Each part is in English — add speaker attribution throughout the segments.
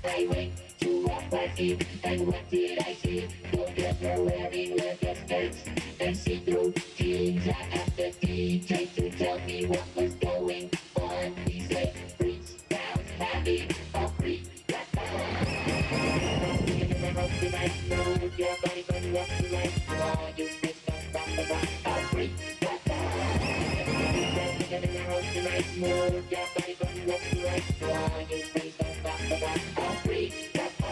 Speaker 1: I went to a party, and what did I see? Two girls were wearing leather skirts and see-through jeans. I asked the DJ to tell me what was going on. He said, "Freaks, sounds happy, a freak got down." In the house tonight, move your body from left to right. All you freaks don't stop the rock, a freak got down. In the house tonight, move your body from left to right. All you freaks don't stop the rock, a freak got down.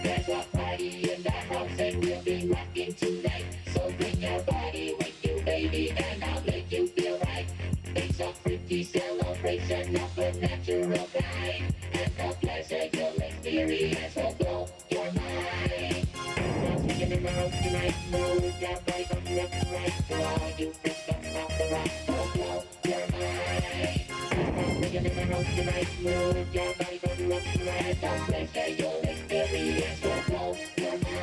Speaker 1: There's a party in the house and we'll be rocking tonight. So bring your body with you, baby, and I'll make you feel right. It's a freaky celebration of a natural kind, and the pleasure you'll experience will blow your mind. Swinging in the house tonight, move your body from left to right. To all you freaks come off the rock, will blow your mind. Swinging in the house tonight, move your body from left to right. The pleasure you'll experience will blow your mind.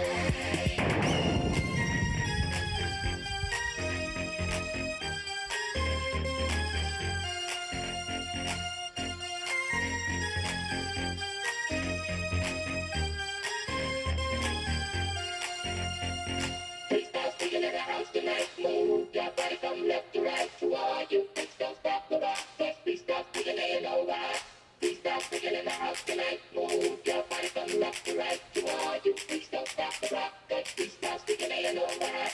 Speaker 1: Freestyle's speaking in the house tonight. Move your body from left to right. To all you freaks, don't stop the rock. Cause freestyle's speaking ain't over. Freestyle's speaking in the house tonight. Move your body from left to right. To all you freaks, don't stop the rock. Cause freestyle's speaking ain't over.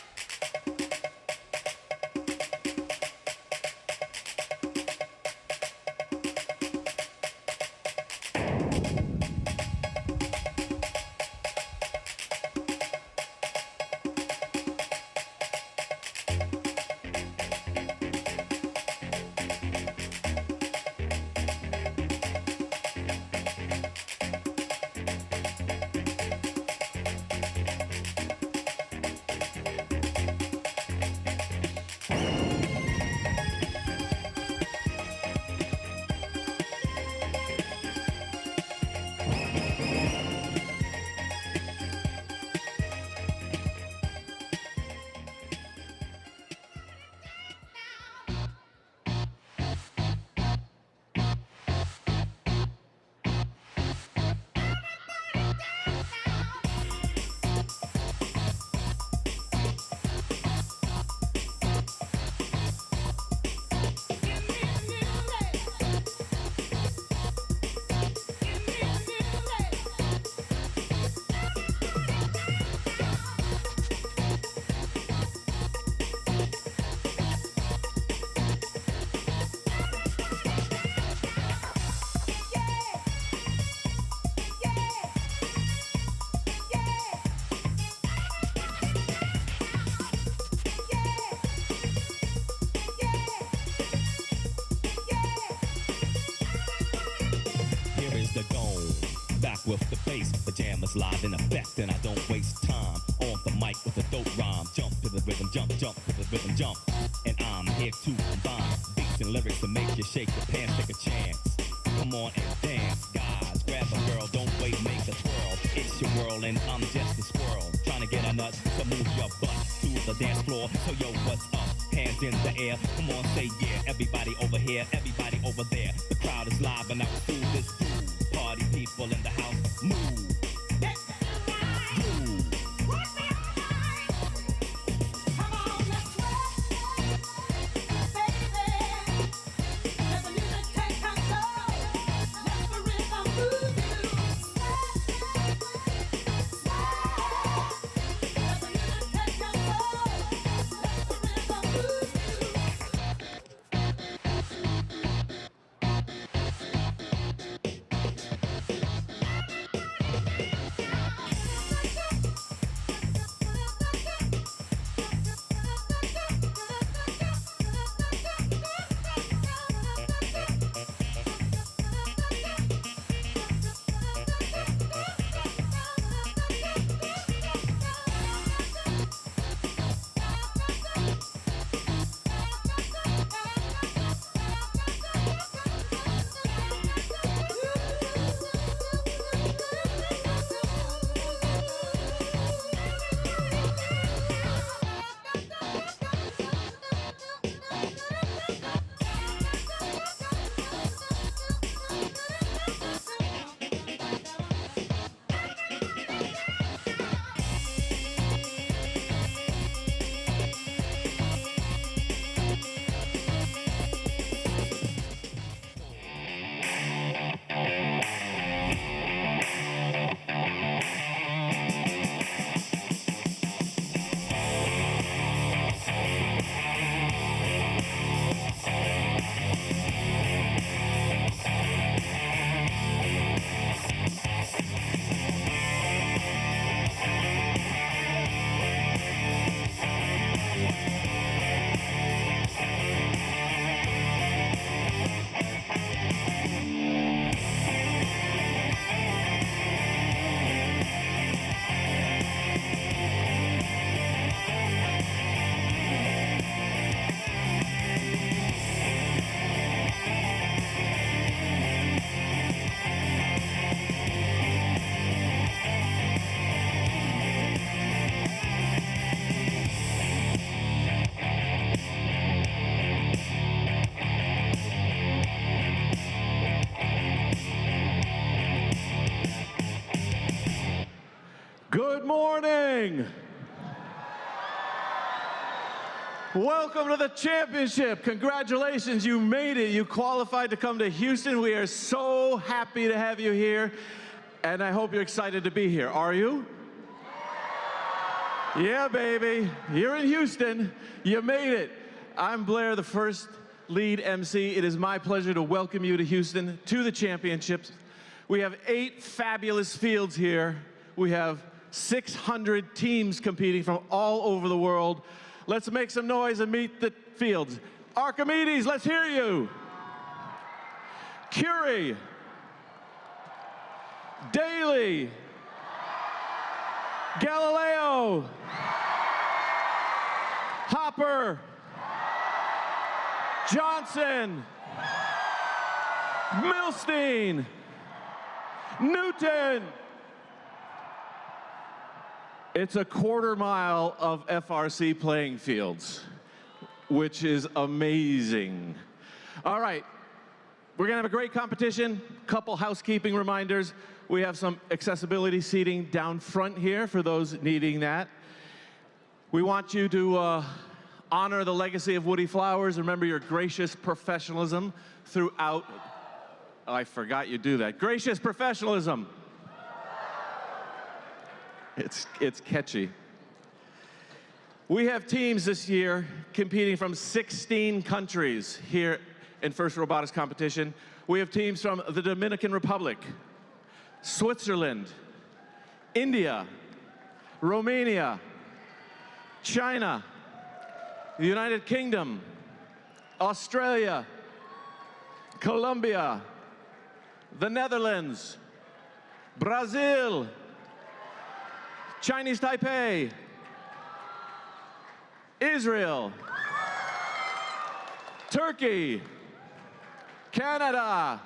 Speaker 2: With the bass, pajamas live in effect, and I don't waste time on the mic with a dope rhyme. Jump to the rhythm, jump, jump to the rhythm, jump. And I'm here to combine beats and lyrics to make you shake your pants, take a chance. Come on and dance, guys. Grab a girl, don't wait, make a twirl. It's your world and I'm just a squirrel, trying to get a nut to move your butt to the dance floor. So yo, what's up? Hands in the air, come on, say yeah. Everybody over here, everybody over there. The crowd is live and I will do this groove. Party people in the house, move.
Speaker 3: morning. Welcome to the championship. Congratulations, you made it. You qualified to come to Houston. We are so happy to have you here, and I hope you're excited to be here. Are you? Yeah, baby. You're in Houston. You made it. I'm Blair, the first lead MC. It is my pleasure to welcome you to Houston, to the championships. We have 8 fabulous fields here. We have 600 teams competing from all over the world. Let's make some noise and meet the fields. Archimedes, let's hear you. Curie. Daly. Galileo. Hopper. Johnson. Milstein. Newton. It's a quarter mile of FRC playing fields, which is amazing. All right, we're gonna have a great competition. Couple housekeeping reminders. We have some accessibility seating down front here for those needing that. We want you to honor the legacy of Woody Flowers. Remember your gracious professionalism throughout. Oh, I forgot you do that. Gracious professionalism. It's catchy. We have teams this year competing from 16 countries here in First Robotics Competition. We have teams from the Dominican Republic, Switzerland, India, Romania, China, the United Kingdom, Australia, Colombia, the Netherlands, Brazil, Chinese Taipei, Israel, Turkey, Canada,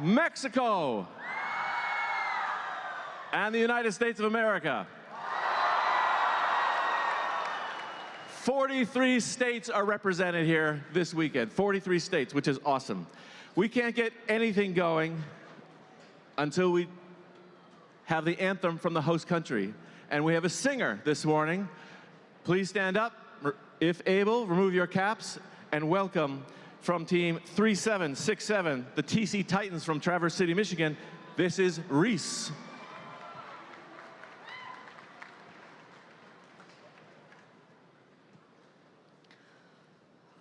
Speaker 3: Mexico, and the United States of America. 43 states are represented here this weekend. 43 states, which is awesome. We can't get anything going until we have the anthem from the host country. And we have a singer this morning. Please stand up, if able, remove your caps, and welcome from team 3767, the TC Titans from Traverse City, Michigan. This is Reese.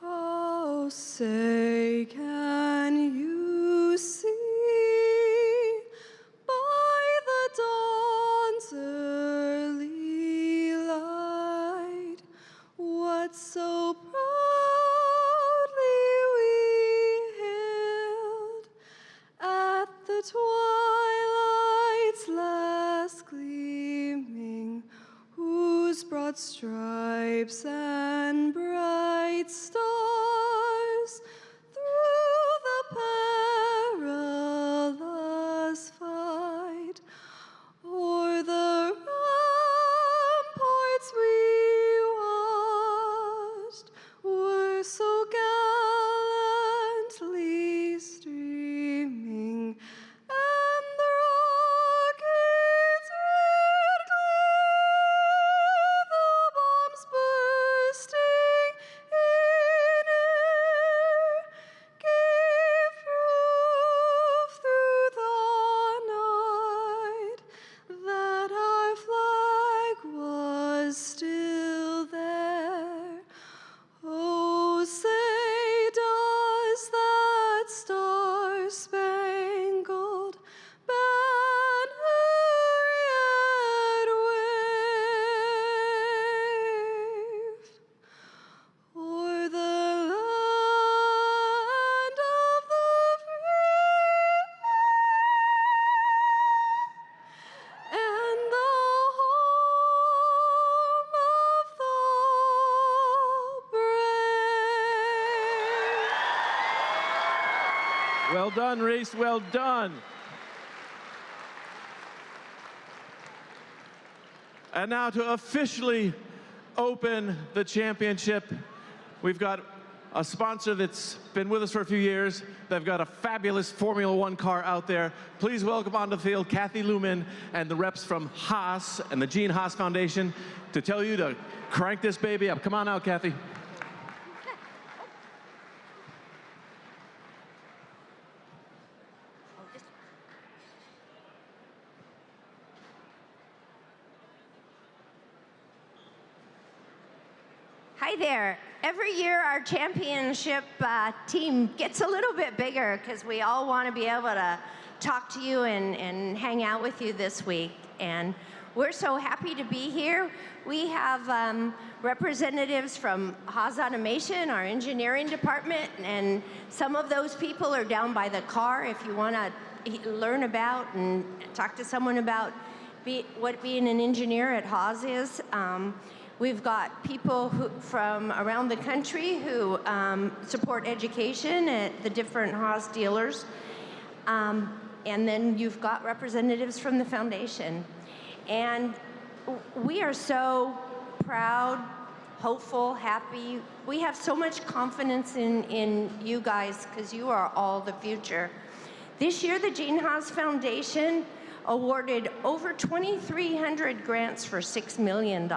Speaker 4: Oh, say, can you see by the dawn's early light what so proudly we hailed at the twilight's last gleaming, whose broad stripes and bright stars through the perilous fight o'er the ramparts we watched were so gallantly streaming, and the rockets' red glare, the bombs bursting in air, gave proof through the night that our flag was still there. Oh, say, does that star-spangled banner yet wave o'er the land of the free and the home of the brave?
Speaker 3: Well done, Reese, well done. And now to officially open the championship, we've got a sponsor that's been with us for a few years. They've got a fabulous Formula One car out there. Please welcome onto the field Kathy Lumen and the reps from Haas and the Gene Haas Foundation to tell you to crank this baby up. Come on out, Kathy.
Speaker 5: Hi there. Every year our championship team gets a little bit bigger because we all want to be able to talk to you and hang out with you this week. And we're so happy to be here. We have representatives from Haas Automation, our engineering department, and some of those people are down by the car if you want to learn about and talk to someone about what being an engineer at Haas is. We've got people from around the country who support education at the different Haas dealers. And then you've got representatives from the foundation. And we are so proud, hopeful, happy. We have so much confidence in you guys because you are all the future. This year, the Gene Haas Foundation awarded over 2,300 grants for $6 million.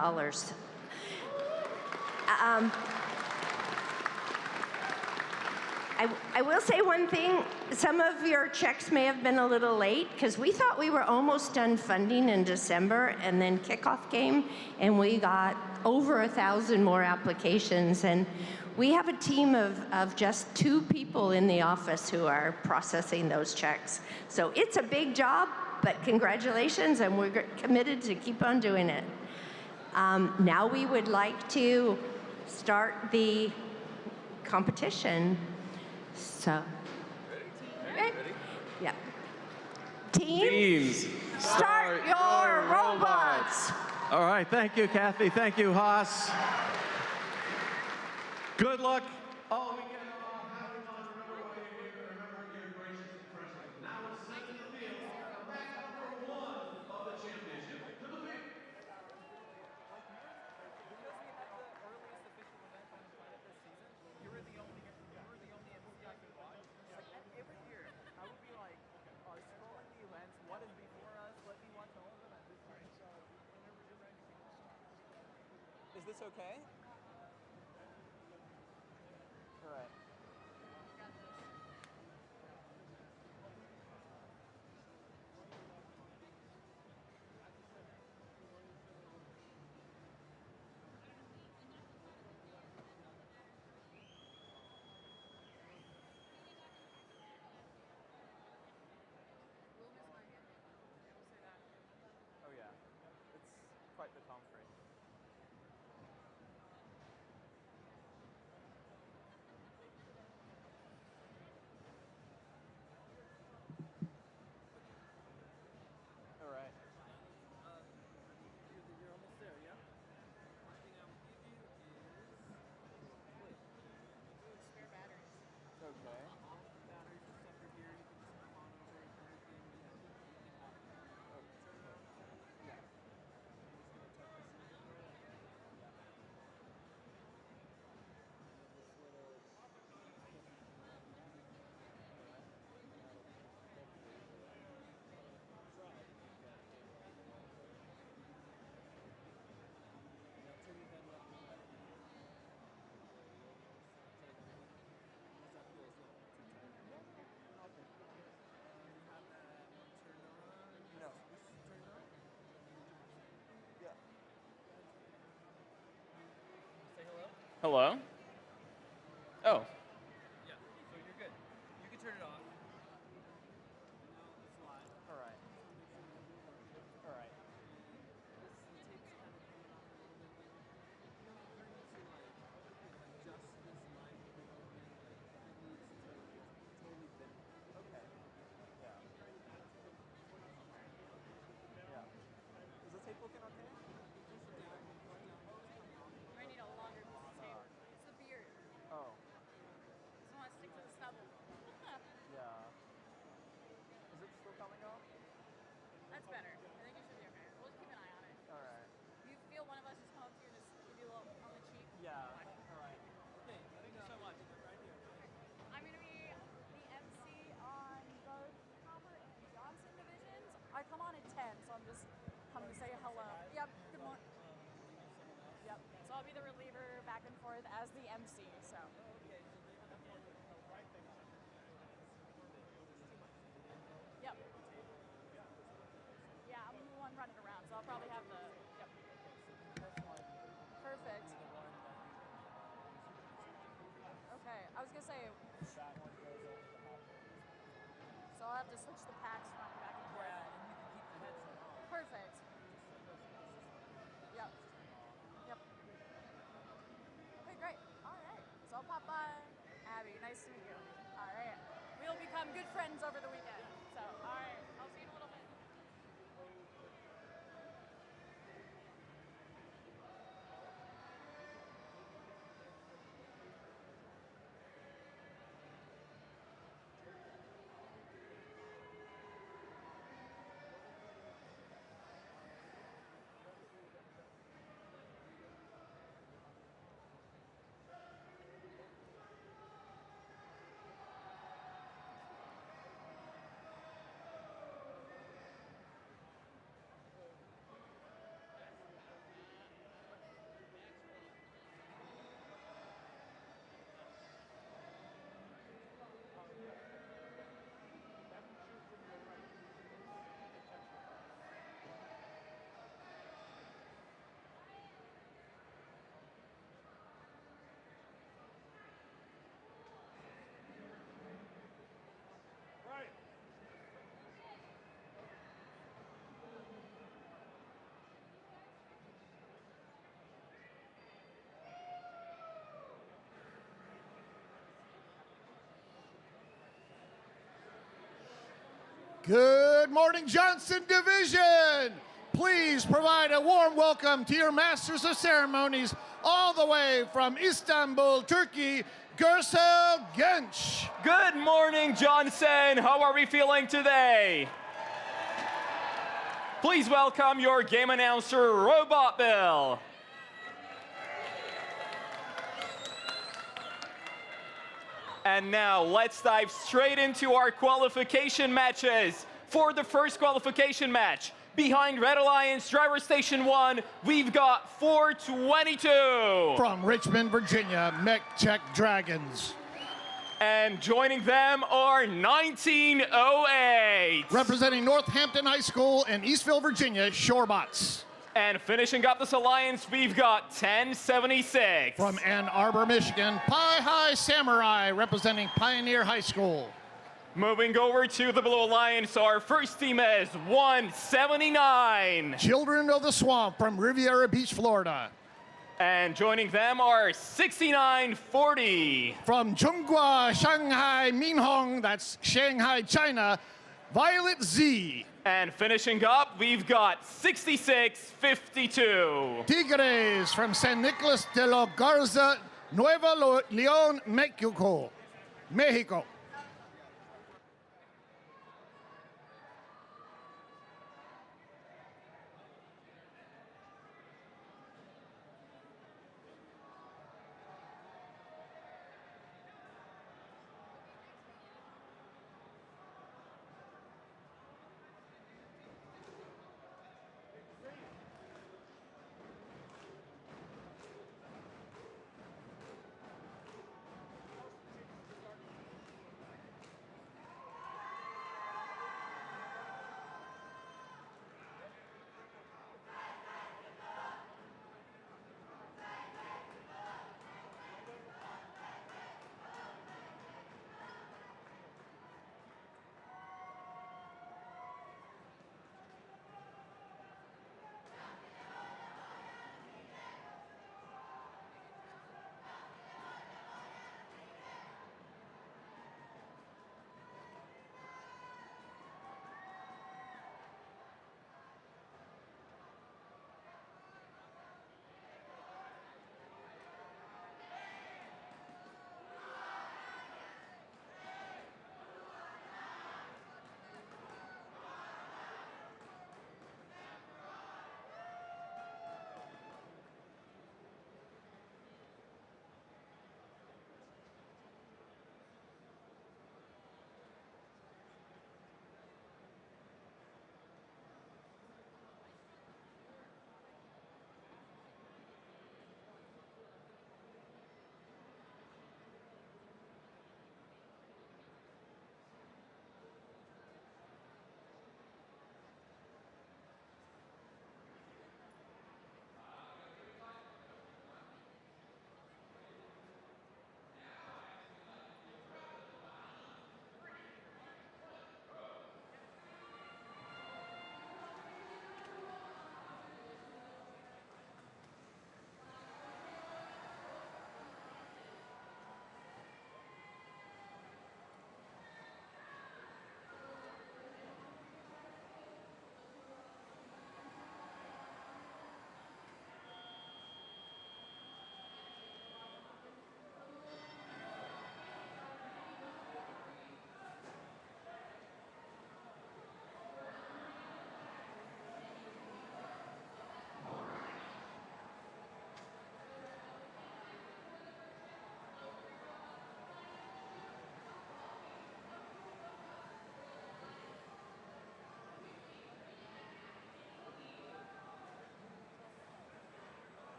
Speaker 5: I will say one thing. Some of your checks may have been a little late because we thought we were almost done funding in December, and then kickoff came and we got over 1,000 more applications. And we have a team of just 2 people in the office who are processing those checks. So it's a big job, but congratulations, and we're committed to keep on doing it. Now we would like to start the competition. So, ready? Yeah. Teams, start your robots.
Speaker 3: All right, thank you, Kathy. Thank you, Haas. Good luck all weekend long. Have fun. Remember why you're here. Remember your gracious impression. Now it's set to the field. Back number 1 of the championship. To the field.
Speaker 6: Is this okay? All right. Oh yeah, it's quite the comfort. All right. You're almost there, yeah? One thing I will give you is spare batteries. Okay. Batteries and stuff are here. You can just come on over and everything. We have anything on here. Oh, turn it on. Yeah. I'm just gonna tuck this in here for you. Yeah. And this little No. Turn it on? Yeah. Say hello? Hello? Oh. Yeah, so you're good. You can turn it off. Now it's live. All right. All right. The tape's kind of coming off a little bit, but you're not learning to adjust this line of movement. It needs to totally fit. Okay. Yeah. Yeah. Is the tape looking okay? Just down. I need a longer piece of tape. It's the beard. Oh.
Speaker 7: be the reliever back and forth as the MC. So. Yep. Yeah, I'm the one running around, so I'll probably have the. Yep. Perfect. Okay, I was gonna say. So I'll have to switch the packs from back and forth.
Speaker 6: Yeah, and you can keep the headset on.
Speaker 7: Perfect. Yep. Yep. Okay, great. All right. So I'll pop by. Abby, nice to meet you. All right. We'll become good friends over the weekend. So, all right. I'll see you in a little bit.
Speaker 8: Good morning, Johnson Division. Please provide a warm welcome to your Masters of Ceremonies all the way from Istanbul, Turkey, Gürsel Genç.
Speaker 6: Good morning, Johnson. How are we feeling today? Please welcome your game announcer, Robot Bill. And now let's dive straight into our qualification matches. For the first qualification match, behind Red Alliance Driver Station 1, we've got 422.
Speaker 8: From Richmond, Virginia, Mech Check Dragons.
Speaker 6: And joining them are 1908.
Speaker 8: Representing Northampton High School in Eastville, Virginia, Shorebots.
Speaker 6: And finishing up this alliance, we've got 1076.
Speaker 8: From Ann Arbor, Michigan, Pi High Samurai, representing Pioneer High School.
Speaker 6: Moving over to the Blue Alliance, our first team is 179.
Speaker 8: Children of the Swamp from Riviera Beach, Florida.
Speaker 6: And joining them are 6940.
Speaker 8: From Chunghwa, Shanghai, Minhong, that's Shanghai, China, Violet Z.
Speaker 6: And finishing up, we've got 6652.
Speaker 8: Tigres from San Nicolas de la Garza, Nuevo León, Mexico.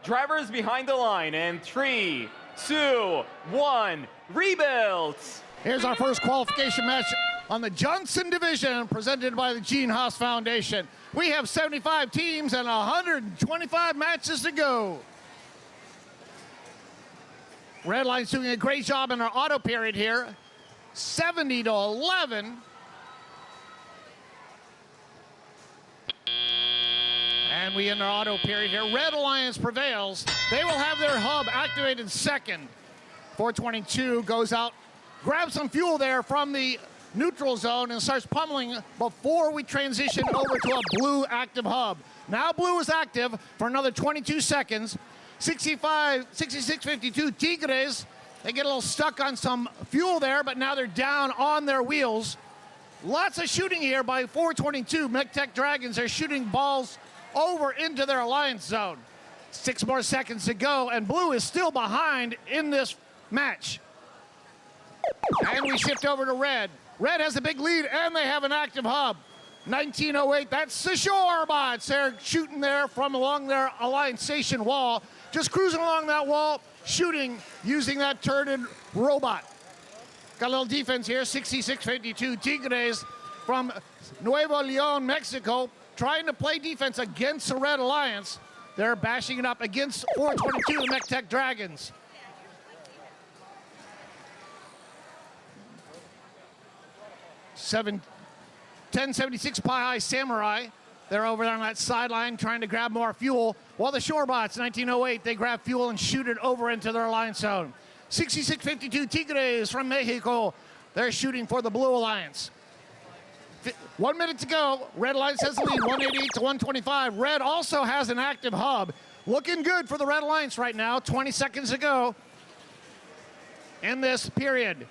Speaker 6: drivers behind the line in 3, 2, 1, rebuild.
Speaker 8: Here's our first qualification match on the Johnson division presented by the Gene Haas Foundation. We have 75 teams and 125 matches to go. Red Line's doing a great job in our auto period here. 70-11. And we end our auto period here. Red Alliance prevails. They will have their hub activated second. 422 goes out, grabs some fuel there from the neutral zone and starts pummeling before we transition over to a blue active hub. Now blue is active for another 22 seconds. 6652 Tigres, they get a little stuck on some fuel there, but now they're down on their wheels. Lots of shooting here by 422. MechTech Dragons are shooting balls over into their alliance zone. 6 more seconds to go, and blue is still behind in this match. And we shift over to red. Red has a big lead, and they have an active hub. 1908, that's the Shorebots. They're shooting there from along their alliance station wall. Just cruising along that wall, shooting using that turreted robot. Got a little defense here, 6652 Tigres from Nuevo Leon, Mexico, trying to play defense against the Red Alliance. They're bashing it up against 422 MechTech Dragons. 1076 Pi High Samurai. They're over there on that sideline trying to grab more fuel. While the Shorebots, 1908, they grab fuel and shoot it over into their alliance zone. 6652 Tigres from Mexico. They're shooting for the Blue Alliance. 1 minute to go. Red Alliance has the lead, 188 to 125. Red also has an active hub. Looking good for the Red Alliance right now. 20 seconds to go in this period.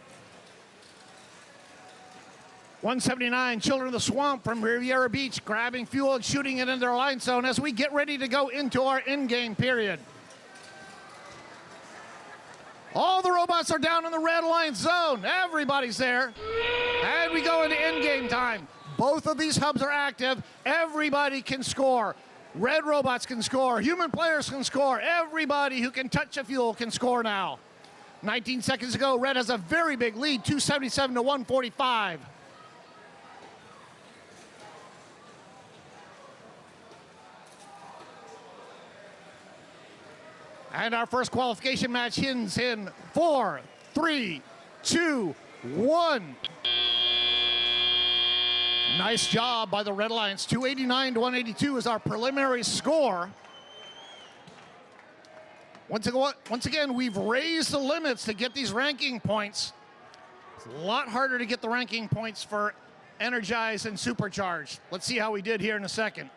Speaker 8: 179, Children of the Swamp from Riviera Beach, grabbing fuel and shooting it in their line zone as we get ready to go into our in-game period. All the robots are down in the Red Alliance zone. Everybody's there. And we go into in-game time. Both of these hubs are active. Everybody can score. Red robots can score. Human players can score. Everybody who can touch a fuel can score now. 19 seconds to go. Red has a very big lead, 277 to 145. And our first qualification match ends in 4, 3, 2, 1. Nice job by the Red Alliance. 289 to 182 is our preliminary score. Once again, we've raised the limits to get these ranking points. It's a lot harder to get the ranking points for Energized and Supercharged. Let's see how we did here in a second.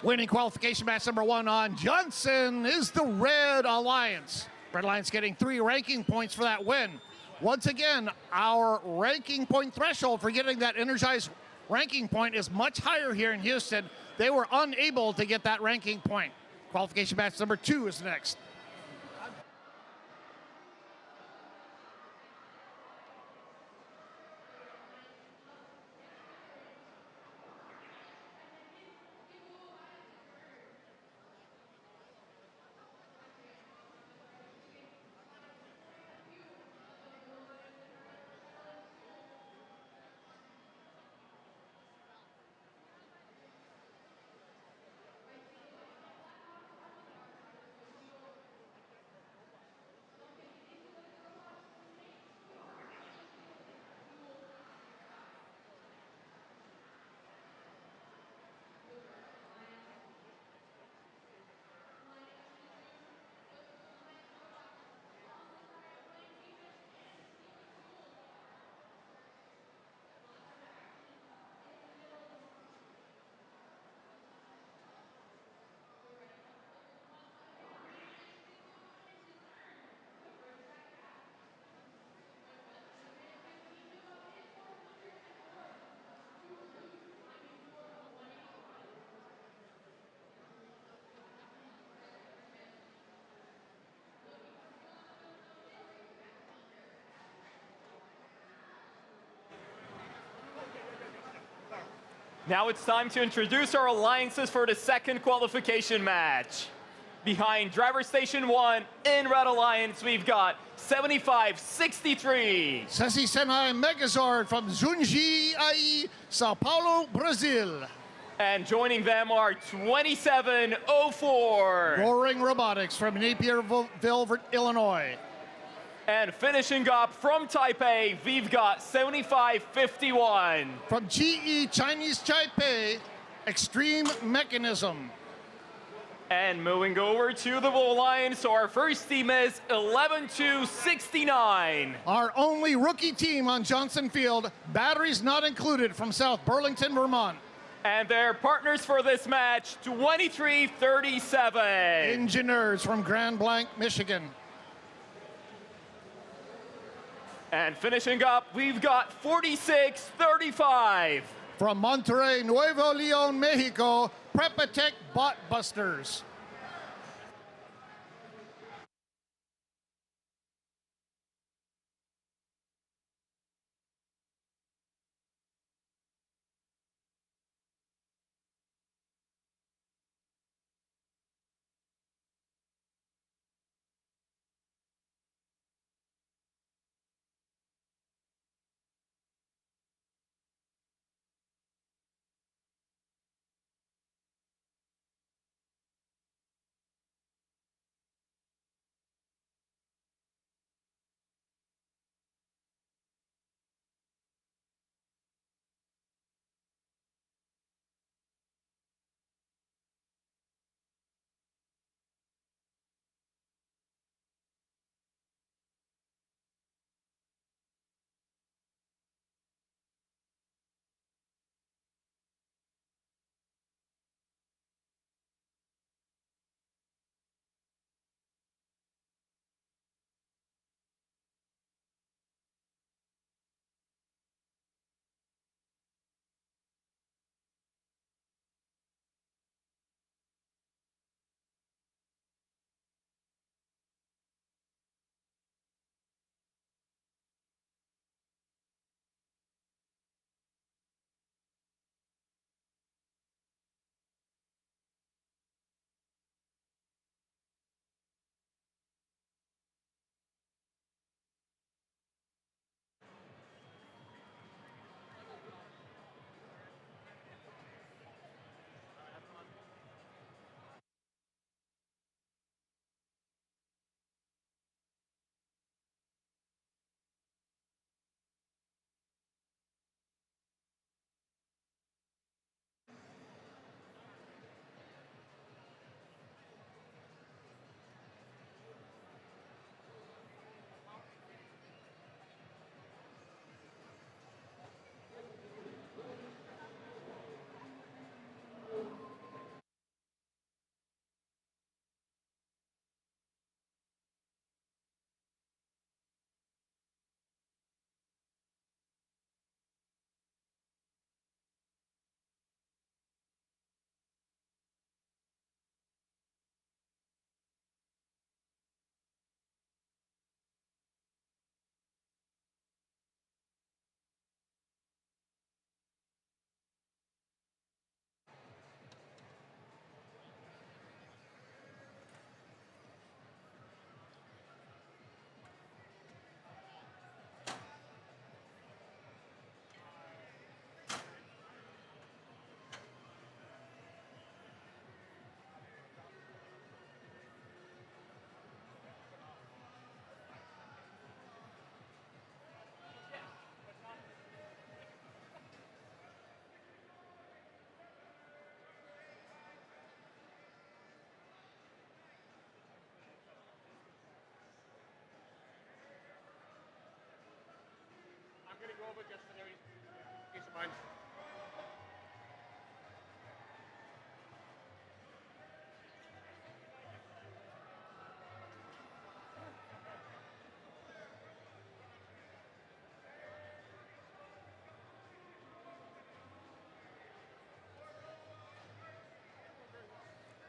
Speaker 8: Winning qualification match number 1 on Johnson is the Red Alliance. Red Alliance getting 3 ranking points for that win. Once again, our ranking point threshold for getting that energized ranking point is much higher here in Houston. They were unable to get that ranking point. Qualification match number 2 is next.
Speaker 6: Now it's time to introduce our alliances for the second qualification match. Behind driver station 1 in Red Alliance, we've got 7563.
Speaker 8: Ceci Senai Megazord from Junji, Ai, Sao Paulo, Brazil.
Speaker 6: And joining them are 2704.
Speaker 8: Roaring Robotics from Napierville, Illinois.
Speaker 6: And finishing up from Taipei, we've got 7551.
Speaker 8: From GE Chinese Taipei, Extreme Mechanism.
Speaker 6: And moving over to the Blue Alliance, so our first team is 11269.
Speaker 8: Our only rookie team on Johnson Field, batteries not included, from South Burlington, Vermont.
Speaker 6: And their partners for this match, 2337.
Speaker 8: Engineers from Grand Blanc, Michigan.
Speaker 6: And finishing up, we've got 4635.
Speaker 8: From Monterrey, Nuevo Leon, Mexico, Prepatech Bot Busters.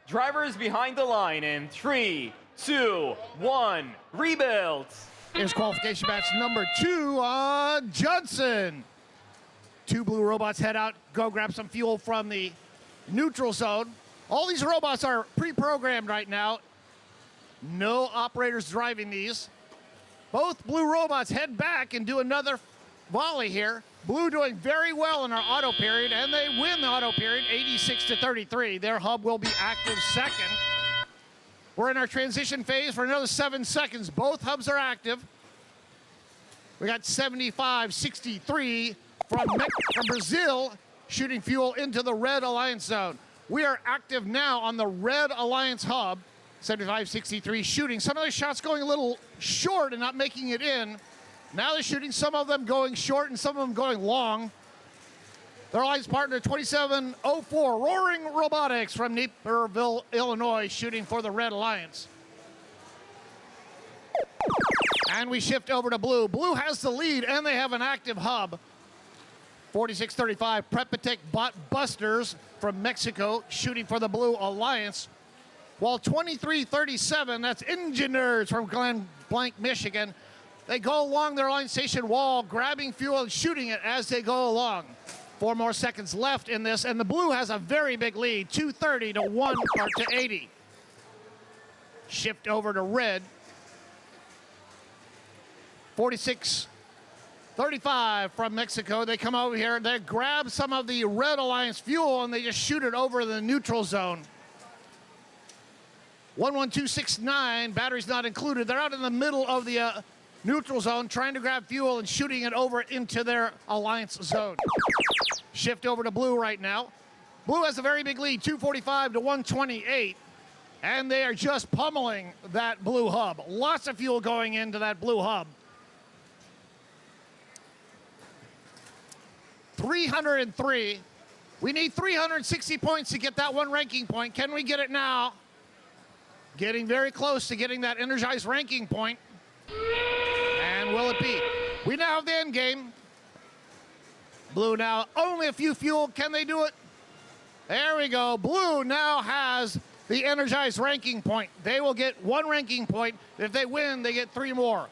Speaker 6: Drivers behind the line in 3, 2, 1, rebuild.
Speaker 8: Here's qualification match number 2 on Johnson. 2 blue robots head out, go grab some fuel from the neutral zone. All these robots are pre-programmed right now. No operators driving these. Both blue robots head back and do another volley here. Blue doing very well in our auto period, and they win the auto period 86-33. Their hub will be active second. We're in our transition phase for another 7 seconds. Both hubs are active. We got 75-63 from Brazil shooting fuel into the red alliance zone. We are active now on the red alliance hub. 75-63 shooting. Some of the shots going a little short and not making it in. Now they're shooting, some of them going short and some of them going long. Their alliance partner, 2704, Roaring Robotics from Naperville, Illinois, shooting for the Red Alliance. And we shift over to blue. Blue has the lead, and they have an active hub. 4635, Prepatec Bot Busters from Mexico, shooting for the Blue Alliance. While 2337, that's Engineers from Glen Blanc, Michigan. They go along their line station wall, grabbing fuel and shooting it as they go along. 4 more seconds left in this, and the blue has a very big lead, 230 to 80. Shift over to red. 46-35 from Mexico. They come over here, they grab some of the Red Alliance fuel, and they just shoot it over the neutral zone. 11269, batteries not included. They're out in the middle of the neutral zone, trying to grab fuel and shooting it over into their alliance zone. Shift over to blue right now. Blue has a very big lead, 245 to 128. And they are just pummeling that blue hub. Lots of fuel going into that blue hub. 303. We need 360 points to get that one ranking point. Can we get it now? Getting very close to getting that energized ranking point. And will it be? We now have the end game. Blue now, only a few fuel. Can they do it? There we go. Blue now has the energized ranking point. They will get 1 ranking point. If they win, they get 3 more.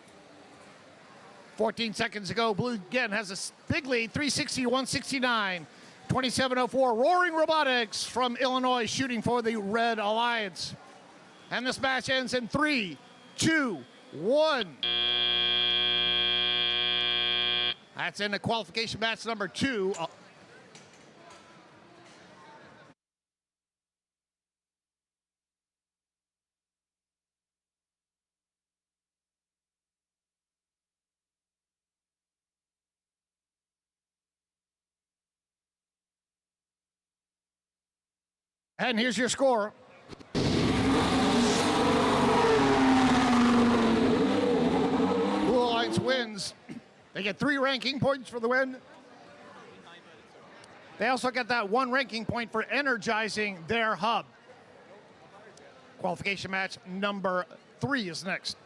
Speaker 8: 14 seconds ago, blue again has a big lead, 360 to 169. 2704, Roaring Robotics from Illinois shooting for the Red Alliance. And this match ends in 3, 2, 1. That's in the qualification match number 2. And here's your score. Blue Alliance wins. They get 3 ranking points for the win. They also get that 1 ranking point for energizing their hub. Qualification match number 3 is next.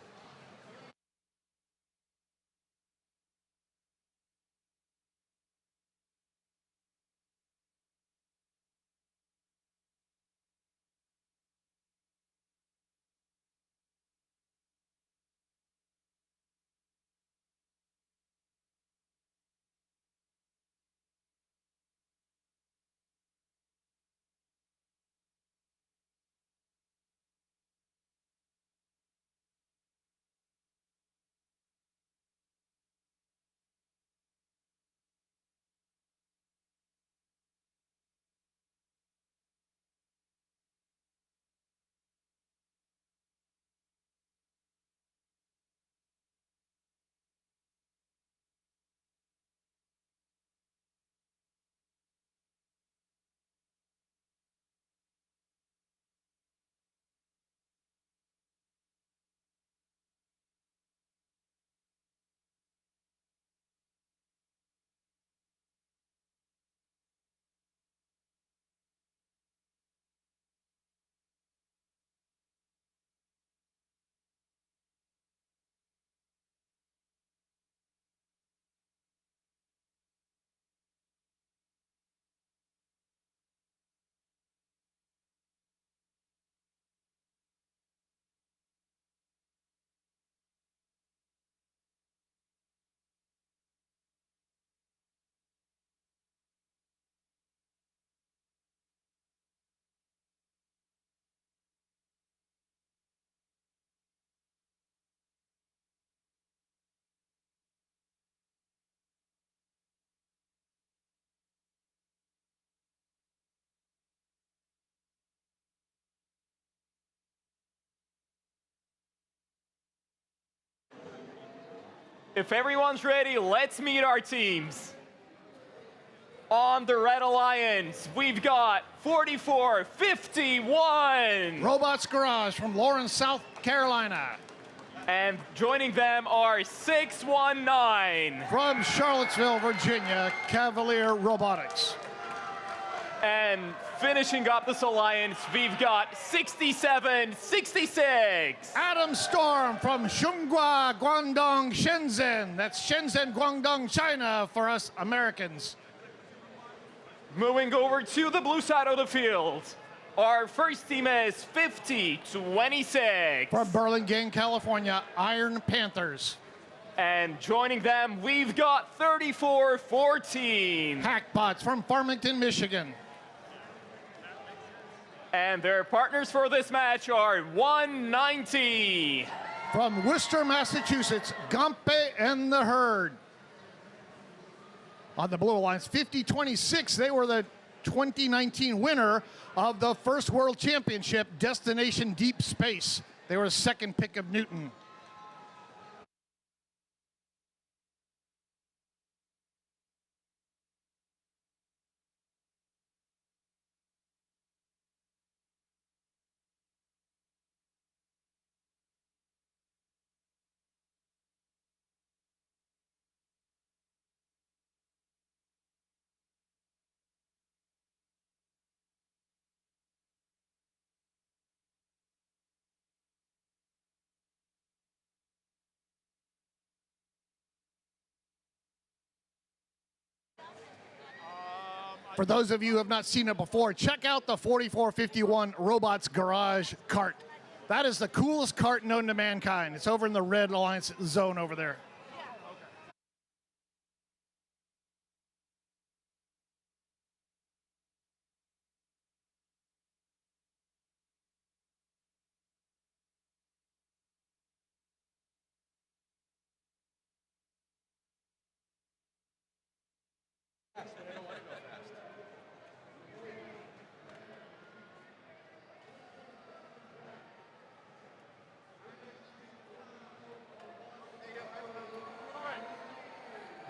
Speaker 6: If everyone's ready, let's meet our teams. On the Red Alliance, we've got 4451.
Speaker 8: Robots Garage from Lawrence, South Carolina.
Speaker 6: And joining them are 619.
Speaker 8: From Charlottesville, Virginia, Cavalier Robotics.
Speaker 6: And finishing up this alliance, we've got 6766.
Speaker 8: Adam Storm from Xinghua, Guangdong, Shenzhen. That's Shenzhen, Guangdong, China for us Americans.
Speaker 6: Moving over to the blue side of the field, our first team is 5026.
Speaker 8: From Burlingame, California, Iron Panthers.
Speaker 6: And joining them, we've got 3414.
Speaker 8: Hackbots from Farmington, Michigan.
Speaker 6: And their partners for this match are 190.
Speaker 8: From Worcester, Massachusetts, Gampe and the Herd. On the Blue Alliance, 5026, they were the 2019 winner of the first World Championship, Destination Deep Space. They were the second pick of Newton. For those of you who have not seen it before, check out the 4451 Robots Garage cart. That is the coolest cart known to mankind. It's over in the Red Alliance zone over there.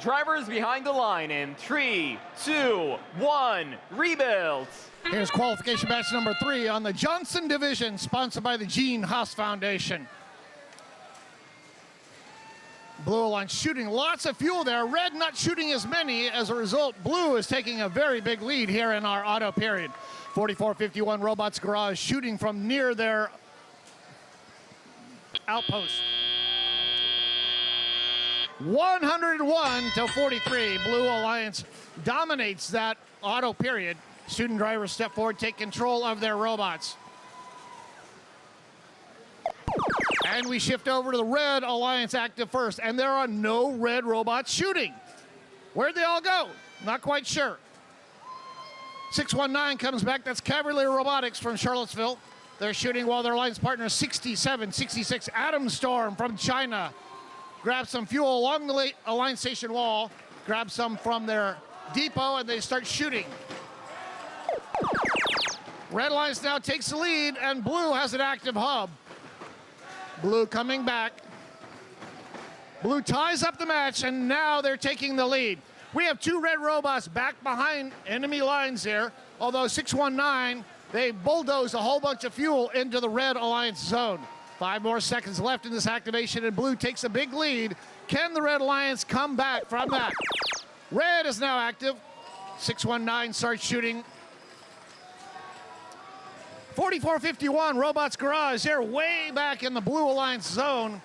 Speaker 6: Drivers behind the line in 3, 2, 1, rebuild.
Speaker 8: Here's qualification match number 3 on the Johnson Division, sponsored by the Gene Haas Foundation. Blue Alliance shooting lots of fuel there. Red not shooting as many. As a result, Blue is taking a very big lead here in our auto period. 4451 Robots Garage shooting from near their outpost. 101 to 43. Blue Alliance dominates that auto period. Student drivers step forward, take control of their robots. And we shift over to the Red Alliance active first, and there are no red robots shooting. Where'd they all go? Not quite sure. 619 comes back. That's Cavalier Robotics from Charlottesville. They're shooting while their alliance partner 6766 Adam Storm from China. Grab some fuel along the alliance station wall, grab some from their depot, and they start shooting. Red Alliance now takes the lead, and Blue has an active hub. Blue coming back. Blue ties up the match, and now they're taking the lead. We have 2 red robots back behind enemy lines here, although 619, they bulldoze a whole bunch of fuel into the Red Alliance zone. 5 more seconds left in this activation, and Blue takes a big lead. Can the Red Alliance come back from that? Red is now active. 619 starts shooting. 4451 Robots Garage, they're way back in the Blue Alliance zone,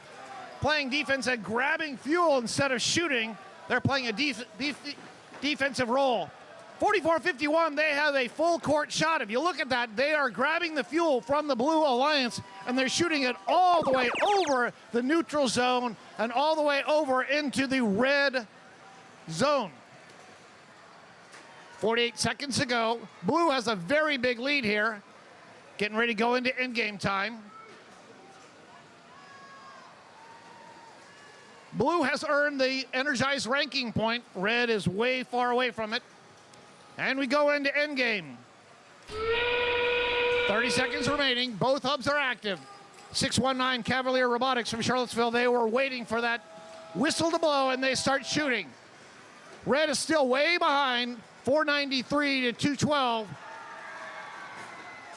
Speaker 8: playing defense and grabbing fuel instead of shooting. They're playing a defensive role. 4451, they have a full court shot. If you look at that, they are grabbing the fuel from the Blue Alliance, and they're shooting it all the way over the neutral zone and all the way over into the red zone. 48 seconds to go. Blue has a very big lead here. Getting ready to go into endgame time. Blue has earned the energized ranking point. Red is way far away from it. And we go into endgame. 30 seconds remaining. Both hubs are active. 619 Cavalier Robotics from Charlottesville. They were waiting for that whistle to blow, and they start shooting. Red is still way behind, 493 to 212.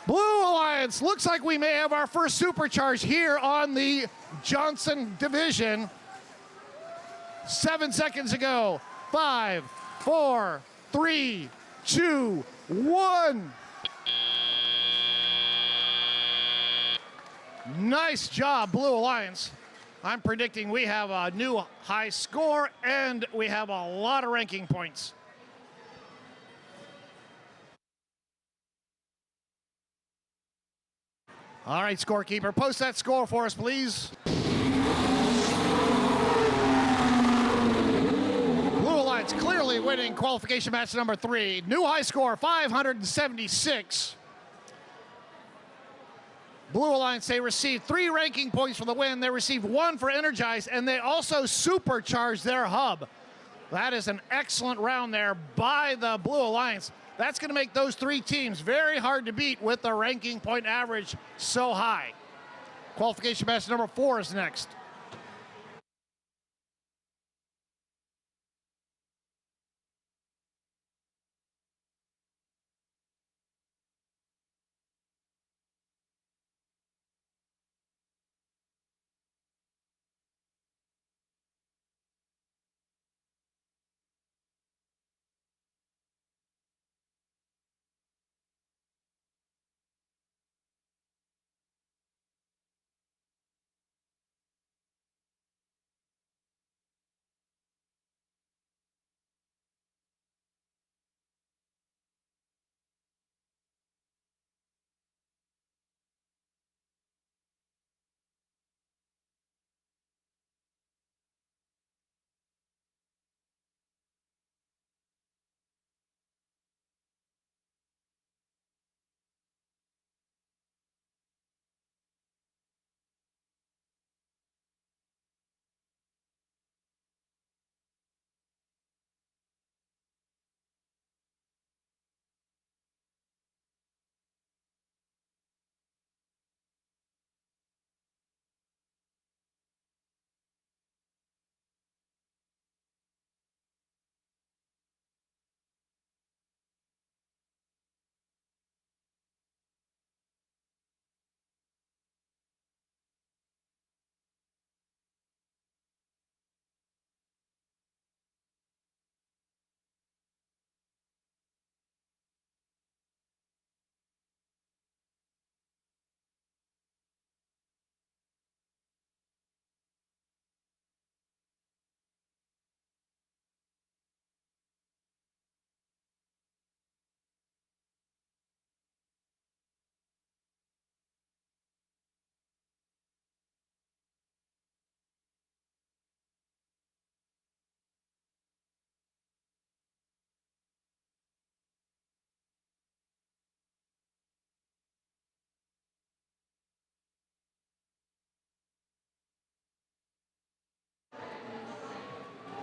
Speaker 8: Blue Alliance, looks like we may have our first supercharge here on the Johnson division. 7 seconds ago. 5, 4, 3, 2, 1. Nice job, Blue Alliance. I'm predicting we have a new high score and we have a lot of ranking points. All right, scorekeeper, post that score for us, please. Blue Alliance clearly winning qualification match number 3. New high score, 576. Blue Alliance, they received 3 ranking points for the win. They received 1 for Energize, and they also supercharged their hub. That is an excellent round there by the Blue Alliance. That's going to make those 3 teams very hard to beat with the ranking point average so high. Qualification match number 4 is next.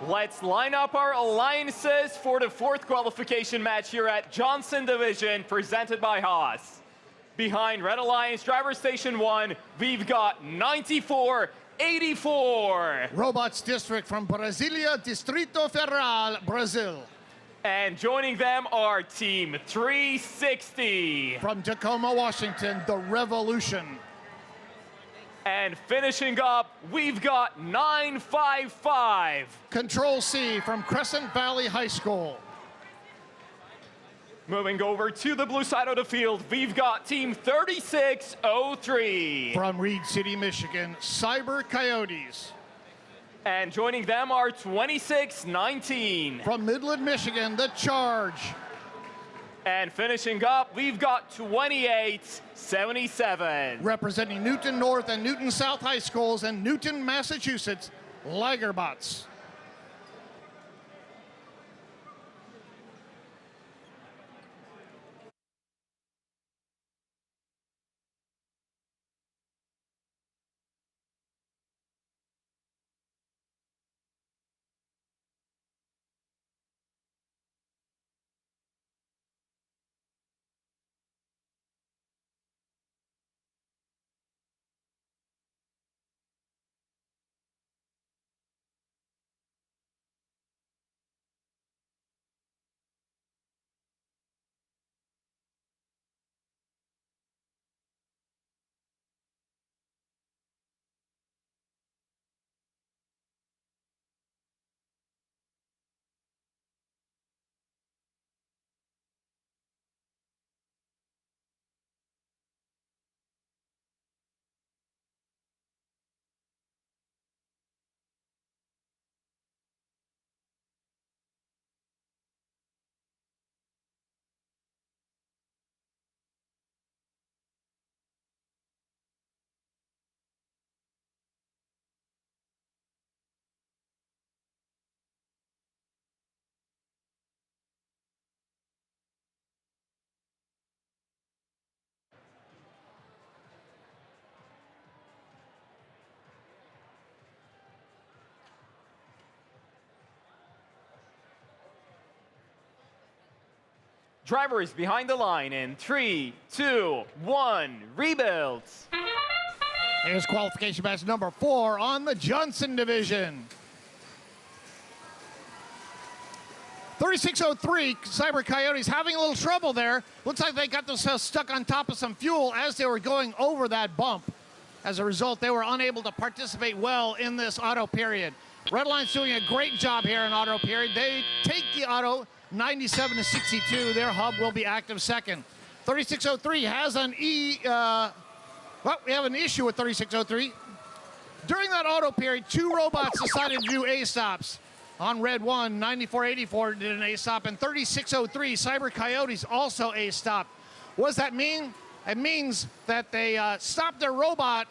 Speaker 6: Let's line up our alliances for the 4th qualification match here at Johnson Division, presented by Haas. Behind Red Alliance, driver station 1, we've got 9484.
Speaker 8: Robots District from Brasilia, Distrito Federal, Brazil.
Speaker 6: And joining them are Team 360.
Speaker 8: From Tacoma, Washington, the Revolution.
Speaker 6: And finishing up, we've got 955.
Speaker 8: Control C from Crescent Valley High School.
Speaker 6: Moving over to the blue side of the field, we've got Team 3603.
Speaker 8: From Reed City, Michigan, Cyber Coyotes.
Speaker 6: And joining them are 2619.
Speaker 8: From Midland, Michigan, the Charge.
Speaker 6: And finishing up, we've got 2877.
Speaker 8: Representing Newton North and Newton South High Schools and Newton, Massachusetts, Ligerbots.
Speaker 6: Driver is behind the line in 3, 2, 1, rebuilds.
Speaker 8: Here's qualification match number 4 on the Johnson division. 3603, Cyber Coyotes having a little trouble there. Looks like they got themselves stuck on top of some fuel as they were going over that bump. As a result, they were unable to participate well in this auto period. Redline's doing a great job here in auto period. They take the auto 97 to 62. Their hub will be active second. 3603 has an well, we have an issue with 3603. During that auto period, 2 robots decided to do A-stops. On red 1, 9484 did an A-stop, and 3603, Cyber Coyotes, also A-stop. What does that mean? It means that they stopped their robot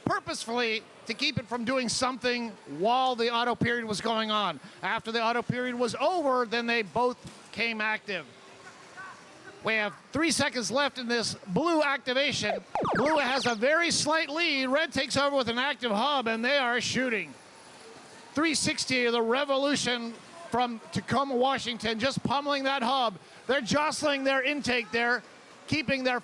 Speaker 8: purposefully to keep it from doing something while the auto period was going on. After the auto period was over, then they both came active. We have 3 seconds left in this blue activation. Blue has a very slight lead. Red takes over with an active hub, and they are shooting. 360, the Revolution from Tacoma, Washington, just pummeling that hub. They're jostling their intake there, keeping their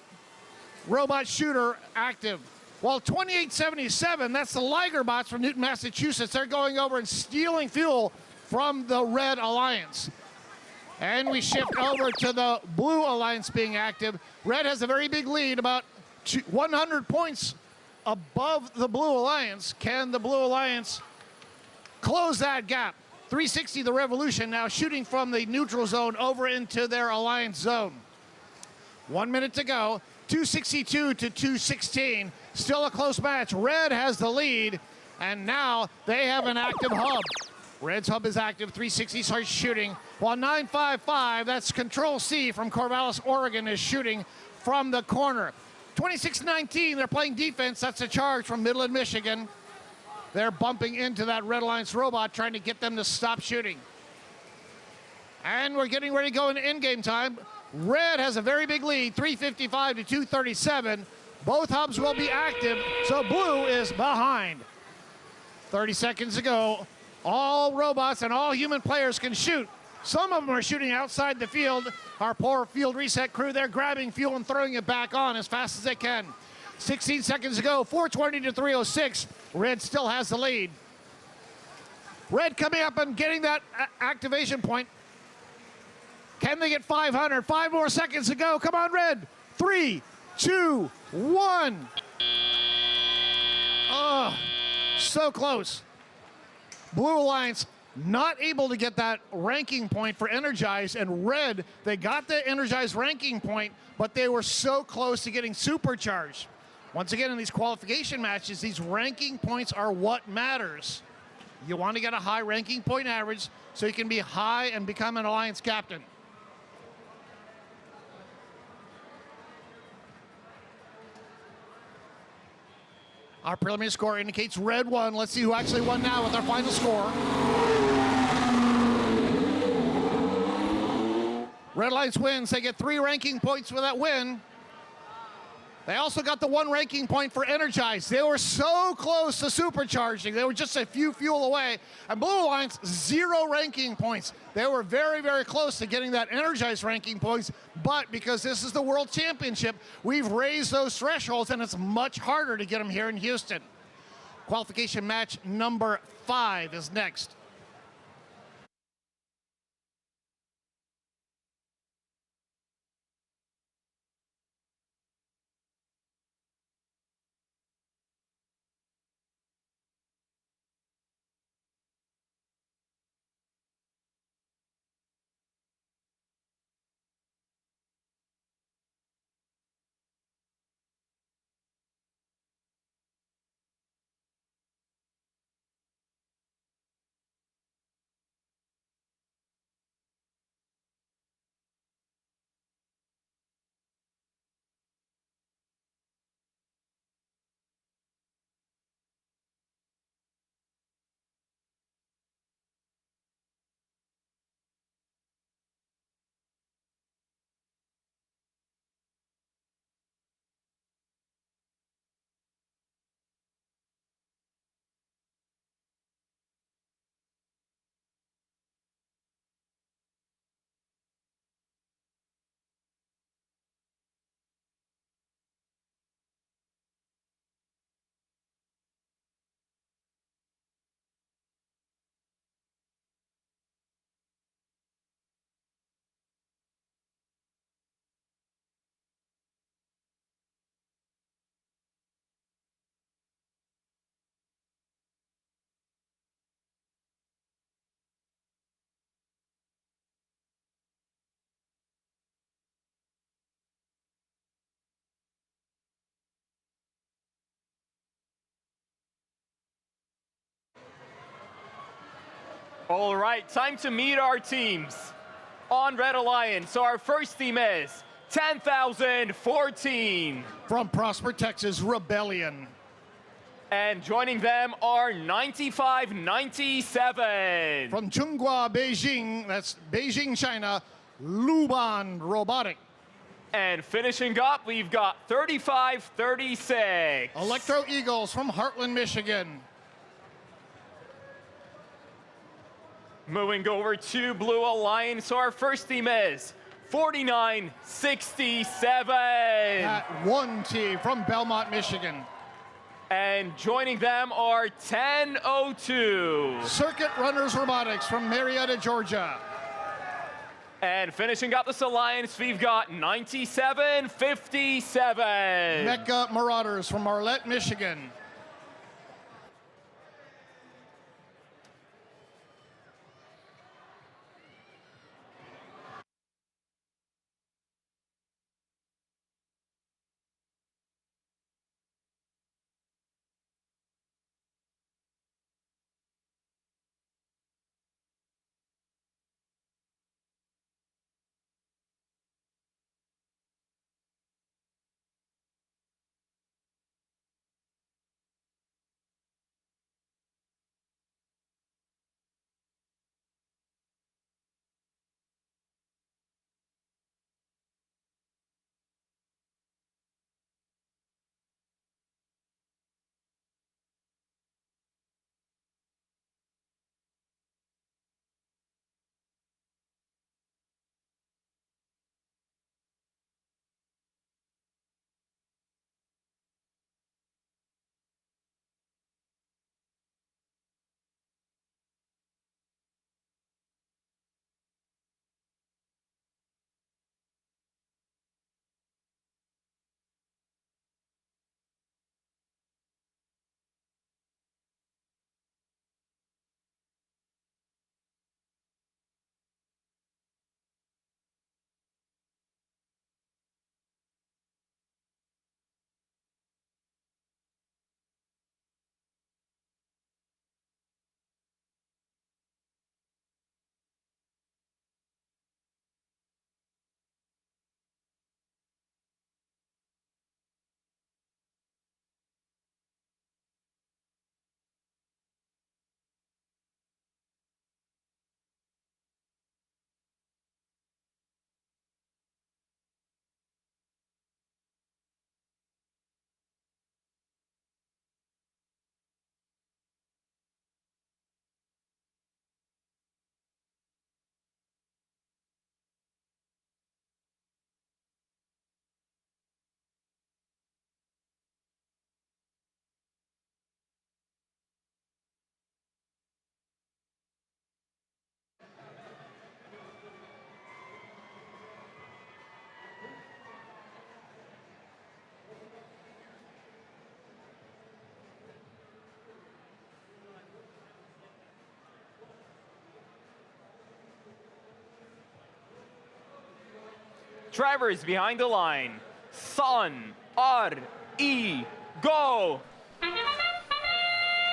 Speaker 8: robot shooter active. While 2877, that's the Liger bots from Newton, Massachusetts, they're going over and stealing fuel from the Red Alliance. And we shift over to the Blue Alliance being active. Red has a very big lead, about 100 points above the Blue Alliance. Can the Blue Alliance close that gap? 360, the Revolution, now shooting from the neutral zone over into their Alliance zone. 1 minute to go. 262 to 216. Still a close match. Red has the lead, and now they have an active hub. Red's hub is active. 360 starts shooting, while 955, that's Control C from Corvallis, Oregon, is shooting from the corner. 2619, they're playing defense. That's a charge from Midland, Michigan. They're bumping into that Red Alliance robot, trying to get them to stop shooting. And we're getting ready to go into in-game time. Red has a very big lead, 355 to 237. Both hubs will be active, so Blue is behind. 30 seconds to go. All robots and all human players can shoot. Some of them are shooting outside the field. Our poor field reset crew, they're grabbing fuel and throwing it back on as fast as they can. 16 seconds to go, 420 to 306. Red still has the lead. Red coming up and getting that activation point. Can they get 500? 5 more seconds to go. Come on, Red. 3, 2, 1. Oh, so close. Blue Alliance not able to get that ranking point for Energize, and Red, they got the Energize ranking point, but they were so close to getting supercharged. Once again, in these qualification matches, these ranking points are what matters. You want to get a high ranking point average so you can be high and become an Alliance captain. Our preliminary score indicates Red won. Let's see who actually won now with our final score. Red Alliance wins. They get 3 ranking points for that win. They also got the 1 ranking point for Energize. They were so close to supercharging. They were just a few fuel away. And Blue Alliance, 0 ranking points. They were very, very close to getting that Energize ranking points, but because this is the World Championship, we've raised those thresholds, and it's much harder to get them here in Houston. Qualification match number 5 is next.
Speaker 6: All right, time to meet our teams. On Red Alliance, so our first team is 10,014.
Speaker 8: From Prosper, Texas, Rebellion.
Speaker 6: And joining them are 9597.
Speaker 8: From Chunghua, Beijing, that's Beijing, China, Luban Robotic.
Speaker 6: And finishing up, we've got 3536.
Speaker 8: Electro Eagles from Heartland, Michigan.
Speaker 6: Moving over to Blue Alliance, so our first team is 4967.
Speaker 8: At 1T from Belmont, Michigan.
Speaker 6: And joining them are 1002.
Speaker 8: Circuit Runners Robotics from Marietta, Georgia.
Speaker 6: And finishing up this alliance, we've got 9757.
Speaker 8: Mecha Marauders from Marlette, Michigan.
Speaker 6: Drivers behind the line. Sun, R, E, go!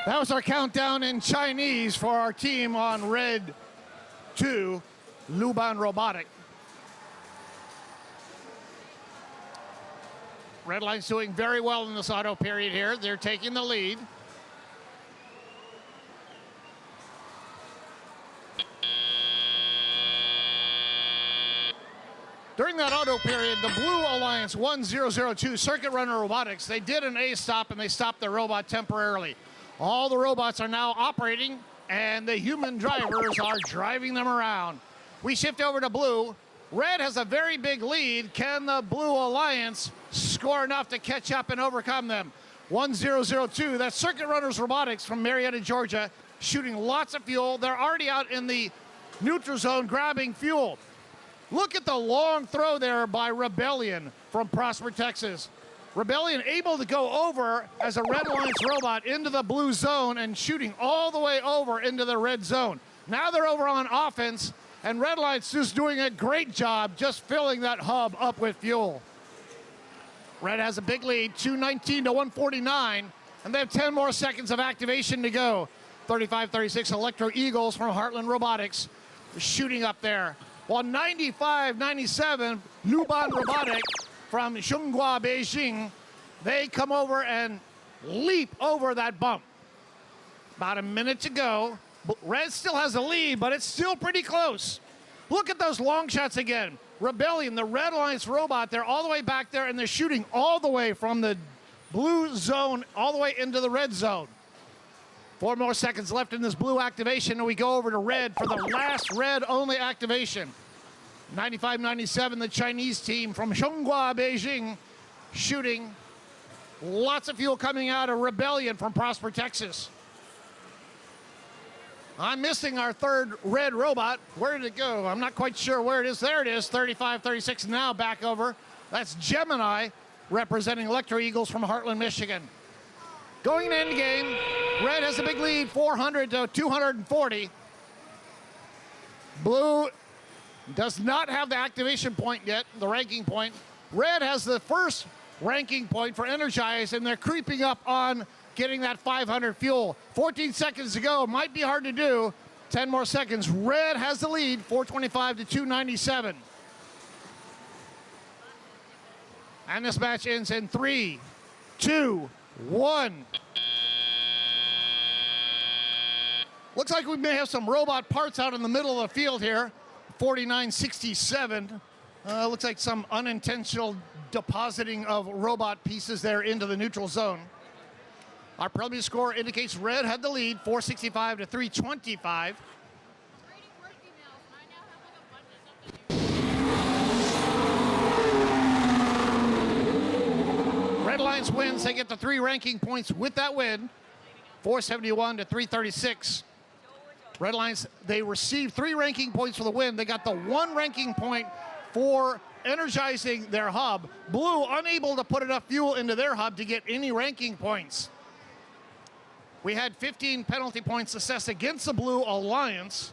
Speaker 8: That was our countdown in Chinese for our team on Red 2, Luban Robotic. Red Line's doing very well in this auto period here. They're taking the lead. During that auto period, the Blue Alliance 1002 Circuit Runner Robotics, they did an A stop and they stopped the robot temporarily. All the robots are now operating and the human drivers are driving them around. We shift over to Blue. Red has a very big lead. Can the Blue Alliance score enough to catch up and overcome them? 1002, that's Circuit Runners Robotics from Marietta, Georgia, shooting lots of fuel. They're already out in the neutral zone grabbing fuel. Look at the long throw there by Rebellion from Prosper, Texas. Rebellion able to go over as a Red Alliance robot into the blue zone and shooting all the way over into the red zone. Now they're over on offense, and Red Alliance just doing a great job just filling that hub up with fuel. Red has a big lead, 219 to 149, and they have 10 more seconds of activation to go. 35-36 Electro Eagles from Heartland Robotics shooting up there. While 95-97 Luban Robotic from Xinghua, Beijing, they come over and leap over that bump. About a minute to go. Red still has the lead, but it's still pretty close. Look at those long shots again. Rebellion, the Red Alliance robot, they're all the way back there, and they're shooting all the way from the blue zone all the way into the red zone. 4 more seconds left in this blue activation, and we go over to red for the last red-only activation. 95-97, the Chinese team from Xinghua, Beijing, shooting. Lots of fuel coming out of Rebellion from Prosper, Texas. I'm missing our third red robot. Where did it go? I'm not quite sure where it is. There it is, 35-36 now back over. That's Gemini representing Electro Eagles from Heartland, Michigan. Going to end game, red has a big lead, 400 to 240. Blue does not have the activation point yet, the ranking point. Red has the first ranking point for Energize, and they're creeping up on getting that 500 fuel. 14 seconds to go, might be hard to do. 10 more seconds. Red has the lead, 425 to 297. And this match ends in 3, 2, 1. Looks like we may have some robot parts out in the middle of the field here. 49-67. Looks like some unintentional depositing of robot pieces there into the neutral zone. Our preliminary score indicates red had the lead, 465 to 325. Red Alliance wins. They get the 3 ranking points with that win, 471 to 336. Red Alliance, they received 3 ranking points for the win. They got the 1 ranking point for energizing their hub. Blue unable to put enough fuel into their hub to get any ranking points. We had 15 penalty points assessed against the Blue Alliance.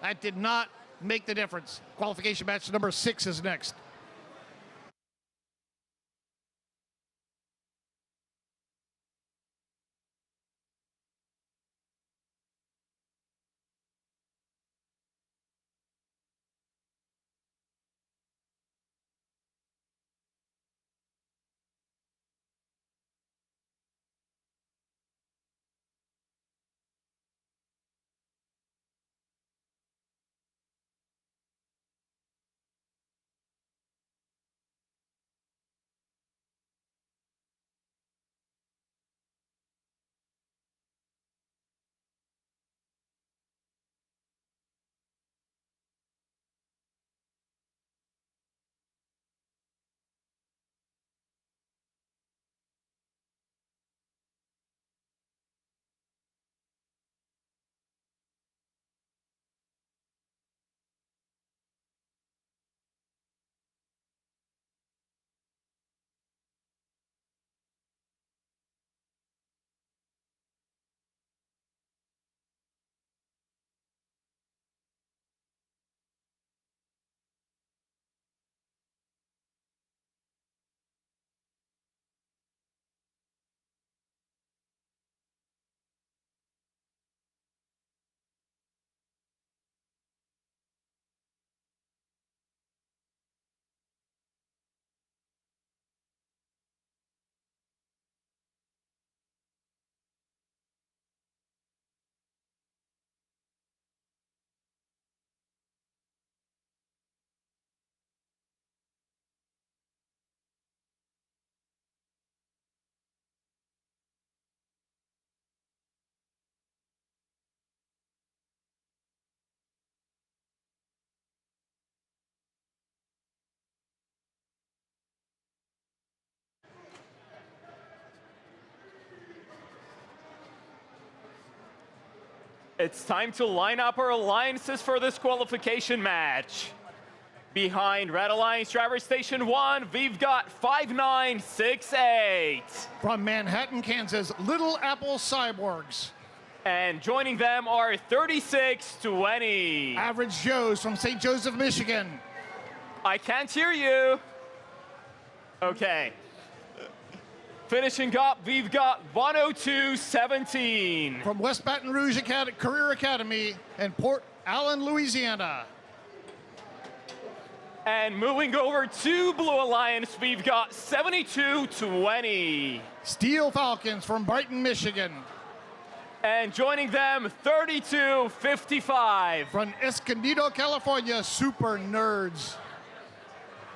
Speaker 8: That did not make the difference. Qualification match number 6 is next.
Speaker 6: It's time to line up our alliances for this qualification match. Behind Red Alliance Driver Station 1, we've got 5968.
Speaker 8: From Manhattan, Kansas, Little Apple Cyborgs.
Speaker 6: And joining them are 3620.
Speaker 8: Average Joe's from St. Joseph, Michigan.
Speaker 6: I can't hear you. Okay. Finishing up, we've got 102.17.
Speaker 8: From West Baton Rouge Career Academy in Port Allen, Louisiana.
Speaker 6: And moving over to Blue Alliance, we've got 72.20.
Speaker 8: Steel Falcons from Brighton, Michigan.
Speaker 6: And joining them, 32.55.
Speaker 8: From Escondido, California, Super Nerds.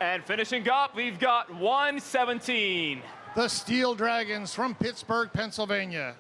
Speaker 6: And finishing up, we've got 117.
Speaker 8: The Steel Dragons from Pittsburgh, Pennsylvania.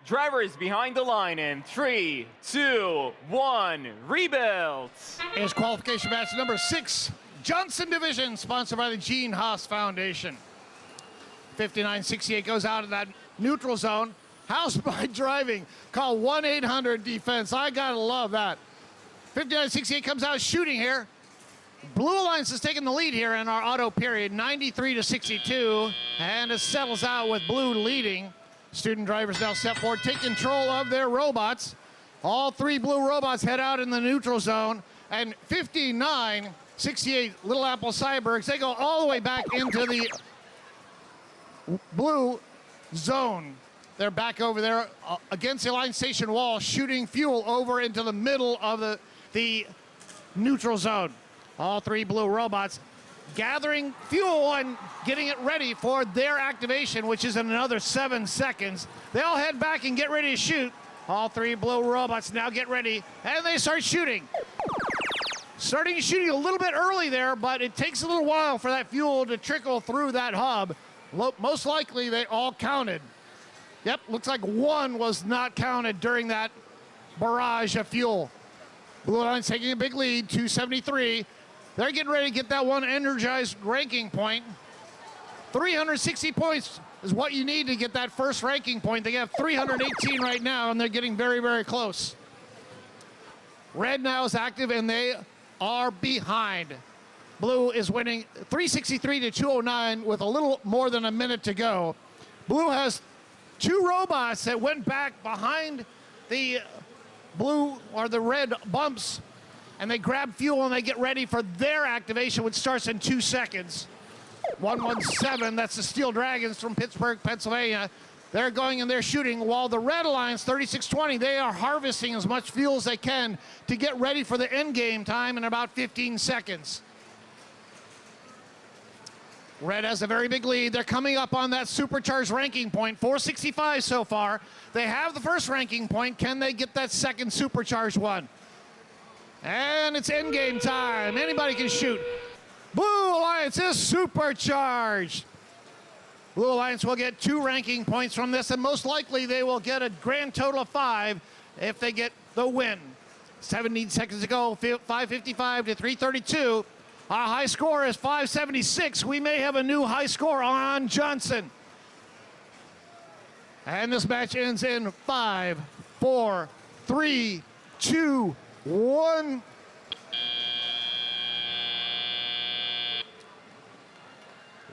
Speaker 6: Drivers behind the line in 3, 2, 1, rebuild.
Speaker 8: Is qualification match number 6, Johnson Division, sponsored by the Gene Haas Foundation. 59.68 goes out of that neutral zone. House by driving. Call 1-800-DEFENSE. I gotta love that. 59.68 comes out shooting here. Blue Alliance is taking the lead here in our auto period, 93-62, and it settles out with Blue leading. Student drivers now step forward, take control of their robots. All 3 blue robots head out in the neutral zone, and 59.68 Little Apple Cybergs, they go all the way back into the blue zone. They're back over there against the line station wall, shooting fuel over into the middle of the neutral zone. All 3 blue robots gathering fuel and getting it ready for their activation, which is in another 7 seconds. They all head back and get ready to shoot. All 3 blue robots now get ready, and they start shooting. Starting shooting a little bit early there, but it takes a little while for that fuel to trickle through that hub. Most likely they all counted. Yep, looks like 1 was not counted during that barrage of fuel. Blue Alliance taking a big lead, 273. They're getting ready to get that one energized ranking point. 360 points is what you need to get that first ranking point. They have 318 right now, and they're getting very, very close. Red now is active, and they are behind. Blue is winning 363-209 with a little more than a minute to go. Blue has 2 robots that went back behind the blue or the red bumps, and they grab fuel and they get ready for their activation, which starts in 2 seconds. 117, that's the Steel Dragons from Pittsburgh, Pennsylvania. They're going and they're shooting, while the Red Alliance 3620, they are harvesting as much fuel as they can to get ready for the end game time in about 15 seconds. Red has a very big lead. They're coming up on that supercharged ranking point, 465 so far. They have the first ranking point. Can they get that second supercharged one? And it's end game time. Anybody can shoot. Blue Alliance is supercharged. Blue Alliance will get 2 ranking points from this, and most likely they will get a grand total of 5 if they get the win. 17 seconds to go, 555 to 332. Our high score is 576. We may have a new high score on Johnson. And this match ends in 5, 4, 3, 2, 1.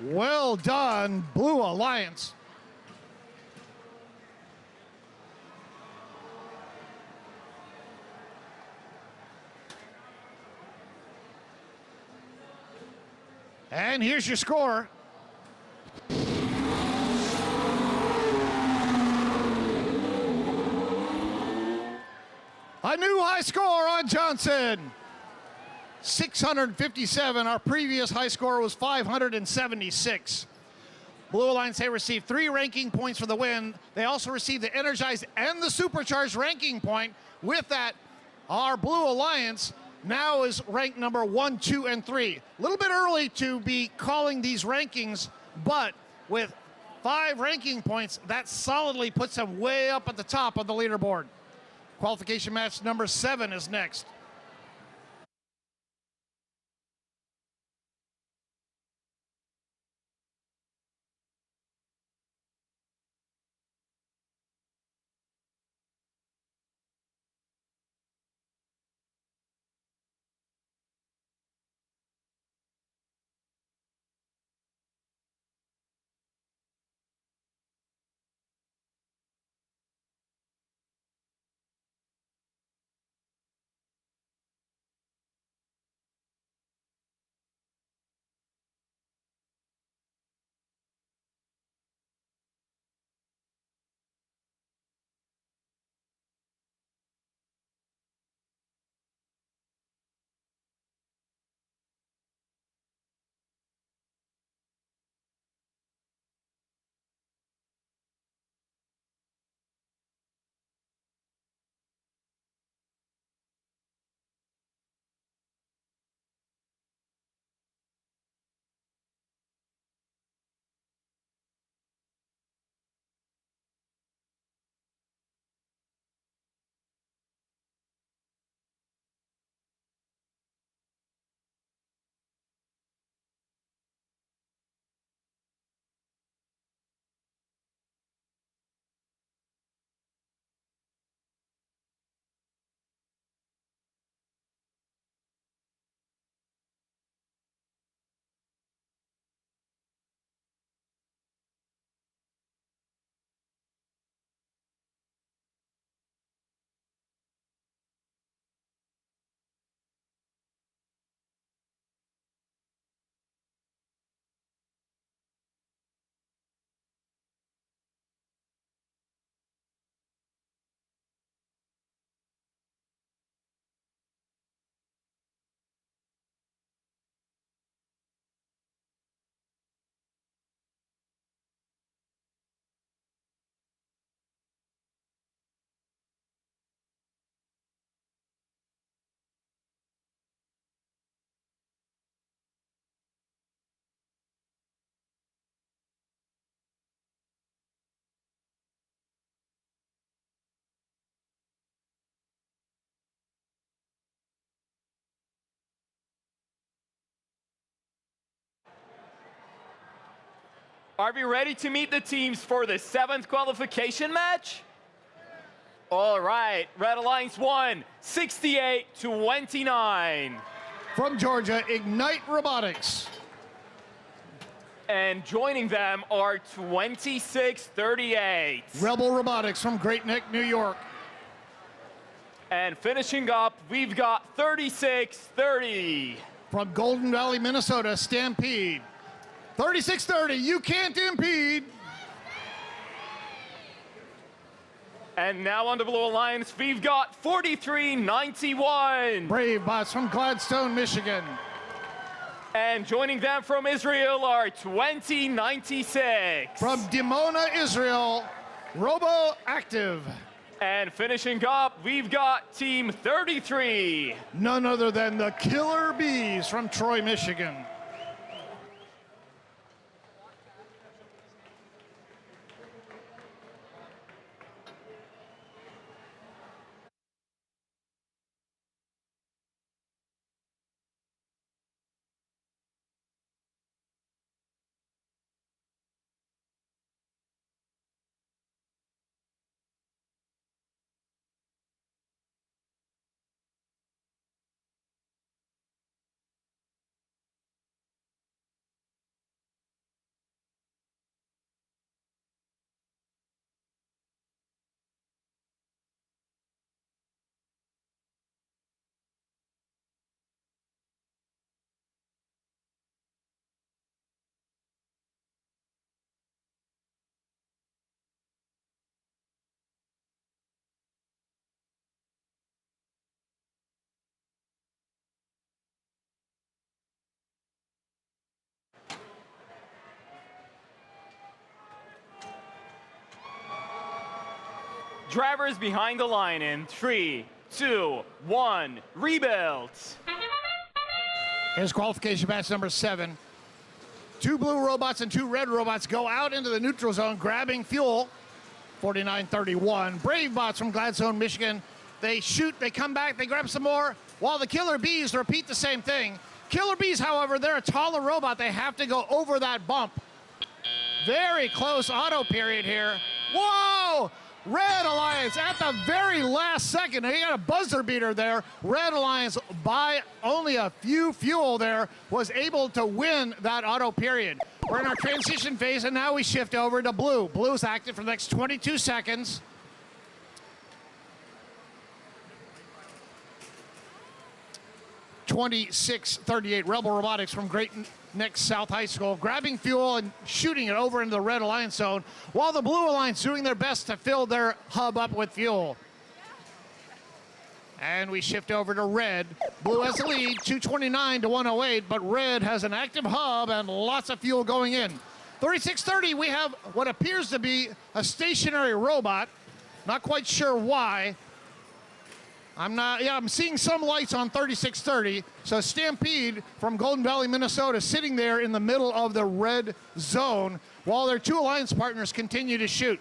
Speaker 8: Well done, Blue Alliance. And here's your score. A new high score on Johnson. 657. Our previous high score was 576. Blue Alliance, they received 3 ranking points for the win. They also received the energized and the supercharged ranking point. With that, our Blue Alliance now is ranked number 1, 2, and 3. A little bit early to be calling these rankings, but with 5 ranking points, that solidly puts them way up at the top of the leaderboard. Qualification match number 7 is next.
Speaker 6: Are we ready to meet the teams for the 7th qualification match? All right, Red Alliance won 68-29.
Speaker 8: From Georgia, Ignite Robotics.
Speaker 6: And joining them are 26-38.
Speaker 8: Rebel Robotics from Great Neck, New York.
Speaker 6: And finishing up, we've got 36-30.
Speaker 8: From Golden Valley, Minnesota, Stampede. 36-30, you can't impede.
Speaker 6: And now on the Blue Alliance, we've got 43-91.
Speaker 8: Brave Bots from Gladstone, Michigan.
Speaker 6: And joining them from Israel are 20-96.
Speaker 8: From Dimona, Israel, Robo Active.
Speaker 6: And finishing up, we've got Team 33.
Speaker 8: None other than the Killer Bees from Troy, Michigan.
Speaker 6: Drivers behind the line in 3, 2, 1, rebuild.
Speaker 8: Here's qualification match number 7. 2 blue robots and 2 red robots go out into the neutral zone, grabbing fuel. 49-31. Brave Bots from Gladstone, Michigan. They shoot, they come back, they grab some more, while the Killer Bees repeat the same thing. Killer Bees, however, they're a taller robot. They have to go over that bump. Very close auto period here. Whoa! Red Alliance at the very last second. They got a buzzer beater there. Red Alliance, by only a few fuel there, was able to win that auto period. We're in our transition phase, and now we shift over to blue. Blue's active for the next 22 seconds. (26:38) Rebel Robotics from Great Neck South High School, grabbing fuel and shooting it over into the Red Alliance zone, while the Blue Alliance doing their best to fill their hub up with fuel. And we shift over to red. Blue has the lead, 229 to 108, but red has an active hub and lots of fuel going in. 36:30, we have what appears to be a robot. Not quite sure why. I'm seeing some lights on 36:30. So Stampede from Golden Valley, Minnesota, sitting there in the middle of the red zone while their 2 alliance partners continue to shoot.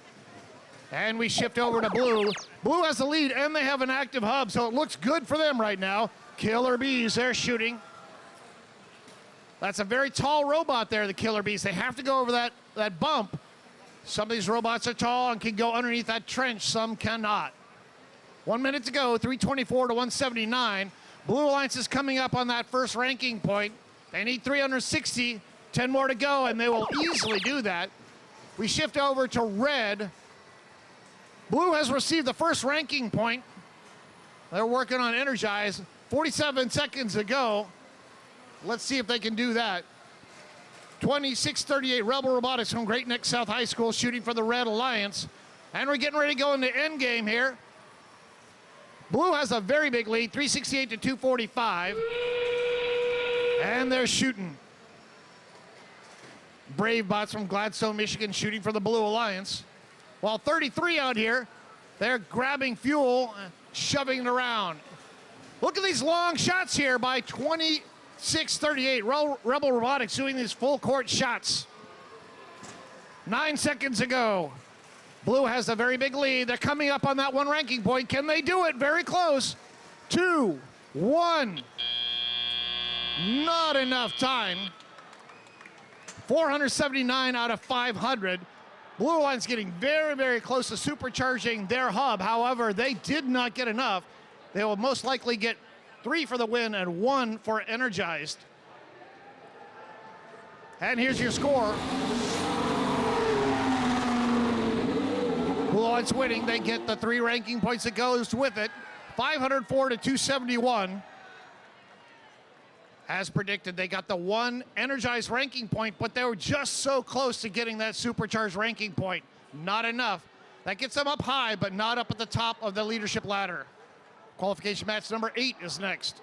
Speaker 8: And we shift over to blue. Blue has the lead, and they have an active hub, so it looks good for them right now. Killer Bees, they're shooting. That's a very tall robot there, the Killer Bees. They have to go over that bump. Some of these robots are tall and can go underneath that trench. Some cannot. 1 minute to go, 324 to 179. Blue Alliance is coming up on that first ranking point. They need 360, 10 more to go, and they will easily do that. We shift over to red. Blue has received the first ranking point. They're working on Energize. 47 seconds to go. Let's see if they can do that. 26:38, Rebel Robotics from Great Neck South High School shooting for the Red Alliance. And we're getting ready to go into end game here. Blue has a very big lead, 368 to 245. And they're shooting. Brave Bots from Gladstone, Michigan shooting for the Blue Alliance. While 33 out here, they're grabbing fuel, shoving it around. Look at these long shots here by 26:38. Rebel Robotics doing these full court shots. 9 seconds ago. Blue has a very big lead. They're coming up on that 1 ranking point. Can they do it? Very close. 2, 1. Not enough time. 479 out of 500. Blue Alliance getting very, very close to supercharging their hub. However, they did not get enough. They will most likely get 3 for the win and 1 for Energized. And here's your score. Blue Alliance winning. They get the 3 ranking points that goes with it. 504 to 271. As predicted, they got the one energized ranking point, but they were just so close to getting that supercharged ranking point. Not enough. That gets them up high, but not up at the top of the leadership ladder. Qualification match number 8 is next.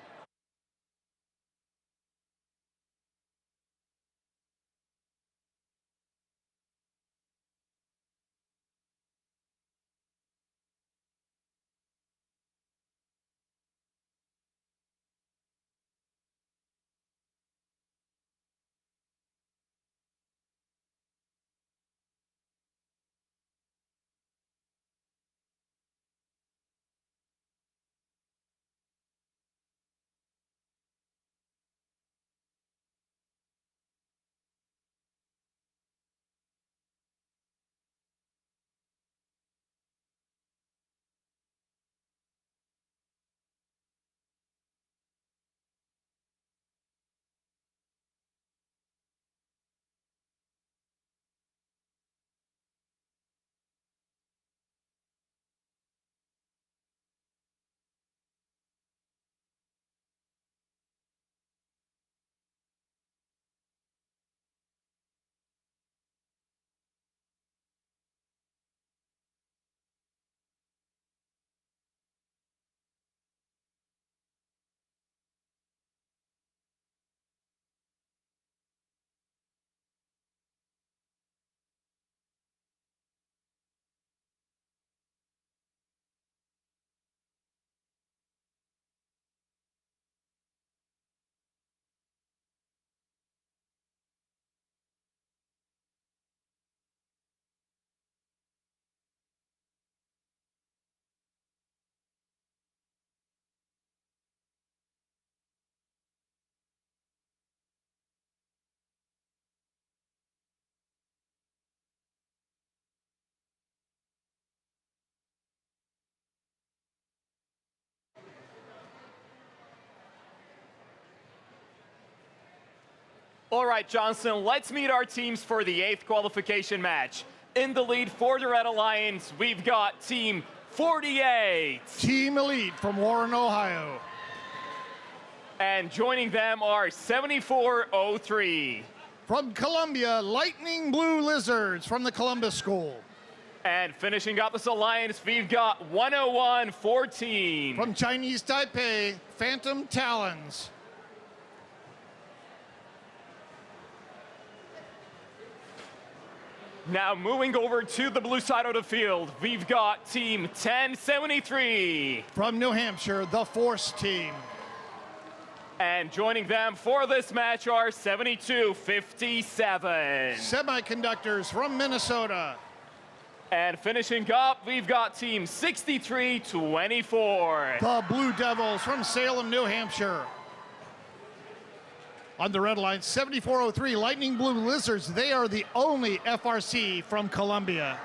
Speaker 6: All right, Johnson, let's meet our teams for the 8th qualification match. In the lead for the Red Alliance, we've got Team 48.
Speaker 8: Team Elite from Warren, Ohio.
Speaker 6: And joining them are 7403.
Speaker 8: From Columbia, Lightning Blue Lizards from the Columbus School.
Speaker 6: And finishing up this alliance, we've got 10114.
Speaker 8: From Chinese Taipei, Phantom Talons.
Speaker 6: Now moving over to the blue side of the field, we've got Team 1073.
Speaker 8: From New Hampshire, the Force Team.
Speaker 6: And joining them for this match are 7257.
Speaker 8: Semiconductors from Minnesota.
Speaker 6: And finishing up, we've got Team 6324.
Speaker 8: The Blue Devils from Salem, New Hampshire. On the red line, 7403 Lightning Blue Lizards. They are the only FRC from Columbia.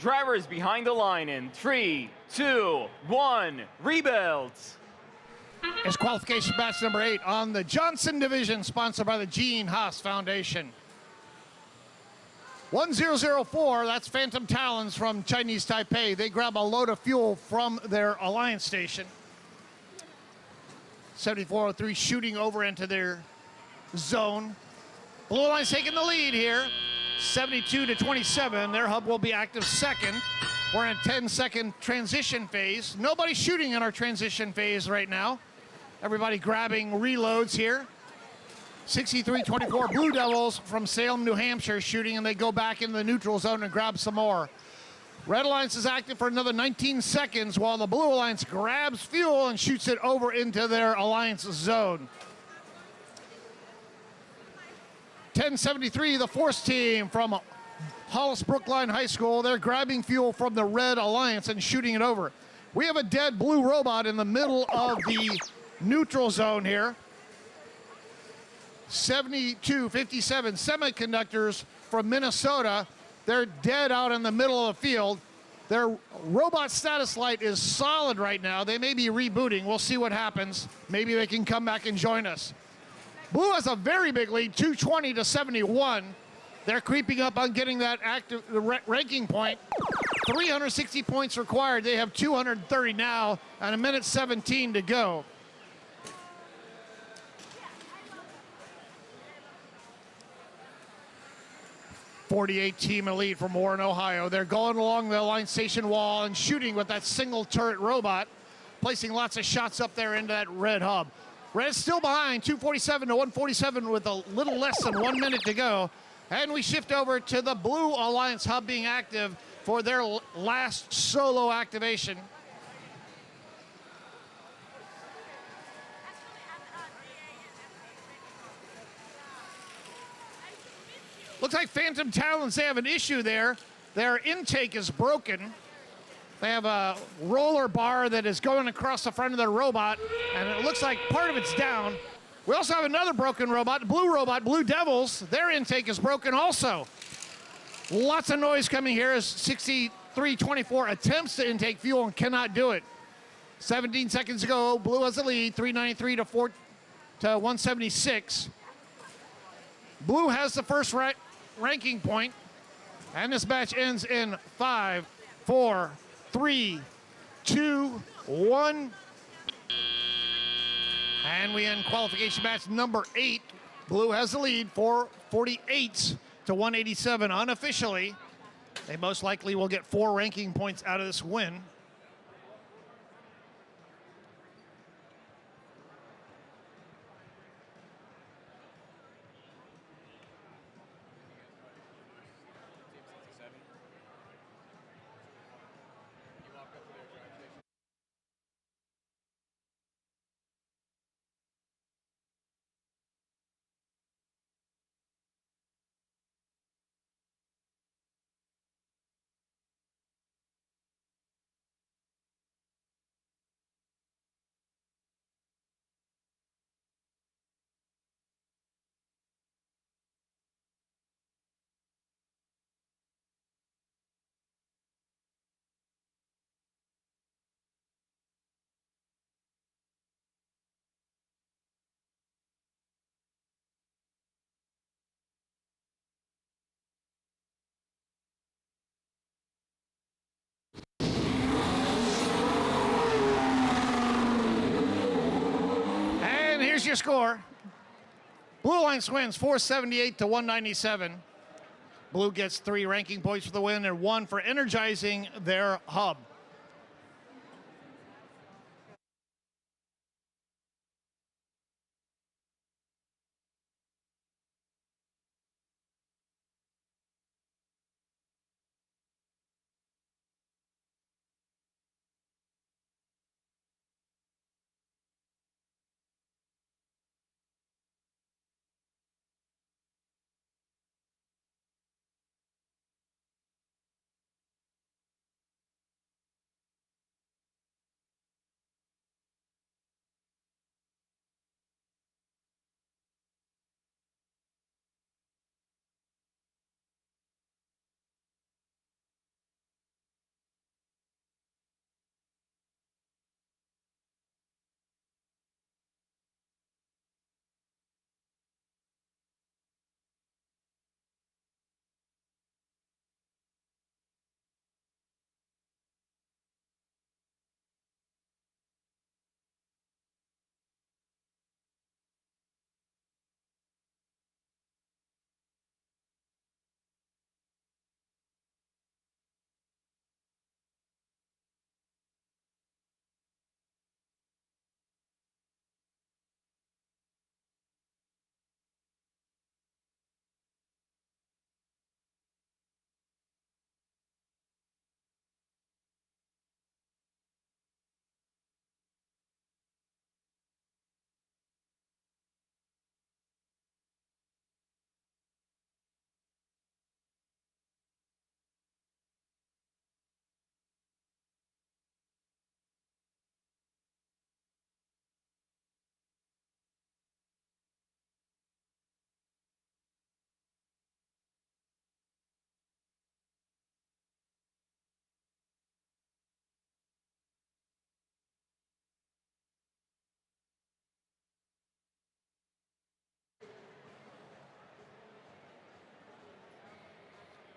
Speaker 6: Drivers behind the line in 3, 2, 1, rebuilds.
Speaker 8: It's qualification match number 8 on the Johnson Division, sponsored by the Gene Haas Foundation. 1004, that's Phantom Talons from Chinese Taipei. They grab a load of fuel from their Alliance station. 7403 shooting over into their zone. Blue Alliance taking the lead here. 72-27, their hub will be active second. We're in a 10-second transition phase. Nobody shooting in our transition phase right now. Everybody grabbing reloads here. 63-24, Blue Devils from Salem, New Hampshire shooting, and they go back into the neutral zone and grab some more. Red Alliance is active for another 19 seconds while the Blue Alliance grabs fuel and shoots it over into their Alliance zone. 1073, the Force team from Hollis Brookline High School. They're grabbing fuel from the Red Alliance and shooting it over. We have a dead blue robot in the middle of the neutral zone here. 72-57, Semiconductors from Minnesota. They're dead out in the middle of the field. Their robot status light is solid right now. They may be rebooting. We'll see what happens. Maybe they can come back and join us. Blue has a very big lead, 220-71. They're creeping up on getting that active ranking point. 360 points required. They have 230 now, and 1:17 to go. .48 team in lead from Warren, Ohio. They're going along the line station wall and shooting with that single turret robot, placing lots of shots up there into that red hub. Red's still behind, 247-147 with a little less than 1 minute to go. And we shift over to the Blue Alliance hub being active for their last solo activation. Looks like Phantom Talons, they have an issue there. Their intake is broken. They have a roller bar that is going across the front of their robot, and it looks like part of it's down. We also have another broken robot, Blue Devils. Their intake is broken also. Lots of noise coming here as 63-24 attempts to intake fuel and cannot do it. 17 seconds to go, Blue has the lead, 393-176. Blue has the first ranking point, and this match ends in 5, 4, 3, 2, 1. And we end qualification match number 8. Blue has the lead, 448-187 unofficially. They most likely will get 4 ranking points out of this win. Here's your score. Blue Alliance wins 478-197. Blue gets 3 ranking points for the win and 1 for energizing their hub.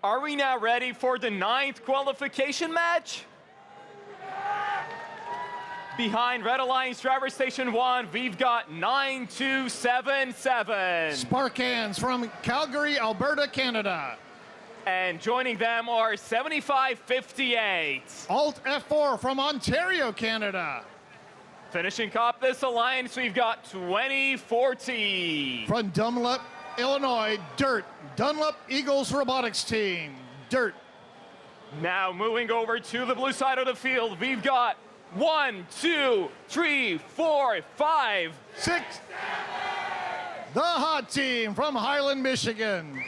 Speaker 6: Are we now ready for the 9th qualification match? Behind Red Alliance Driver Station 1, we've got 9277.
Speaker 8: Sparkans from Calgary, Alberta, Canada.
Speaker 6: And joining them are 7558.
Speaker 8: Alt F4 from Ontario, Canada.
Speaker 6: Finishing up this alliance, we've got 2040.
Speaker 8: From Dunlop, Illinois, Dirt. Dunlop Eagles Robotics Team. Dirt.
Speaker 6: Now moving over to the blue side of the field, we've got 1, 2, 3, 4, 5,
Speaker 8: 6. The Hot Team from Highland, Michigan.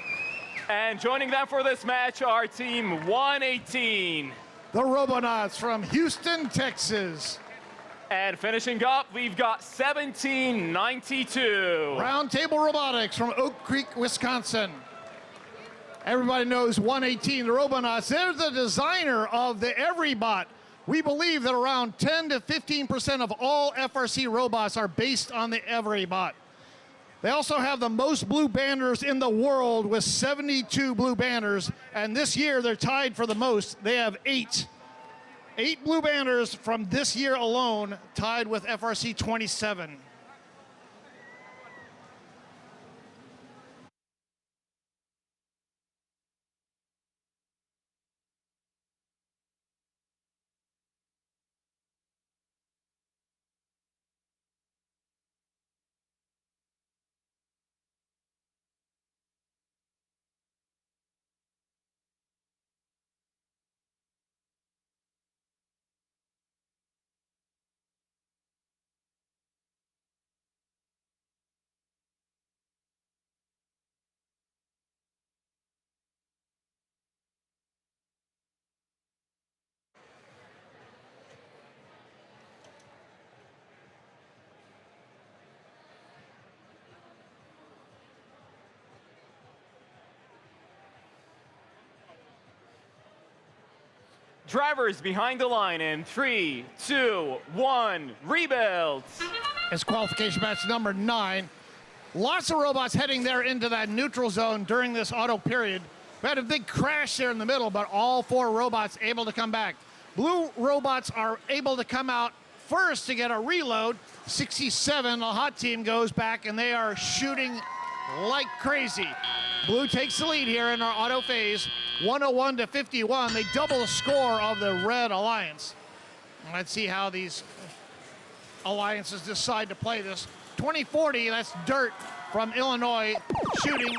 Speaker 6: And joining them for this match are Team 118.
Speaker 8: The Robonauts from Houston, Texas.
Speaker 6: And finishing up, we've got 1792.
Speaker 8: Roundtable Robotics from Oak Creek, Wisconsin. Everybody knows 118, the Robonauts. They're the designer of the EveryBot. We believe that around 10 to 15% of all FRC robots are based on the EveryBot. They also have the most blue banners in the world with 72 blue banners, and this year they're tied for the most. They have 8. 8 blue banners from this year alone, tied with FRC 27.
Speaker 6: Drivers behind the line in 3, 2, 1, rebuild.
Speaker 8: It's qualification match number 9. Lots of robots heading there into that neutral zone during this auto period. We had a big crash there in the middle, but all 4 robots able to come back. Blue robots are able to come out first to get a reload. 67, the Hot Team goes back, and they are shooting like crazy. Blue takes the lead here in our auto phase, 101 to 51. They double the score of the Red Alliance. Let's see how these alliances decide to play this. 2040, that's Dirt from Illinois shooting.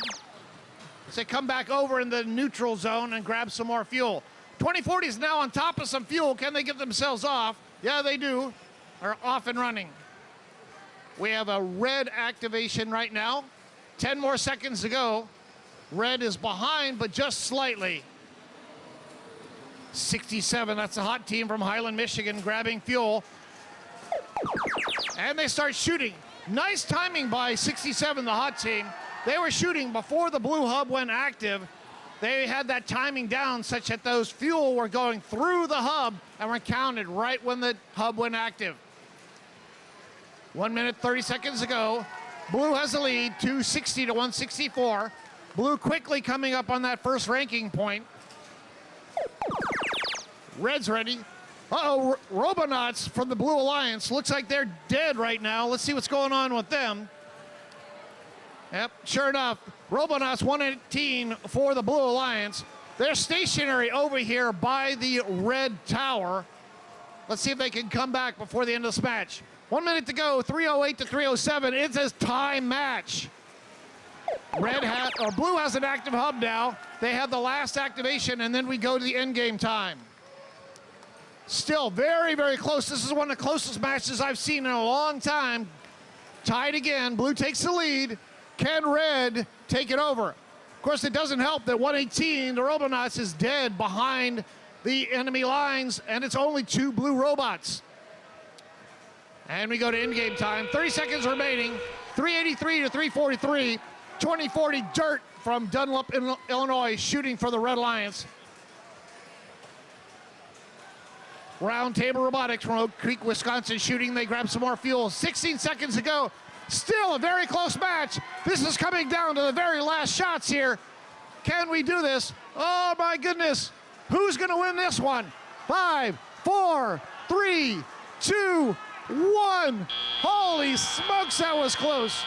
Speaker 8: As they come back over in the neutral zone and grab some more fuel. 2040 is now on top of some fuel. Can they get themselves off? Yeah, they do. They're off and running. We have a red activation right now. 10 more seconds to go. Red is behind, but just slightly. 67, that's the Hot Team from Highland, Michigan, grabbing fuel. And they start shooting. Nice timing by 67, the Hot Team. They were shooting before the blue hub went active. They had that timing down such that those fuel were going through the hub and were counted right when the hub went active. 1 minute, 30 seconds ago. Blue has the lead, 260 to 164. Blue quickly coming up on that first ranking point. Red's ready. Uh-oh, Robonauts from the Blue Alliance. Looks like they're dead right now. Let's see what's going on with them. Yep, sure enough, Robonauts 118 for the Blue Alliance. They're stationary over here by the red tower. Let's see if they can come back before the end of this match. 1 minute to go, 308 to 307. It's a time match. Blue has an active hub now. They have the last activation, and then we go to the end game time. Still very, very close. This is one of the closest matches I've seen in a long time. Tied again. Blue takes the lead. Can Red take it over? Of course, it doesn't help that 118, the Robonauts, is dead behind the enemy lines, and it's only 2 blue robots. And we go to in-game time. 30 seconds remaining. 383 to 343. 2040 Dirt from Dunlop, Illinois, shooting for the Red Alliance. Roundtable Robotics from Oak Creek, Wisconsin, shooting. They grab some more fuel. 16 seconds to go. Still a very close match. This is coming down to the very last shots here. Can we do this? Oh my goodness. Who's going to win this one? 5, 4, 3, 2, 1. Holy smokes, that was close.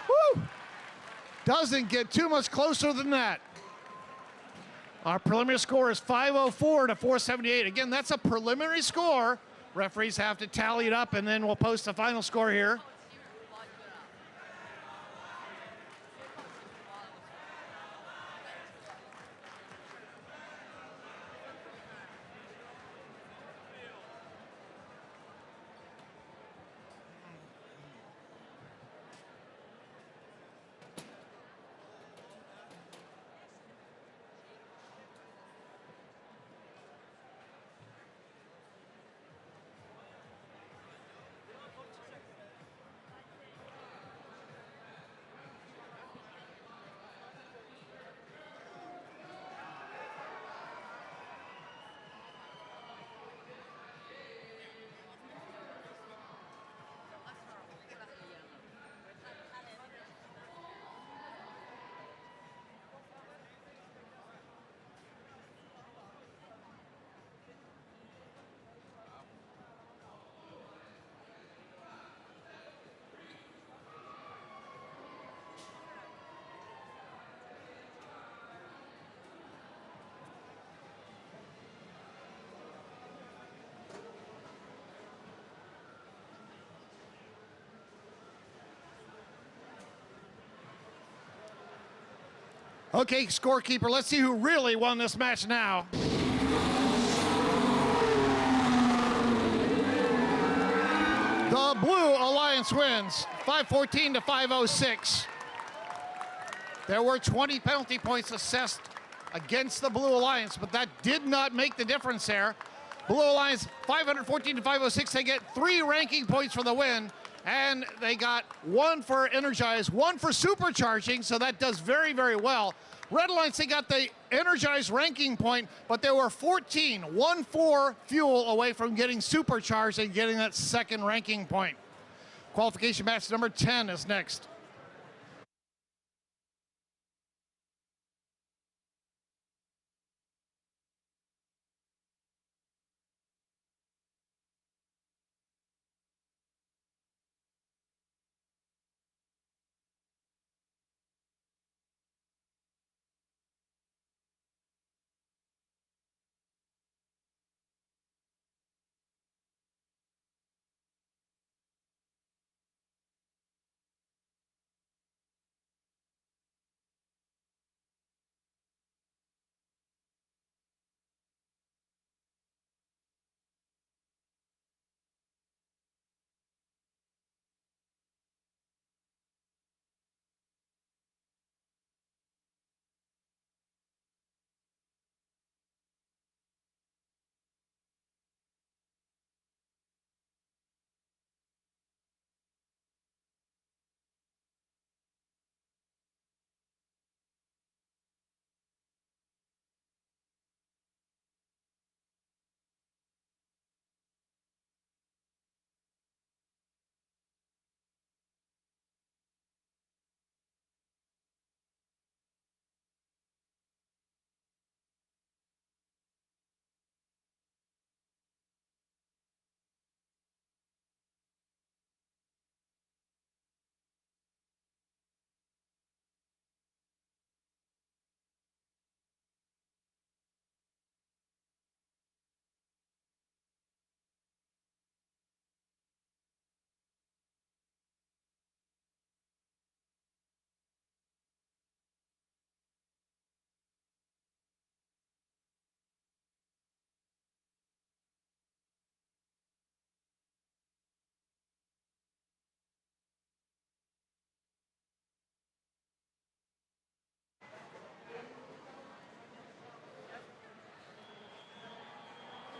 Speaker 8: Woo! Doesn't get too much closer than that. Our preliminary score is 504 to 478. Again, that's a preliminary score. Referees have to tally it up, and then we'll post the final score here. Okay, scorekeeper, let's see who really won this match now. The Blue Alliance wins, 514 to 506. There were 20 penalty points assessed against the Blue Alliance, but that did not make the difference there. Blue Alliance, 514 to 506. They get 3 ranking points for the win, and they got 1 for Energize, 1 for Supercharging, so that does very, very well. Red Alliance, they got the Energize ranking point, but they were 1-4 fuel away from getting Supercharged and getting that second ranking point. Qualification match number 10 is next.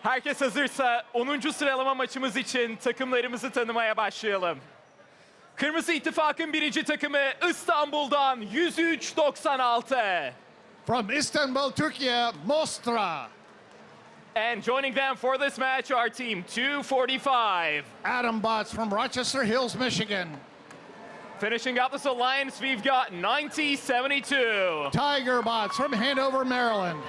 Speaker 6: Herkes hazırsa 10. sıralama maçımız için takımlarımızı tanımaya başlayalım. Kırmızı İttifak'ın birinci takımı İstanbul'dan 103.96.
Speaker 8: From Istanbul, Turkey, Mostra.
Speaker 6: And joining them for this match are Team 245.
Speaker 8: Adam Bots from Rochester Hills, Michigan.
Speaker 6: Finishing up this alliance, we've got 90-72.
Speaker 8: Tiger Bots from Hanover, Maryland.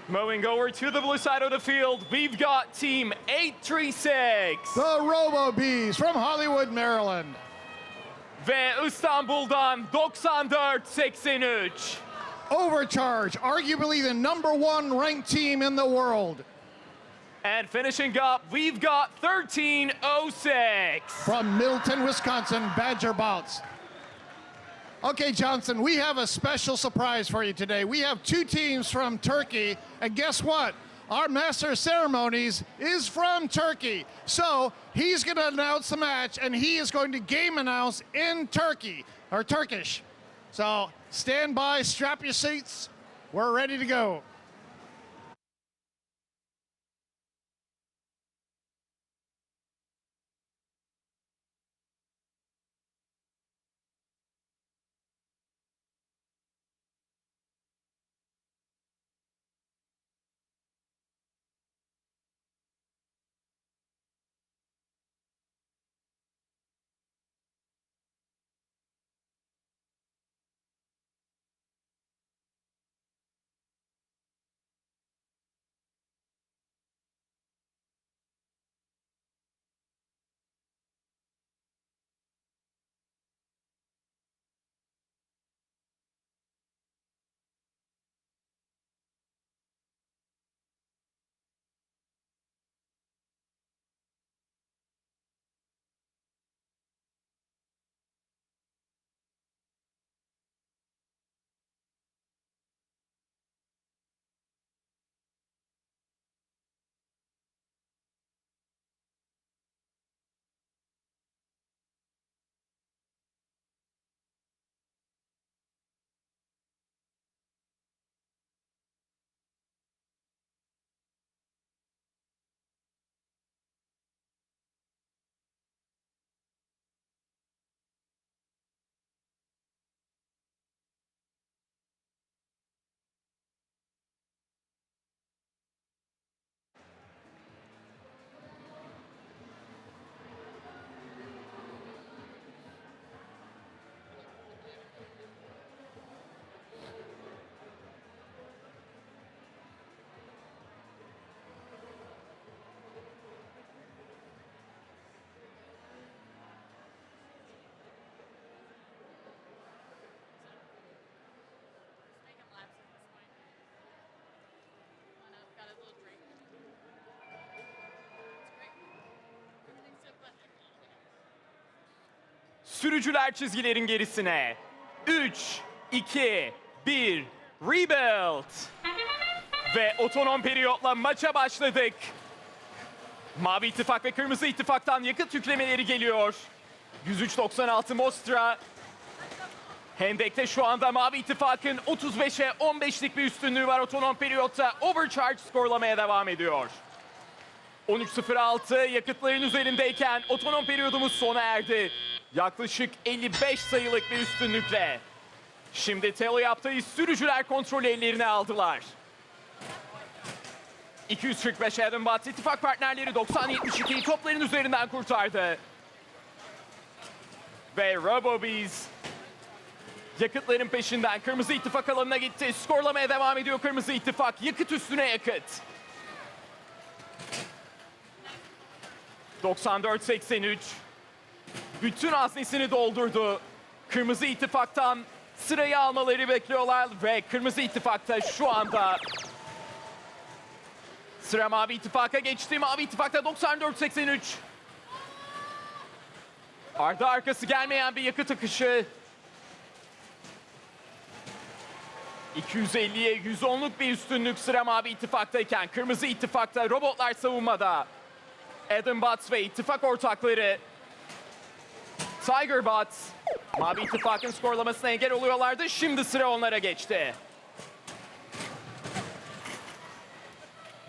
Speaker 6: Moving over to the blue side of the field, we've got Team 836.
Speaker 8: The Robo Bees from Hollywood, Maryland.
Speaker 6: Ve İstanbul'dan 94-83.
Speaker 8: Overcharge, arguably the #1 ranked team in the world.
Speaker 6: And finishing up, we've got 1306.
Speaker 8: From Middleton, Wisconsin, Badger Bots. Okay, Johnson, we have a special surprise for you today. We have 2 teams from Turkey, and guess what? Our Master of Ceremonies is from Turkey. So he's going to announce the match, and he is going to game announce in Turkey, or Turkish. So stand by, strap your seats. We're ready to go.
Speaker 6: Sürücüler çizgilerin gerisine. 3, 2, 1, rebuild. Ve otonom periyotla maça başladık. Mavi İttifak ve Kırmızı İttifak'tan yakıt yüklemeleri geliyor. 103.96 Mostra. Hendek'te şu anda Mavi İttifak'ın 35'e 15'lik bir üstünlüğü var otonom periyotta. Overcharge skorlamaya devam ediyor. 13.06 yakıtların üzerindeyken otonom periyodumuz sona erdi. Yaklaşık 55 sayılık bir üstünlükle. Şimdi Telo yaptığı sürücüler kontrolü ellerine aldılar. 245 Adam Bats ittifak partnerleri 90-72'yi topların üzerinden kurtardı. Ve Robobees yakıtların peşinden Kırmızı İttifak alanına gitti. Skorlamaya devam ediyor Kırmızı İttifak. Yakıt üstüne yakıt. 94-83. Bütün haznesini doldurdu. Kırmızı İttifak'tan sırayı almaları bekliyorlar ve Kırmızı İttifak'ta şu anda sıra Mavi İttifak'a geçti. Mavi İttifak'ta 94-83. Ardı arkası gelmeyen bir yakıt akışı. 250'ye 110'luk bir üstünlük sıra Mavi İttifak'tayken Kırmızı İttifak'ta robotlar savunmada. Adam Bats ve ittifak ortakları Tiger Bots Mavi İttifak'ın skorlamasına engel oluyorlardı. Şimdi sıra onlara geçti.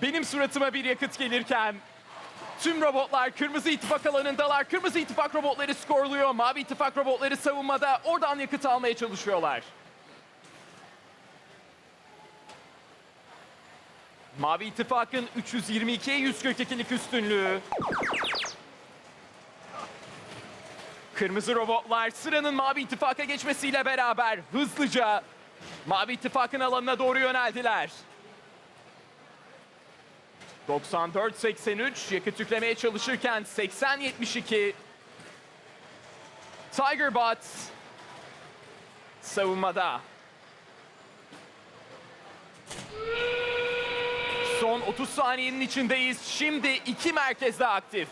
Speaker 6: Benim suratıma bir yakıt gelirken tüm robotlar Kırmızı İttifak alanındalar. Kırmızı İttifak robotları skorluyor. Mavi İttifak robotları savunmada. Oradan yakıt almaya çalışıyorlar. Mavi İttifak'ın 322'ye 142'lik üstünlüğü. Kırmızı robotlar sıranın Mavi İttifak'a geçmesiyle beraber hızlıca Mavi İttifak'ın alanına doğru yöneldiler. 94-83 yakıt yüklemeye çalışırken 80-72 Tigerbot savunmada. Son 30 saniyenin içindeyiz. Şimdi iki merkezde aktif.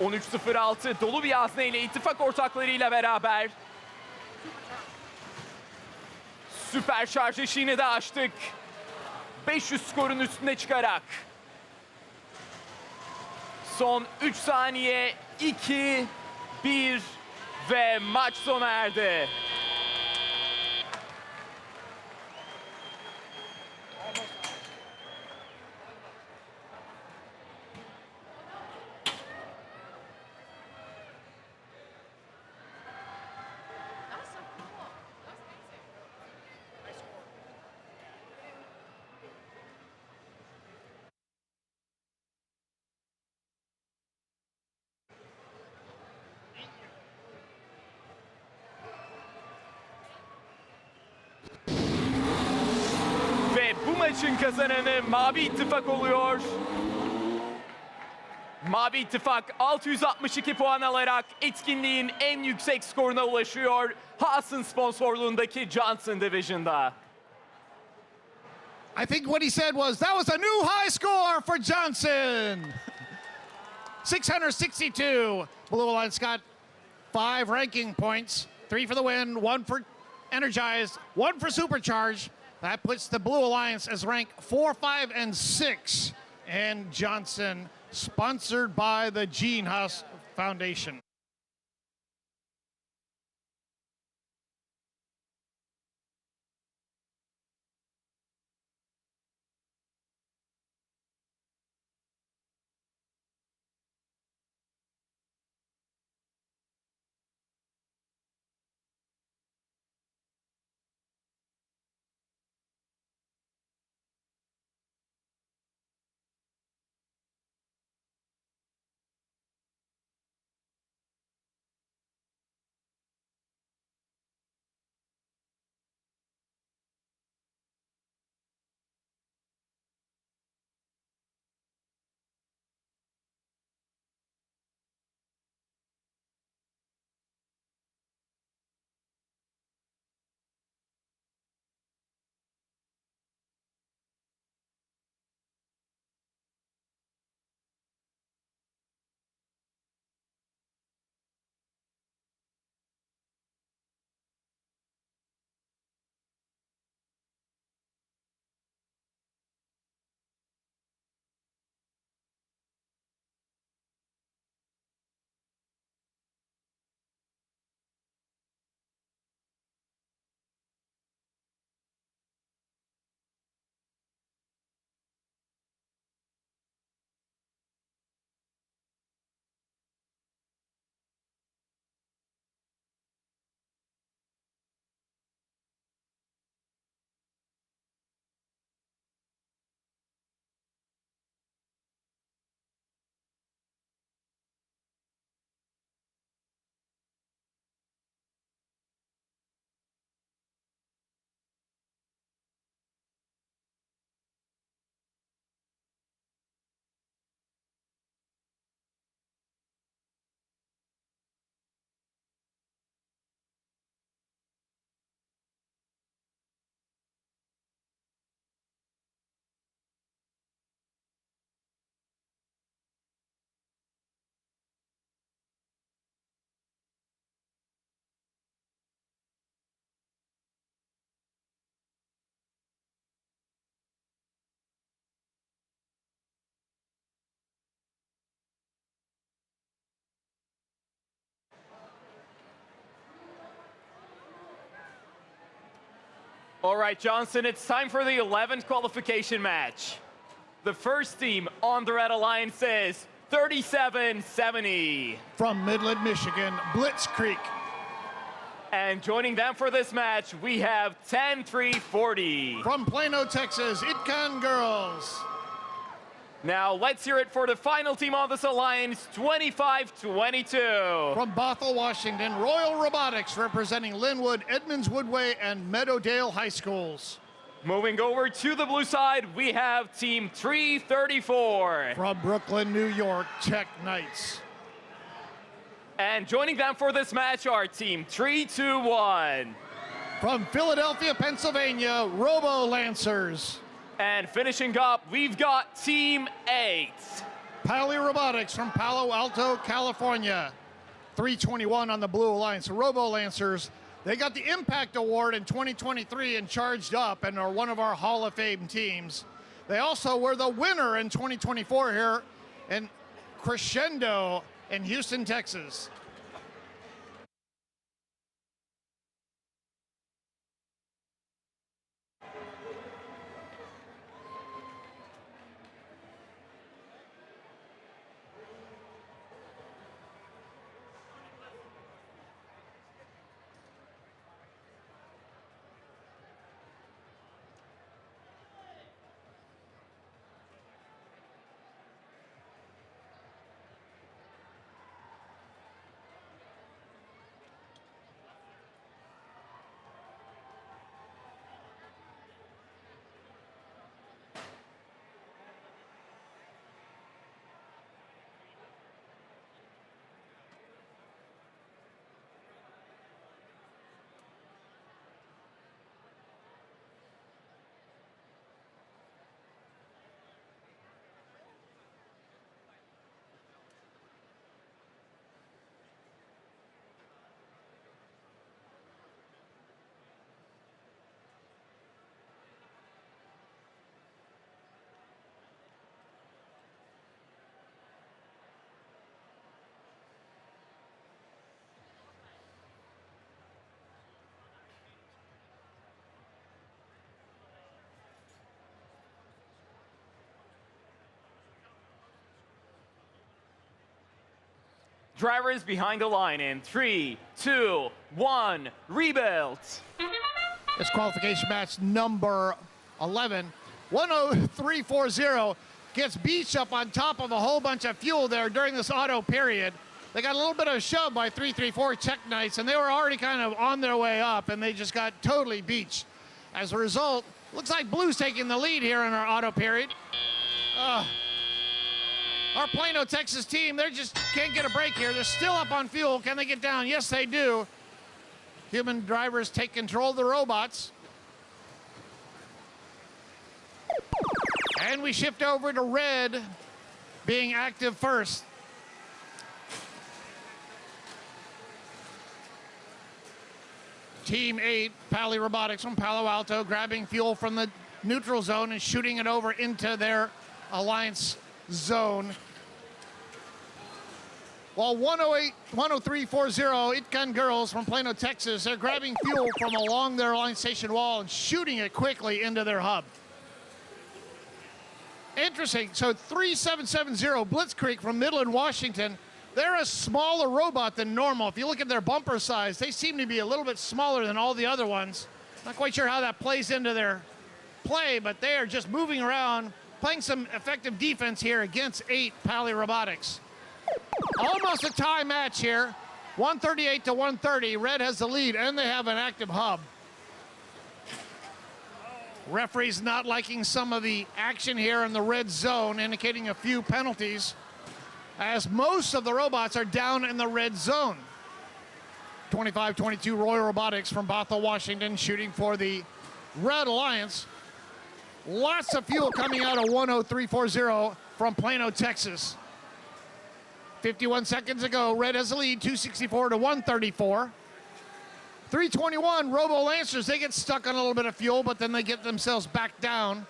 Speaker 6: ...13.06 dolu bir hazneyle ittifak ortaklarıyla beraber... ...süper şarj eşiğini de açtık. 500 skorun üstüne çıkarak. Son 3 saniye, 2, 1 ve maç sona erdi. Ve bu maçın kazananı Mavi İttifak oluyor. Mavi İttifak 662 puan alarak etkinliğin en yüksek skoruna ulaşıyor. Haas'ın sponsorluğundaki Johnson Division'da.
Speaker 8: I think what he said was, that was a new high score for Johnson. 662. Blue Alliance got 5 ranking points, 3 for the win, 1 for energized, 1 for supercharged. That puts the Blue Alliance as rank 4, 5, and 6. And Johnson, sponsored by the Gene Haas Foundation.
Speaker 6: All right, Johnson, it's time for the 11th qualification match. The first team on the Red Alliance is 37-70.
Speaker 8: From Midland, Michigan, Blitz Creek.
Speaker 6: And joining them for this match, we have 10-3-40.
Speaker 8: From Plano, Texas, Itcon Girls.
Speaker 6: Now let's hear it for the final team on this alliance, 25-22.
Speaker 8: From Bothell, Washington, Royal Robotics representing Linwood, Edmonds Woodway, and Meadowdale High Schools.
Speaker 6: Moving over to the blue side, we have Team 334.
Speaker 8: From Brooklyn, New York, Tech Knights.
Speaker 6: And joining them for this match are Team 321.
Speaker 8: From Philadelphia, Pennsylvania, Robo Lancers.
Speaker 6: And finishing up, we've got Team 8.
Speaker 8: Pally Robotics from Palo Alto, California. 321 on the Blue Alliance. Robo Lancers, they got the Impact Award in 2023 and charged up and are one of our Hall of Fame teams. They also were the winner in 2024 here in Crescendo in Houston, Texas.
Speaker 6: Drivers behind the line in 3, 2, 1, rebuild.
Speaker 8: It's qualification match number 11. 10340 gets beached up on top of a whole bunch of fuel there during this auto period. They got a little bit of a shove by 334 Tech Knights, and they were already kind of on their way up, and they just got totally beached. As a result, looks like Blue's taking the lead here in our auto period. Our Plano, Texas team, they just can't get a break here. They're still up on fuel. Can they get down? Yes, they do. Human drivers take control of the robots. And we shift over to Red being active first. Team 8, Pally Robotics from Palo Alto, grabbing fuel from the neutral zone and shooting it over into their alliance zone. While 10340 It Gun Girls from Plano, Texas, they're grabbing fuel from along their line station wall and shooting it quickly into their hub. Interesting, so 3770 Blitzkrieg from Midland, Washington, they're a smaller robot than normal. If you look at their bumper size, they seem to be a little bit smaller than all the other ones. Not quite sure how that plays into their play, but they are just moving around, playing some effective defense here against 8 Pally Robotics. Almost a tie match here, 138 to 130. Red has the lead, and they have an active hub. Referees not liking some of the action here in the red zone, indicating a few penalties, as most of the robots are down in the red zone. 25-22 Royal Robotics from Bothell, Washington, shooting for the Red Alliance. Lots of fuel coming out of 10340 from Plano, Texas. 51 seconds ago, Red has the lead, 264 to 134. 321 Robo Lancers, they get stuck on a little bit of fuel, but then they get themselves back down.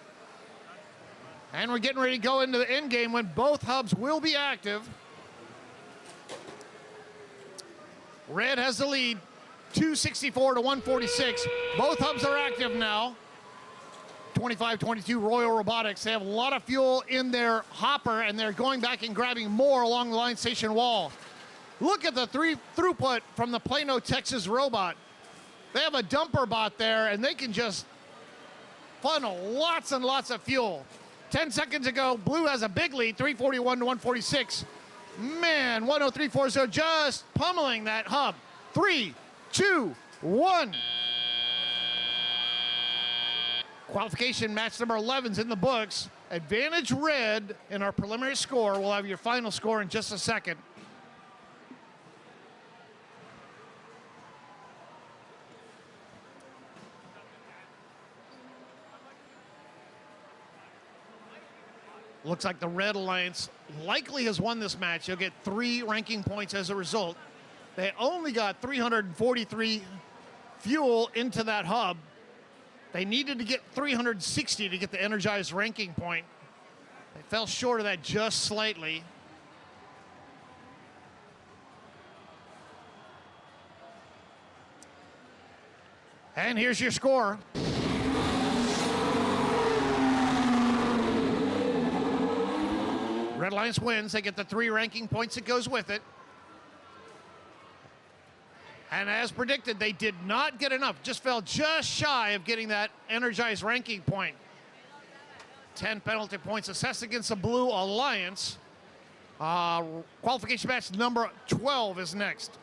Speaker 8: And we're getting ready to go into the end game when both hubs will be active. Red has the lead, 264 to 146. Both hubs are active now. 25-22 Royal Robotics. They have a lot of fuel in their hopper, and they're going back and grabbing more along the line station wall. Look at the throughput from the Plano, Texas robot. They have a dumper bot there, and they can just funnel lots and lots of fuel. 10 seconds ago. Blue has a big lead, 341 to 146. Man, 103.40 just pummeling that hub. 3, 2, 1. Qualification match number 11's in the books. Advantage red in our preliminary score. We'll have your final score in just a second. Looks like the Red Alliance likely has won this match. You'll get 3 ranking points as a result. They only got 343 fuel into that hub. They needed to get 360 to get the energized ranking point. They fell short of that just slightly. And here's your score. Red Alliance wins. They get the 3 ranking points that goes with it. And as predicted, they did not get enough. Just fell just shy of getting that energized ranking point. 10 penalty points assessed against the Blue Alliance. Qualification match number 12 is next.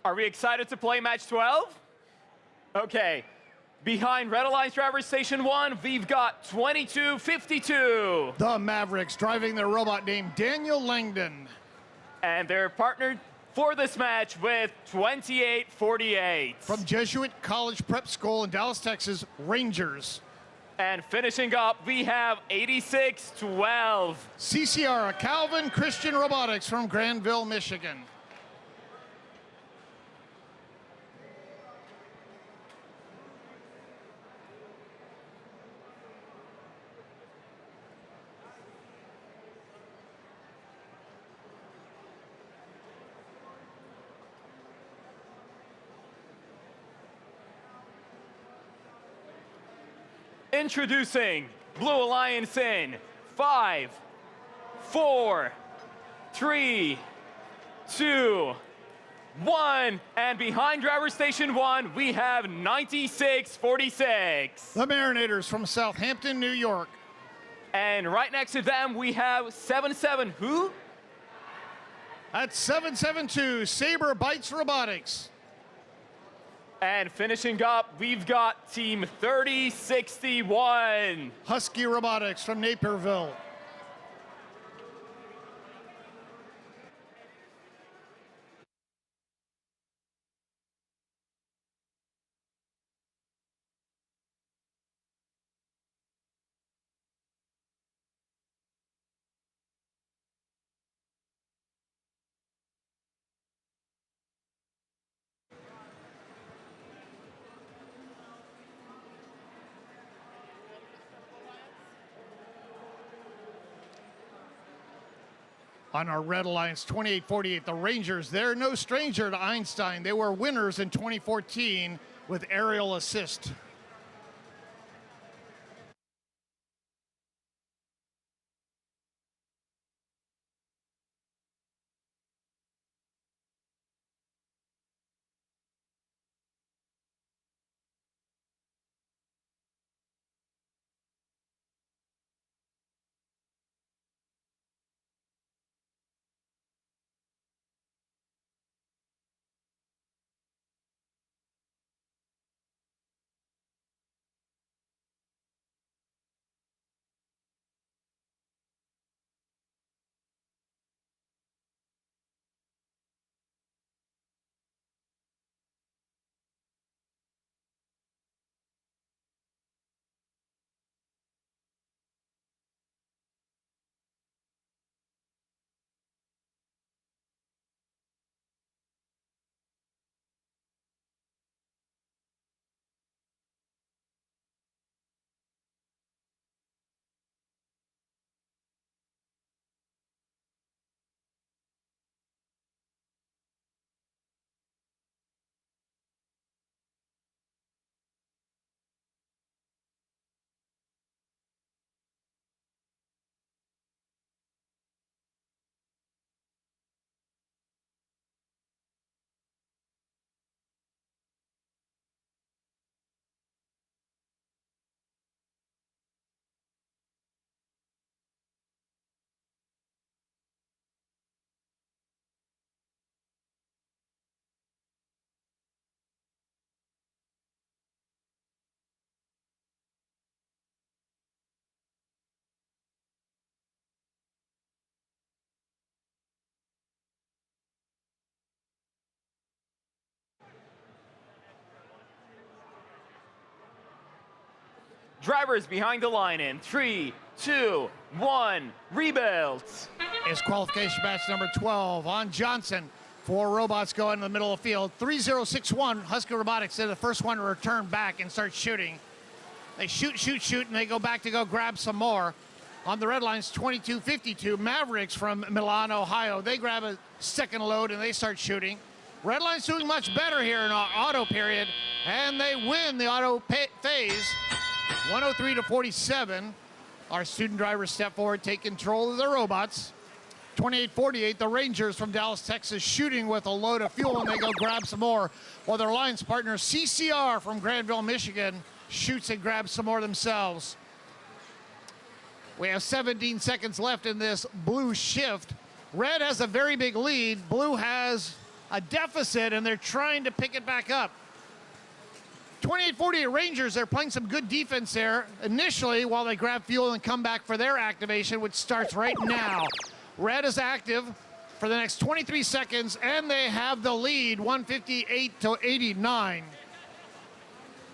Speaker 6: Are we excited to play match 12? Okay. Behind Red Alliance driver station 1, we've got 2252.
Speaker 8: The Mavericks driving their robot named Daniel Langdon.
Speaker 6: And they're partnered for this match with 2848.
Speaker 8: From Jesuit College Prep School in Dallas, Texas, Rangers.
Speaker 6: And finishing up, we have 8612.
Speaker 8: CCR, Calvin Christian Robotics from Granville, Michigan.
Speaker 6: Introducing Blue Alliance in 5, 4, 3, 2, 1. And behind driver station 1, we have 9646.
Speaker 8: The Marinators from Southampton, New York.
Speaker 6: And right next to them, we have 77 who?
Speaker 8: At 772, Saber Bites Robotics.
Speaker 6: And finishing up, we've got Team 3061.
Speaker 8: Husky Robotics from Naperville. On our Red Alliance 2848, the Rangers, they're no stranger to Einstein. They were winners in 2014 with aerial assist.
Speaker 6: Drivers behind the line in 3, 2, 1, rebuild.
Speaker 8: Is qualification match number 12 on Johnson. 4 robots go into the middle of the field. 3061, Husky Robotics is the first one to return back and start shooting. They shoot, shoot, shoot, and they go back to go grab some more. On the red lines, 2252, Mavericks from Milan, Ohio. They grab a second load and they start shooting. Red line's doing much better here in our auto period, and they win the auto phase, 103 to 47. Our student drivers step forward, take control of the robots. 2848, the Rangers from Dallas, Texas, shooting with a load of fuel, and they go grab some more. While their alliance partner, CCR from Granville, Michigan, shoots and grabs some more themselves. We have 17 seconds left in this blue shift. Red has a very big lead. Blue has a deficit, and they're trying to pick it back up. 2848 Rangers, they're playing some good defense there initially while they grab fuel and come back for their activation, which starts right now. Red is active for the next 23 seconds, and they have the lead, 158 to 89.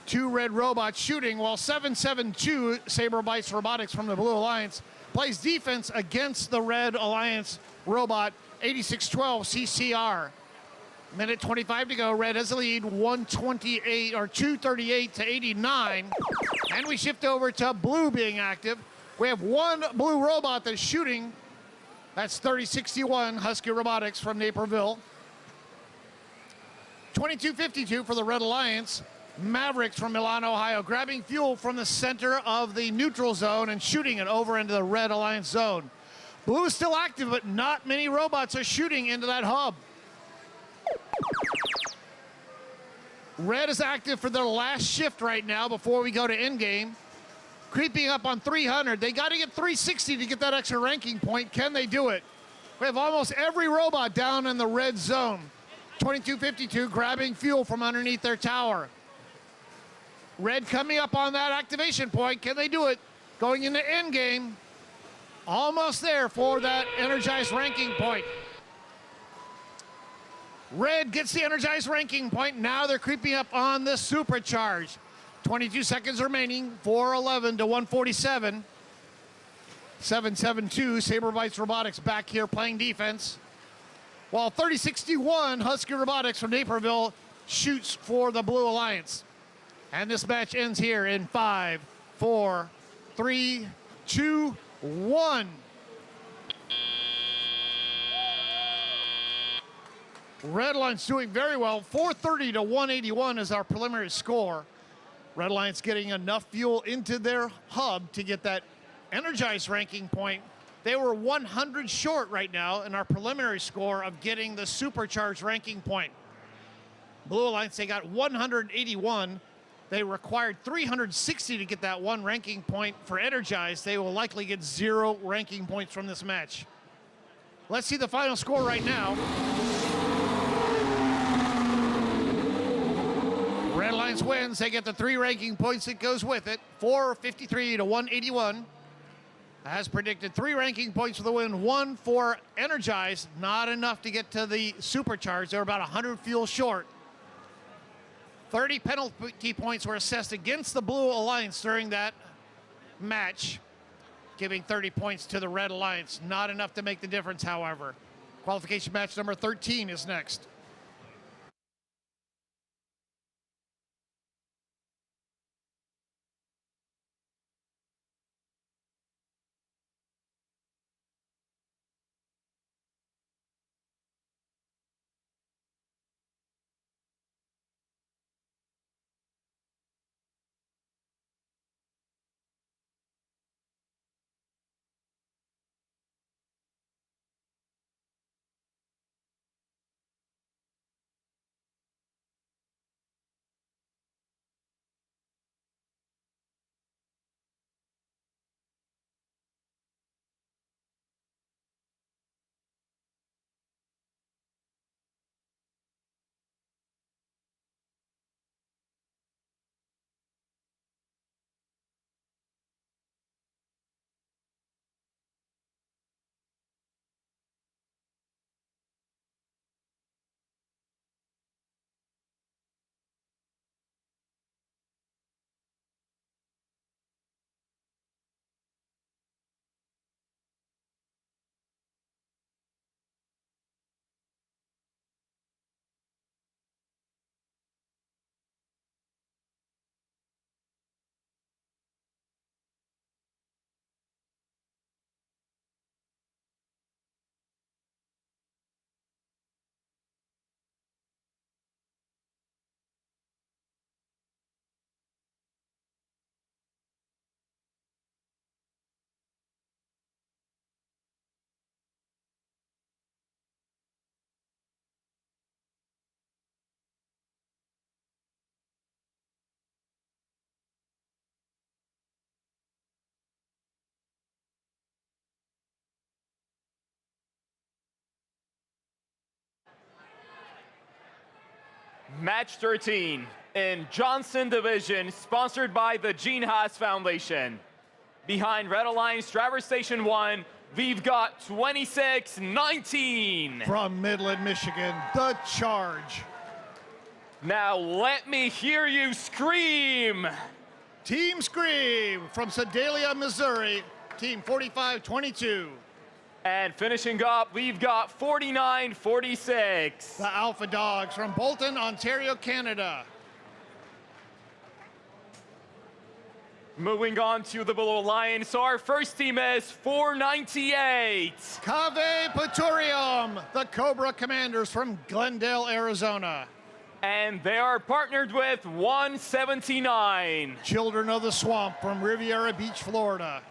Speaker 8: 2 red robots shooting, while 772, Saber Bites Robotics from the Blue Alliance, plays defense against the Red Alliance robot, 8612 CCR. Minute 25 to go. Red has the lead, 128 or 238 to 89. And we shift over to Blue being active. We have 1 blue robot that's shooting. That's 3061 Husky Robotics from Naperville. 2252 for the Red Alliance. Mavericks from Milan, Ohio, grabbing fuel from the center of the neutral zone and shooting it over into the Red Alliance zone. Blue is still active, but not many robots are shooting into that hub. Red is active for their last shift right now before we go to endgame. Creeping up on 300. They got to get 360 to get that extra ranking point. Can they do it? We have almost every robot down in the red zone. 2252 grabbing fuel from underneath their tower. Red coming up on that activation point. Can they do it? Going into endgame. Almost there for that energized ranking point. Red gets the energized ranking point. Now they're creeping up on the supercharge. 22 seconds remaining, 411 to 147. 772, Saber Bites Robotics back here playing defense. While 3061, Husky Robotics from Naperville shoots for the Blue Alliance. And this match ends here in 5, 4, 3, 2, 1. Red Alliance doing very well. 430 to 181 is our preliminary score. Red Alliance getting enough fuel into their hub to get that energized ranking point. They were 100 short right now in our preliminary score of getting the supercharged ranking point. Blue Alliance, they got 181. They required 360 to get that 1 ranking point for energized. They will likely get 0 ranking points from this match. Let's see the final score right now. Red Alliance wins. They get the 3 ranking points that goes with it. 453 to 181. As predicted, 3 ranking points for the win, 1 for energized. Not enough to get to the supercharged. They're about 100 fuel short. 30 penalty points were assessed against the Blue Alliance during that match, giving 30 points to the Red Alliance. Not enough to make the difference, however. Qualification match number 13 is next.
Speaker 6: Match 13 in Johnson Division, sponsored by the Gene Haas Foundation. Behind Red Alliance Driver Station 1, we've got 26-19.
Speaker 8: From Midland, Michigan, the Charge.
Speaker 6: Now let me hear you scream.
Speaker 8: Team Scream from Sedalia, Missouri, Team 4522.
Speaker 6: And finishing up, we've got 49-46.
Speaker 8: The Alpha Dogs from Bolton, Ontario, Canada.
Speaker 6: Moving on to the Blue Alliance, so our first team is 498.
Speaker 8: Cave Petorium, the Cobra Commanders from Glendale, Arizona.
Speaker 6: And they are partnered with 179.
Speaker 8: Children of the Swamp from Riviera Beach, Florida.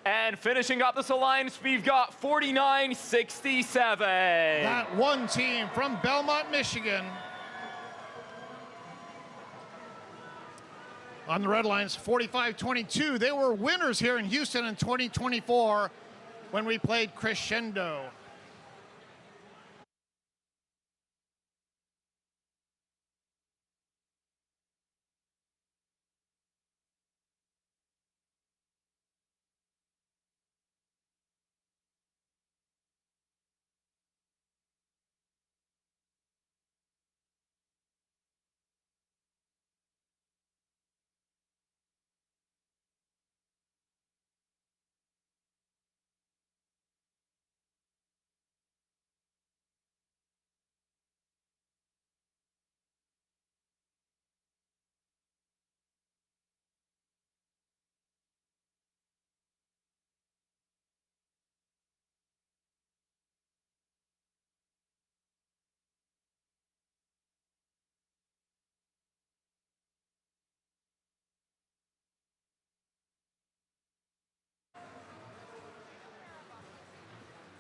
Speaker 6: And finishing up this alliance, we've got 49-67.
Speaker 8: That one team from Belmont, Michigan. On the Red Alliance, 45-22. They were winners here in Houston in 2024 when we played Crescendo.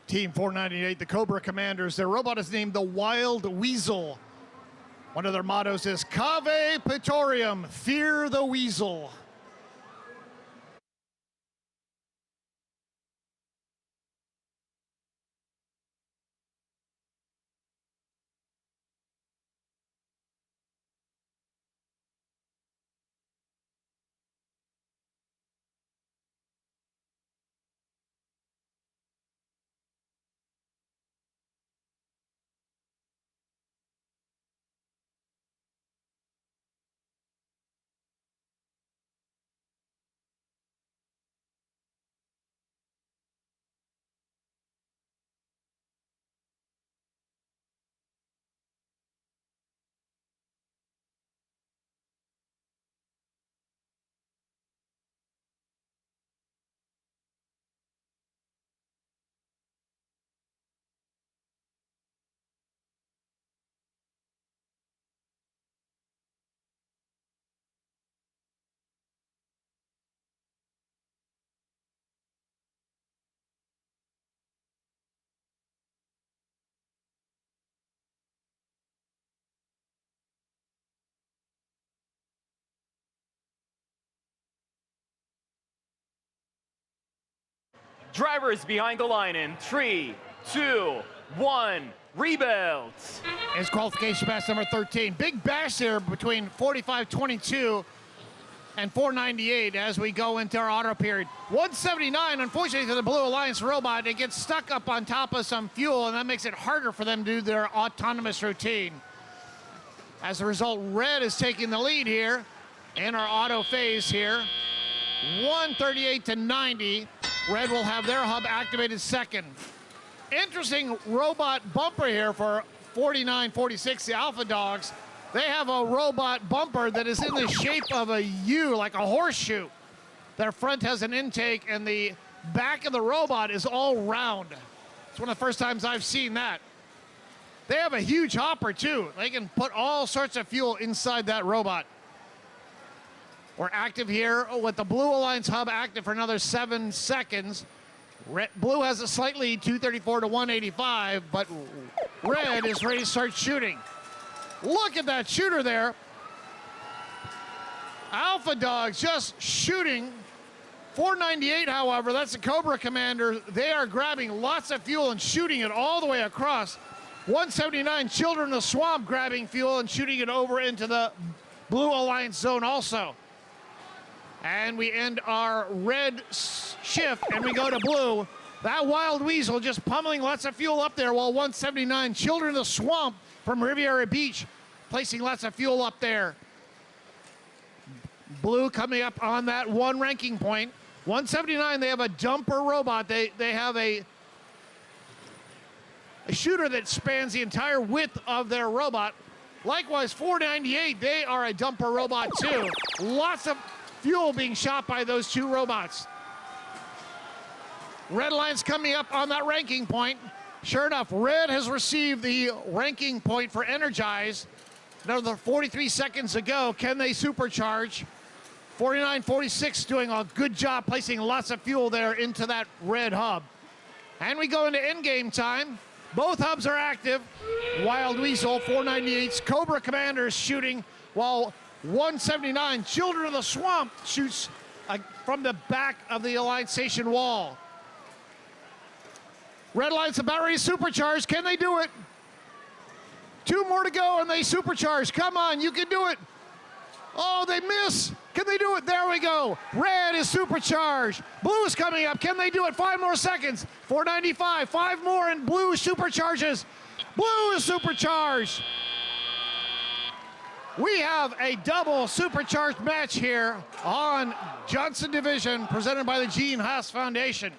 Speaker 8: Team 498, the Cobra Commanders. Their robot is named the Wild Weasel. One of their mottos is Cave Petorium, fear the weasel.
Speaker 6: Drivers behind the line in 3, 2, 1, rebuild.
Speaker 8: It's qualification pass number 13. Big bash here between 45-22 and 498 as we go into our auto period. 179, unfortunately for the Blue Alliance robot, it gets stuck up on top of some fuel, and that makes it harder for them to do their autonomous routine. As a result, Red is taking the lead here in our auto phase here. 138-90. Red will have their hub activated second. Interesting robot bumper here for 49-46, the Alpha Dogs. They have a robot bumper that is in the shape of a U, like a horseshoe. Their front has an intake, and the back of the robot is all round. It's one of the first times I've seen that. They have a huge hopper, too. They can put all sorts of fuel inside that robot. We're active here with the Blue Alliance hub active for another 7 seconds. Blue has a slight lead, 234-185, but Red is ready to start shooting. Look at that shooter there. Alpha Dogs just shooting. 498, however, that's the Cobra Commander. They are grabbing lots of fuel and shooting it all the way across. 179 Children of the Swamp grabbing fuel and shooting it over into the Blue Alliance zone also. And we end our red shift and we go to blue. That Wild Weasel just pummeling lots of fuel up there, while 179 Children of the Swamp from Riviera Beach placing lots of fuel up there. Blue coming up on that one ranking point. 179, they have a dumper robot. They have a shooter that spans the entire width of their robot. Likewise, 498, they are a dumper robot too. Lots of fuel being shot by those two robots. Red Alliance coming up on that ranking point. Sure enough, Red has received the ranking point for Energize. Another 43 seconds to go. Can they supercharge? 49-46 doing a good job placing lots of fuel there into that red hub. And we go into endgame time. Both hubs are active. Wild Weasel, 498's Cobra Commanders shooting, while 179 Children of the Swamp shoots from the back of the Alliance Station wall. Red Alliance about ready to supercharge. Can they do it? 2 more to go and they supercharge. Come on, you can do it. Oh, they miss. Can they do it? There we go. Red is supercharged. Blue is coming up. Can they do it? 5 more seconds. 495. 5 more and blue supercharges. Blue is supercharged. We have a double supercharged match here on Johnson Division presented by the Gene Haas Foundation.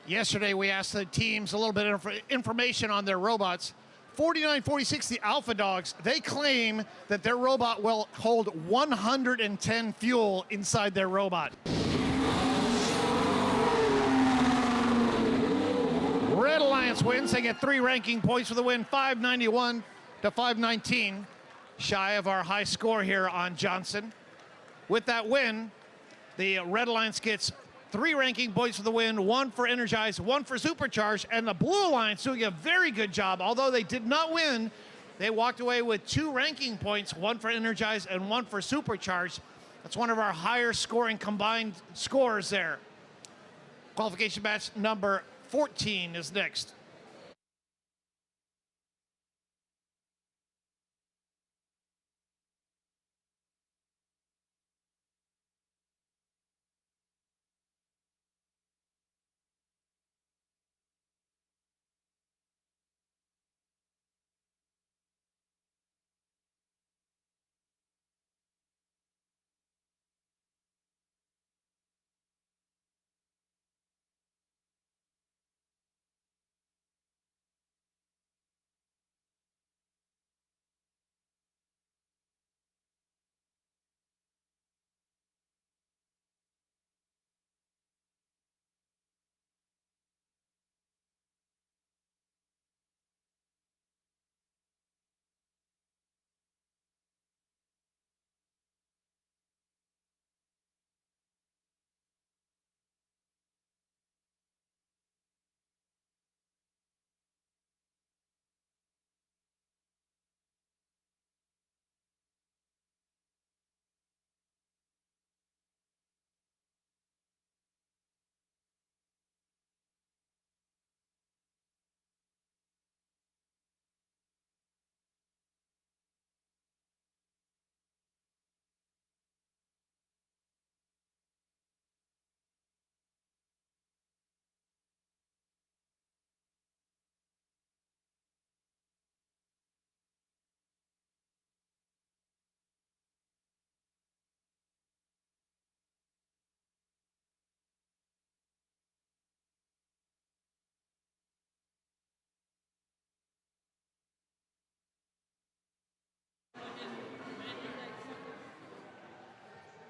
Speaker 8: Yesterday, we asked the teams a little bit of information on their robots. 49-46, the Alpha Dogs, they claim that their robot will hold 110 fuel inside their robot. Red Alliance wins. They get 3 ranking points for the win, 591 to 519, shy of our high score here on Johnson. With that win, the Red Alliance gets 3 ranking points for the win, 1 for Energize, 1 for Supercharge, and the Blue Alliance doing a very good job. Although they did not win, they walked away with 2 ranking points, 1 for Energize and 1 for Supercharge. That's one of our higher scoring combined scores there. Qualification match number 14 is next.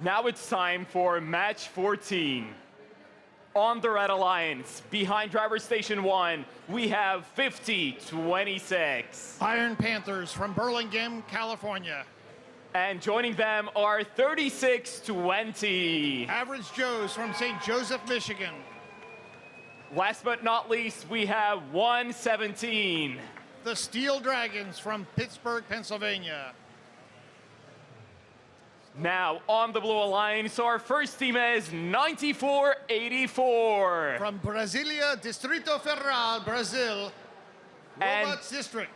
Speaker 6: Now it's time for match 14. On the Red Alliance, behind driver station 1, we have 50-26.
Speaker 8: Iron Panthers from Burlingame, California.
Speaker 6: And joining them are 36-20.
Speaker 8: Average Joes from St. Joseph, Michigan.
Speaker 6: Last but not least, we have 117.
Speaker 8: The Steel Dragons from Pittsburgh, Pennsylvania.
Speaker 6: Now on the Blue Alliance, our first team is 9484.
Speaker 8: From Brasilia, Distrito Federal, Brazil,
Speaker 6: And-
Speaker 8: Robots District.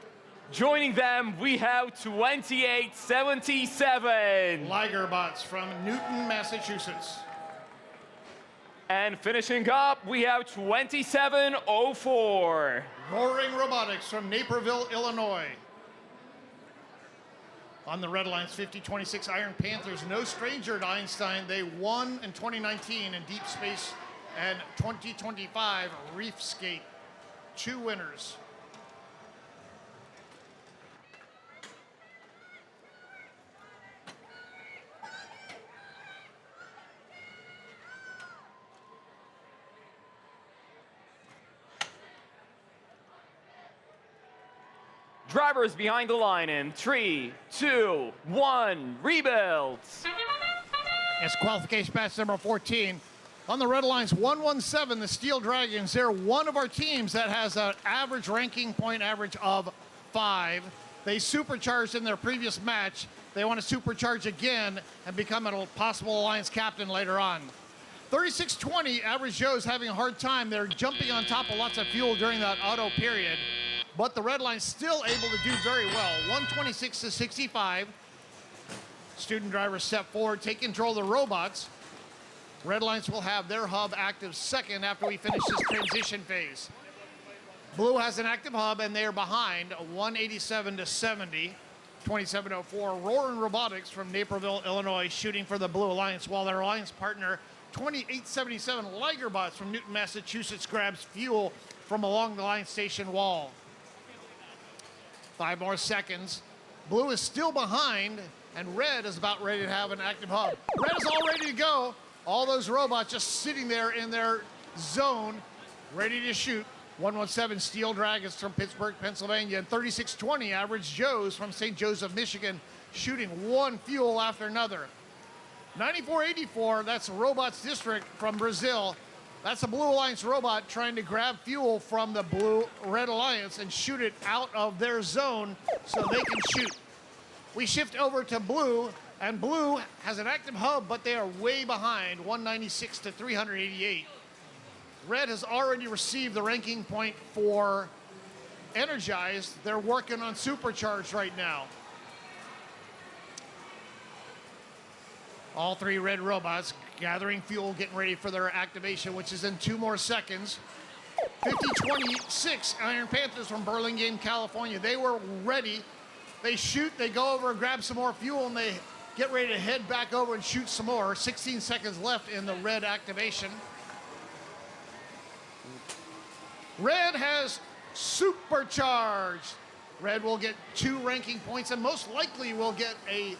Speaker 6: Joining them, we have 2877.
Speaker 8: Ligerbots from Newton, Massachusetts.
Speaker 6: And finishing up, we have 2704.
Speaker 8: Roaring Robotics from Naperville, Illinois. On the Red Alliance, 5026 Iron Panthers, no stranger to Einstein. They won in 2019 in Deep Space and 2025 Reef Skate. 2 winners.
Speaker 6: Drivers behind the line in 3, 2, 1, rebuild.
Speaker 8: It's qualification match number 14. On the Red Alliance, 117, the Steel Dragons. They're one of our teams that has an average ranking point average of 5. They supercharged in their previous match. They want to supercharge again and become a possible Alliance captain later on. 3620, average Joe's having a hard time. They're jumping on top of lots of fuel during that auto period. But the Red Line's still able to do very well. 126 to 65. Student drivers step forward, take control of the robots. Red Lions will have their hub active second after we finish this transition phase. Blue has an active hub and they are behind 187 to 70. 2704, Roaring Robotics from Naperville, Illinois, shooting for the Blue Alliance, while their alliance partner 2877 Ligerbots from Newton, Massachusetts grabs fuel from along the line station wall. 5 more seconds. Blue is still behind, and Red is about ready to have an active hub. Red is all ready to go. All those robots just sitting there in their zone, ready to shoot. 117 Steel Dragons from Pittsburgh, Pennsylvania, and 3620 Average Joe's from St. Joseph, Michigan, shooting one fuel after another. 9484, that's Robots District from Brazil. That's a Blue Alliance robot trying to grab fuel from the Red Alliance and shoot it out of their zone so they can shoot. We shift over to Blue, and Blue has an active hub, but they are way behind, 196 to 388. Red has already received the ranking point for Energized. They're working on Supercharged right now. All 3 red robots gathering fuel, getting ready for their activation, which is in 2 more seconds. 5026 Iron Panthers from Burlingame, California. They were ready. They shoot, they go over and grab some more fuel, and they get ready to head back over and shoot some more. 16 seconds left in the red activation. Red has supercharged. Red will get 2 ranking points and most likely will get a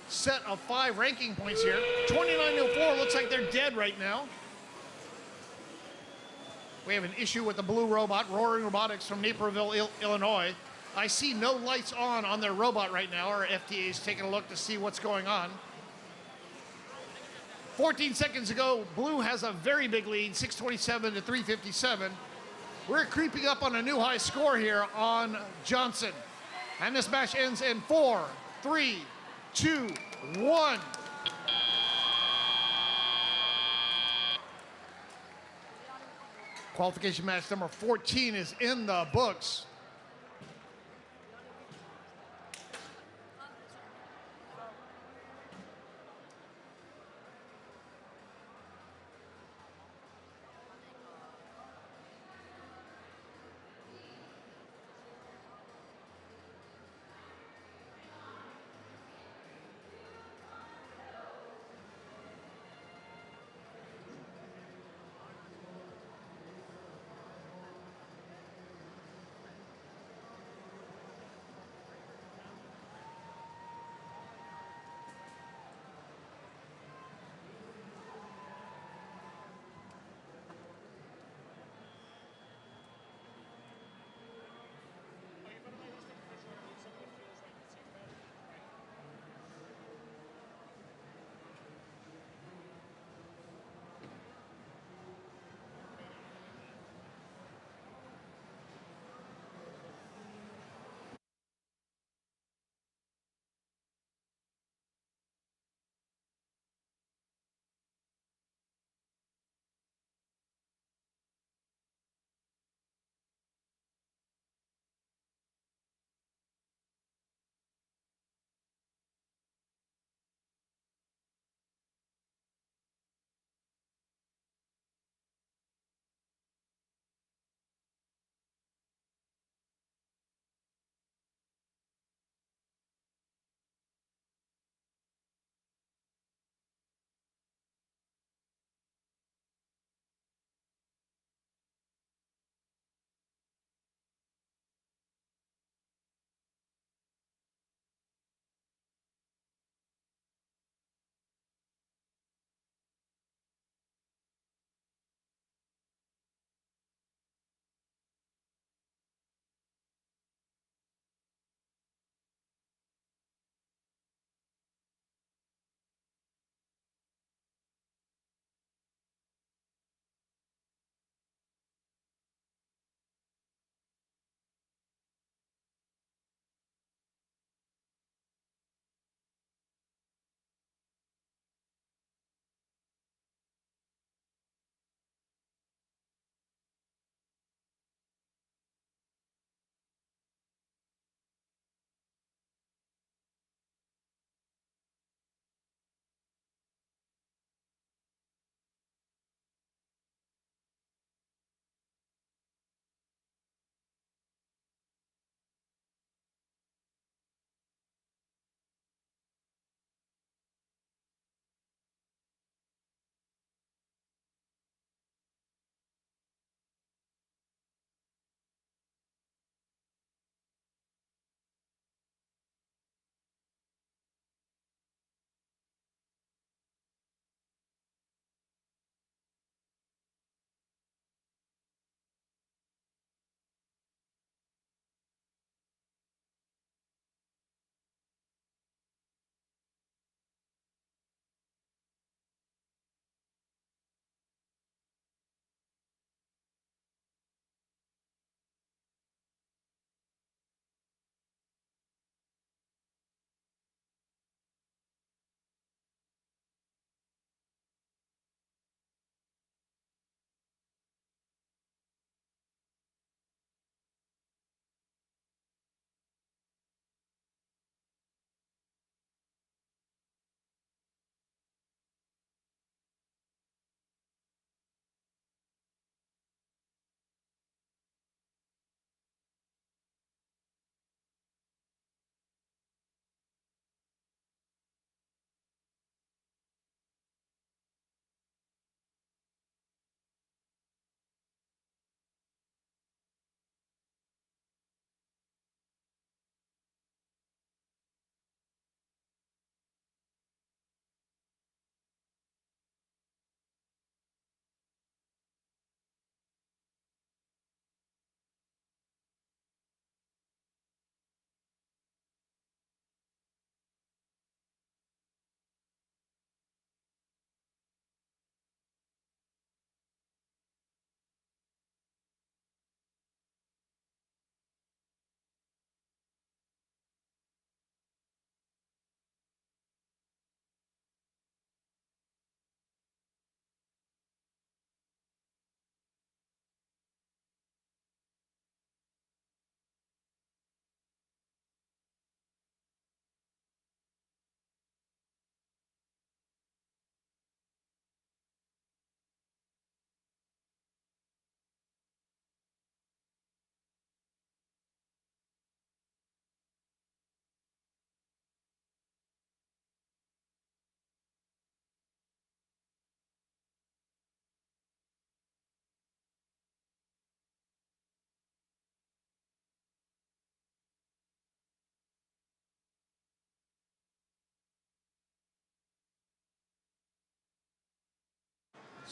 Speaker 8: set of 5 ranking points here. 2904 looks like they're dead right now. We have an issue with the blue robot, Roaring Robotics from Naperville, Illinois. I see no lights on their robot right now. Our FTA is taking a look to see what's going on. 14 seconds ago, Blue has a very big lead, 627 to 357. We're creeping up on a new high score here on Johnson. And this match ends in 4, 3, 2, 1. Qualification match number 14 is in the books.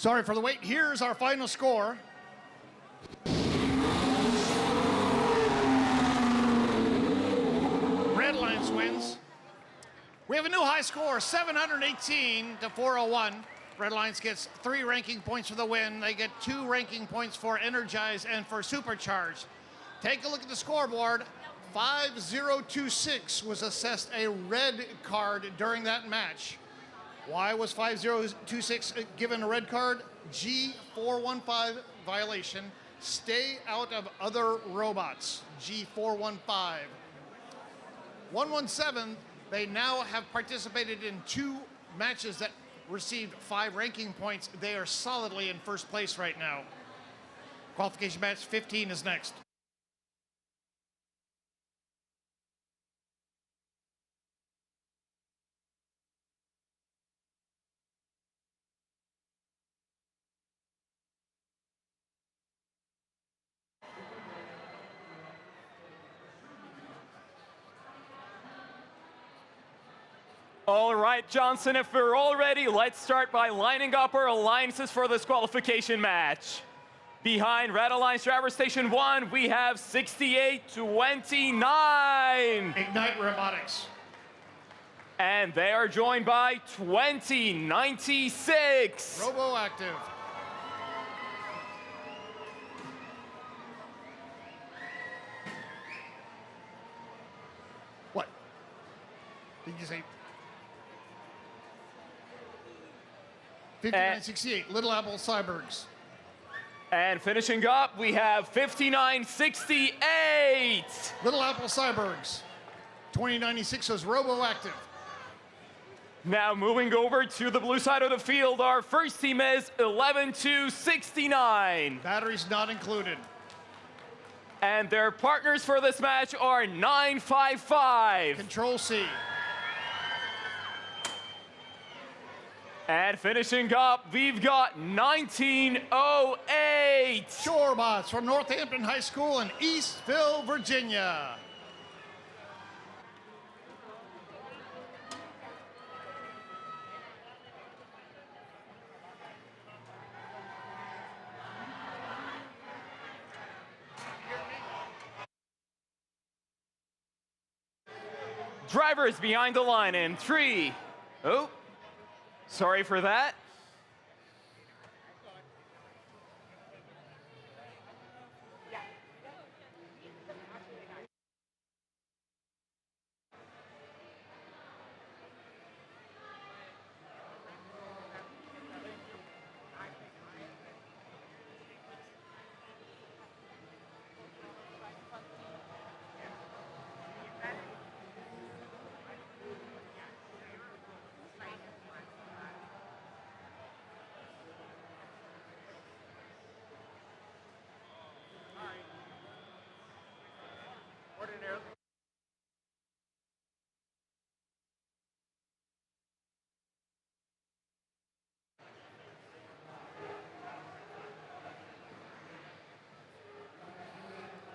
Speaker 8: Sorry for the wait. Here's our final score. Red Alliance wins. We have a new high score, 718 to 401. Red Alliance gets 3 ranking points for the win. They get 2 ranking points for Energize and for Supercharge. Take a look at the scoreboard. 5026 was assessed a red card during that match. Why was 5026 given a red card? G415 violation. Stay out of other robots. G415. 117, they now have participated in 2 matches that received 5 ranking points. They are solidly in first place right now. Qualification match 15 is next.
Speaker 6: All right, Johnson, if we're all ready, let's start by lining up our alliances for this qualification match. Behind Red Alliance Driver Station 1, we have 6829.
Speaker 8: Ignite Robotics.
Speaker 6: And they are joined by 2096.
Speaker 8: Roboactive. What? Did you say? 5968, Little Apple Cyborgs.
Speaker 6: And finishing up, we have 5968.
Speaker 8: Little Apple Cyborgs. 2096 was Roboactive.
Speaker 6: Now moving over to the blue side of the field, our first team is 11269.
Speaker 8: Batteries not included.
Speaker 6: And their partners for this match are 955.
Speaker 8: Control C.
Speaker 6: And finishing up, we've got 1908.
Speaker 8: Shorebots from Northampton High School in Eastville, Virginia.
Speaker 6: Drivers behind the line in 3. Oh, sorry for that.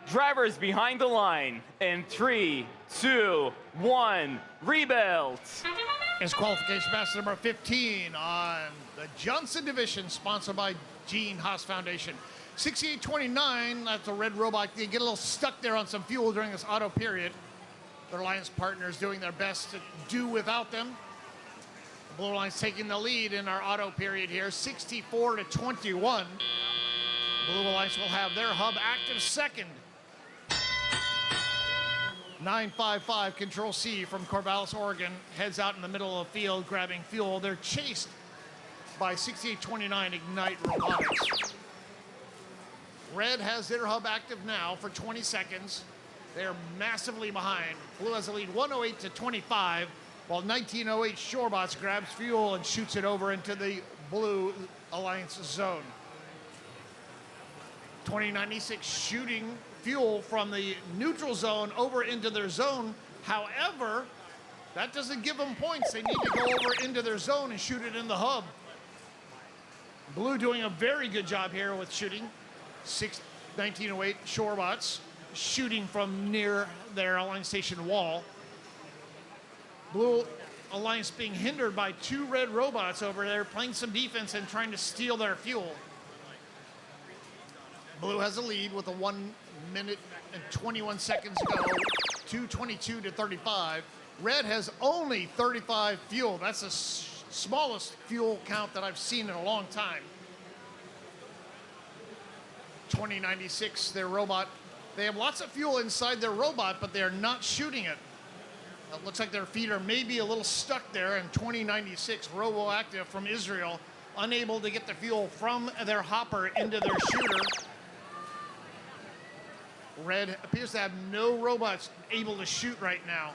Speaker 6: Drivers behind the line in 3, 2, 1, rebuild.
Speaker 8: Is qualification match number 15 on the Johnson Division, sponsored by Gene Haas Foundation. 6829, that's a red robot. They get a little stuck there on some fuel during this auto period. Their alliance partners doing their best to do without them. The Blue Alliance taking the lead in our auto period here, 64 to 21. Blue Alliance will have their hub active second. 955 Control C from Corvallis, Oregon, heads out in the middle of the field grabbing fuel. They're chased by 6829 Ignite Robotics. Red has their hub active now for 20 seconds. They're massively behind. Blue has a lead 108 to 25, while 1908 Shorebots grabs fuel and shoots it over into the Blue Alliance zone. 2096 shooting fuel from the neutral zone over into their zone. However, that doesn't give them points. They need to go over into their zone and shoot it in the hub. Blue doing a very good job here with shooting. 1908 Shorebots shooting from near their alliance station wall. Blue Alliance being hindered by 2 red robots over there playing some defense and trying to steal their fuel. Blue has a lead with a 1 minute and 21 seconds to go, 2:22 to 35. Red has only 35 fuel. That's the smallest fuel count that I've seen in a long time. 2096, their robot. They have lots of fuel inside their robot, but they're not shooting it. It looks like their feet are maybe a little stuck there. And 2096, RoboActive from Israel, unable to get the fuel from their hopper into their shooter. Red appears to have no robots able to shoot right now.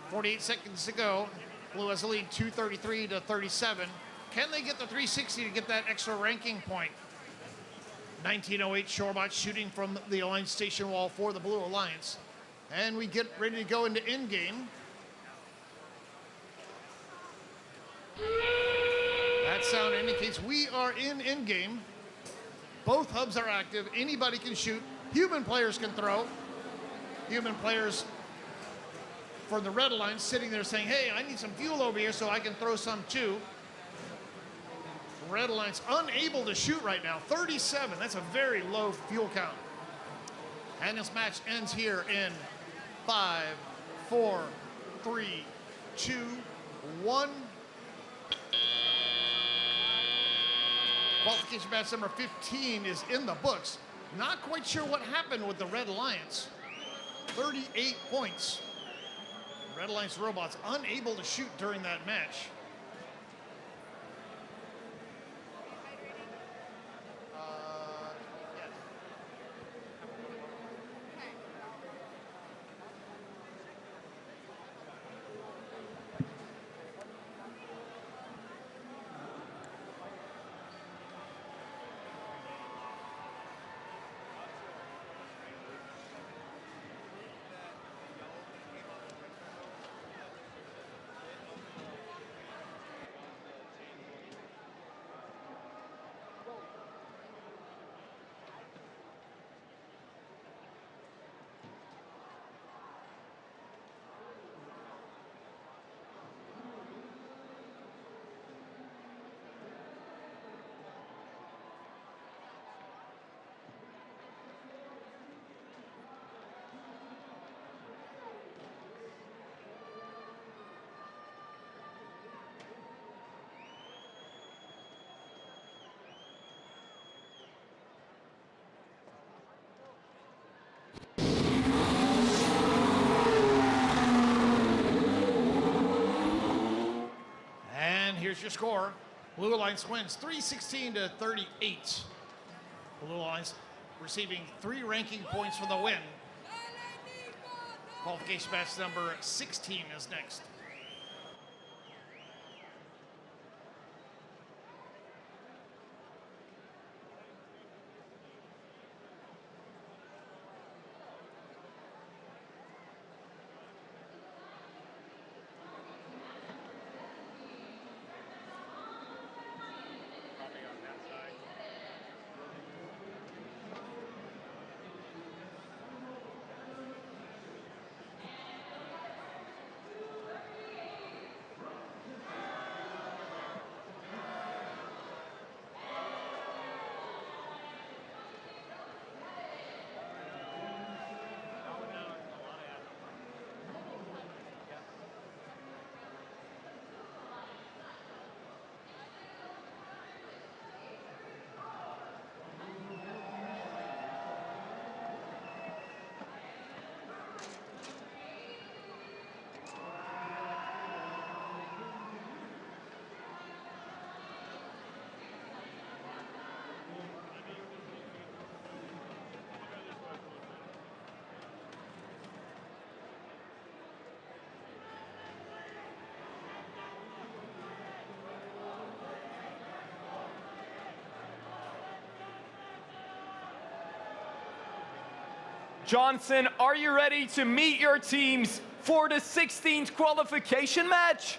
Speaker 8: 48 seconds to go. Blue has a lead, 2:33 to 37. Can they get the 360 to get that extra ranking point? 1908 Shorebot shooting from the Alliance station wall for the Blue Alliance. And we get ready to go into in-game. That sound indicates we are in game. Both hubs are active. Anybody can shoot. Human players can throw. Human players for the Red Alliance sitting there saying, hey, I need some fuel over here so I can throw some too. Red Alliance unable to shoot right now. 37, that's a very low fuel count. And this match ends here in 5, 4, 3, 2, 1. Qualification match number 15 is in the books. Not quite sure what happened with the Red Alliance. 38 points. Red Alliance robots unable to shoot during that match. Here's your score. Blue Alliance wins 316 to 38. Blue Alliance receiving 3 ranking points for the win. Qualification match number 16 is next.
Speaker 6: Johnson, are you ready to meet your teams for the 16th qualification match?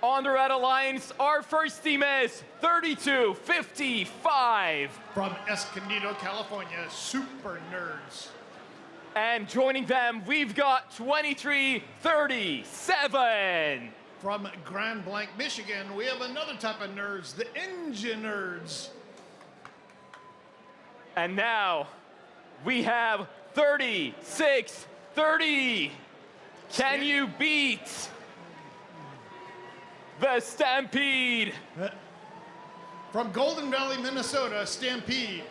Speaker 6: On the Red Alliance, our first team is 3255.
Speaker 8: From Escondido, California, Super Nerds.
Speaker 6: And joining them, we've got 2337.
Speaker 8: From Grand Blanc, Michigan, we have another type of nerds, the engine nerds.
Speaker 6: And now we have 3630. Can you beat the Stampede?
Speaker 8: From Golden Valley, Minnesota, Stampede.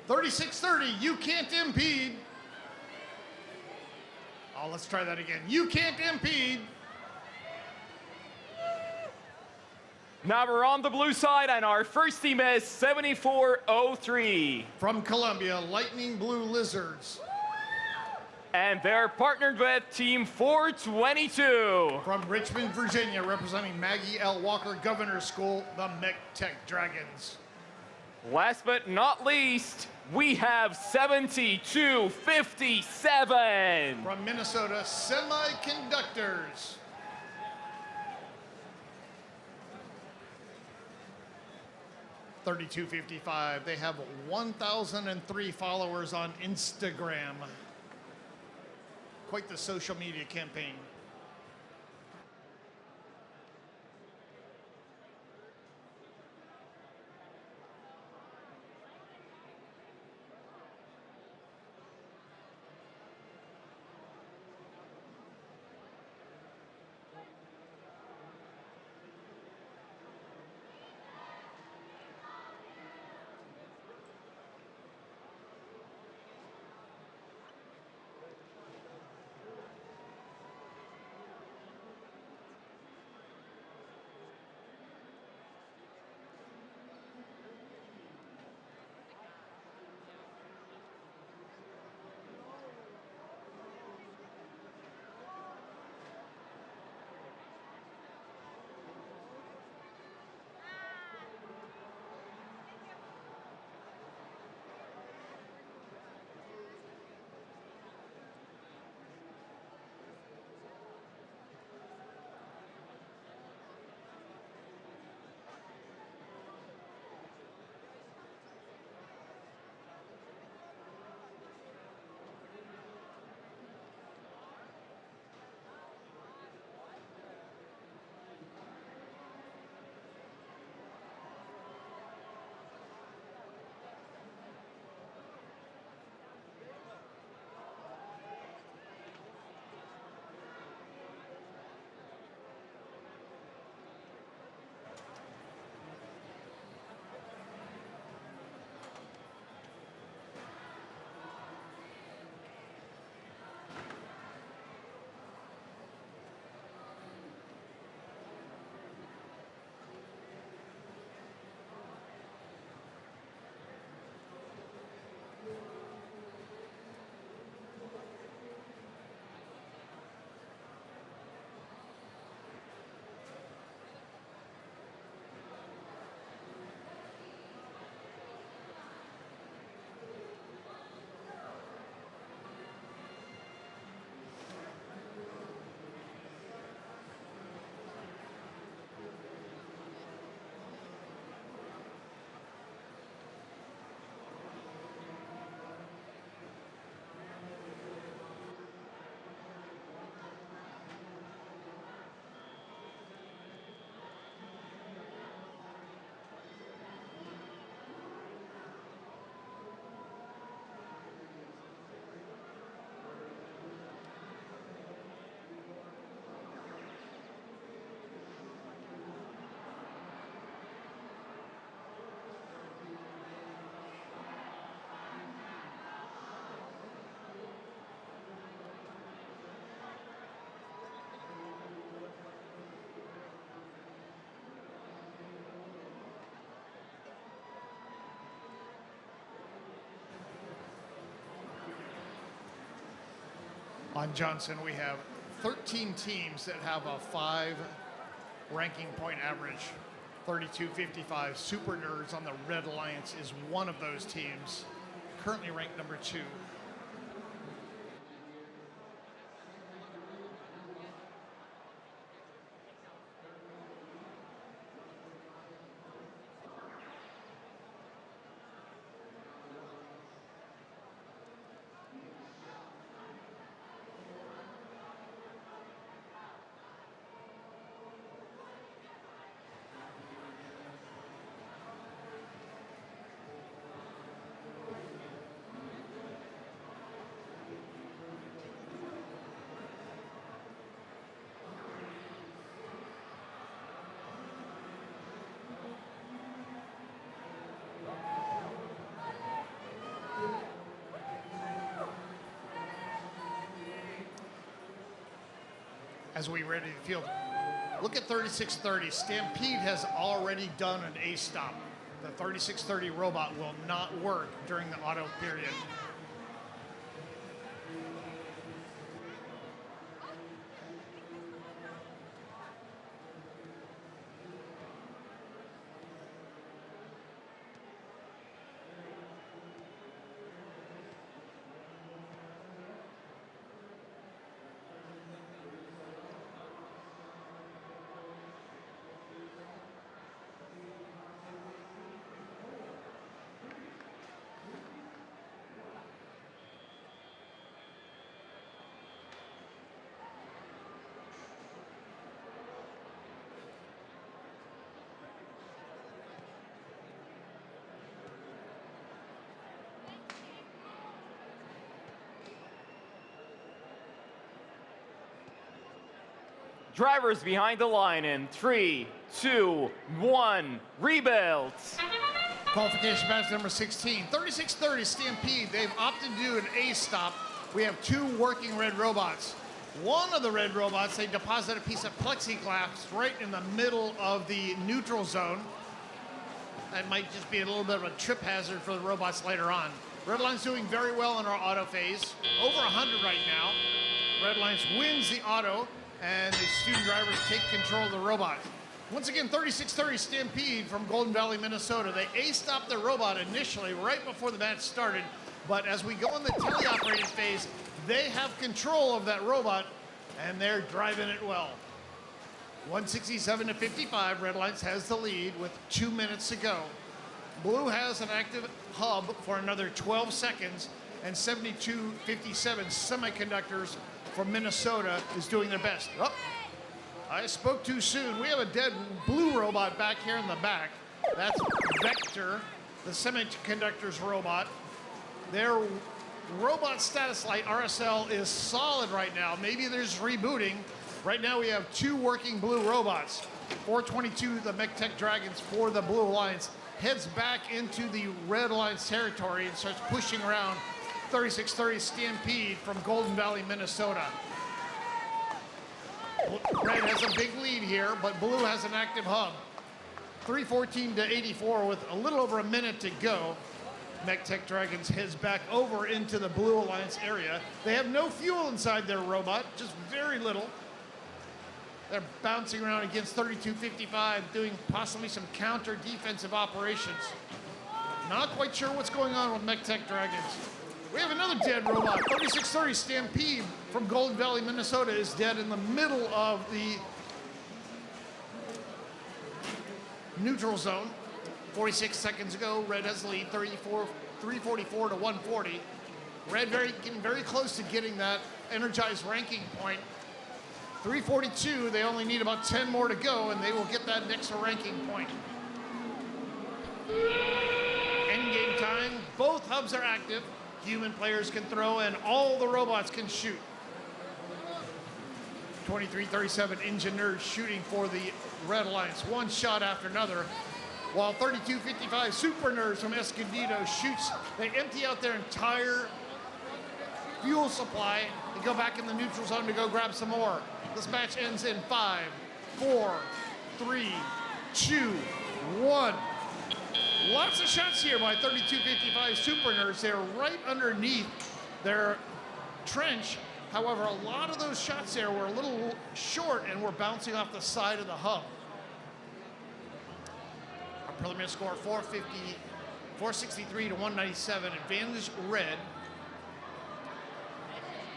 Speaker 8: 3630, you can't impede. Oh, let's try that again. You can't impede.
Speaker 6: Now we're on the blue side, and our first team is 7403.
Speaker 8: From Columbia, Lightning Blue Lizards.
Speaker 6: And they're partnered with Team 422.
Speaker 8: From Richmond, Virginia, representing Maggie L. Walker Governor's School, the Mech Tech Dragons.
Speaker 6: Last but not least, we have 7257.
Speaker 8: From Minnesota, Semiconductors. $32.55. They have 1,003 followers on Instagram. Quite the social media campaign. On Johnson, we have 13 teams that have a 5 ranking point average. 32.55. Super Nerds on the Red Alliance is one of those teams, currently ranked number 2. as we ready the field. Look at 3630. Stampede has already done an A stop. The 3630 robot will not work during the auto period.
Speaker 6: Drivers behind the line in 3, 2, 1, rebuilds.
Speaker 8: Qualification match number 16. 3630 Stampede. They've opted to do an A stop. We have 2 working red robots. One of the red robots, they deposit a piece of plexiglass right in the middle of the neutral zone. That might just be a little bit of a trip hazard for the robots later on. Red Line's doing very well in our auto phase. Over 100 right now. Red Line's wins the auto, and the student drivers take control of the robot. Once again, 3630 Stampede from Golden Valley, Minnesota. They A-stopped their robot initially right before the match started, but as we go in the teleoperating phase, they have control of that robot, and they're driving it well. 167 to 55, Red Lights has the lead with 2 minutes to go. Blue has an active hub for another 12 seconds, and 7257 Semiconductors from Minnesota is doing their best. Oh, I spoke too soon. We have a dead blue robot back here in the back. That's Vector, the Semiconductors robot. Their robot status light, RSL, is solid right now. Maybe there's rebooting. Right now we have 2 working blue robots. 422, the MechTech Dragons for the Blue Alliance, heads back into the Red Alliance territory and starts pushing around 3630 Stampede from Golden Valley, Minnesota. Red has a big lead here, but Blue has an active hub. 314 to 84 with a little over a minute to go. MechTech Dragons heads back over into the Blue Alliance area. They have no fuel inside their robot, just very little. They're bouncing around against 3255, doing possibly some counter defensive operations. Not quite sure what's going on with MechTech Dragons. We have another dead robot. 3630 Stampede from Golden Valley, Minnesota is dead in the middle of the neutral zone. 46 seconds ago, Red has the lead, 344 to 140. Red getting very close to getting that energized ranking point. 342, they only need about 10 more to go, and they will get that next ranking point. Endgame time, both hubs are active. Human players can throw, and all the robots can shoot. 2337 Engineers shooting for the Red Alliance, one shot after another. While 3255 Super Nerds from Escondido shoots, they empty out their entire fuel supply and go back in the neutral zone to go grab some more. This match ends in 5, 4, 3, 2, 1. Lots of shots here by 3255 Super Nerds. They're right underneath their trench. However, a lot of those shots there were a little short and were bouncing off the side of the hub. Our preliminary score, 463 to 197. Advantage Red.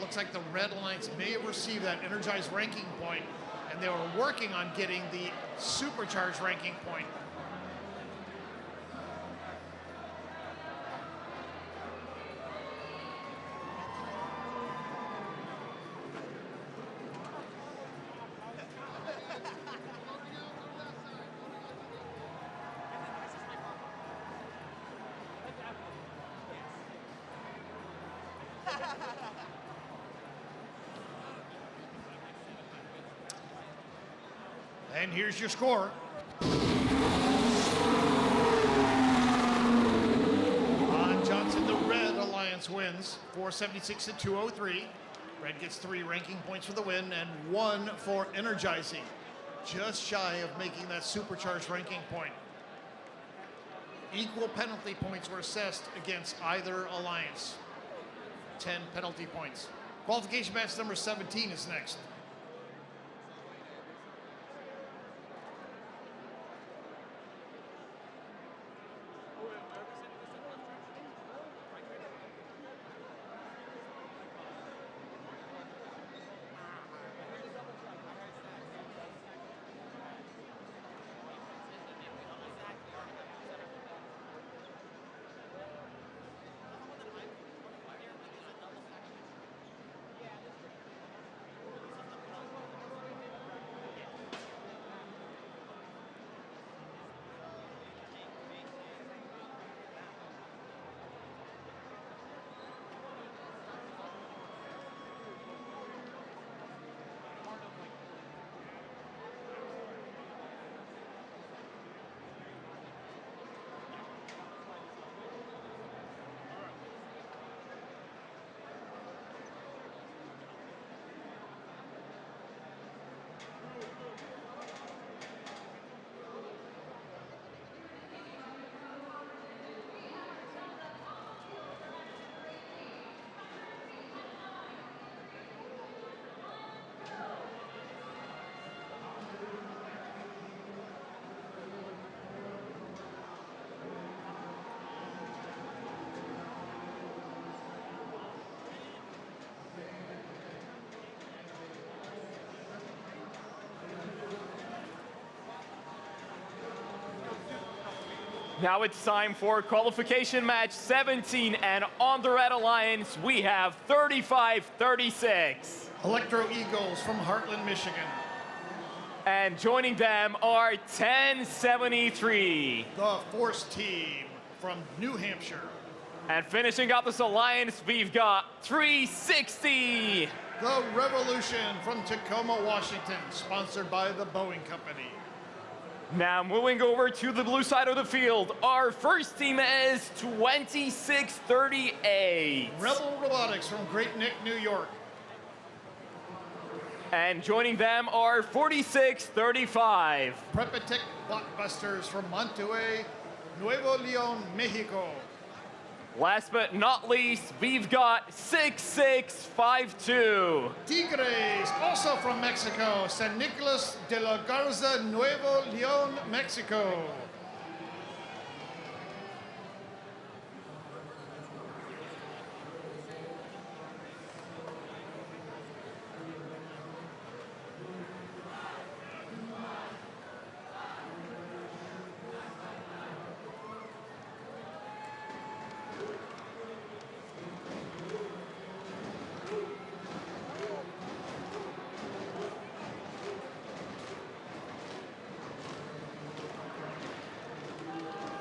Speaker 8: Looks like the Red Alliance may have received that energized ranking point, and they were working on getting the supercharged ranking point. And here's your score. On Johnson, the Red Alliance wins 476 to 203. Red gets 3 ranking points for the win and 1 for energizing. Just shy of making that supercharged ranking point. Equal penalty points were assessed against either alliance. 10 penalty points. Qualification match number 17 is next.
Speaker 6: Now it's time for qualification match 17, and on the Red Alliance, we have 35-36.
Speaker 8: Electro Eagles from Heartland, Michigan.
Speaker 6: And joining them are 1073.
Speaker 8: The Force Team from New Hampshire.
Speaker 6: And finishing up this alliance, we've got 360.
Speaker 8: The Revolution from Tacoma, Washington, sponsored by the Boeing Company.
Speaker 6: Now moving over to the blue side of the field, our first team is 2638.
Speaker 8: Rebel Robotics from Great Neck, New York.
Speaker 6: And joining them are 4635.
Speaker 8: Prepatec Blockbusters from Monterrey, Nuevo León, Mexico.
Speaker 6: Last but not least, we've got 6652.
Speaker 8: Tigres, also from Mexico, San Nicolas de la Garza, Nuevo León, Mexico.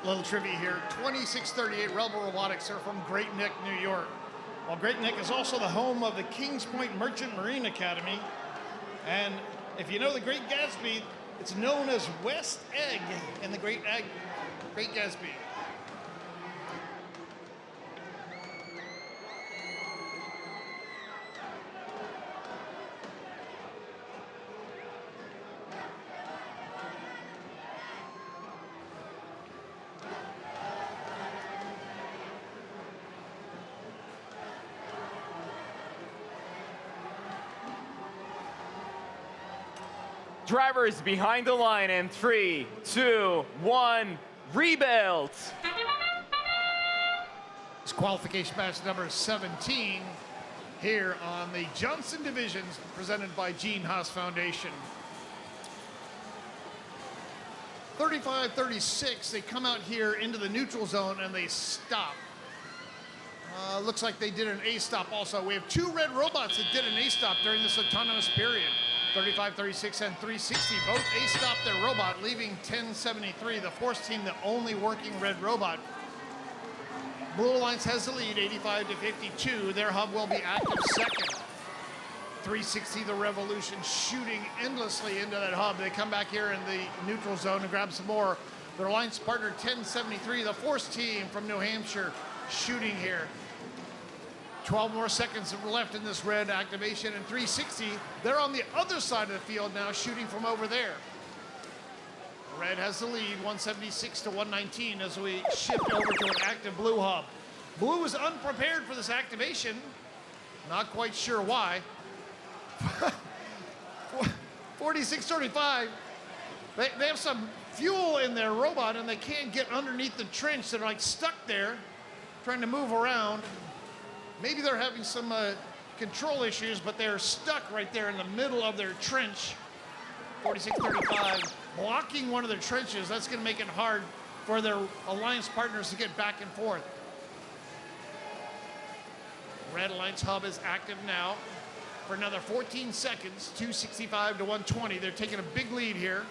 Speaker 8: Little trivia here, 2638 Rebel Robotics are from Great Neck, New York. While Great Neck is also the home of the Kings Point Merchant Marine Academy. And if you know the Great Gatsby, it's known as West Egg in the Great Gatsby.
Speaker 6: Drivers behind the line in 3, 2, 1, rebuild.
Speaker 8: It's qualification match number 17 here on the Johnson Divisions presented by Gene Haas Foundation. 35-36, they come out here into the neutral zone and they stop. Looks like they did an A-stop also. We have 2 red robots that did an A-stop during this autonomous period. 35-36 and 360 both A-stop their robot, leaving 1073, the Force Team, the only working red robot. Blue Alliance has the lead, 85-52. Their hub will be active second. 360, the Revolution, shooting endlessly into that hub. They come back here in the neutral zone and grab some more. Their alliance partner, 1073, the Force Team from New Hampshire, shooting here. 12 more seconds left in this red activation, and 360. They're on the other side of the field now, shooting from over there. Red has the lead, 176 to 119, as we shift over to an active blue hub. Blue is unprepared for this activation. Not quite sure why. 46-35. They have some fuel in their robot, and they can't get underneath the trench. They're like stuck there, trying to move around. Maybe they're having some control issues, but they're stuck right there in the middle of their trench. 46-35, blocking one of their trenches. That's going to make it hard for their alliance partners to get back and forth. Red Alliance hub is active now for another 14 seconds, 265 to 120. They're taking a big lead here.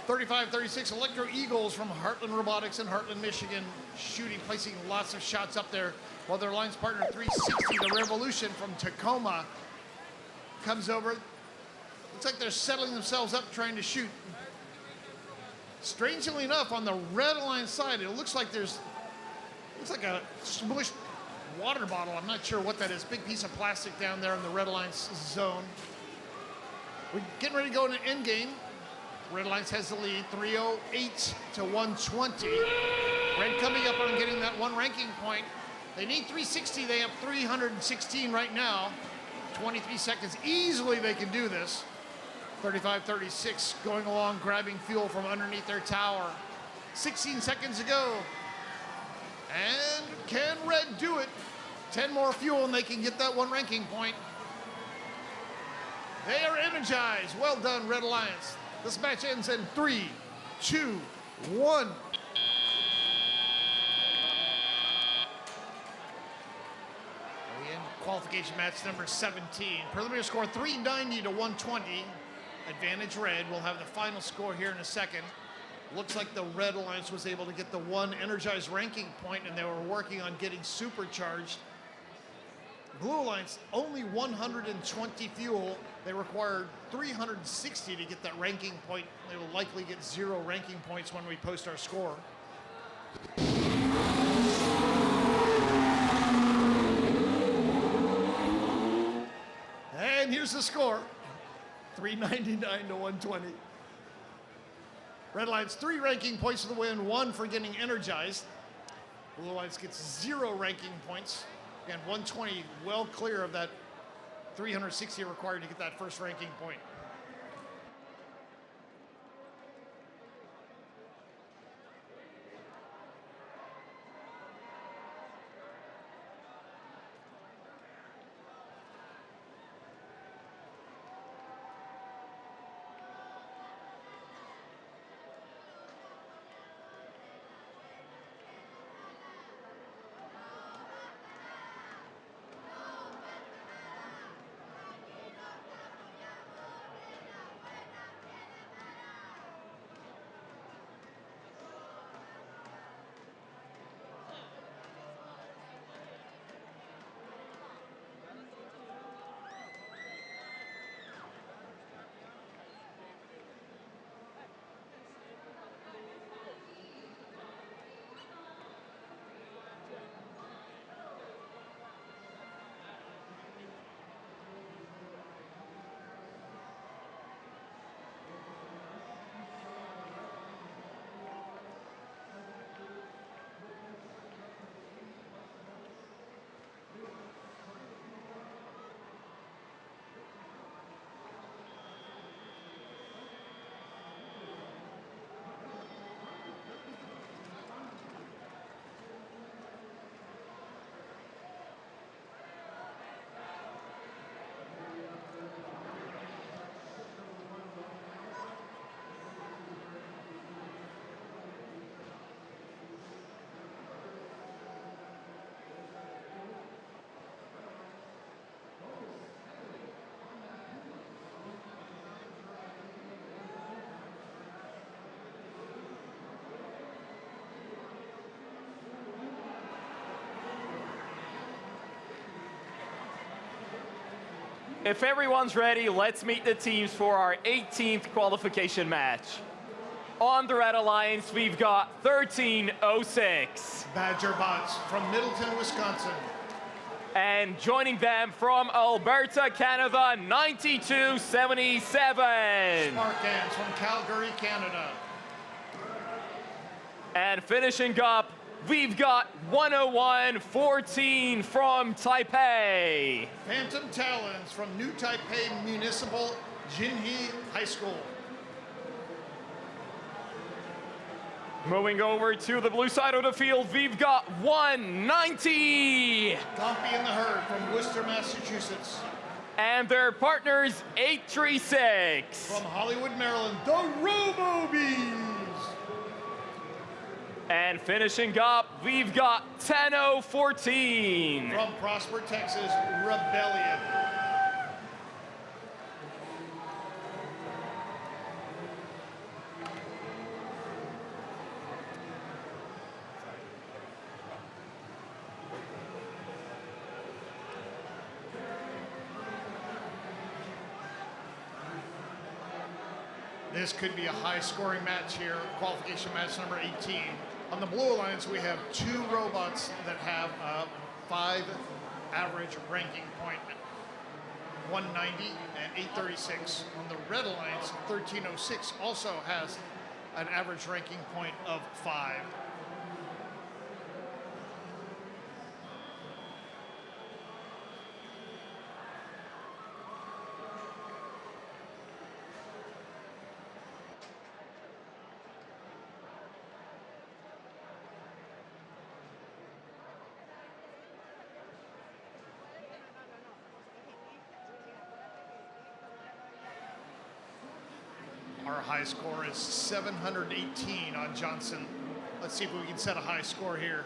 Speaker 8: 35-36, Electro Eagles from Heartland Robotics in Heartland, Michigan, placing lots of shots up there, while their alliance partner 360, the Revolution from Tacoma, comes over. Looks like they're settling themselves up, trying to shoot. Strangely enough, on the Red Alliance side, it looks like a smushed water bottle. I'm not sure what that is. Big piece of plastic down there in the Red Alliance zone. We're getting ready to go into end game. Red Alliance has the lead, 308 to 120. Red coming up on getting that one ranking point. They need 360. They have 316 right now. 23 seconds. Easily they can do this. 35-36 going along, grabbing fuel from underneath their tower. 16 seconds to go. And can Red do it? 10 more fuel and they can get that one ranking point. They are energized. Well done, Red Alliance. This match ends in 3, 2, 1. We end qualification match number 17. Preliminary score 390 to 120. Advantage Red. We'll have the final score here in a second. Looks like the Red Alliance was able to get the one energized ranking point, and they were working on getting supercharged. Blue Alliance, only 120 fuel. They required 360 to get that ranking point. They will likely get 0 ranking points when we post our score. And here's the score, 399 to 120. Red Alliance 3 ranking points for the win, 1 for getting energized. Blue Alliance gets 0 ranking points. Again, 120 well clear of that 360 required to get that first ranking point.
Speaker 6: If everyone's ready, let's meet the teams for our 18th qualification match. On the Red Alliance, we've got 1306.
Speaker 8: Badger Bots from Middleton, Wisconsin.
Speaker 6: And joining them from Alberta, Canada, 9277.
Speaker 8: Spartans from Calgary, Canada.
Speaker 6: And finishing up, we've got 10114 from Taipei.
Speaker 8: Phantom Talons from New Taipei Municipal Jinhee High School.
Speaker 6: Moving over to the blue side of the field, we've got 190.
Speaker 8: Gompy and the Herd from Worcester, Massachusetts.
Speaker 6: And their partners, 836.
Speaker 8: From Hollywood, Maryland, the Robo-Bees.
Speaker 6: And finishing up, we've got 10014.
Speaker 8: From Prosper, Texas, Rebellion. This could be a high-scoring match here, qualification match number 18. On the Blue Alliance, we have 2 robots that have a 5 average ranking point, 190 and 836. On the Red Alliance, 1306 also has an average ranking point of 5. Our high score is 718 on Johnson. Let's see if we can set a high score here.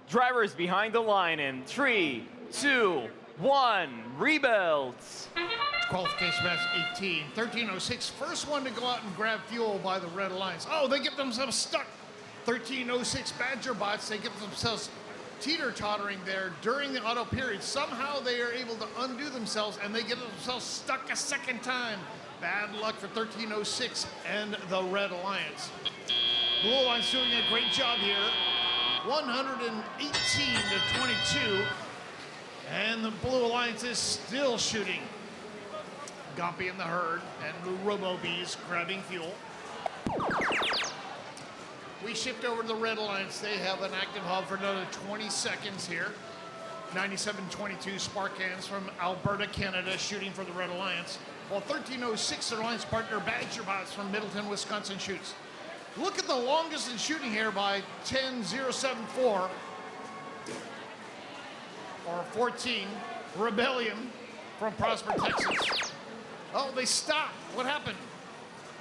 Speaker 6: Drivers behind the line in 3, 2, 1, rebuilds.
Speaker 8: Qualification match 18, 1306, first one to go out and grab fuel by the Red Alliance. Oh, they get themselves stuck. 1306 Badger Bots, they get themselves teeter-tottering there during the auto period. Somehow they are able to undo themselves and they get themselves stuck a second time. Bad luck for 1306 and the Red Alliance. Blue Alliance doing a great job here. 118 to 22. And the Blue Alliance is still shooting. Gompy and the Herd and the Robo-Bees grabbing fuel. We shift over to the Red Alliance. They have an active hub for another 20 seconds here. 9722 Spartans from Alberta, Canada, shooting for the Red Alliance. While 1306, their alliance partner Badger Bots from Middleton, Wisconsin, shoots. Look at the longest in shooting here by 10074 or 14 Rebellion from Prosper, Texas. Oh, they stopped. What happened?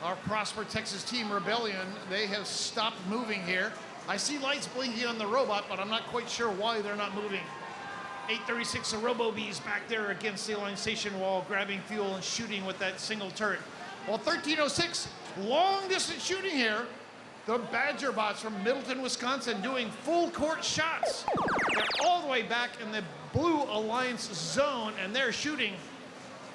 Speaker 8: Our Prosper, Texas team Rebellion, they have stopped moving here. I see lights blinking on the robot, but I'm not quite sure why they're not moving. 836 of Robo-Bees back there against the line station wall, grabbing fuel and shooting with that single turret. While 1306, long distance shooting here. The Badger bots from Middleton, Wisconsin, doing full court shots. They're all the way back in the Blue Alliance zone, and they're shooting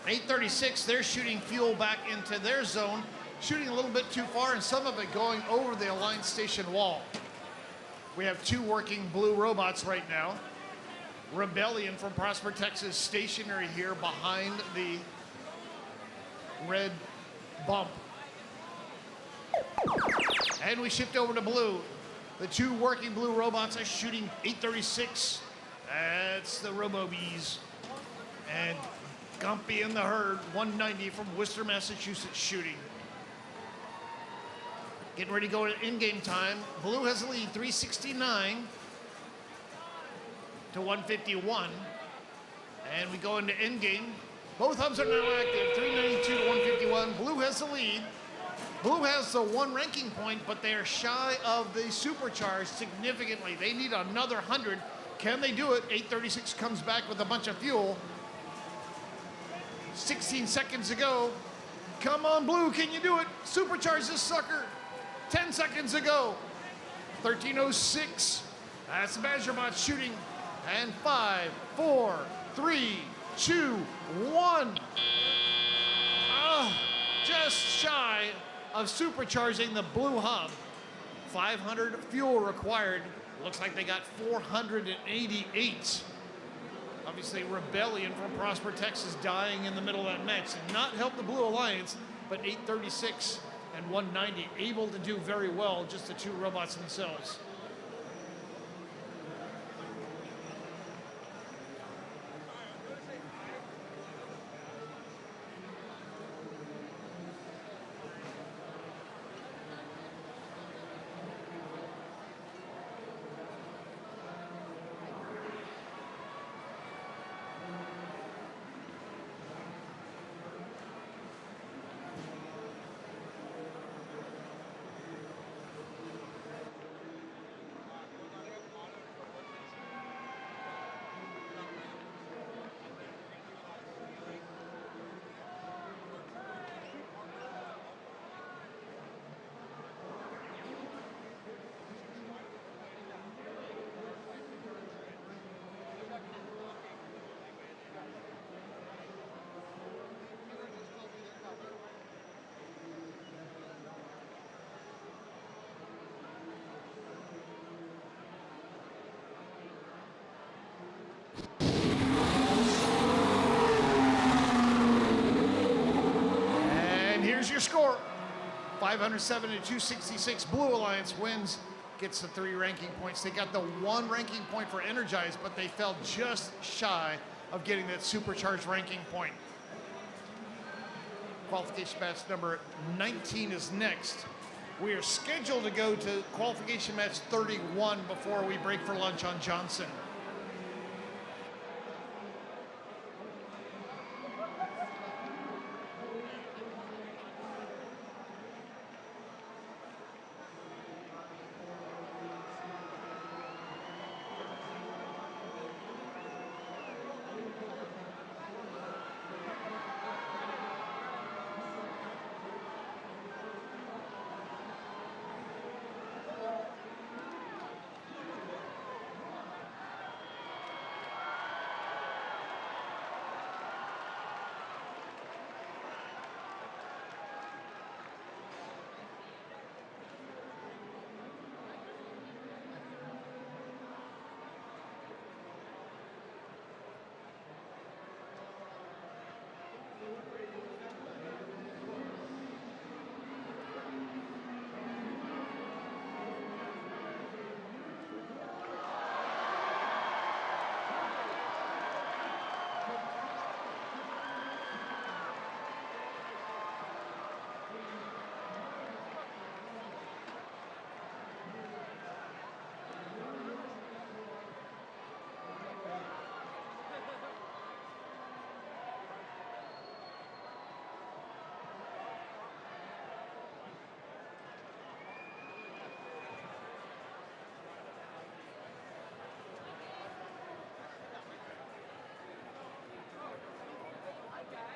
Speaker 8: 836. They're shooting fuel back into their zone, shooting a little bit too far, and some of it going over the Alliance station wall. We have two working blue robots right now. Rebellion from Prosper, Texas, stationary here behind the red bump. And we shift over to blue. The two working blue robots are shooting 836. That's the Robo-Bees. And Gumpy in the herd, 190 from Worcester, Massachusetts, shooting. Getting ready to go to in-game time. Blue has the lead, 369 to 151. And we go into in-game. Both hubs are now active, 392 to 151. Blue has the lead. Blue has the one ranking point, but they are shy of the supercharge significantly. They need another 100. Can they do it? 836 comes back with a bunch of fuel. 16 seconds ago. Come on, Blue, can you do it? Supercharge this sucker. 10 seconds ago. 1306. That's the Badgerbot shooting. And 5, 4, 3, 2, 1. Just shy of supercharging the blue hub. 500 fuel required. Looks like they got 488. Obviously, Rebellion from Prosper, Texas, dying in the middle of that match. Did not help the Blue Alliance, but 836 and 190 able to do very well, just the two robots themselves. Here's your score. 507 to 266. Blue Alliance wins, gets the 3 ranking points. They got the 1 ranking point for Energize, but they fell just shy of getting that supercharged ranking point. Qualification match number 19 is next. We are scheduled to go to qualification match 31 before we break for lunch on Johnson.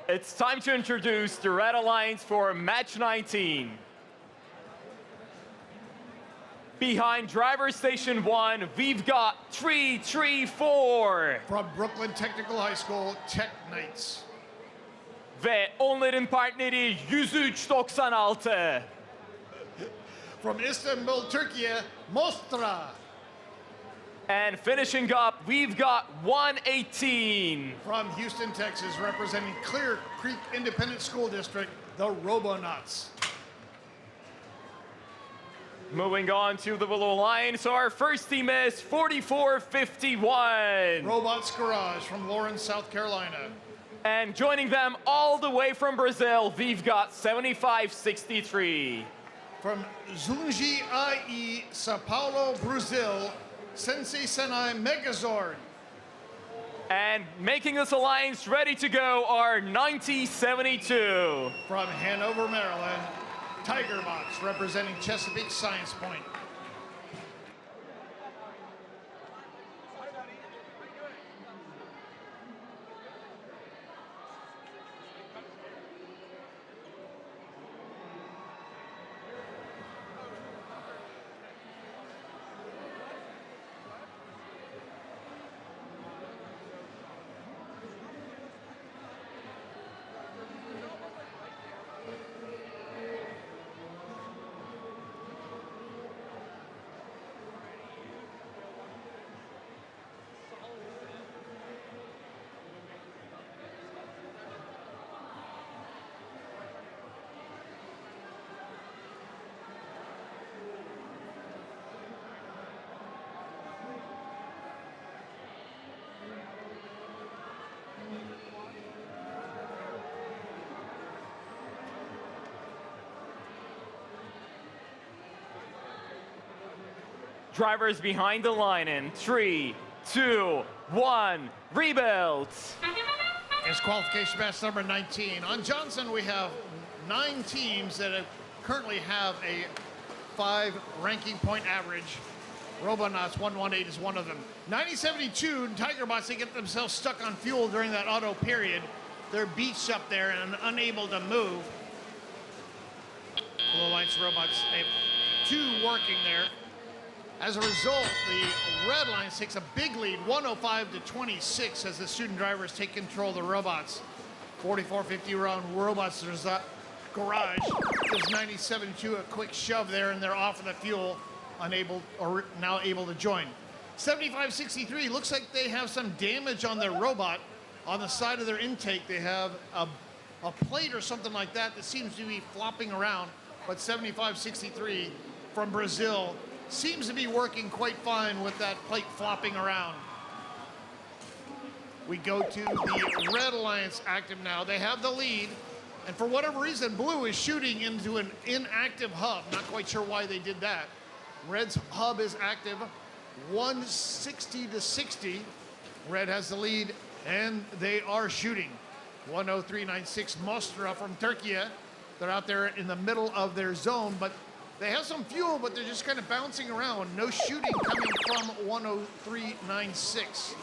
Speaker 6: It's time to introduce the Red Alliance for match 19. Behind driver station 1, we've got 334.
Speaker 8: From Brooklyn Technical High School, Tech Knights.
Speaker 6: Ve onların partneri 103.96.
Speaker 8: From Istanbul, Turkey, Mostra.
Speaker 6: And finishing up, we've got 118.
Speaker 8: From Houston, Texas, representing Clear Creek Independent School District, the Robonauts.
Speaker 6: Moving on to the Blue Alliance, our first team is 4451.
Speaker 8: Robots Garage from Lawrence, South Carolina.
Speaker 6: And joining them all the way from Brazil, we've got 7563.
Speaker 8: From Zungi IE, Sao Paulo, Brazil, Sensei Senai Megazord.
Speaker 6: And making this alliance ready to go are 9072.
Speaker 8: From Hanover, Maryland, Tigerbox, representing Chesapeake Science Point.
Speaker 6: Drivers behind the line in 3, 2, 1, rebuild.
Speaker 8: It's qualification match number 19. On Johnson, we have 9 teams that currently have a 5 ranking point average. Robonauts 118 is one of them. 9072 and Tigerbots, they get themselves stuck on fuel during that auto period. They're beached up there and unable to move. Blue Alliance Robots, they have 2 working there. As a result, the Red Alliance takes a big lead, 105 to 26, as the student drivers take control of the robots. 4450 round Robots Garage gives 97-2 a quick shove there, and they're off of the fuel, unable or now able to join. 7563 looks like they have some damage on their robot. On the side of their intake, they have a plate or something like that that seems to be flopping around, but 7563 from Brazil seems to be working quite fine with that plate flopping around. We go to the Red Alliance active now. They have the lead, and for whatever reason, Blue is shooting into an inactive hub. Not quite sure why they did that. Red's hub is active, 160 to 60. Red has the lead, and they are shooting. 103.96 Mostra from Turkey. They're out there in the middle of their zone, but they have some fuel, but they're just kind of bouncing around. No shooting coming from 103.96.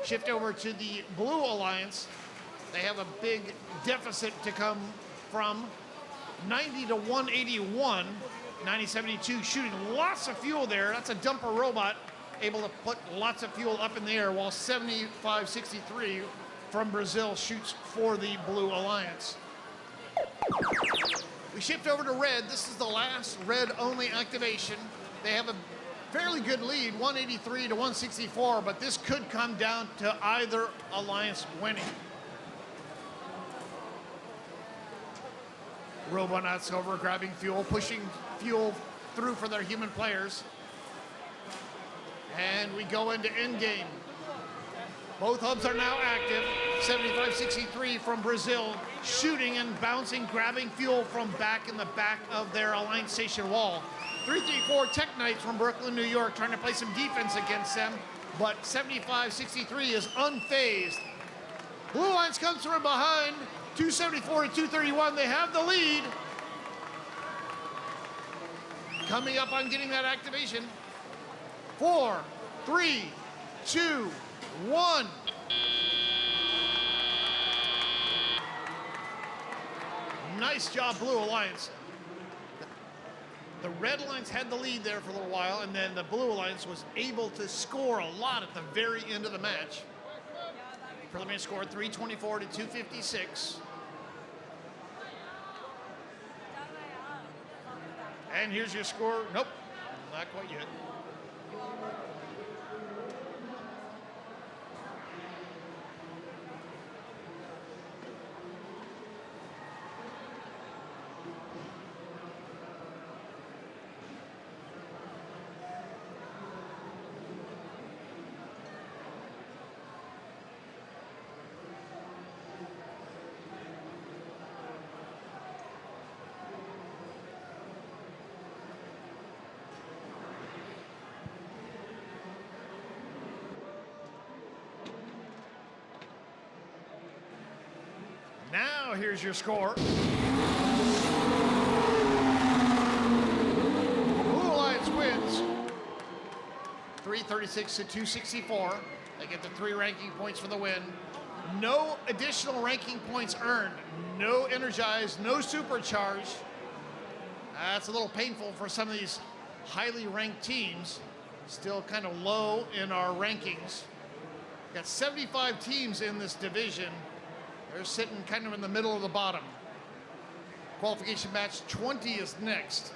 Speaker 8: Shift over to the Blue Alliance. They have a big deficit to come from 90 to 181. 9072 shooting lots of fuel there. That's a dumper robot able to put lots of fuel up in the air, while 7563 from Brazil shoots for the Blue Alliance. We shift over to Red. This is the last Red-only activation. They have a fairly good lead, 183 to 164, but this could come down to either alliance winning. Robonauts over grabbing fuel, pushing fuel through for their human players. And we go into endgame. Both hubs are now active. 7563 from Brazil, shooting and bouncing, grabbing fuel from back in the back of their Alliance Station wall. 334 Tech Knights from Brooklyn, New York, trying to play some defense against them, but 7563 is unfazed. Blue Alliance comes from behind, 274 to 231. They have the lead. Coming up on getting that activation. 4, 3, 2, 1. nice job, Blue Alliance. The Red Alliance had the lead there for a little while, and then the Blue Alliance was able to score a lot at the very end of the match. Preliminary score 324 to 256. And here's your score. Nope, not quite yet. Now here's your score. Blue Alliance wins 336 to 264. They get the 3 ranking points for the win. No additional ranking points earned. No energized, no supercharge. That's a little painful for some of these highly ranked teams. Still kind of low in our rankings. Got 75 teams in this division. They're sitting kind of in the middle of the bottom. Qualification match 20 is next.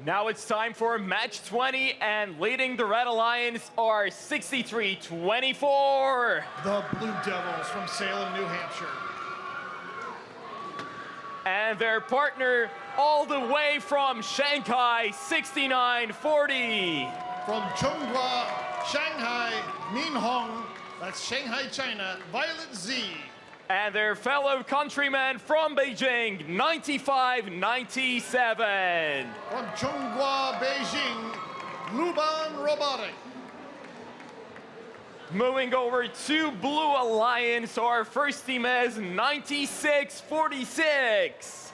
Speaker 6: Now it's time for match 20, and leading the Red Alliance are 63-24.
Speaker 8: The Blue Devils from Salem, New Hampshire.
Speaker 6: And their partner all the way from Shanghai, 69-40.
Speaker 8: From Chonghua, Shanghai, Minhong, that's Shanghai, China, Violet Z.
Speaker 6: And their fellow countrymen from Beijing, 95-97.
Speaker 8: From Chonghua, Beijing, Luban Robotics.
Speaker 6: Moving over to Blue Alliance, our first team is 96-46.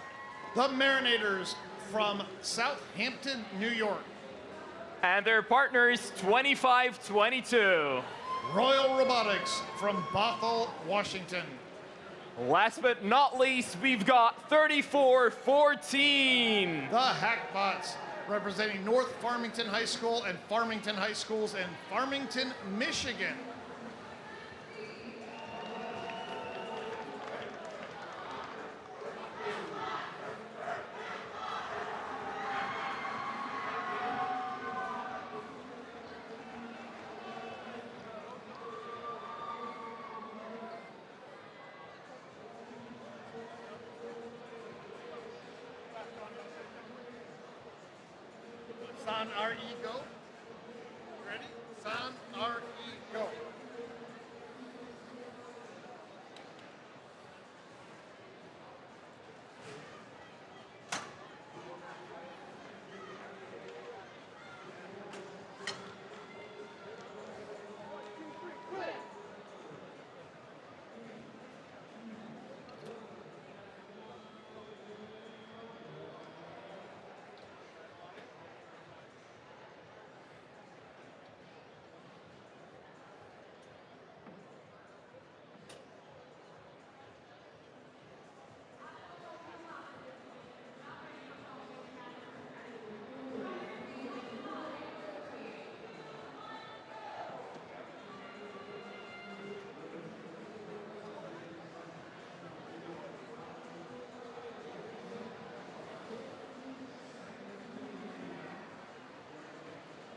Speaker 8: The Marinators from Southampton, New York.
Speaker 6: And their partners, 25-22.
Speaker 8: Royal Robotics from Bothell, Washington.
Speaker 6: Last but not least, we've got 34-14.
Speaker 8: The Hackbots, representing North Farmington High School and Farmington High Schools in Farmington, Michigan. San R-E, go. Ready? San R-E, go.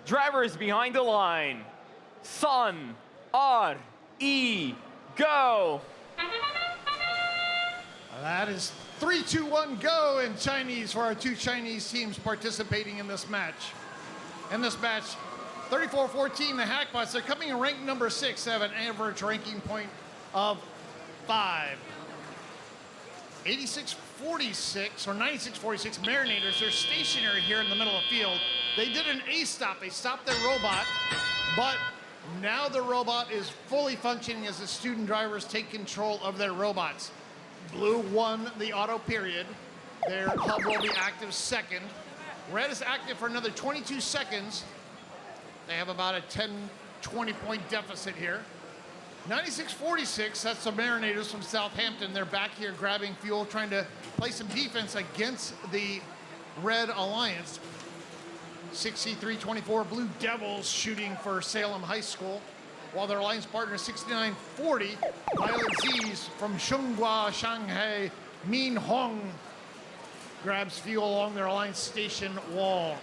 Speaker 6: Drivers behind the line. San, R-E, go.
Speaker 8: That is 3, 2, 1, go in Chinese for our two Chinese teams participating in this match. In this match, 34-14, the Hackbots, they're coming in ranked number 6. They have an average ranking point of 5. 86-46 or 96-46 Marinators, they're stationary here in the middle of the field. They did an A stop. They stopped their robot, but now the robot is fully functioning as the student drivers take control of their robots. Blue won the auto period. Their hub will be active second. Red is active for another 22 seconds. They have about a 10, 20 point deficit here. 96-46, that's the Marinators from Southampton. They're back here grabbing fuel, trying to play some defense against the Red Alliance. 63-24, Blue Devils shooting for Salem High School, while their alliance partner 69-40, Violet Z's from Shunghua, Shanghai, Min Hong grabs fuel along their alliance station wall.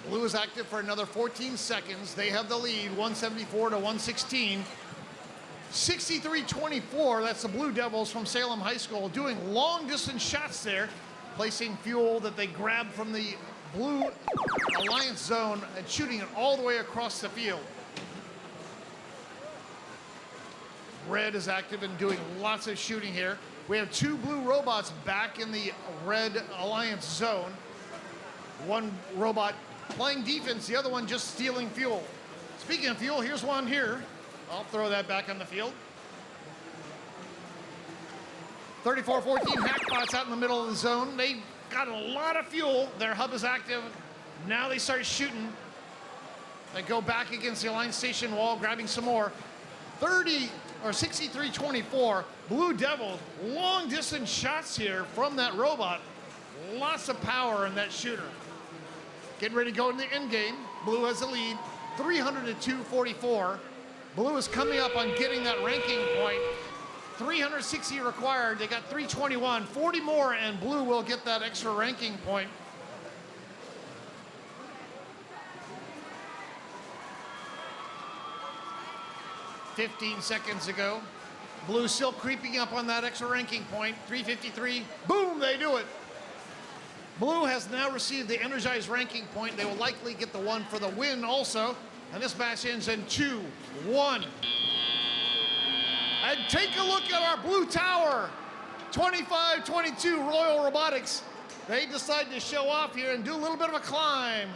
Speaker 8: Blue is active for another 14 seconds. They have the lead, 174 to 116. 63-24, that's the Blue Devils from Salem High School doing long distance shots there, placing fuel that they grabbed from the Blue Alliance zone and shooting it all the way across the field. Red is active and doing lots of shooting here. We have two Blue robots back in the Red Alliance zone. One robot playing defense, the other one just stealing fuel. Speaking of fuel, here's one here. I'll throw that back on the field. 34-14, Hackbots out in the middle of the zone. They got a lot of fuel. Their hub is active. Now they start shooting. They go back against the Alliance Station wall, grabbing some more. 63-24, Blue Devil, long distance shots here from that robot. Lots of power in that shooter. Getting ready to go in the end game. Blue has the lead, 300-244. Blue is coming up on getting that ranking point. 360 required, they got 321, 40 more, and Blue will get that extra ranking point. "15 seconds ago. Blue still creeping up on that extra ranking point, 353, boom, they do it. Blue has now received the energized ranking point. They will likely get the one for the win also, and this match ends in 2-1. And take a look at our Blue Tower, 25-22 Royal Robotics. They decide to show off here and do a little bit of a climb.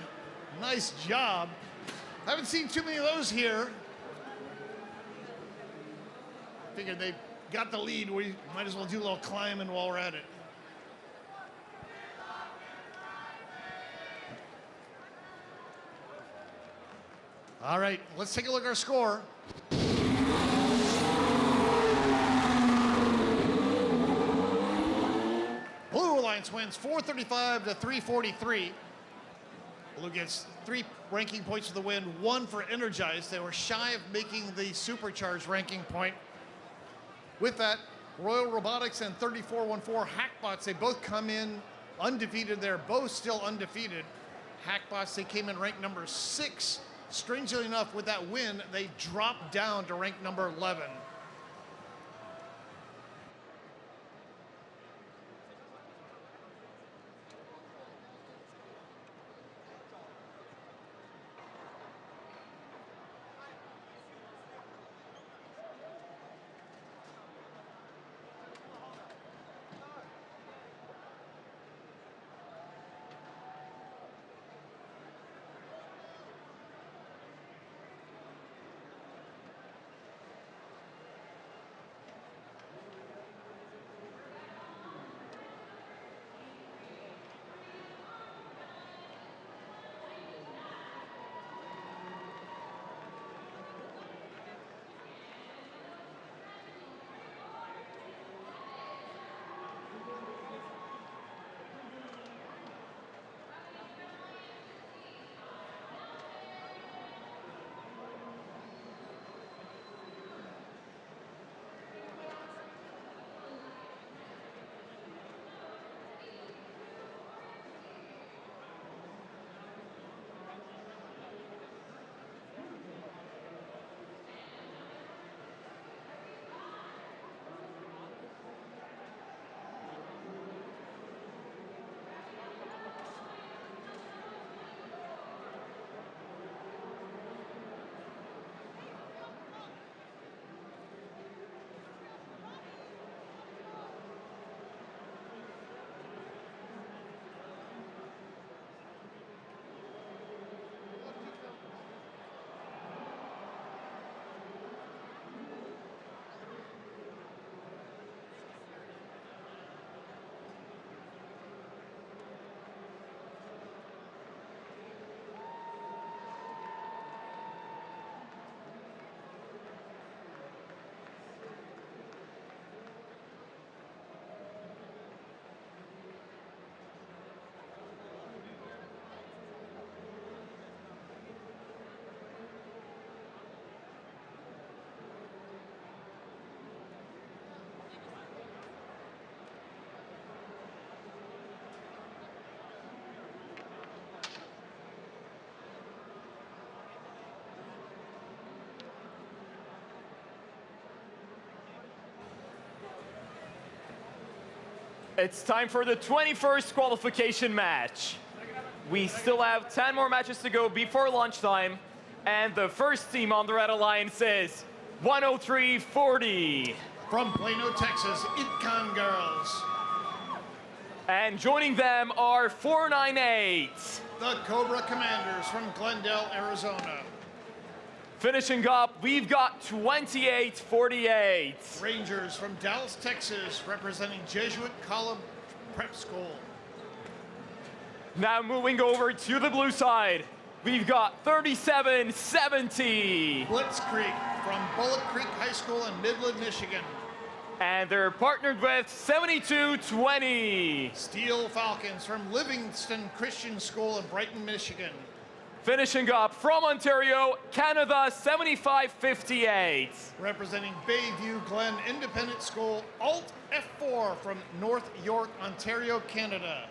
Speaker 8: Nice job. Haven't seen too many of those here. Figured they got the lead. We might as well do a little climbing while we're at it. All right, let's take a look at our score. Blue Alliance wins 435-343. Blue gets 3 ranking points for the win, 1 for Energized. They were shy of making the Supercharged ranking point. With that, Royal Robotics and 3414 Hackbots, they both come in undefeated. They're both still undefeated. Hackbots, they came in ranked number 6. Strangely enough, with that win, they dropped down to rank number 11.
Speaker 6: It's time for the 21st qualification match. We still have 10 more matches to go before lunchtime, and the first team on the Red Alliance is 103-40.
Speaker 8: From Plano, Texas, Itcon Girls.
Speaker 6: And joining them are 498.
Speaker 8: The Cobra Commanders from Glendale, Arizona.
Speaker 6: Finishing up, we've got 28-48.
Speaker 8: Rangers from Dallas, Texas, representing Jesuit College Prep School.
Speaker 6: Now moving over to the blue side, we've got 37-70.
Speaker 8: Blitzkrieg from Bullock Creek High School in Midland, Michigan.
Speaker 6: And they're partnered with 72-20.
Speaker 8: Steel Falcons from Livingston Christian School in Brighton, Michigan.
Speaker 6: Finishing up from Ontario, Canada, 75-58.
Speaker 8: Representing Bayview Glen Independent School, Alt F4 from North York, Ontario, Canada.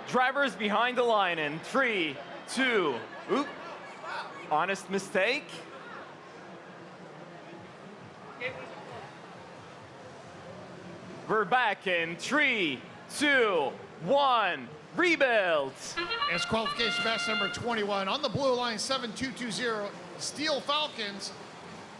Speaker 6: Drivers behind the line in 3, 2, oop, honest mistake. We're back in 3, 2, 1, rebuild.
Speaker 8: As qualification match number 21, on the blue line, 7220, Steel Falcons.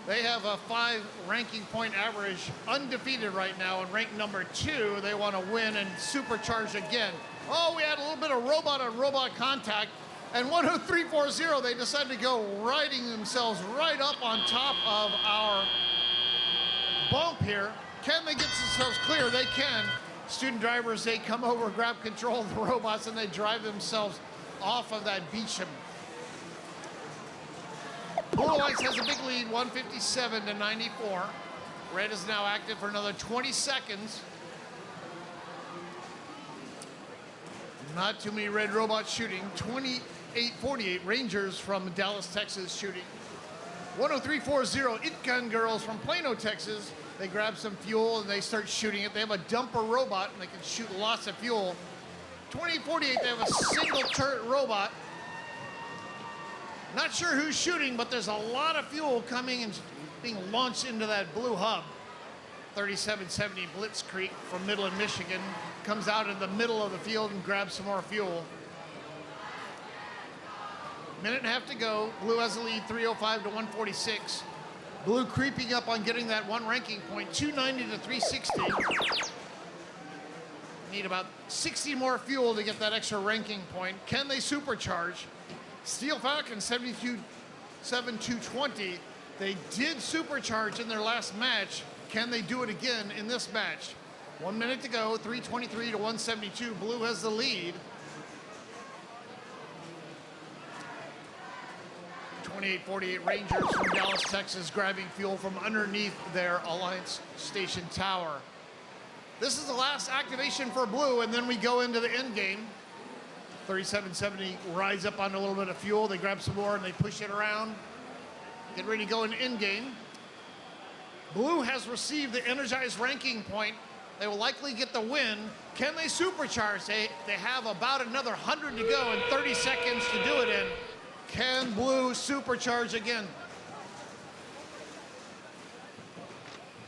Speaker 8: They have a 5 ranking point average, undefeated right now, and ranked number 2. They want to win and supercharge again. Oh, we had a little bit of robot-on-robot contact, and 10340, they decided to go riding themselves right up on top of our bump here. Can they get themselves clear? They can. Student drivers, they come over, grab control of the robots, and they drive themselves off of that beachhead. Blue Alliance has a big lead, 157-94. Red is now active for another 20 seconds. Not too many red robots shooting. 28-48, Rangers from Dallas, Texas shooting. 10340, Itcon Girls from Plano, Texas. They grab some fuel and they start shooting it. They have a dumper robot and they can shoot lots of fuel. 28-48, they have a single turret robot. Not sure who's shooting, but there's a lot of fuel coming and being launched into that blue hub. 3770 Blitzkrieg from Midland, Michigan comes out in the middle of the field and grabs some more fuel. Minute and a half to go. Blue has the lead, 305-146. Blue creeping up on getting that 1 ranking point, 290-360. Need about 60 more fuel to get that extra ranking point. Can they supercharge? Steel Falcons 72-220. They did supercharge in their last match. Can they do it again in this match? 1 minute to go, 323-172. Blue has the lead. 28-48 Rangers from Dallas, Texas, grabbing fuel from underneath their Alliance Station tower. This is the last activation for Blue, and then we go into the end game. 3770 rides up on a little bit of fuel. They grab some more and they push it around. Get ready to go in end game. Blue has received the energized ranking point. They will likely get the win. Can they supercharge? They have about another 100 to go and 30 seconds to do it in. Can Blue supercharge again?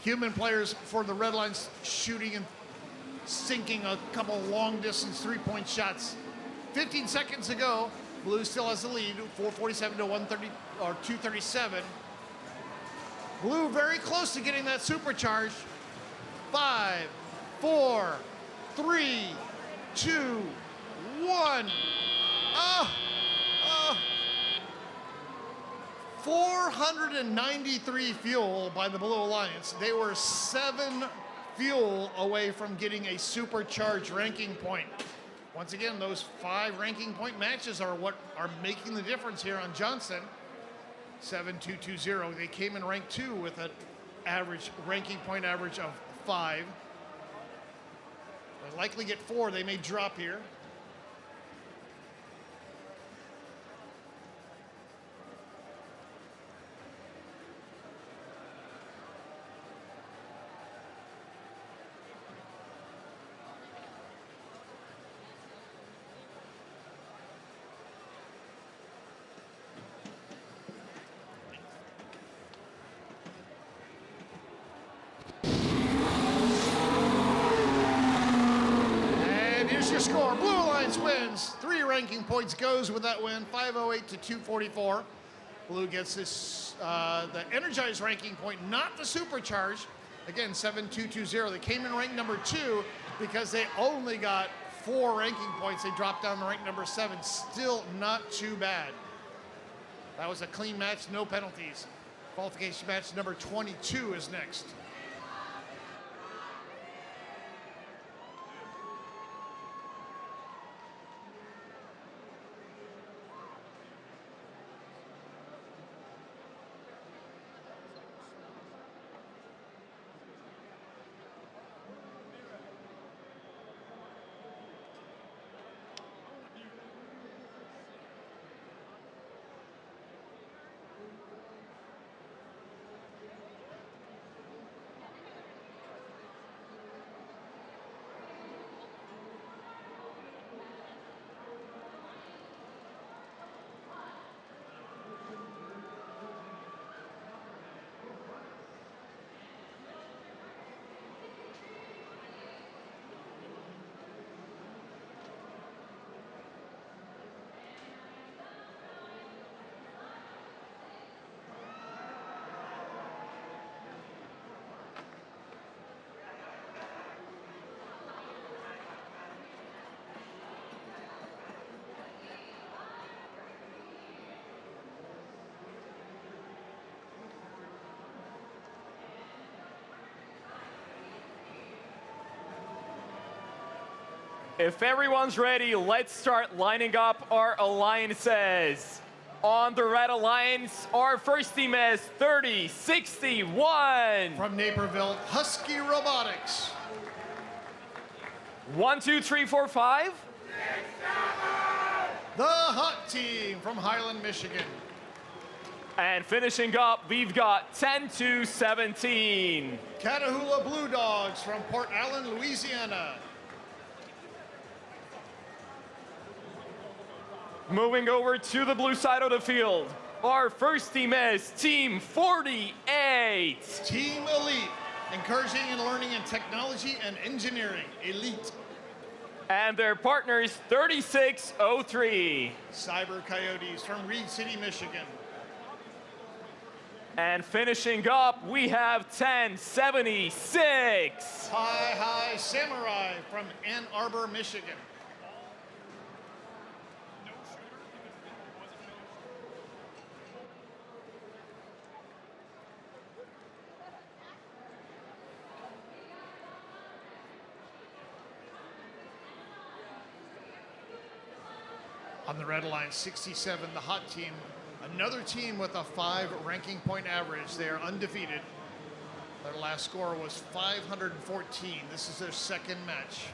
Speaker 8: Human players for the Red Lines shooting and sinking a couple long distance 3-point shots. 15 seconds to go. Blue still has the lead, 447-130 or 237. Blue very close to getting that supercharge. 5, 4, 3, 2, 1. 493 fuel by the Blue Alliance. They were 7 fuel away from getting a supercharged ranking point. Once again, those 5 ranking point matches are what are making the difference here on Johnson. 7-2-2-0. They came in rank 2 with an average ranking point average of 5. They likely get 4. They may drop here. Your score, Blue Alliance wins. 3 ranking points goes with that win, 508 to 244. Blue gets this, the energized ranking point, not the supercharged. Again, 7220. They came in rank number 2 because they only got 4 ranking points. They dropped down to rank number 7. Still not too bad. That was a clean match, no penalties. Qualification match number 22 is next.
Speaker 6: If everyone's ready, let's start lining up our alliances. On the red alliance, our first team is 3061.
Speaker 8: From Naperville, Husky Robotics.
Speaker 6: 1, 2, 3, 4, 5.
Speaker 8: The Hot Team from Highland, Michigan.
Speaker 6: And finishing up, we've got 10 to 17.
Speaker 8: Catahoula Blue Dogs from Port Allen, Louisiana.
Speaker 6: Moving over to the blue side of the field, our first team is Team 48.
Speaker 8: Team Elite, encouraging and learning in technology and engineering. Elite.
Speaker 6: And their partners, 3603.
Speaker 8: Cyber Coyotes from Reed City, Michigan.
Speaker 6: And finishing up, we have 1076.
Speaker 8: Hi Samurai from Ann Arbor, Michigan. On the red line, 67, the Hot Team. Another team with a 5 ranking point average. They are undefeated. Their last score was 514. This is their second match.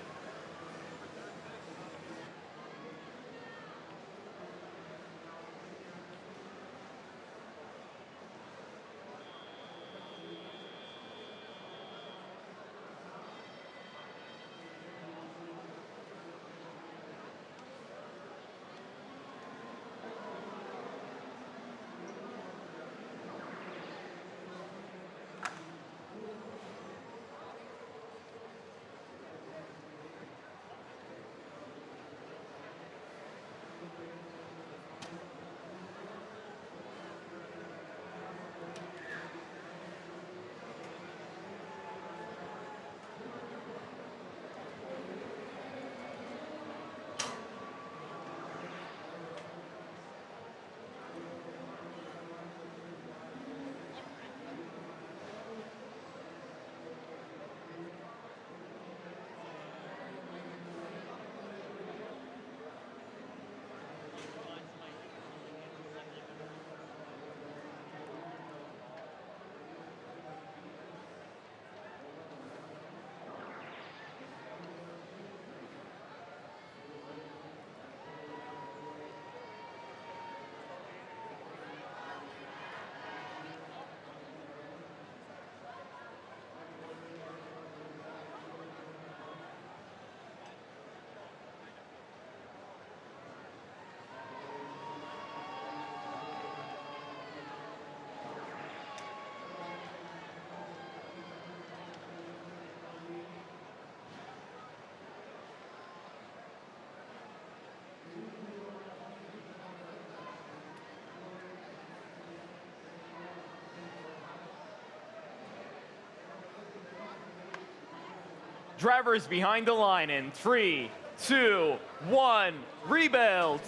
Speaker 6: Drivers behind the line in 3, 2, 1, rebuild.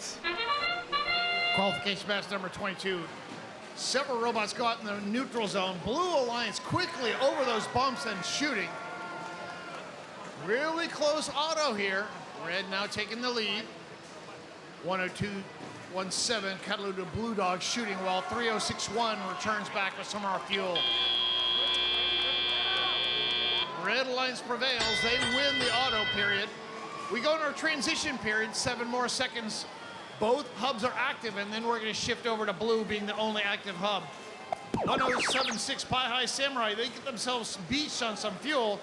Speaker 8: Qualification match number 22. Several robots go out in the neutral zone. Blue Alliance quickly over those bumps and shooting. Really close auto here. Red now taking the lead. 102.17 Catalunya Blue Dog shooting while 306.1 returns back with some more fuel. Red Alliance prevails. They win the auto period. We go into our transition period, 7 more seconds. Both hubs are active, and then we're going to shift over to blue being the only active hub. 107.6 Pi High Samurai, they get themselves beached on some fuel.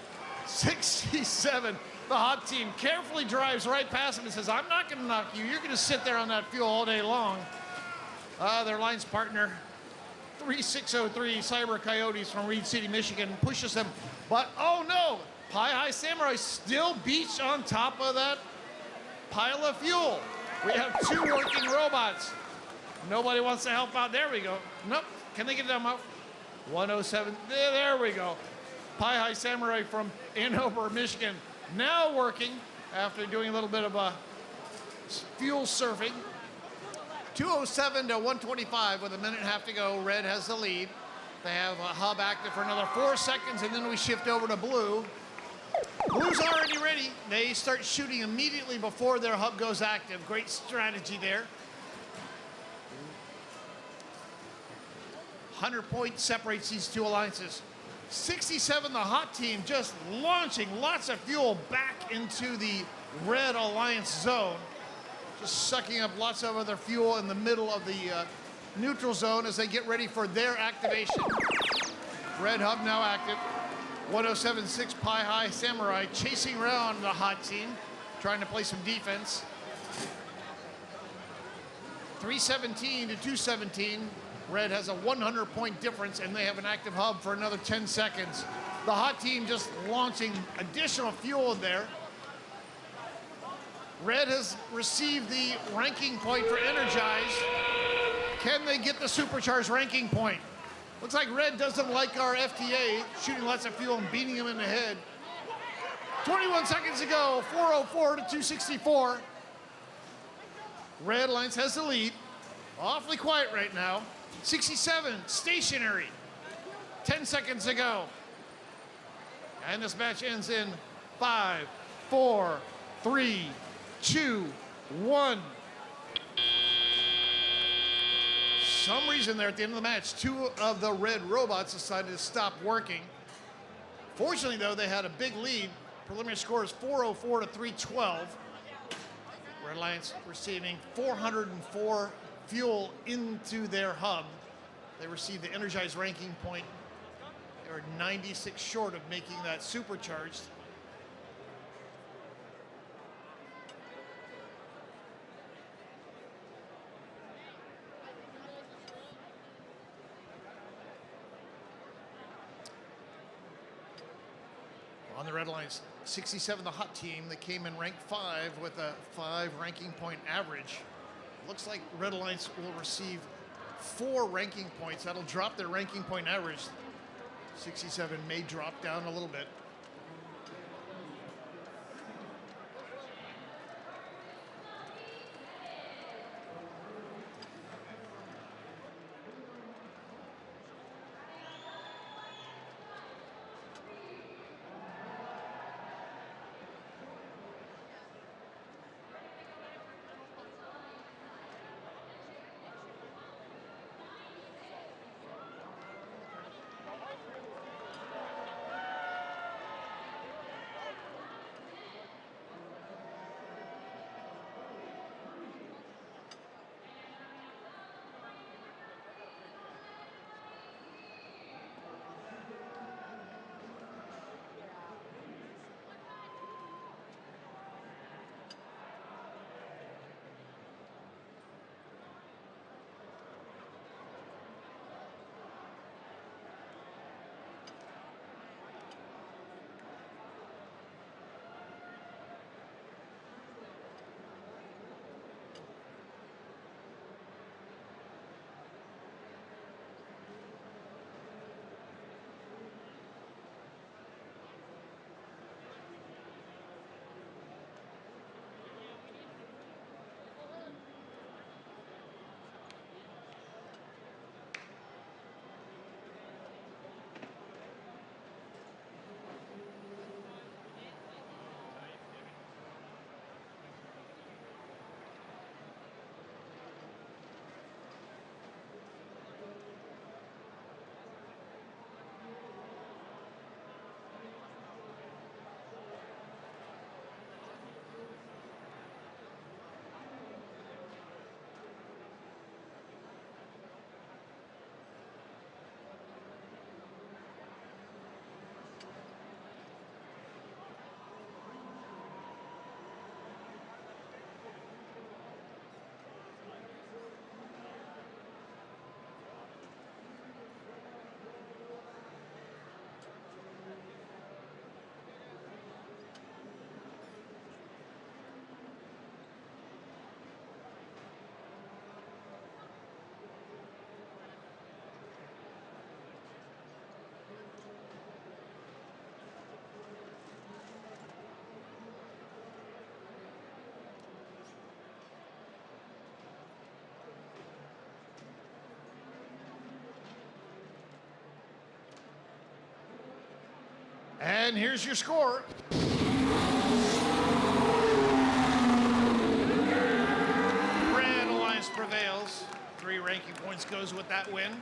Speaker 8: 67, the hot team carefully drives right past him and says, I'm not going to knock you. You're going to sit there on that fuel all day long. Their lines partner, 3603 Cyber Coyotes from Reed City, Michigan, pushes them. But, oh no, Pi High Samurai still beached on top of that pile of fuel. We have 2 working robots. Nobody wants to help out. There we go. Nope. Can they get them up? 107. There we go. Pi High Samurai from Ann Arbor, Michigan, now working after doing a little bit of a fuel surfing. 207 to 125 with a minute and a half to go. Red has the lead. They have a hub active for another 4 seconds, and then we shift over to blue. Blue's already ready. They start shooting immediately before their hub goes active. Great strategy there. 100 points separates these 2 alliances. 67, the hot team, just launching lots of fuel back into the Red Alliance zone. Just sucking up lots of other fuel in the middle of the neutral zone as they get ready for their activation. Red hub now active. 107.6 Pi High Samurai chasing around the hot team, trying to play some defense. 317 to 217. Red has a 100-point difference, and they have an active hub for another 10 seconds. The hot team just launching additional fuel in there. Red has received the ranking point for Energize. Can they get the supercharged ranking point? Looks like Red doesn't like our FTA, shooting lots of fuel and beating him in the head. 21 seconds to go, 404 to 264. Red Alliance has the lead. Awfully quiet right now. 67, stationary. 10 seconds to go. And this match ends in 5, 4, 3, 2, 1. Some reason there at the end of the match, 2 of the red robots decided to stop working. Fortunately, though, they had a big lead. Preliminary score is 404 to 312. Red Alliance receiving 404 fuel into their hub. They received the energized ranking point. They were 96 short of making that supercharged. On the Red Alliance, 67, the hot team, that came in rank 5 with a 5 ranking point average. Looks like Red Alliance will receive 4 ranking points. That'll drop their ranking point average. 67 may drop down a little bit. And here's your score. Red Alliance prevails. 3 ranking points goes with that win.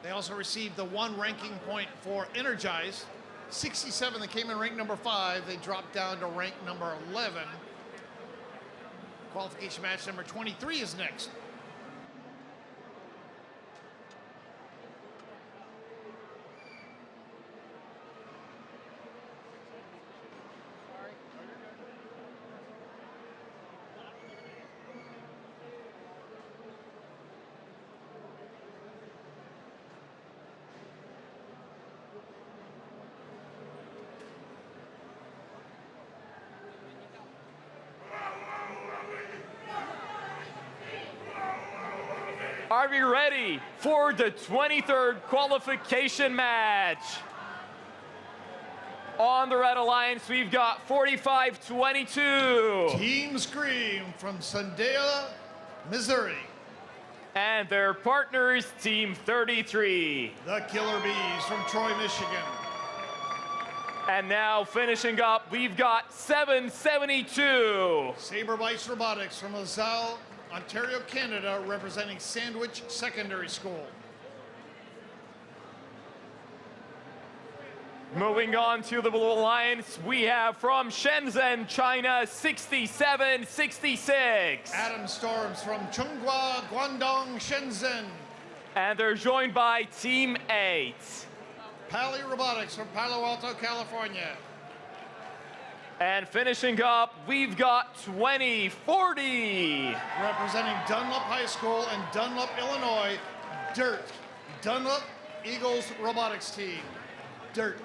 Speaker 8: They also received the 1 ranking point for Energize. 67, they came in rank number 5. They dropped down to rank number 11. Qualification match number 23 is next.
Speaker 6: Are we ready for the 23rd qualification match? On the Red Alliance, we've got 45-22.
Speaker 8: Team Scream from Sandela, Missouri.
Speaker 6: And their partners, Team 33.
Speaker 8: The Killer Bees from Troy, Michigan.
Speaker 6: And now finishing up, we've got 772.
Speaker 8: Saber Bites Robotics from LaSalle, Ontario, Canada, representing Sandwich Secondary School.
Speaker 6: Moving on to the Blue Alliance, we have from Shenzhen, China, 67-66.
Speaker 8: Adam Storms from Chunghua, Guangdong, Shenzhen.
Speaker 6: And they're joined by Team 8.
Speaker 8: Pally Robotics from Palo Alto, California.
Speaker 6: And finishing up, we've got 2040.
Speaker 8: Representing Dunlop High School and Dunlop, Illinois, Dirt. Dunlop Eagles Robotics Team. Dirt.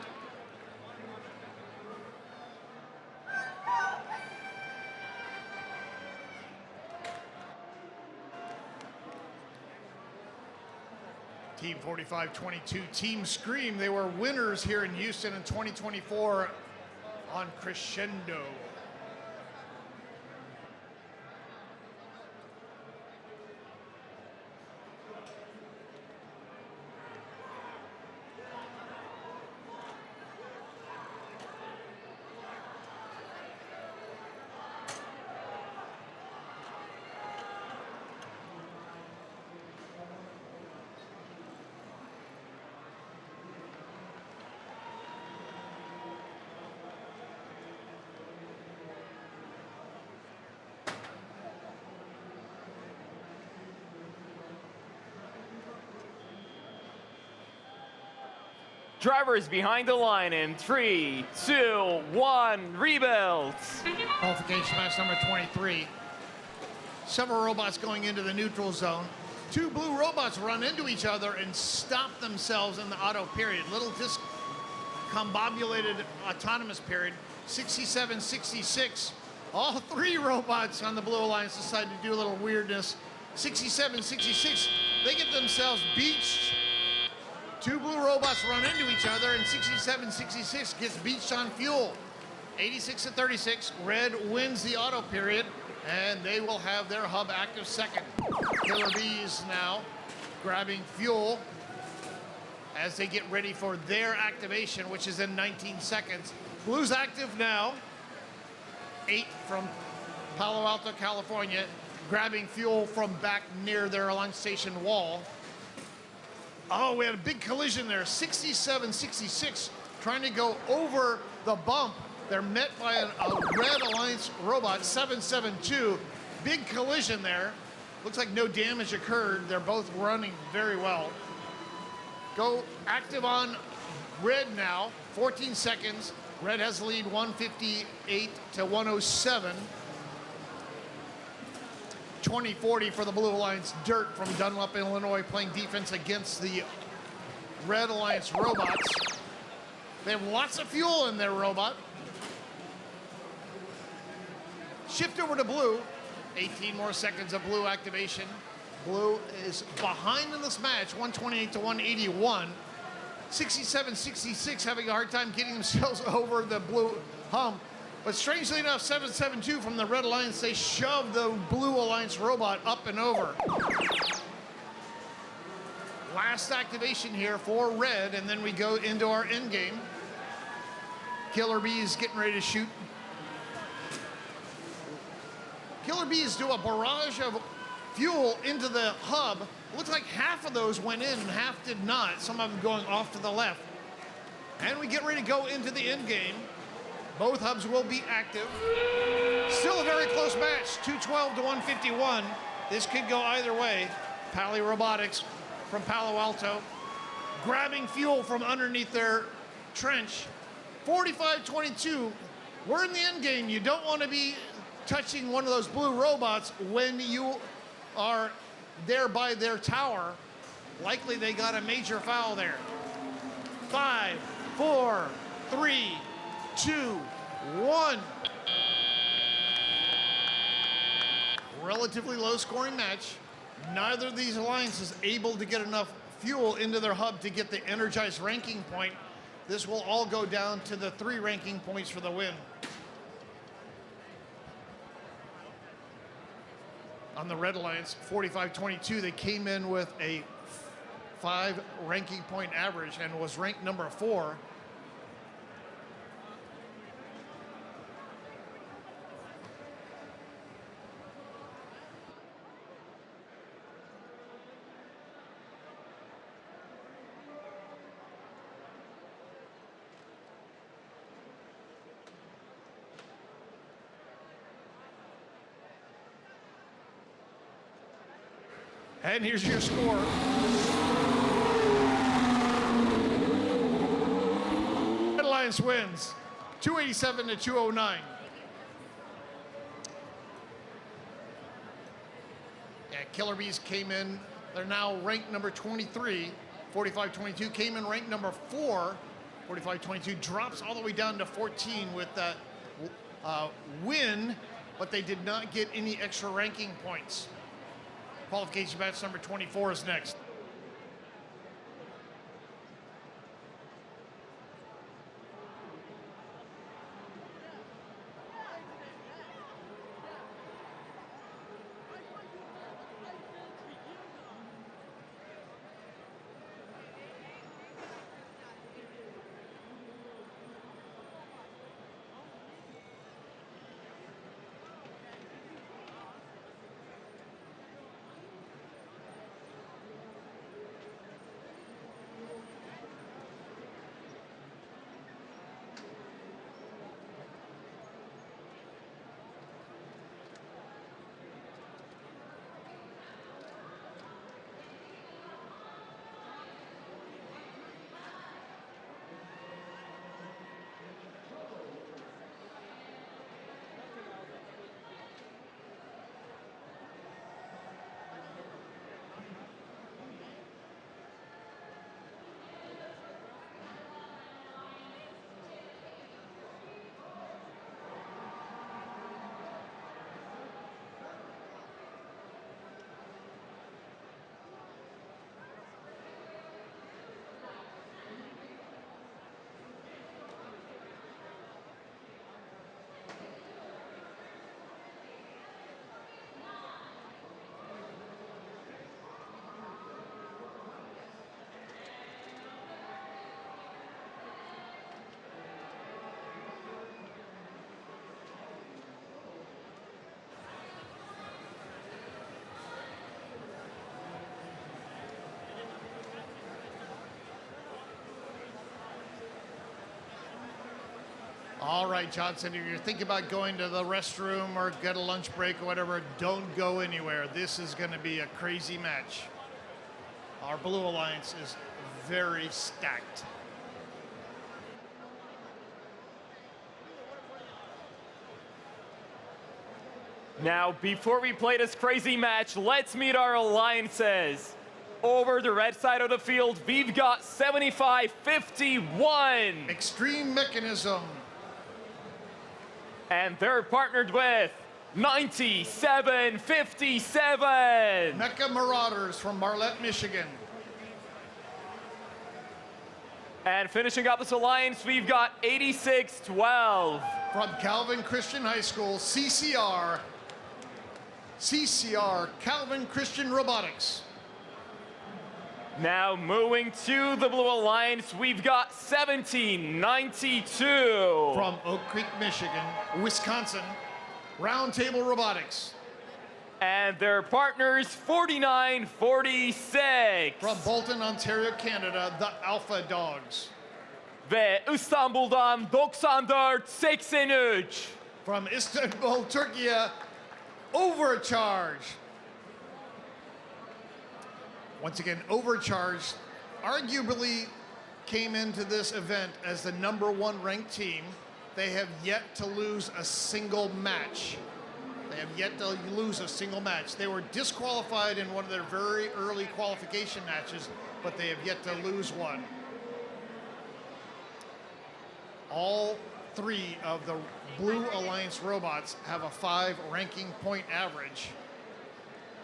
Speaker 8: Team 45-22, Team Scream. They were winners here in Houston in 2024 on Crescendo.
Speaker 6: Drivers behind the line in 3, 2, 1, rebuild.
Speaker 8: Qualification match number 23. Several robots going into the neutral zone. 2 blue robots run into each other and stop themselves in the auto period. Little discombobulated autonomous period. 67-66. All 3 robots on the Blue Alliance decide to do a little weirdness. 67-66. They get themselves beached. 2 blue robots run into each other, and 67-66 gets beached on fuel. 86-36, red wins the auto period, and they will have their hub active second. Killer Bees now grabbing fuel as they get ready for their activation, which is in 19 seconds. Blue's active now. 8 from Palo Alto, California, grabbing fuel from back near their launch station wall. Oh, we had a big collision there. 67-66 trying to go over the bump. They're met by a Red Alliance robot, 772. Big collision there. Looks like no damage occurred. They're both running very well. Go active on Red now. 14 seconds. Red has the lead, 158 to 107. 2040 for the Blue Alliance. Dirt from Dunlop, Illinois, playing defense against the Red Alliance robots. They have lots of fuel in their robot. Shift over to Blue. 18 more seconds of Blue activation. Blue is behind in this match, 128 to 181. 67-66 having a hard time getting themselves over the Blue hump. But strangely enough, 772 from the Red Alliance, they shoved the Blue Alliance robot up and over. Last activation here for red, and then we go into our end game. Killer Bees getting ready to shoot. Killer Bees do a barrage of fuel into the hub. Looks like half of those went in and half did not. Some of them going off to the left. And we get ready to go into the end game. Both hubs will be active. Still a very close match, 212 to 151. This could go either way. Pally Robotics from Palo Alto grabbing fuel from underneath their trench. 45-22. We're in the end game. You don't want to be touching one of those blue robots when you are there by their tower. Likely they got a major foul there. 5, 4, 3, 2, 1. Relatively low scoring match. Neither of these alliances able to get enough fuel into their hub to get the energized ranking point. This will all go down to the 3 ranking points for the win. On the Red Alliance, 45-22, they came in with a 5 ranking point average and was ranked number 4. And here's your score. Red Alliance wins 287 to 209. Yeah, Killer Bees came in. They're now ranked number 23. 45-22 came in ranked number 4. 45-22 drops all the way down to 14 with that win, but they did not get any extra ranking points. Qualification match number 24 is next. All right, Johnson, if you're thinking about going to the restroom or get a lunch break or whatever, don't go anywhere. This is going to be a crazy match. Our Blue Alliance is very stacked.
Speaker 6: Now, before we play this crazy match, let's meet our alliances. Over the red side of the field, we've got 75-51.
Speaker 8: Extreme Mechanism.
Speaker 6: And they're partnered with 97-57.
Speaker 8: Mecha Marauders from Marlette, Michigan.
Speaker 6: And finishing up this alliance, we've got 86-12.
Speaker 8: From Calvin Christian High School, CCR, Calvin Christian Robotics.
Speaker 6: Now moving to the Blue Alliance, we've got 1792.
Speaker 8: From Oak Creek, Michigan, Wisconsin, Roundtable Robotics.
Speaker 6: And their partners, 4946.
Speaker 8: From Bolton, Ontario, Canada, the Alpha Dogs.
Speaker 6: Ve İstanbul'dan 9483.
Speaker 8: From Istanbul, Turkey, Overcharge. Once again, Overcharge arguably came into this event as the #1 ranked team. They have yet to lose a single match. They have yet to lose a single match. They were disqualified in one of their very early qualification matches, but they have yet to lose one. All 3 of the Blue Alliance robots have a 5 ranking point average.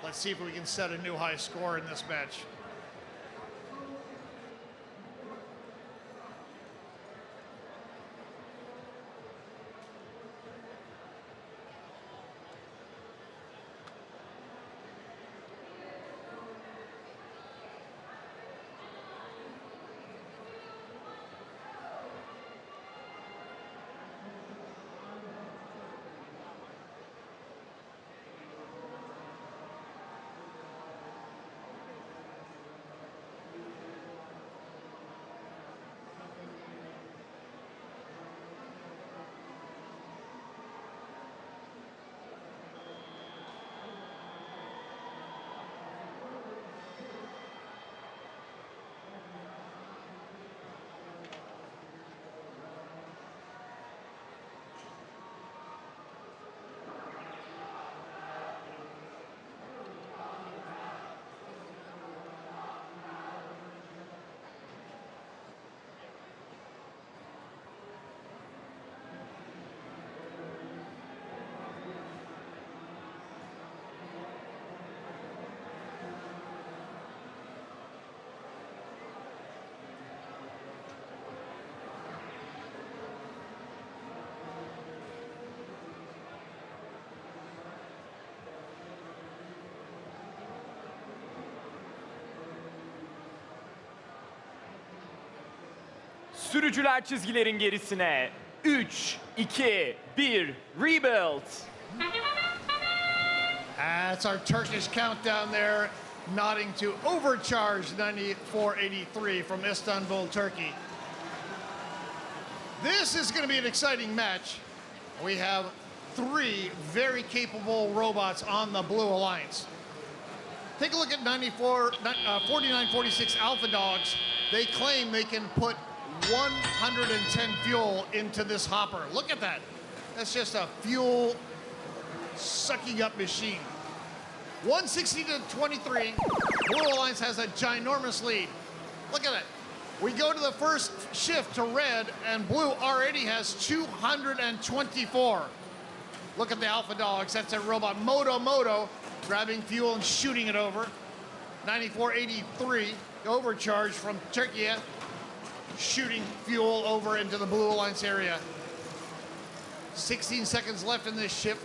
Speaker 8: Let's see if we can set a new high score in this match.
Speaker 6: Sürücüler çizgilerin gerisine. 3, 2, 1, rebuild.
Speaker 8: That's our Turkish countdown there, nodding to Overcharge 9483 from Istanbul, Turkey. This is going to be an exciting match. We have 3 very capable robots on the Blue Alliance. Take a look at 4946 Alpha Dogs. They claim they can put 110 fuel into this hopper. Look at that. That's just a fuel sucking up machine. 160 to 23. Blue Alliance has a ginormous lead. Look at it. We go to the first shift to red, and blue already has 224. Look at the Alpha Dogs. That's a robot Moto, grabbing fuel and shooting it over. 9483, Overcharge from Turkey, shooting fuel over into the Blue Alliance area. 16 seconds left in this shift.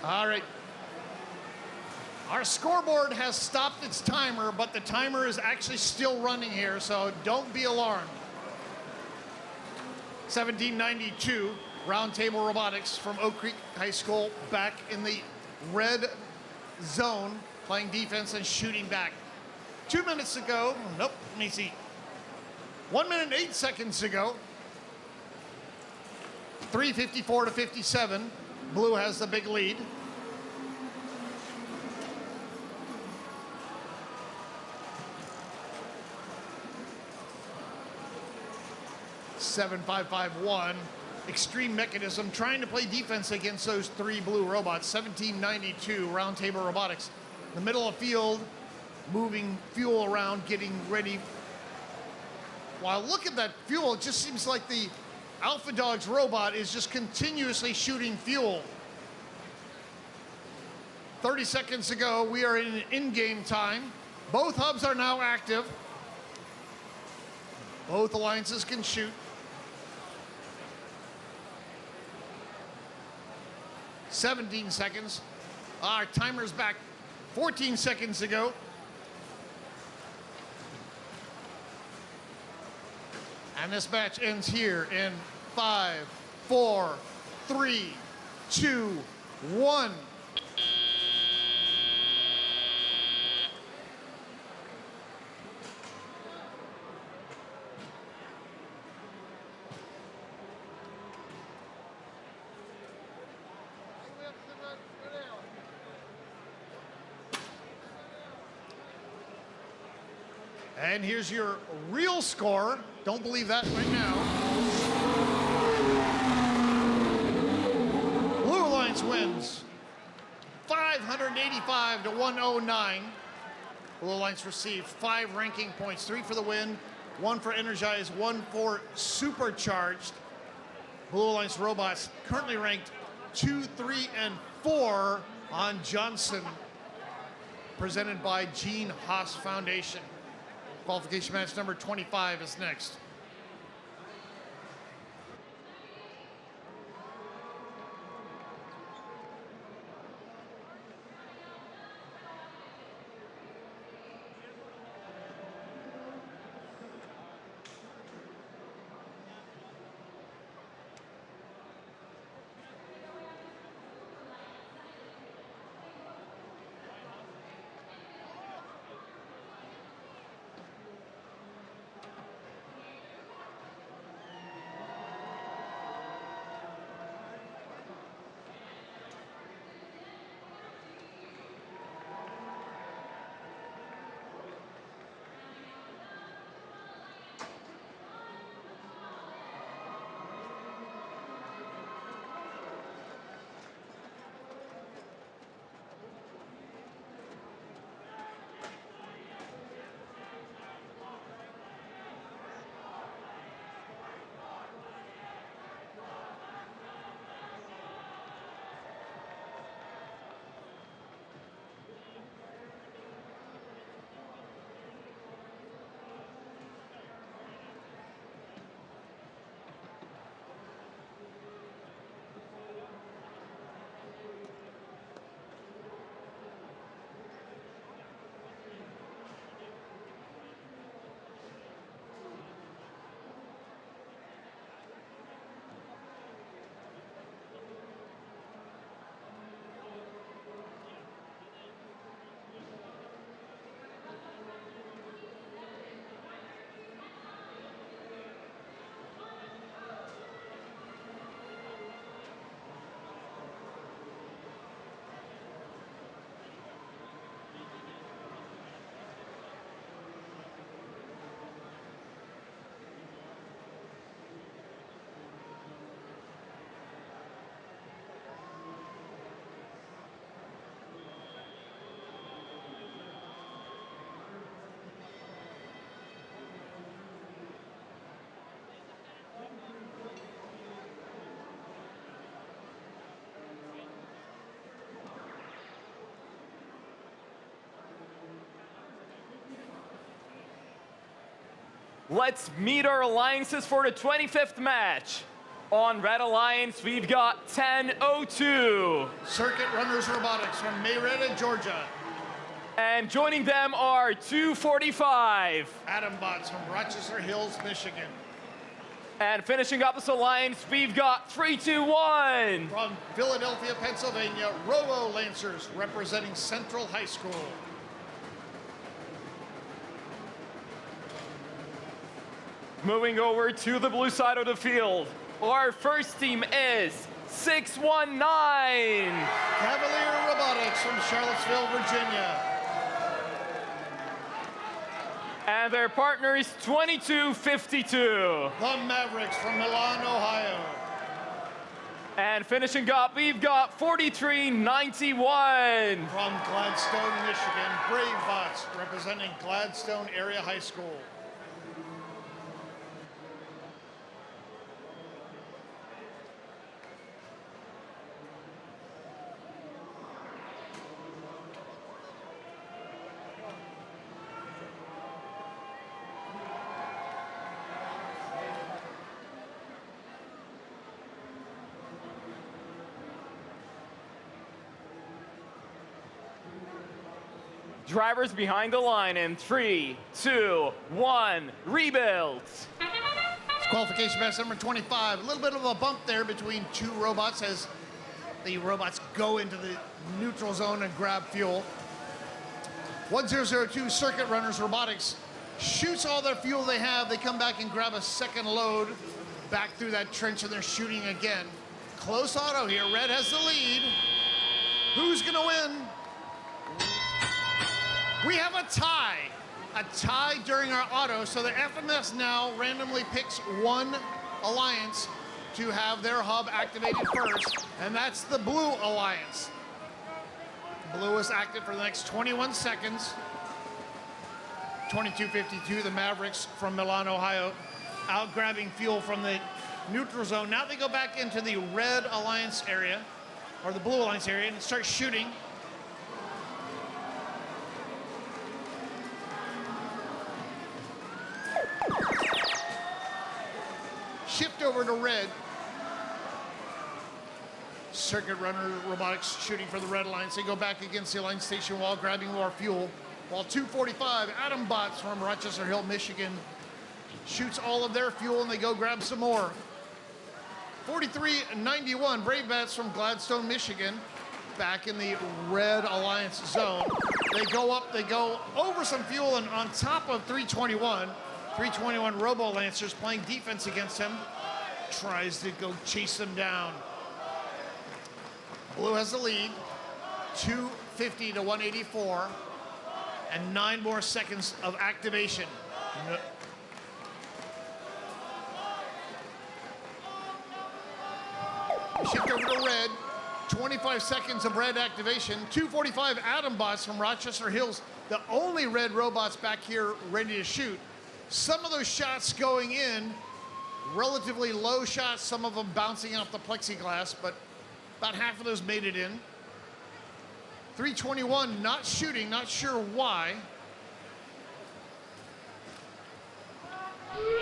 Speaker 8: All right. Our scoreboard has stopped its timer, but the timer is actually still running here, so don't be alarmed. 1792, Roundtable Robotics from Oak Creek High School, back in the red zone, playing defense and shooting back. 2 minutes ago, nope, let me see. 1 minute and 8 seconds ago, 354 to 57, blue has the big lead. $7,551. Extreme Mechanism trying to play defense against those 3 blue robots. 1792, Roundtable Robotics. The middle of field, moving fuel around, getting ready. Wow, look at that fuel. It just seems like the Alpha Dogs robot is just continuously shooting fuel. 30 seconds ago, we are in game time. Both hubs are now active. Both alliances can shoot. 17 seconds. Our timer's back 14 seconds ago. And this match ends here in 5, 4, 3, 2, 1. And here's your real score. Don't believe that right now. Blue Alliance wins 585 to 109. Blue Alliance received 5 ranking points, 3 for the win, 1 for Energized, 1 for Supercharged. Blue Alliance robots currently ranked 2, 3, and 4 on Johnson, presented by Gene Haas Foundation. Qualification match number 25 is next.
Speaker 6: Let's meet our alliances for the 25th match. On Red Alliance, we've got 1002.
Speaker 8: Circuit Runners Robotics from Marietta, Georgia.
Speaker 6: And joining them are 245.
Speaker 8: Adam Bots from Rochester Hills, Michigan.
Speaker 6: And finishing up this alliance, we've got 321.
Speaker 8: From Philadelphia, Pennsylvania, Robo Lancers representing Central High School.
Speaker 6: Moving over to the blue side of the field, our first team is 619.
Speaker 8: Cavalier Robotics from Charlottesville, Virginia.
Speaker 6: And their partner is 2252.
Speaker 8: The Mavericks from Milan, Ohio.
Speaker 6: And finishing up, we've got 4391.
Speaker 8: From Gladstone, Michigan, Brave Bots representing Gladstone Area High School.
Speaker 6: Drivers behind the line in 3, 2, 1, rebuild.
Speaker 8: Qualification match number 25. A little bit of a bump there between two robots as the robots go into the neutral zone and grab fuel. 1002 Circuit Runners Robotics shoots all their fuel they have. They come back and grab a second load back through that trench, and they're shooting again. Close auto here. Red has the lead. Who's gonna win? We have a tie. A tie during our auto, so the FMS now randomly picks one alliance to have their hub activated first, and that's the Blue Alliance. Blue is active for the next 21 seconds. 2252, the Mavericks from Milan, Ohio, out grabbing fuel from the neutral zone. Now they go back into the Red Alliance area, or the Blue Alliance area, and start shooting. Shift over to Red. Circuit Runner Robotics shooting for the Red Alliance. They go back against the Alliance station wall, grabbing more fuel. While 245, Atom Bots from Rochester Hill, Michigan, shoots all of their fuel, and they go grab some more. 4391, Brave Bats from Gladstone, Michigan, back in the Red Alliance zone. They go up, they go over some fuel, and on top of 321, 321 Robo Lancers playing defense against him, tries to go chase them down. Blue has the lead, 250 to 184, and 9 more seconds of activation. Shift over to Red, 25 seconds of Red activation. 245 Atom Bots from Rochester Hills, the only Red robots back here ready to shoot. Some of those shots going in, relatively low shots, some of them bouncing off the plexiglass, but about half of those made it in. 321 not shooting, not sure why.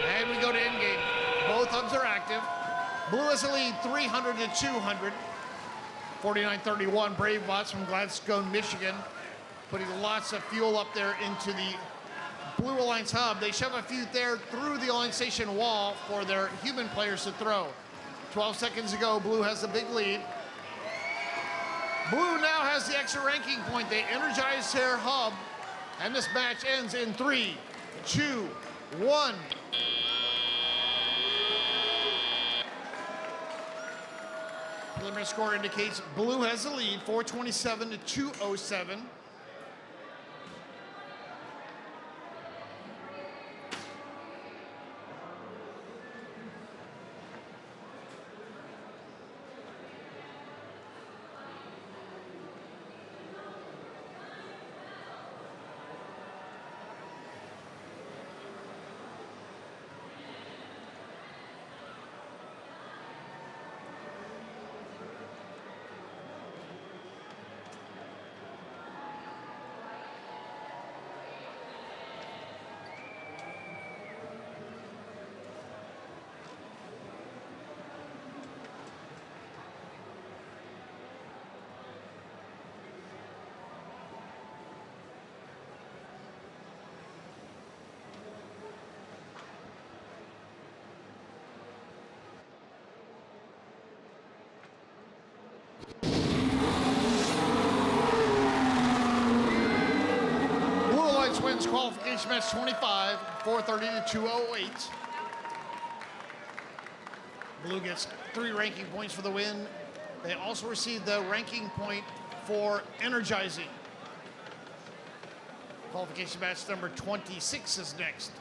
Speaker 8: And we go to endgame. Both hubs are active. Blue has the lead, 300 to 200. 4931 Brave Bots from Gladstone, Michigan, putting lots of fuel up there into the Blue Alliance hub. They shove a few there through the Alliance station wall for their human players to throw. 12 seconds ago, Blue has the big lead. Blue now has the extra ranking point. They energize their hub, and this match ends in 3, 2, 1. Preliminary score indicates Blue has the lead, 427 to 207. Wins qualification match 25, 430 to 208. Blue gets 3 ranking points for the win. They also received the ranking point for energizing. Qualification match number 26 is next.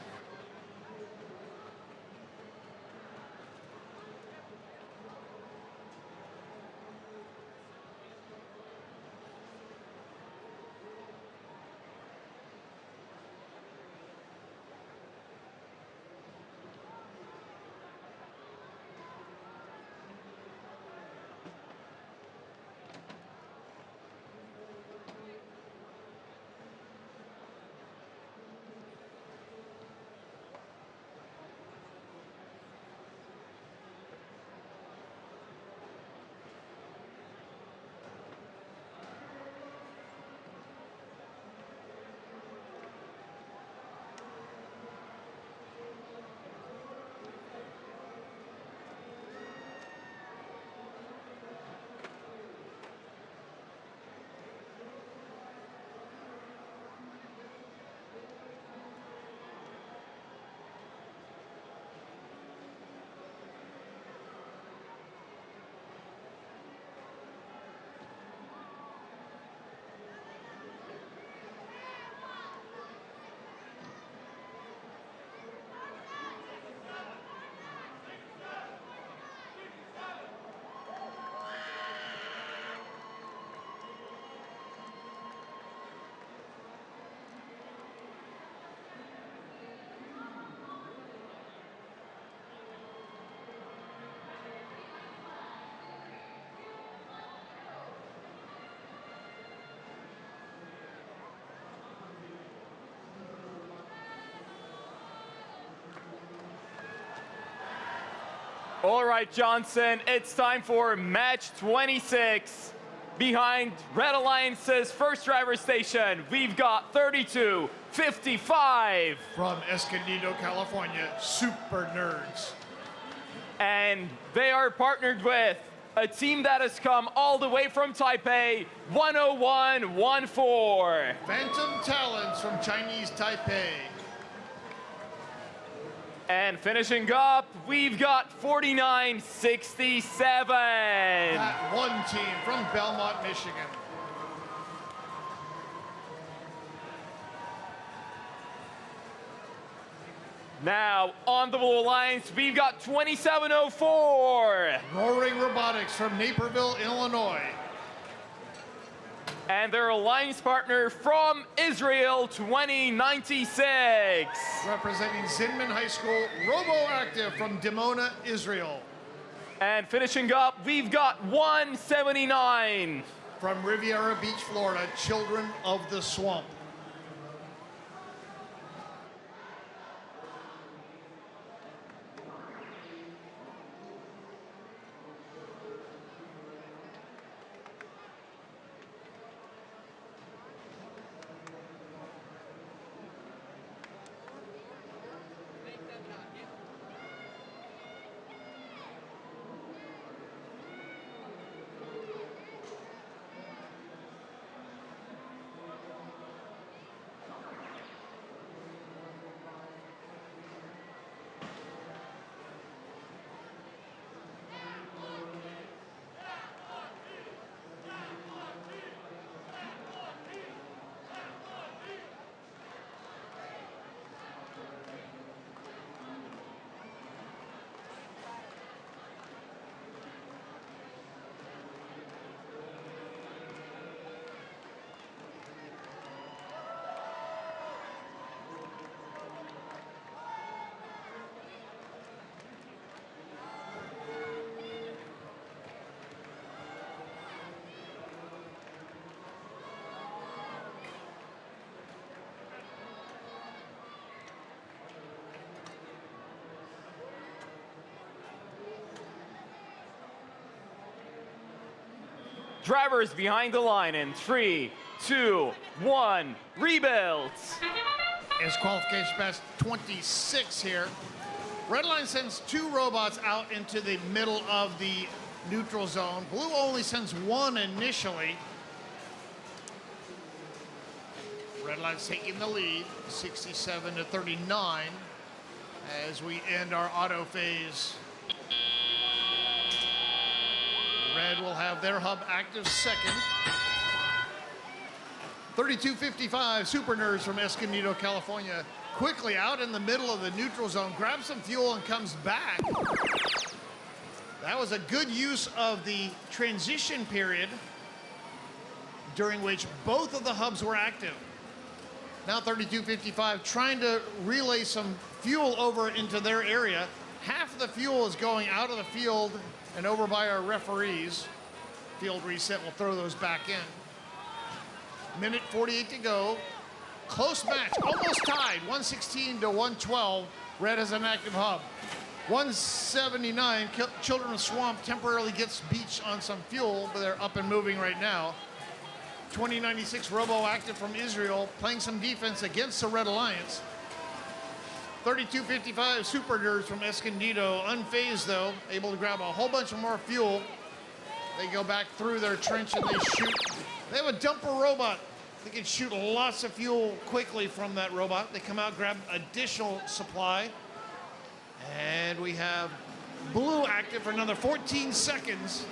Speaker 6: All right, Johnson, it's time for match 26. Behind Red Alliance's first driver station, we've got 3255.
Speaker 8: From Escondido, California, Super Nerds.
Speaker 6: And they are partnered with a team that has come all the way from Taipei, 10114.
Speaker 8: Phantom Talons from Chinese Taipei.
Speaker 6: And finishing up, we've got 4967.
Speaker 8: That one team from Belmont, Michigan.
Speaker 6: Now, on the Blue Alliance, we've got 2704.
Speaker 8: Roaring Robotics from Naperville, Illinois.
Speaker 6: And their alliance partner from Israel, 2096.
Speaker 8: Representing Zinman High School, RoboActive from Dimona, Israel.
Speaker 6: And finishing up, we've got 179.
Speaker 8: From Riviera Beach, Florida, Children of the Swamp.
Speaker 6: Drivers behind the line in 3, 2, 1, rebuild.
Speaker 8: Is qualification match 26 here. Red Line sends 2 robots out into the middle of the neutral zone. Blue only sends 1 initially. Red Line's taking the lead, 67-39, as we end our auto phase. Red will have their hub active second. 3255 Super Nerds from Escondido, California. Quickly out in the middle of the neutral zone, grabs some fuel and comes back. That was a good use of the transition period during which both of the hubs were active. Now 3255 trying to relay some fuel over into their area. Half of the fuel is going out of the field and over by our referees. Field reset will throw those back in. Minute 48 to go. Close match, almost tied, 116-112. Red has an active hub. 179, Children of Swamp temporarily gets beached on some fuel, but they're up and moving right now. 2096 RoboActive from Israel playing some defense against the Red Alliance. 3255 Super Nerds from Escondido, unfazed though, able to grab a whole bunch of more fuel. They go back through their trench and they shoot. They have a dumper robot. They can shoot lots of fuel quickly from that robot. They come out, grab additional supply. And we have Blue active for another 14 seconds.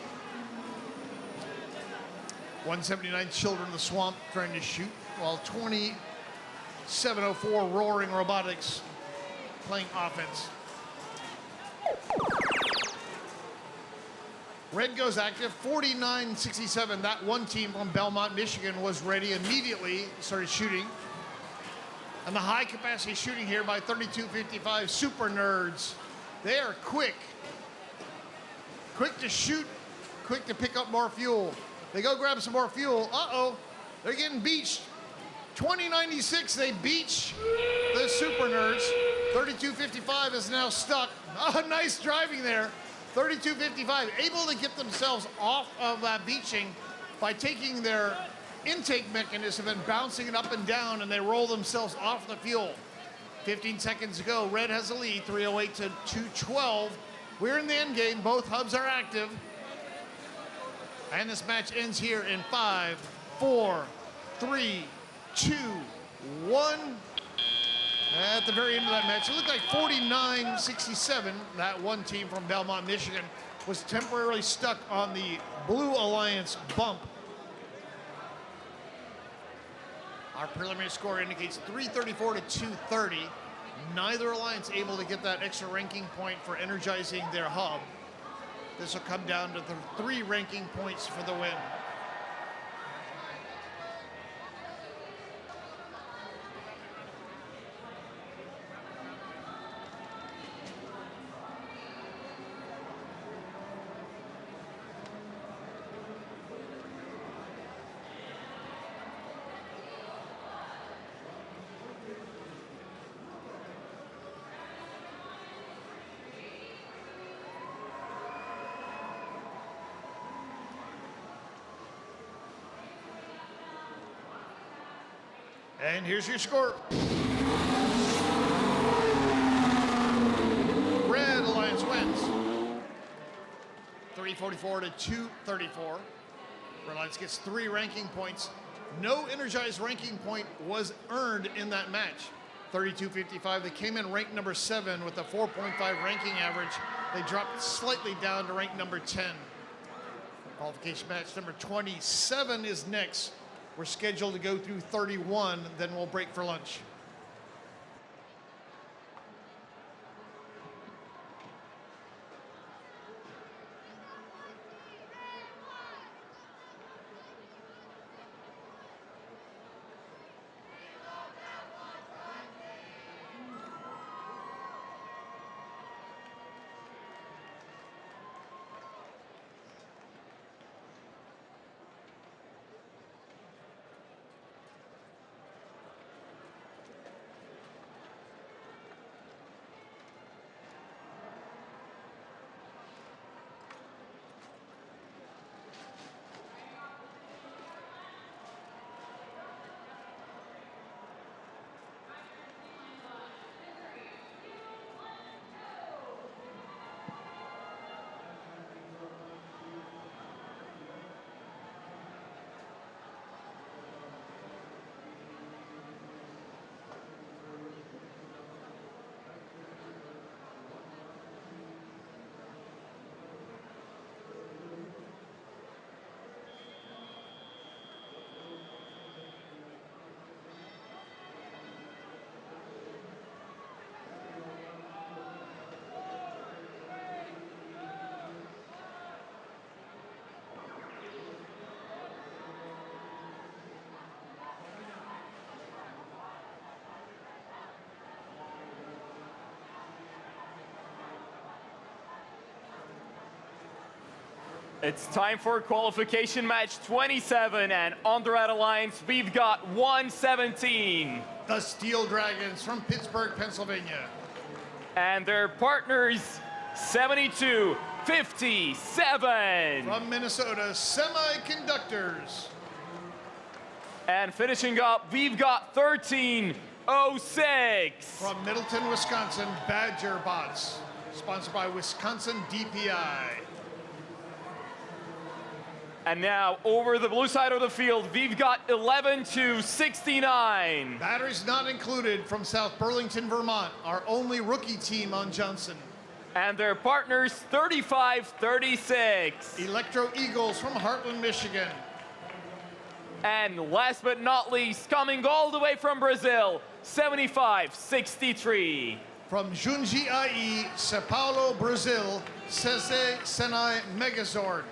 Speaker 8: 179 Children of the Swamp trying to shoot, while 2704 Roaring Robotics playing offense. Red goes active, 4967. That one team from Belmont, Michigan was ready immediately, started shooting. And the high capacity shooting here by 3255 Super Nerds. They are quick. Quick to shoot, quick to pick up more fuel. They go grab some more fuel. Uh-oh, they're getting beached. 2096, they beach the Super Nerds. 3255 is now stuck. Oh, nice driving there. 32.55, able to get themselves off of beaching by taking their intake mechanism and bouncing it up and down, and they roll themselves off the fuel. 15 seconds to go. Red has the lead, 308 to 212. We're in the end game. Both hubs are active. And this match ends here in 5, 4, 3, 2, 1. At the very end of that match, it looked like 49-67. That one team from Belmont, Michigan, was temporarily stuck on the Blue Alliance bump. Our preliminary score indicates 334 to 230. Neither alliance able to get that extra ranking point for energizing their hub. This will come down to the 3 ranking points for the win. And here's your score. Red Alliance wins. 344 to 234. Red Alliance gets 3 ranking points. No energized ranking point was earned in that match. 32.55, they came in ranked number 7 with a 4.5 ranking average. They dropped slightly down to rank number 10. Qualification match number 27 is next. We're scheduled to go through 31, then we'll break for lunch.
Speaker 6: It's time for qualification match 27, and on the Red Alliance, we've got 117.
Speaker 8: The Steel Dragons from Pittsburgh, Pennsylvania.
Speaker 6: And their partners, 72-57.
Speaker 8: From Minnesota, Semiconductors.
Speaker 6: And finishing up, we've got 13-06.
Speaker 8: From Middleton, Wisconsin, Badger Bots. Sponsored by Wisconsin DPI.
Speaker 6: And now, over the blue side of the field, we've got 11-69.
Speaker 8: Batteries not included from South Burlington, Vermont, our only rookie team on Johnson.
Speaker 6: And their partners, 35-36.
Speaker 8: Electro Eagles from Heartland, Michigan.
Speaker 6: And last but not least, coming all the way from Brazil, 75-63.
Speaker 8: From Jundiaí, São Paulo, Brazil, Sese Senai Megazord.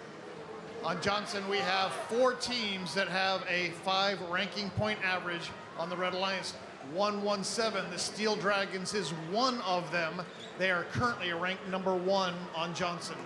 Speaker 8: On Johnson, we have 4 teams that have a 5 ranking point average on the Red Alliance. 117, the Steel Dragons is one of them. They are currently ranked number 1 on Johnson.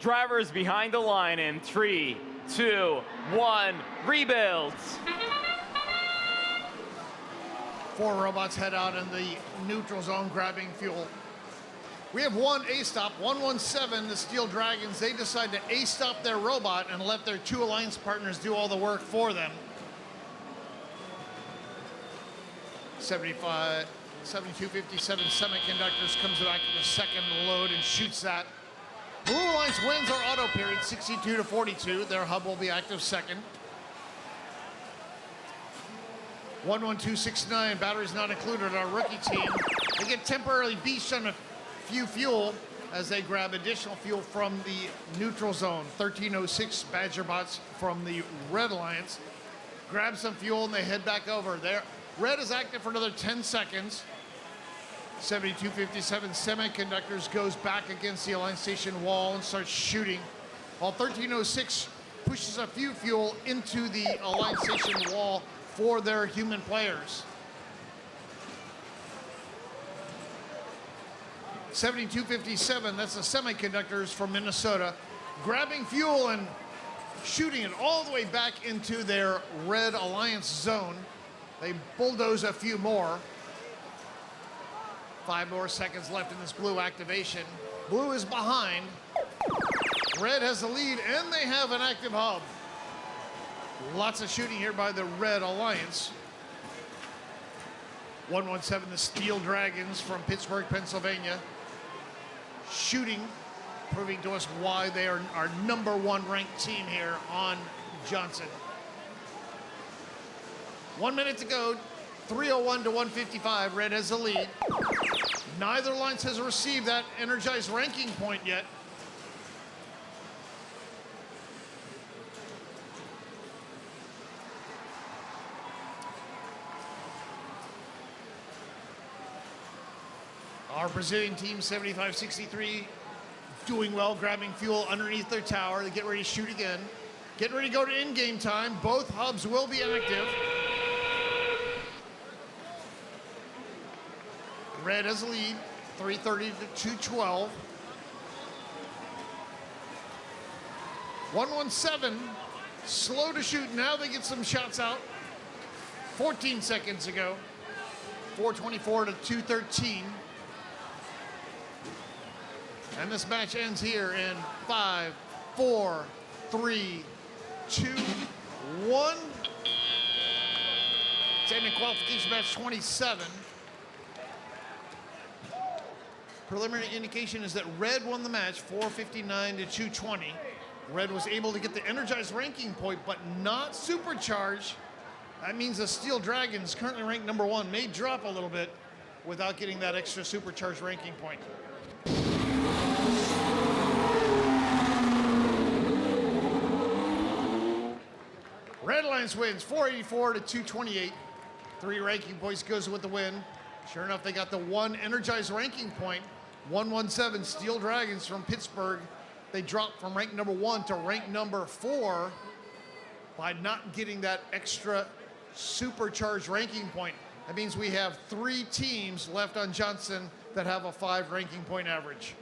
Speaker 6: Drivers behind the line in 3, 2, 1, rebuilds.
Speaker 8: 4 robots head out in the neutral zone grabbing fuel. We have one A-stop, 117, the Steel Dragons. They decide to A-stop their robot and let their 2 alliance partners do all the work for them. 7257 Semiconductors comes back with a second load and shoots that. Blue Alliance wins our auto period, 62 to 42. Their hub will be active second. 11269, batteries not included, our rookie team. They get temporarily beached on a few fuel as they grab additional fuel from the neutral zone. 1306 Badger bots from the Red Alliance grab some fuel and they head back over there. Red is active for another 10 seconds. 7257 Semiconductors goes back against the Alliance Station wall and starts shooting, while 1306 pushes a few fuel into the Alliance Station wall for their human players. 7257, that's the Semiconductors from Minnesota, grabbing fuel and shooting it all the way back into their Red Alliance zone. They bulldoze a few more. 5 more seconds left in this blue activation. Blue is behind. Red has the lead, and they have an active hub. Lots of shooting here by the Red Alliance. 117, the Steel Dragons from Pittsburgh, Pennsylvania. Shooting, proving to us why they are our #1 ranked team here on Johnson. 1 minute to go, 301 to 155, Red has the lead. Neither alliance has received that energized ranking point yet. Our Brazilian team, 7563, doing well, grabbing fuel underneath their tower. They get ready to shoot again. Get ready to go to in-game time. Both hubs will be active. Red has the lead, 330 to 212. 117, slow to shoot. Now they get some shots out. 14 seconds ago. 424 to 213. And this match ends here in 5, 4, 3, 2, 1. It's ending qualification match 27. Preliminary indication is that Red won the match, 459 to 220. Red was able to get the energized ranking point, but not supercharged. That means the Steel Dragons, currently ranked #1, may drop a little bit without getting that extra supercharged ranking point. Red Alliance wins, 484 to 228. 3 ranking points goes with the win. Sure enough, they got the 1 energized ranking point. 117 Steel Dragons from Pittsburgh. They dropped from rank #1 to rank #4 by not getting that extra supercharged ranking point. That means we have 3 teams left on Johnson that have a 5 ranking point average.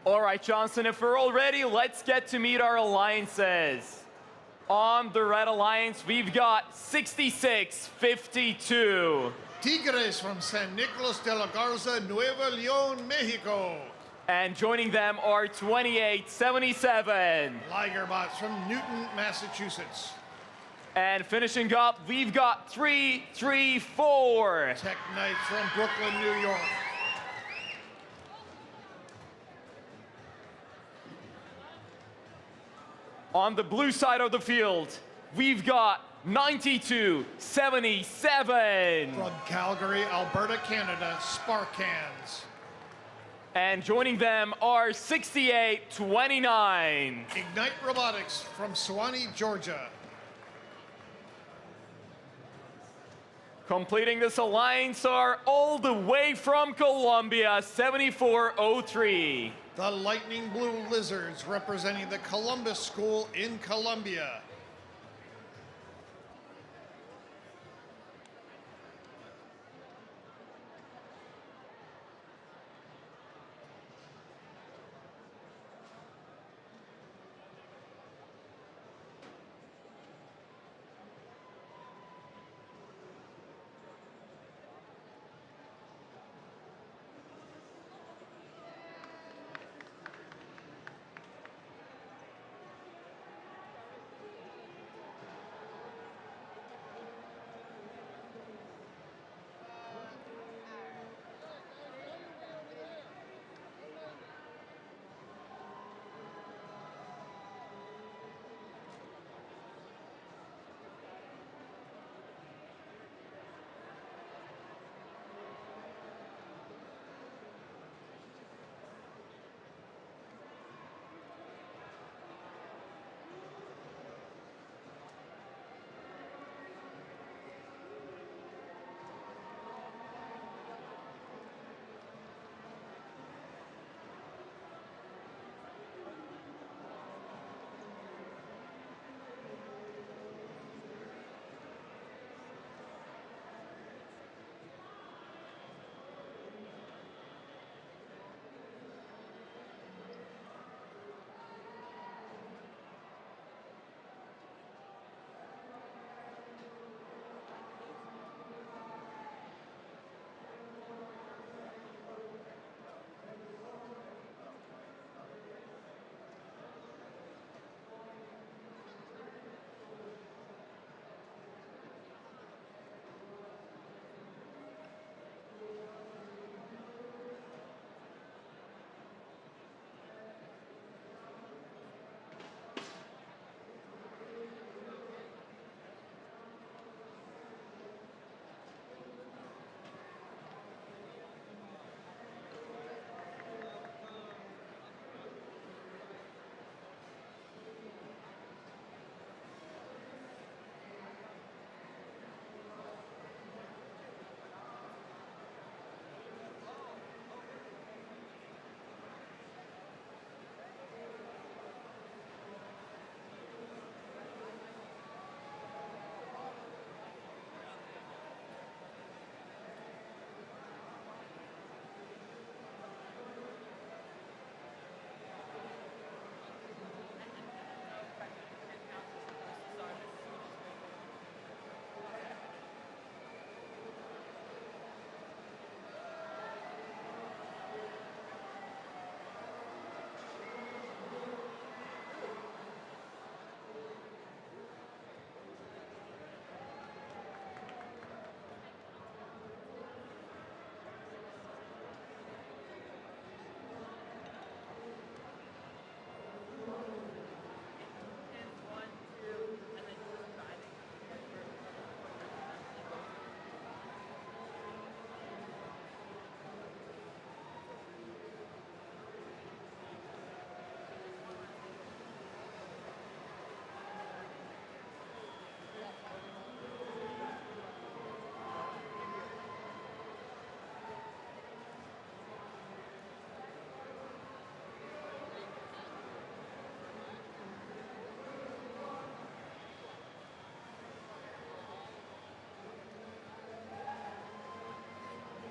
Speaker 6: All right, Johnson, if we're all ready, let's get to meet our alliances. On the Red Alliance, we've got 66-52.
Speaker 8: Tigres from San Nicolas de la Garza, Nuevo León, Mexico.
Speaker 6: And joining them are 28-77.
Speaker 8: Ligerbots from Newton, Massachusetts.
Speaker 6: And finishing up, we've got 3-3-4.
Speaker 8: Tech Knights from Brooklyn, New York.
Speaker 6: On the blue side of the field, we've got 92-77.
Speaker 8: From Calgary, Alberta, Canada, Sparkans.
Speaker 6: And joining them are 68-29.
Speaker 8: Ignite Robotics from Suwanee, Georgia.
Speaker 6: Completing this alliance are all the way from Colombia, 74-03.
Speaker 8: The Lightning Blue Lizards representing the Columbus School in Columbia.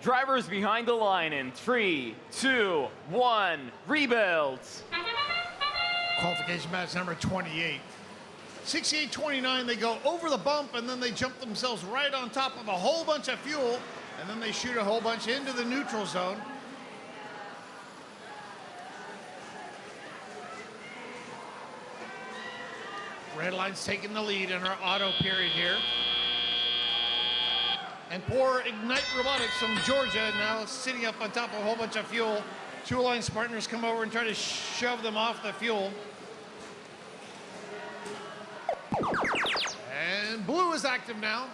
Speaker 6: Drivers behind the line in 3, 2, 1, rebuild.
Speaker 8: Qualification match number 28. 68-29, they go over the bump and then they jump themselves right on top of a whole bunch of fuel and then they shoot a whole bunch into the neutral zone. Red line's taking the lead in our auto period here. And poor Ignite Robotics from Georgia now sitting up on top of a whole bunch of fuel. Two alliance partners come over and try to shove them off the fuel. And blue is active now.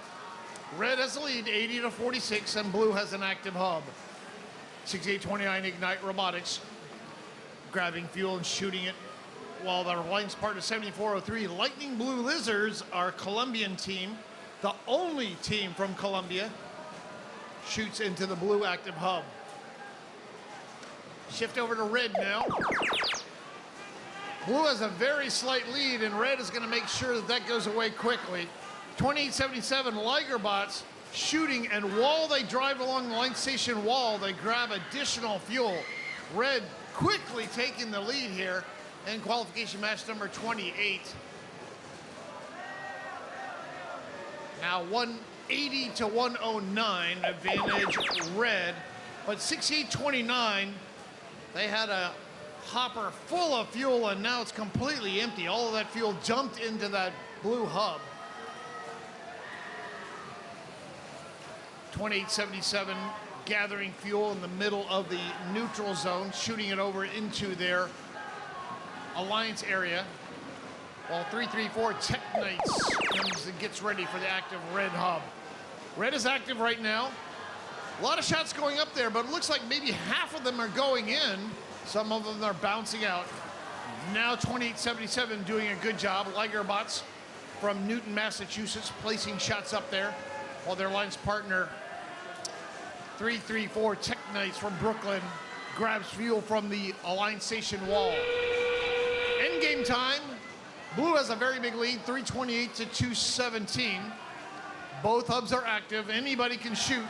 Speaker 8: Red has the lead, 80-46, and blue has an active hub. 68-29 Ignite Robotics grabbing fuel and shooting it, while the alliance partner 7403 Lightning Blue Lizards, our Colombian team, the only team from Colombia, shoots into the blue active hub. Shift over to red now. Blue has a very slight lead, and red is going to make sure that that goes away quickly. 2877 Ligerbots shooting, and while they drive along the line station wall, they grab additional fuel. Red quickly taking the lead here in qualification match number 28. Now 180-109 advantage red, but 68-29, they had a hopper full of fuel and now it's completely empty. All of that fuel jumped into that blue hub. 2877 gathering fuel in the middle of the neutral zone, shooting it over into their alliance area, while 334 Tech Knights comes and gets ready for the active red hub. Red is active right now. A lot of shots going up there, but it looks like maybe half of them are going in. Some of them are bouncing out. Now 2877 doing a good job. Ligerbots from Newton, Massachusetts, placing shots up there, while their alliance partner 334 Tech Knights from Brooklyn grabs fuel from the alliance station wall. Endgame time. Blue has a very big lead, 328-217. Both hubs are active. Anybody can shoot.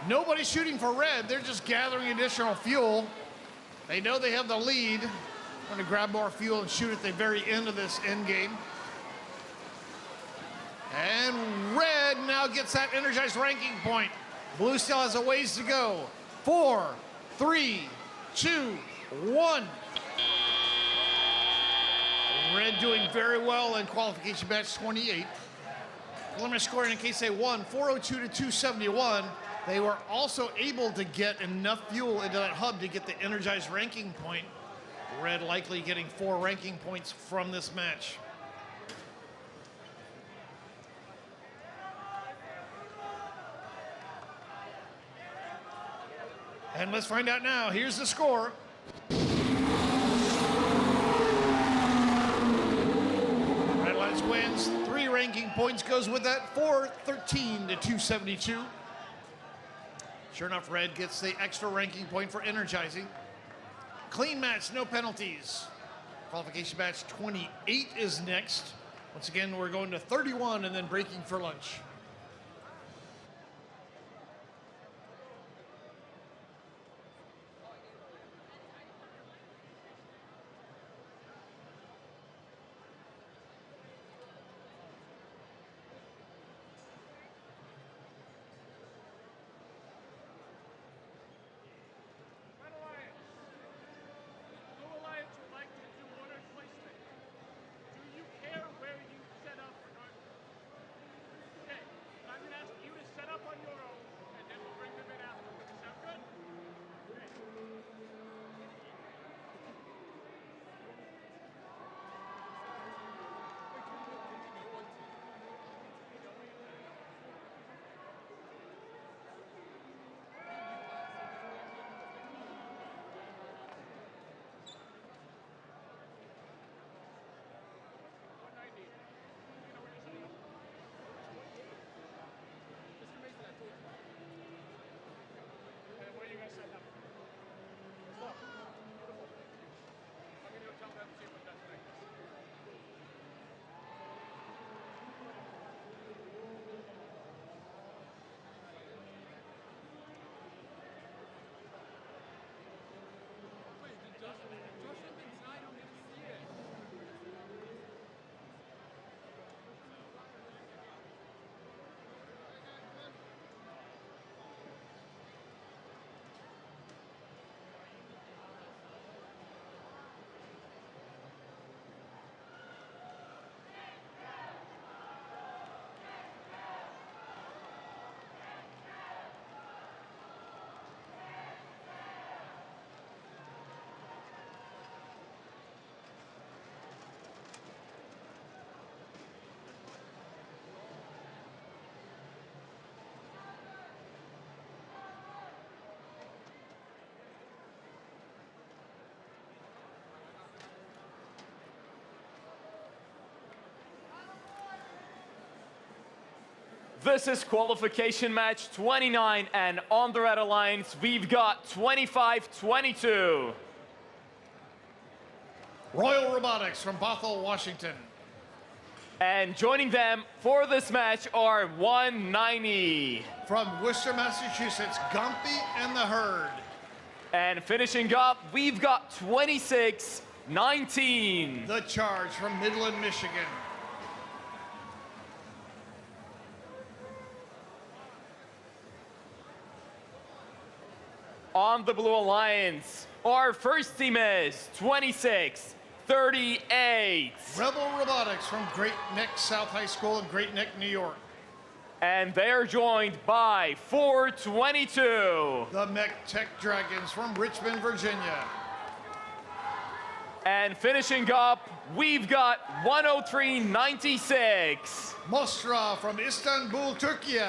Speaker 8: Nobody's shooting for red. They're just gathering additional fuel. They know they have the lead. Want to grab more fuel and shoot at the very end of this end game. And red now gets that energized ranking point. Blue still has a ways to go. 4, 3, 2, 1. Red doing very well in qualification match 28. Preliminary scoring in case they won 402-271. They were also able to get enough fuel into that hub to get the energized ranking point. Red likely getting 4 ranking points from this match. And let's find out now. Here's the score. Red Lions wins. 3 ranking points goes with that. 413-272. Sure enough, red gets the extra ranking point for energizing. Clean match, no penalties. Qualification match 28 is next. Once again, we're going to 31 and then breaking for lunch.
Speaker 9: Okay.
Speaker 6: This is qualification match 29, and on the red alliance, we've got 25-22.
Speaker 8: Royal Robotics from Bothell, Washington.
Speaker 6: And joining them for this match are 190.
Speaker 8: From Worcester, Massachusetts, Gumpy and the Herd.
Speaker 6: And finishing up, we've got 26-19.
Speaker 8: The Charge from Midland, Michigan.
Speaker 6: On the Blue Alliance, our first team is 26-38.
Speaker 8: Rebel Robotics from Great Neck South High School in Great Neck, New York.
Speaker 6: And they are joined by 422.
Speaker 8: The Mech Tech Dragons from Richmond, Virginia.
Speaker 6: And finishing up, we've got 103-96.
Speaker 8: Mostra from Istanbul, Turkey.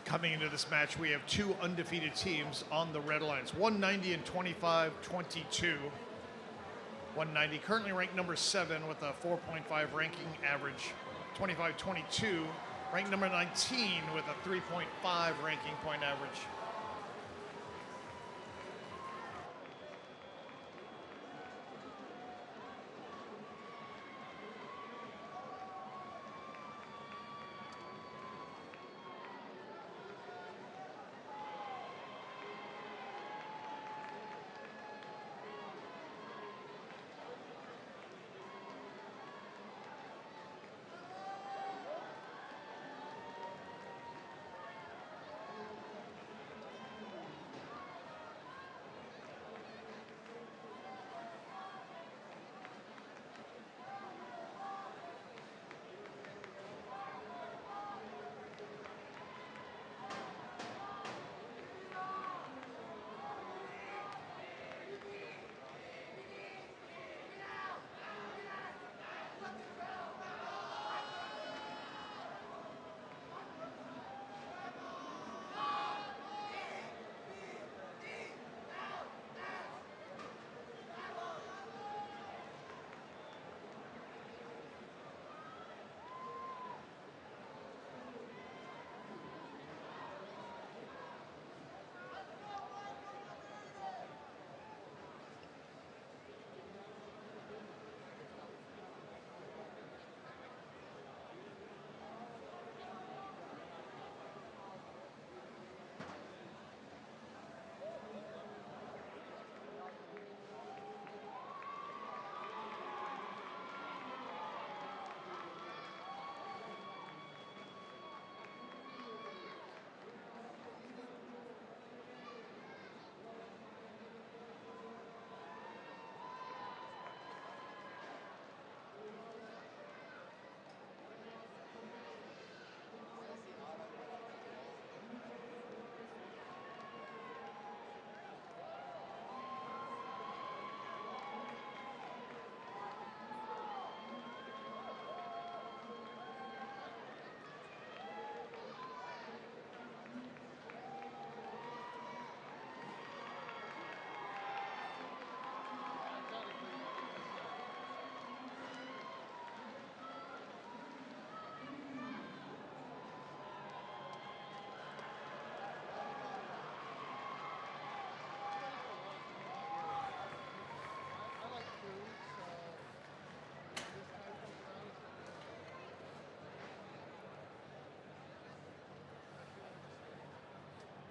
Speaker 8: Coming into this match, we have two undefeated teams on the Red Alliance, 190 and 25-22. 190 currently ranked number 7 with a 4.5 ranking average. 25-22 ranked number 19 with a 3.5 ranking point average.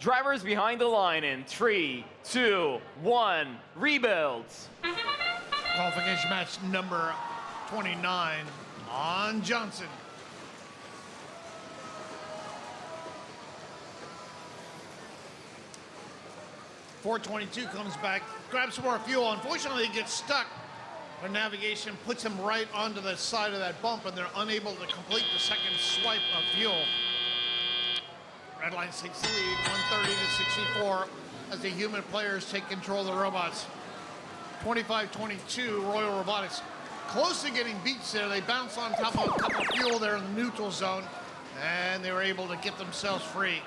Speaker 6: Drivers behind the line in 3, 2, 1, rebuilds.
Speaker 8: Qualification match number 29 on Johnson. .422 comes back, grabs some more fuel. Unfortunately, he gets stuck. Their navigation puts him right onto the side of that bump, and they're unable to complete the second swipe of fuel. Red Alliance takes the lead, 130 to 64, as the human players take control of the robots. 25-22, Royal Robotics. Close to getting beats there. They bounce on top of a cup of fuel there in the neutral zone, and they were able to get themselves free.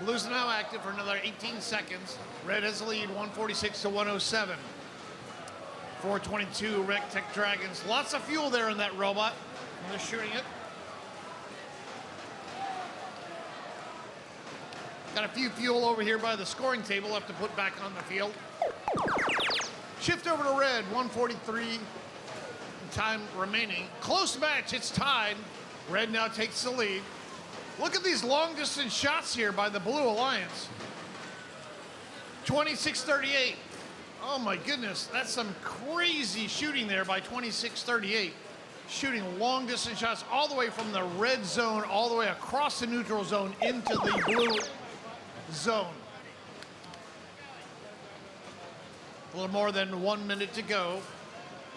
Speaker 8: Blues are now active for another 18 seconds. Red has the lead, 146 to 107. 422, Rectech Dragons. Lots of fuel there in that robot when they're shooting it. Got a few fuel over here by the scoring table left to put back on the field. Shift over to red, 143 time remaining. Close match, it's tied. Red now takes the lead. Look at these long distance shots here by the Blue Alliance. 26-38. Oh my goodness, that's some crazy shooting there by 26-38. Shooting long distance shots all the way from the red zone, all the way across the neutral zone into the blue zone. A little more than 1 minute to go.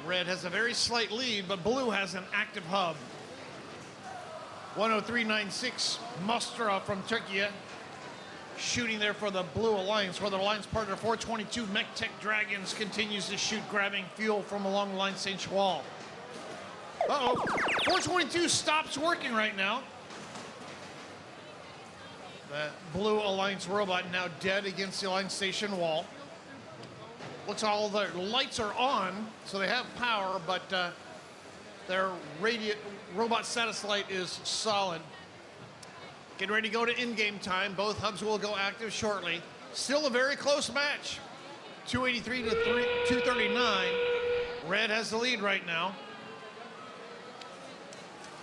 Speaker 8: Red has a very slight lead, but blue has an active hub. 103.96, Mustra from Turkey, shooting there for the Blue Alliance, where the Alliance partner 422 Mech-Tech Dragons continues to shoot, grabbing fuel from along the line St. Schwal. Uh-oh, 422 stops working right now. The Blue Alliance robot now dead against the Alliance station wall. Looks all the lights are on, so they have power, but their robot status light is solid. Getting ready to go to in-game time. Both hubs will go active shortly. Still a very close match. 283 to 239. Red has the lead right now.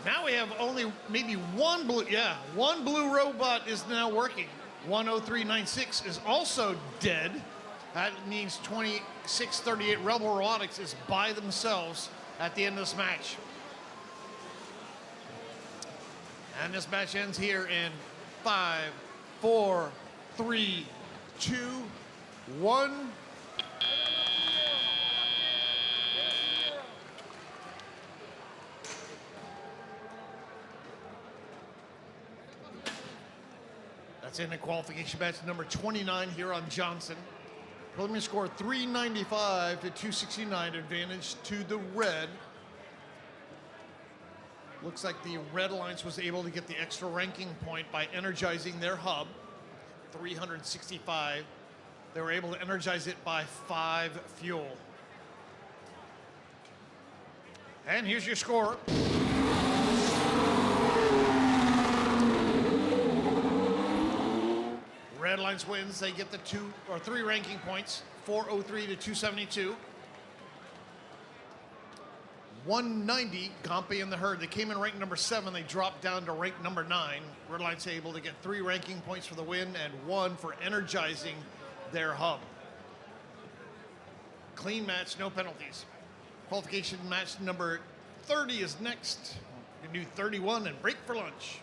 Speaker 8: Now we have only maybe one blue, one blue robot is now working. 103.96 is also dead. That means 26-38 Rebel Robotics is by themselves at the end of this match. And this match ends here in 5, 4, 3, 2, 1. That's in the qualification match number 29 here on Johnson. Preliminary score 395 to 269, advantage to the red. Looks like the Red Alliance was able to get the extra ranking point by energizing their hub, 365. They were able to energize it by 5 fuel. And here's your score. Red Alliance wins. They get the 2 or 3 ranking points, 403 to 272. 190, Gompe and the Herd. They came in rank number 7. They dropped down to rank number 9. Red Alliance able to get 3 ranking points for the win and 1 for energizing their hub. Clean match, no penalties. Qualification match number 30 is next. You can do 31 and break for lunch.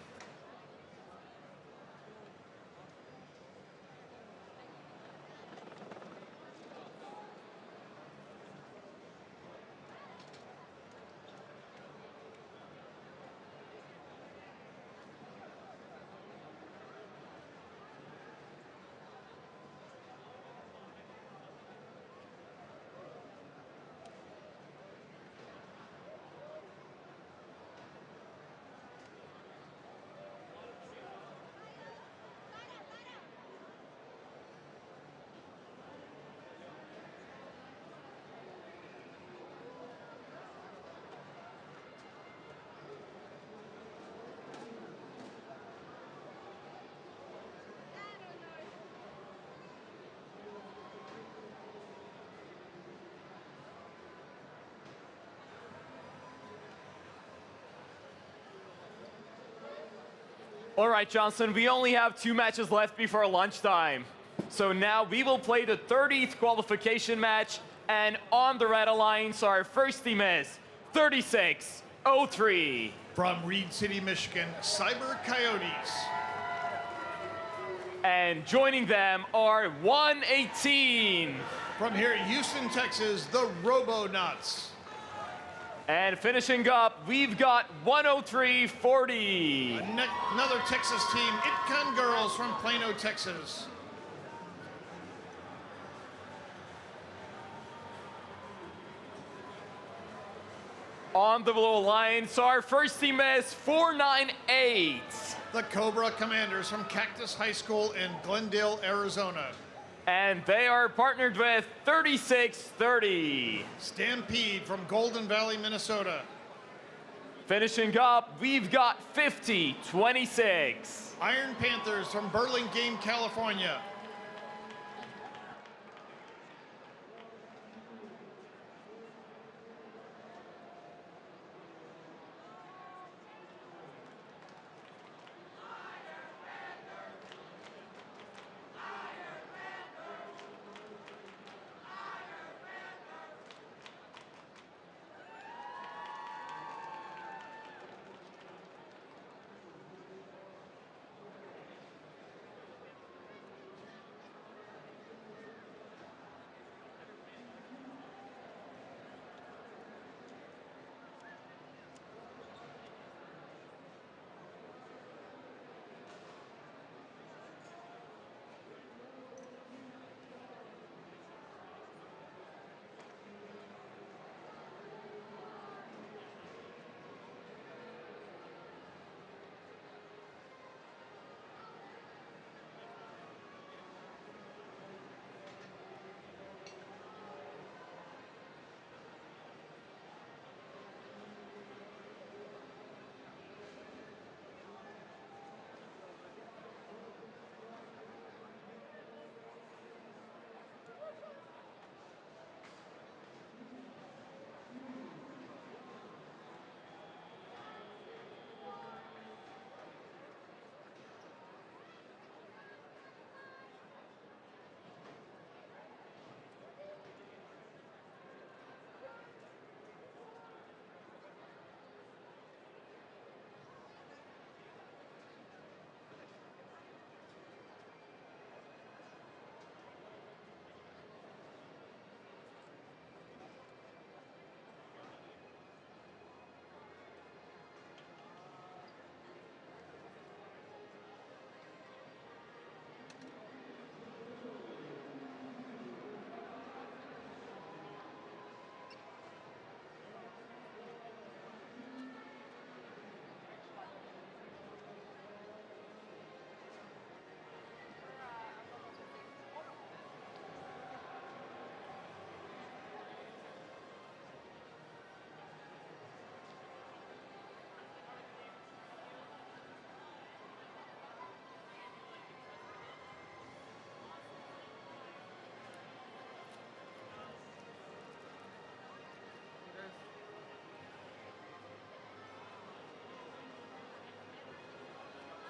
Speaker 6: All right, Johnson, we only have 2 matches left before lunchtime. So now we will play the 30th qualification match, and on the Red Alliance, our first team is 36-03.
Speaker 8: From Reed City, Michigan, Cyber Coyotes.
Speaker 6: And joining them are 118.
Speaker 8: From here in Houston, Texas, the Robonauts.
Speaker 6: And finishing up, we've got 103-40.
Speaker 8: Another Texas team, Itcon Girls from Plano, Texas.
Speaker 6: On the Blue Alliance, our first team is 498.
Speaker 8: The Cobra Commanders from Cactus High School in Glendale, Arizona.
Speaker 6: And they are partnered with 3630.
Speaker 8: Stampede from Golden Valley, Minnesota.
Speaker 6: Finishing up, we've got 5026.
Speaker 8: Iron Panthers from Burlingame, California.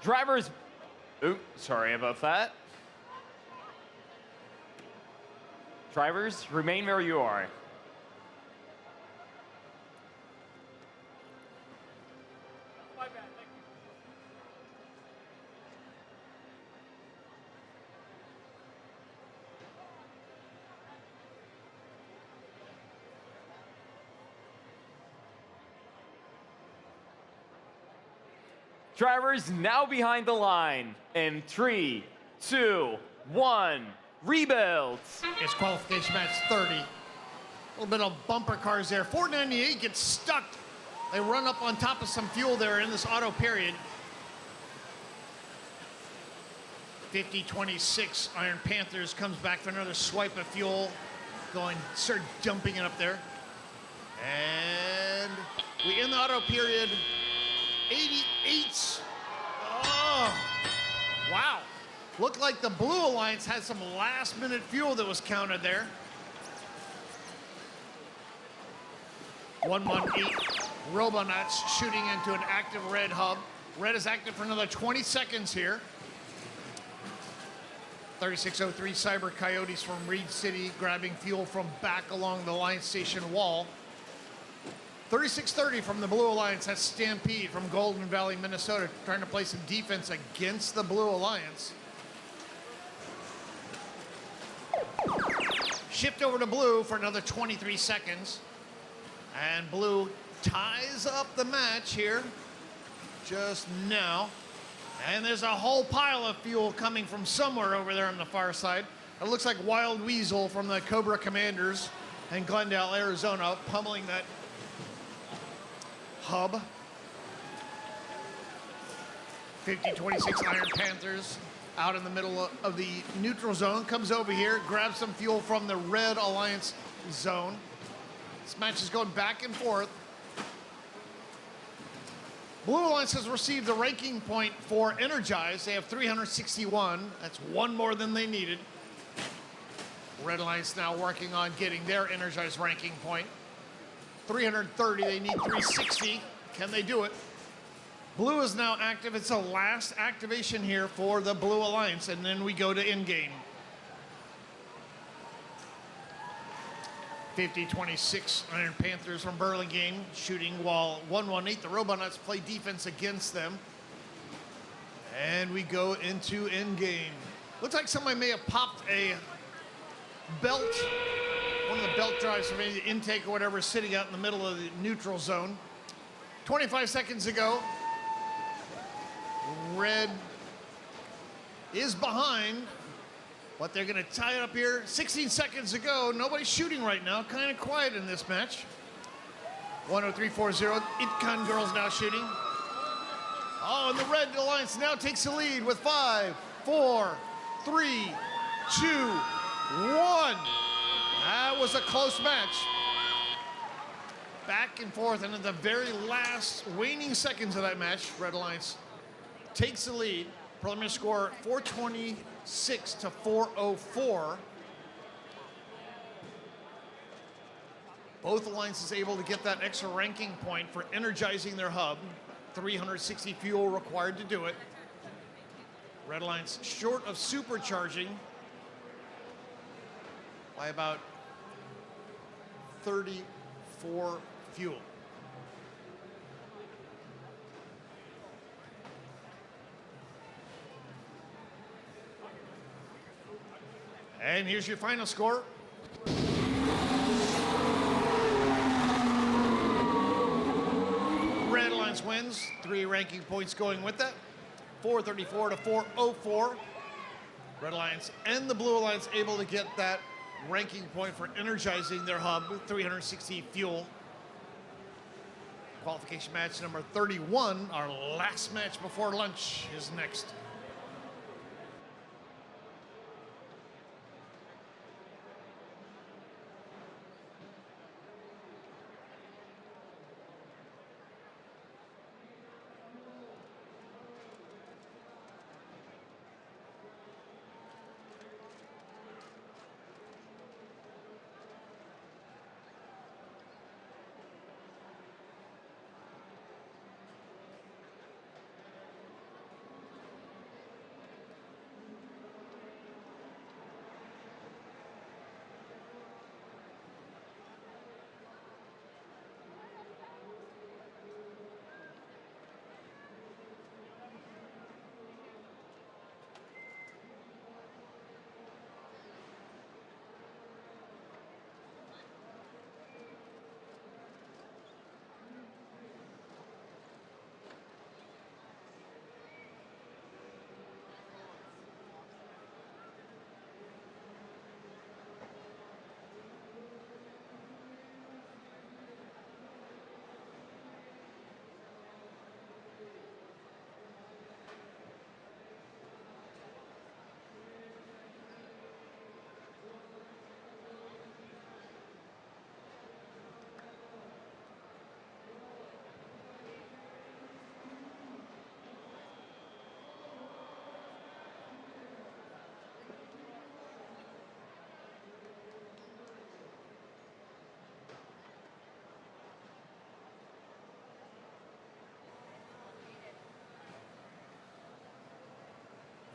Speaker 6: Drivers, oops, sorry about that. Drivers, remain where you are. Drivers now behind the line in 3, 2, 1, rebuild.
Speaker 8: It's qualification match 30. A little bit of bumper cars there. 498 gets stuck. They run up on top of some fuel there in this auto period. 50-26, Iron Panthers comes back for another swipe of fuel. Start dumping it up there. And we end the auto period 88. Oh, wow. Looked like the Blue Alliance had some last minute fuel that was counted there. 118, Robonauts shooting into an active red hub. Red is active for another 20 seconds here. 3603 Cyber Coyotes from Reed City grabbing fuel from back along the line station wall. 3630 from the Blue Alliance has Stampede from Golden Valley, Minnesota, trying to play some defense against the Blue Alliance. Shift over to Blue for another 23 seconds. And Blue ties up the match here just now. And there's a whole pile of fuel coming from somewhere over there on the far side. It looks like Wild Weasel from the Cobra Commanders in Glendale, Arizona, pummeling that hub. 5026 Iron Panthers out in the middle of the neutral zone, comes over here, grabs some fuel from the Red Alliance zone. This match is going back and forth. Blue Alliance has received the ranking point for Energize. They have 361. That's one more than they needed. Red Alliance now working on getting their Energize ranking point. 330, they need 360. Can they do it? Blue is now active. It's the last activation here for the Blue Alliance, and then we go to in-game. 50-26 Iron Panthers from Burlingame shooting while 118, the Robotics play defense against them. And we go into in-game. Looks like somebody may have popped a belt, one of the belt drives from maybe the intake or whatever, sitting out in the middle of the neutral zone. 25 seconds ago, Red is behind, but they're going to tie it up here. 16 seconds ago, nobody's shooting right now. Kind of quiet in this match. 103.40, Itcon Girls now shooting. Oh, and the Red Alliance now takes the lead with 5, 4, 3, 2, 1. That was a close match. Back and forth, and in the very last waning seconds of that match, Red Alliance takes the lead. Preliminary score 426 to 404. Both alliances able to get that extra ranking point for energizing their hub. 360 fuel required to do it. Red Alliance short of supercharging by about 34 fuel. And here's your final score. Red Alliance wins, 3 ranking points going with that. 434 to 404. Red Alliance and the Blue Alliance able to get that ranking point for energizing their hub with 360 fuel. Qualification match number 31, our last match before lunch, is next.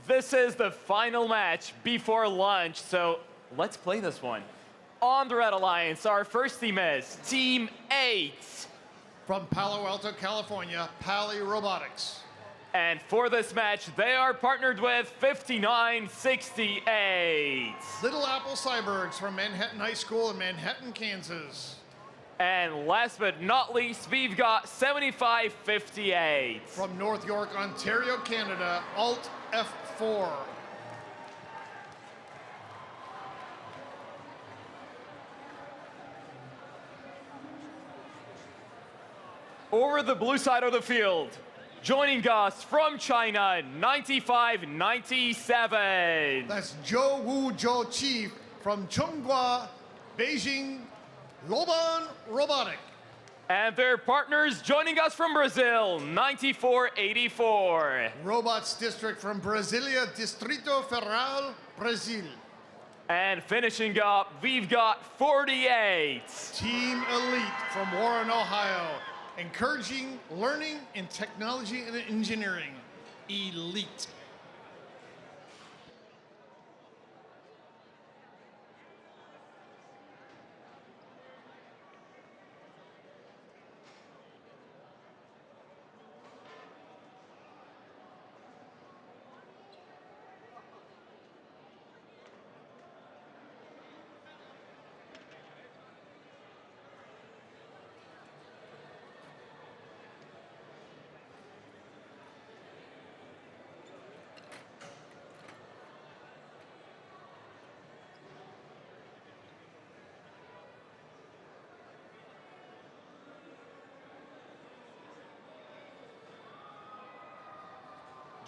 Speaker 6: This is the final match before lunch, so let's play this one. On the Red Alliance, our first team is Team 8.
Speaker 8: From Palo Alto, California, Pali Robotics.
Speaker 6: And for this match, they are partnered with 5968.
Speaker 8: Little Apple Cyborgs from Manhattan High School in Manhattan, Kansas.
Speaker 6: And last but not least, we've got 7558.
Speaker 8: From North York, Ontario, Canada, Alt F4.
Speaker 6: Over the blue side of the field, joining us from China, 9597.
Speaker 8: That's Zhou Wu Zhou Chi from Chonghua, Beijing, Loban Robotic.
Speaker 6: And their partners joining us from Brazil, 9484.
Speaker 8: Robots District from Brasilia, Distrito Federal, Brazil.
Speaker 6: And finishing up, we've got 48.
Speaker 8: Team Elite from Warren, Ohio. Encouraging learning in technology and engineering. Elite.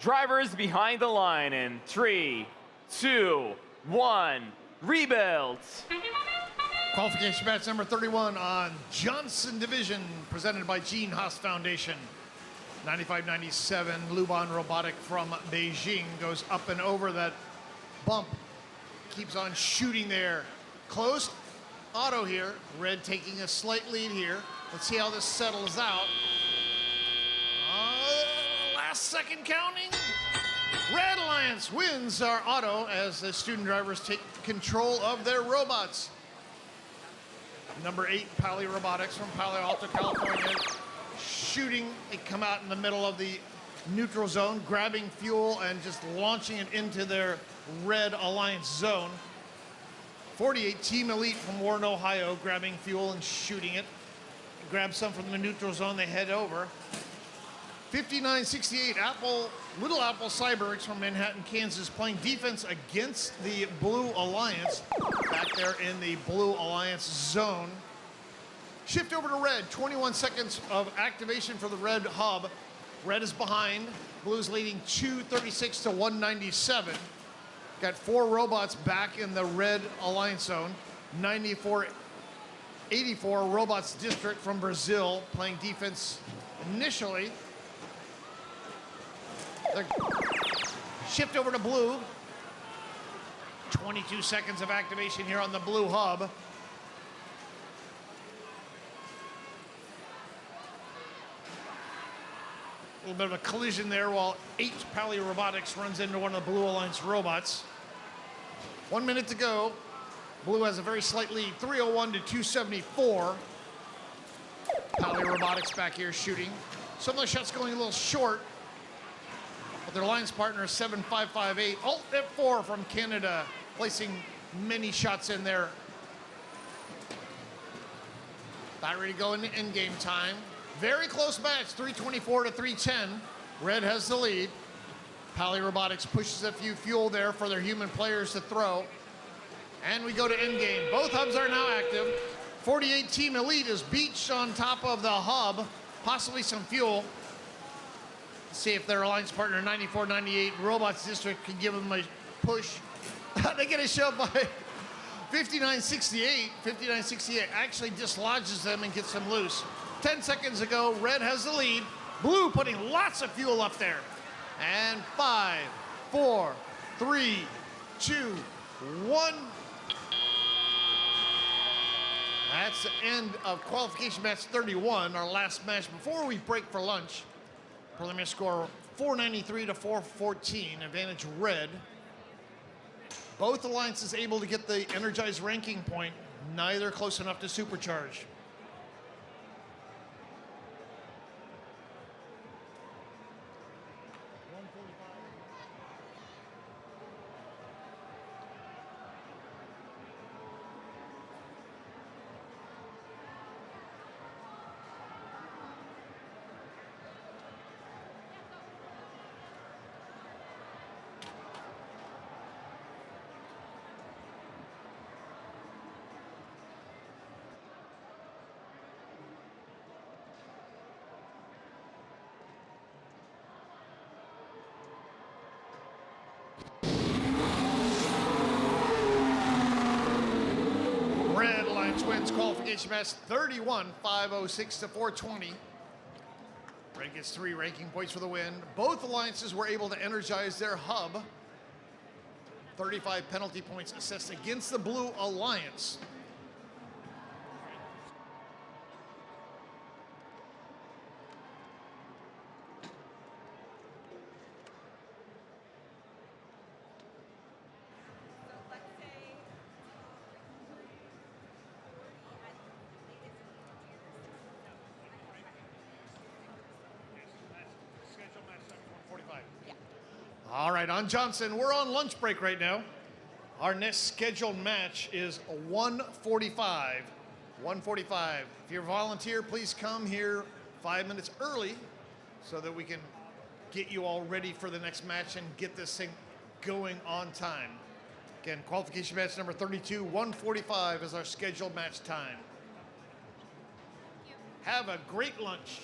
Speaker 6: Drivers behind the line in 3, 2, 1, rebuild.
Speaker 8: Qualification match number 31 on Johnson Division, presented by Gene Haas Foundation. 9597 Luban Robotic from Beijing goes up and over that bump. Keeps on shooting there. Close auto here. Red taking a slight lead here. Let's see how this settles out. Last second counting. Red Alliance wins our auto as the student drivers take control of their robots. Number 8, Pali Robotics from Palo Alto, California. Shooting, they come out in the middle of the neutral zone, grabbing fuel and just launching it into their Red Alliance zone. 48, Team Elite from Warren, Ohio, grabbing fuel and shooting it. Grab some from the neutral zone, they head over. 5968, Little Apple Cybergs from Manhattan, Kansas, playing defense against the Blue Alliance. Back there in the Blue Alliance zone. Shift over to Red, 21 seconds of activation for the Red hub. Red is behind, Blue's leading 236 to 197. Got 4 robots back in the Red Alliance zone. 9484, Robots District from Brazil, playing defense initially. Shift over to Blue. 22 seconds of activation here on the Blue hub. A little bit of a collision there while 8 Pali Robotics runs into one of the Blue Alliance robots. 1 minute to go. Blue has a very slight lead, 301 to 274. Pali Robotics back here shooting. Some of the shots going a little short. But their alliance partner is 7558. Alt F4 from Canada, placing many shots in there. About ready to go into endgame time. Very close match, 324 to 310. Red has the lead. Pali Robotics pushes a few fuel there for their human players to throw. And we go to endgame. Both hubs are now active. 48 Team Elite is beached on top of the hub, possibly some fuel. See if their alliance partner 9498 Robots District can give them a push. They get a shove by 5968. 5968 actually dislodges them and gets them loose. 10 seconds ago, Red has the lead. Blue putting lots of fuel up there. And 5, 4, 3, 2, 1. That's the end of qualification match 31, our last match before we break for lunch. Preliminary score 493 to 414, advantage Red. Both alliances able to get the energized ranking point, neither close enough to supercharge. Qualification match 31, 506 to 420. Red gets 3 ranking points for the win. Both alliances were able to energize their hub. 35 penalty points assessed against the Blue Alliance. All right, on Johnson, we're on lunch break right now. Our next scheduled match is 1:45. 1:45. If you're a volunteer, please come here 5 minutes early so that we can get you all ready for the next match and get this thing going on time. Again, qualification match number 32, 1:45 is our scheduled match time. Have a great lunch.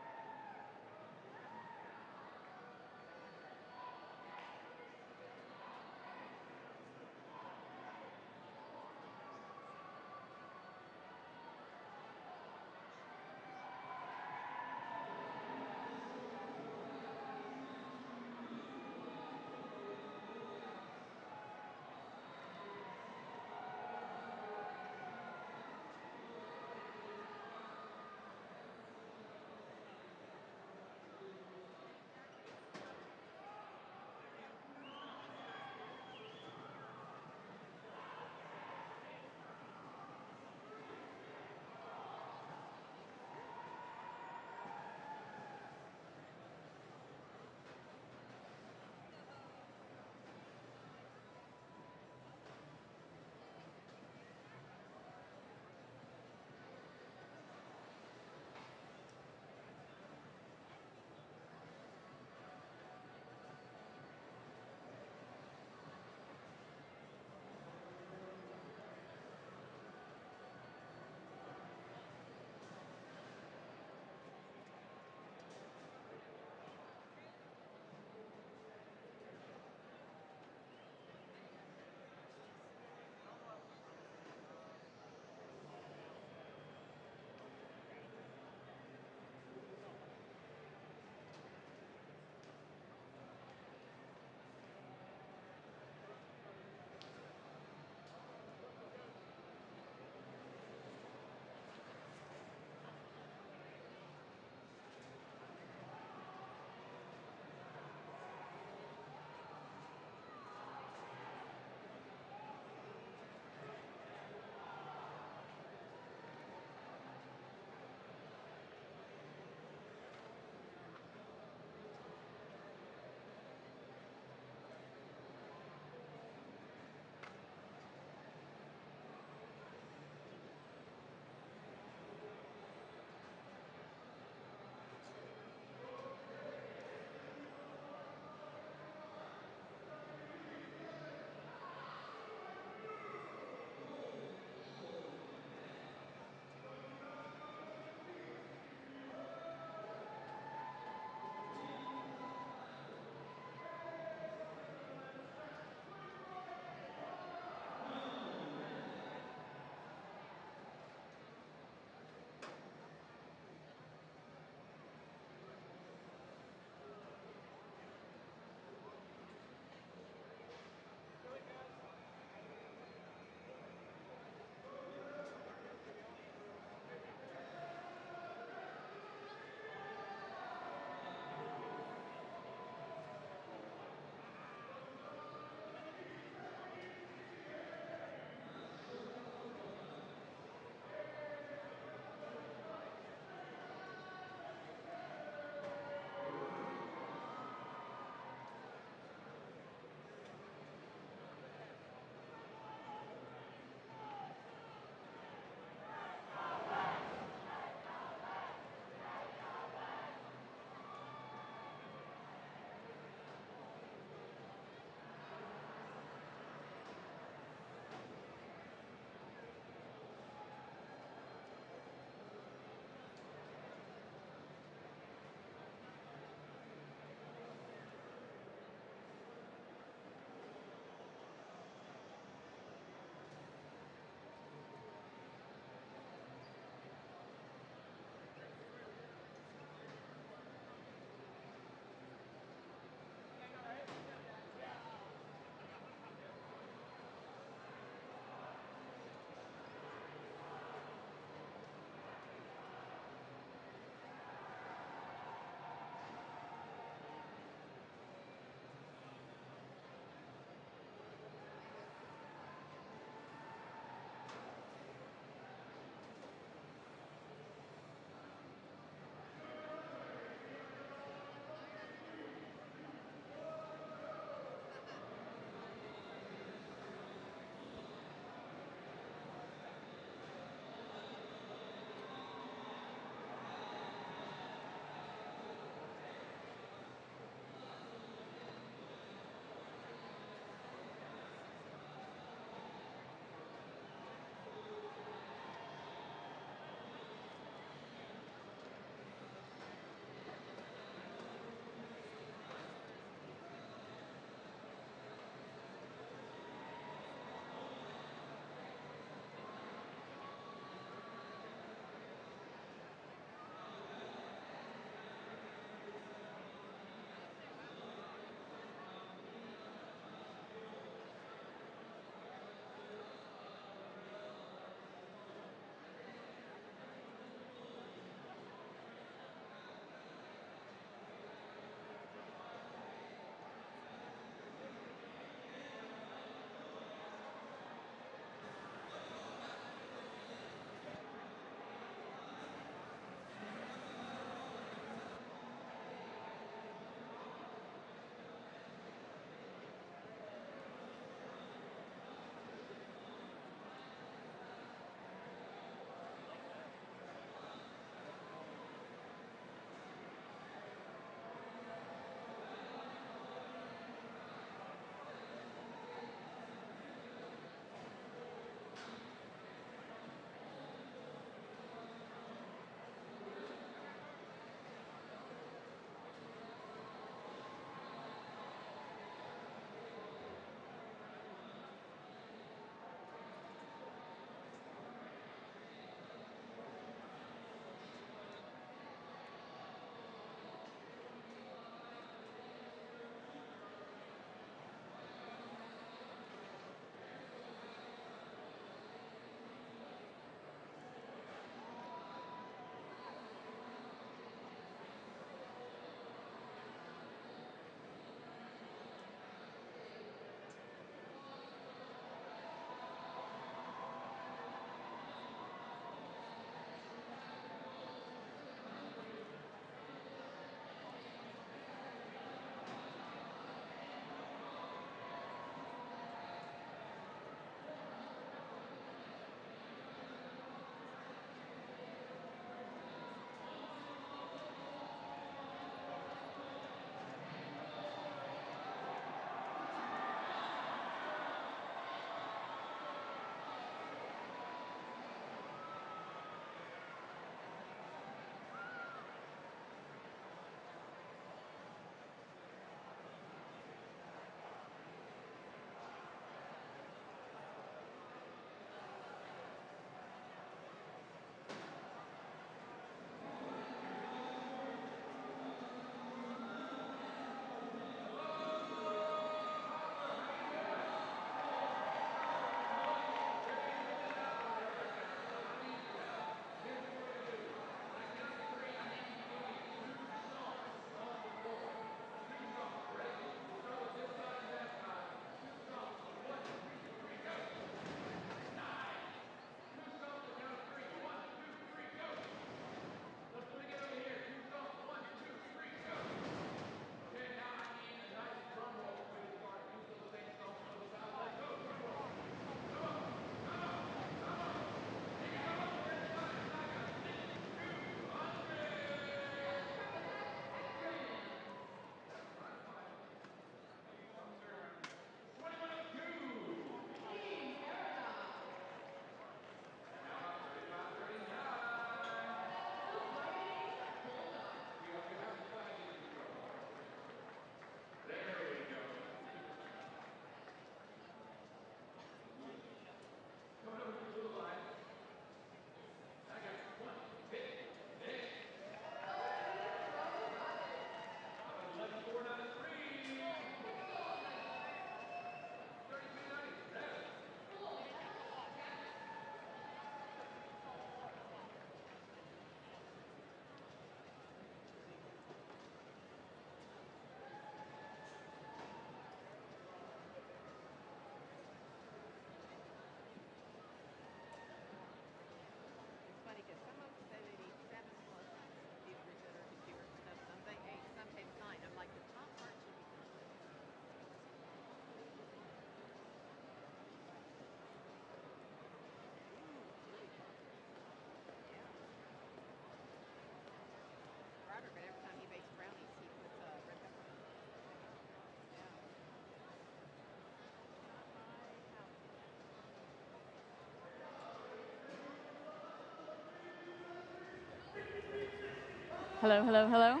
Speaker 7: Hello, hello, hello.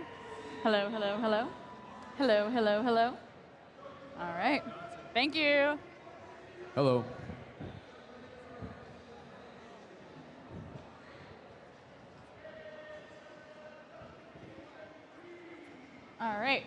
Speaker 7: Hello, hello, hello. Hello, hello, hello. All right. Thank you.
Speaker 9: Hello.
Speaker 7: All right.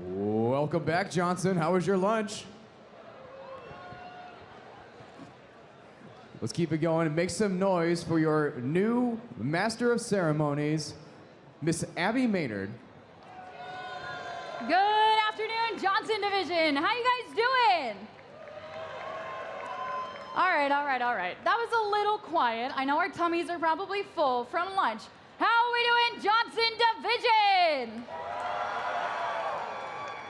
Speaker 9: Welcome back, Johnson. How was your lunch? Let's keep it going and make some noise for your new Master of Ceremonies, Miss Abby Maynard.
Speaker 7: Good afternoon, Johnson Division. How you guys doing? All right. That was a little quiet. I know our tummies are probably full from lunch. How are we doing, Johnson Division?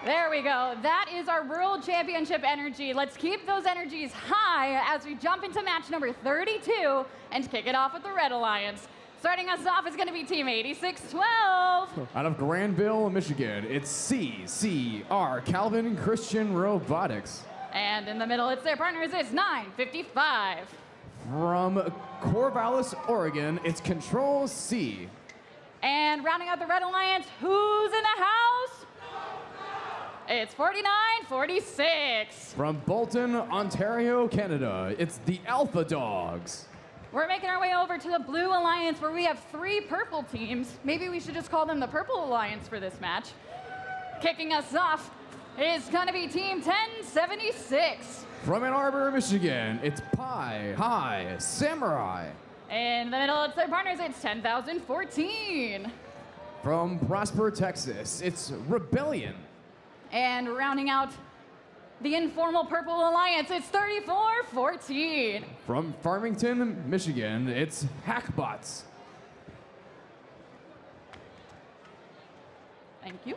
Speaker 7: There we go. That is our World Championship energy. Let's keep those energies high as we jump into match number 32 and kick it off with the Red Alliance. Starting us off is going to be Team 8612.
Speaker 9: Out of Granville, Michigan, it's CCR, Calvin Christian Robotics.
Speaker 7: And in the middle, it's their partners, it's 955.
Speaker 9: From Corvallis, Oregon, it's Control C.
Speaker 7: And rounding out the Red Alliance, who's in the house? It's 4946.
Speaker 9: From Bolton, Ontario, Canada, it's the Alpha Dogs.
Speaker 7: We're making our way over to the Blue Alliance where we have 3 purple teams. Maybe we should just call them the Purple Alliance for this match. Kicking us off is gonna be Team 1076.
Speaker 9: From Ann Arbor, Michigan, it's Pi High Samurai.
Speaker 7: In the middle, it's their partners, it's 10,014.
Speaker 9: From Prosper, Texas, it's Rebellion.
Speaker 7: And rounding out the informal Purple Alliance, it's 3414.
Speaker 9: From Farmington, Michigan, it's Hackbots.
Speaker 7: Thank you.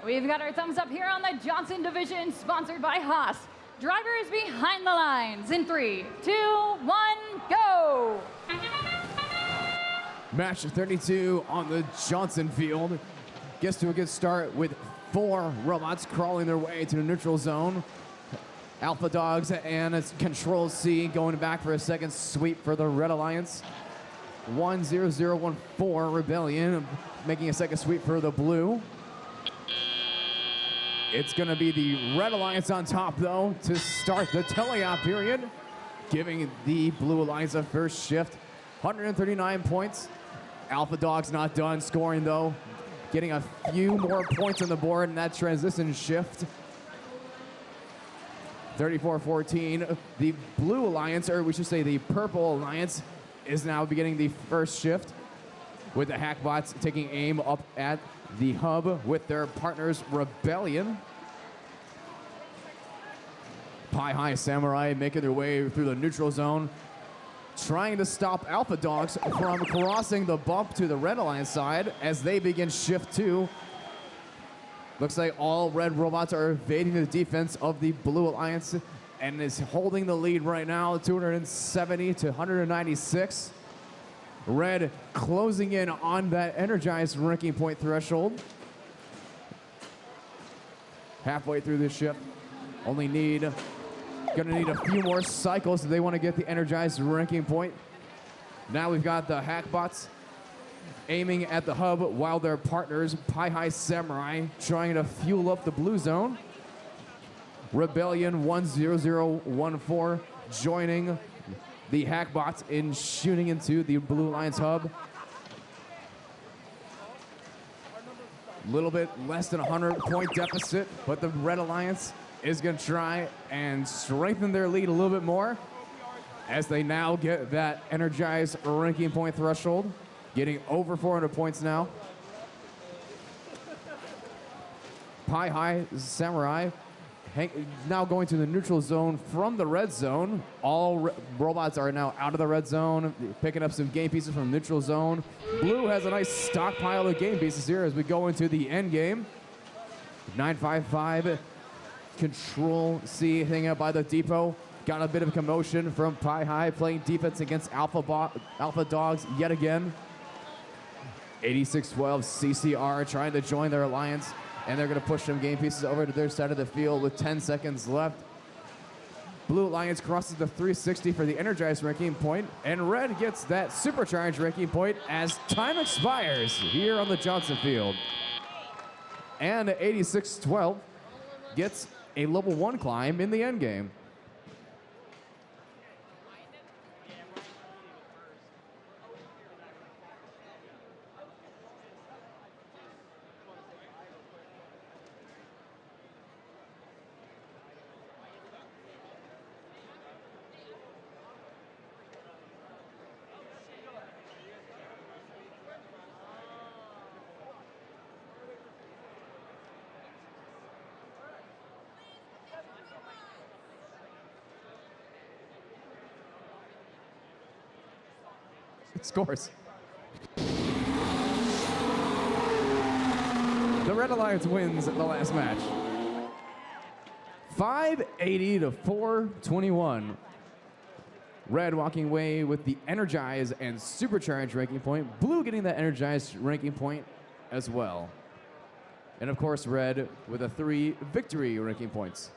Speaker 7: We've got our thumbs up here on the Johnson Division, sponsored by Haas. Drivers behind the lines in 3, 2, 1, go!
Speaker 9: Match 32 on the Johnson field. Gets to a good start with 4 robots crawling their way to the neutral zone. Alpha Dogs and it's Control C going back for a second sweep for the Red Alliance. 10014 Rebellion making a second sweep for the Blue. It's going to be the Red Alliance on top, though, to start the teleop period, giving the Blue Alliance a first shift. 139 points. Alpha Dogs not done scoring, though, getting a few more points on the board in that transition shift. 34-14. The Blue Alliance, or we should say the Purple Alliance, is now beginning the first shift, with the Hackbots taking aim up at the hub with their partners Rebellion. Pi High Samurai making their way through the neutral zone, trying to stop Alpha Dogs from crossing the bump to the Red Alliance side as they begin shift 2. Looks like all red robots are evading the defense of the Blue Alliance and is holding the lead right now, 270 to 196. Red closing in on that energized ranking point threshold. halfway through this shift. Gonna need a few more cycles if they want to get the energized ranking point. Now we've got the Hackbots aiming at the hub while their partners, Pi High Samurai, trying to fuel up the blue zone. Rebellion 10014 joining the Hackbots in shooting into the Blue Alliance hub. A little bit less than 100-point deficit, but the Red Alliance is going to try and strengthen their lead a little bit more as they now get that energized ranking point threshold, getting over 400 points now. Pi High Samurai now going to the neutral zone from the red zone. All robots are now out of the red zone, picking up some game pieces from neutral zone. Blue has a nice stockpile of game pieces here as we go into the end game. 955 Control C hanging out by the depot. Got a bit of commotion from Pi High playing defense against Alpha Dogs yet again. 8612 CCR trying to join their alliance, and they're going to push some game pieces over to their side of the field with 10 seconds left. Blue Alliance crosses the 360 for the energized ranking point, and Red gets that supercharged ranking point as time expires here on the Johnson field. And 8612 gets a level 1 climb in the end game. Scores. The Red Alliance wins the last match. 580 to 421. Red walking away with the energized and supercharged ranking point. Blue getting that energized ranking point as well. And of course, Red with a 3 victory ranking points.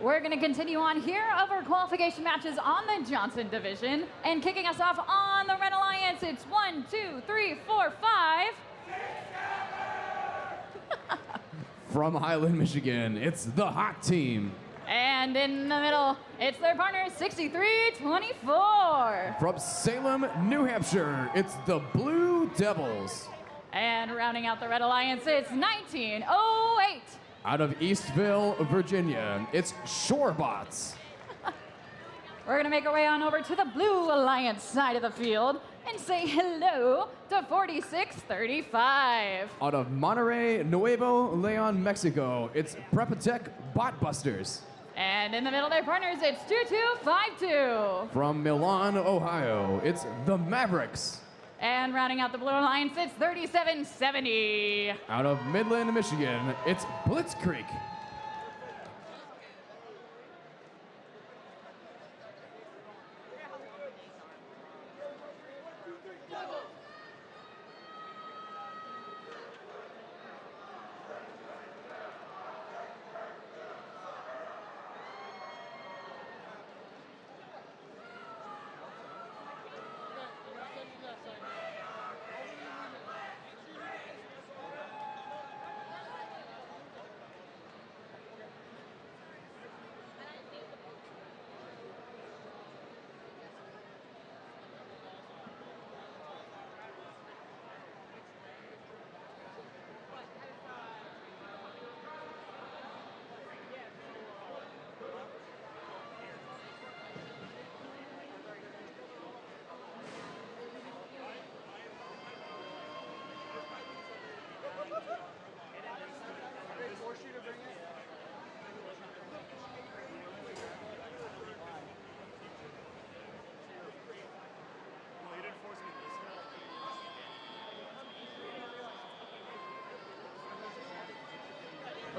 Speaker 7: We're going to continue on here of our qualification matches on the Johnson division. And kicking us off on the Red Alliance, it's 1, 2, 3, 4, 5.
Speaker 9: From Highland, Michigan, it's the Hot Team.
Speaker 7: And in the middle, it's their partner, 6324.
Speaker 9: From Salem, New Hampshire, it's the Blue Devils.
Speaker 7: And rounding out the Red Alliance, it's 1908.
Speaker 9: Out of Eastville, Virginia, it's Shorebots.
Speaker 7: We're going to make our way on over to the Blue Alliance side of the field and say hello to 4635.
Speaker 9: Out of Monterrey, Nuevo Leon, Mexico, it's Prepatech Botbusters.
Speaker 7: And in the middle, their partners, it's 2252.
Speaker 9: From Milan, Ohio, it's the Mavericks.
Speaker 7: And rounding out the Blue Alliance, it's 3770.
Speaker 9: Out of Midland, Michigan, it's Blitzkrieg.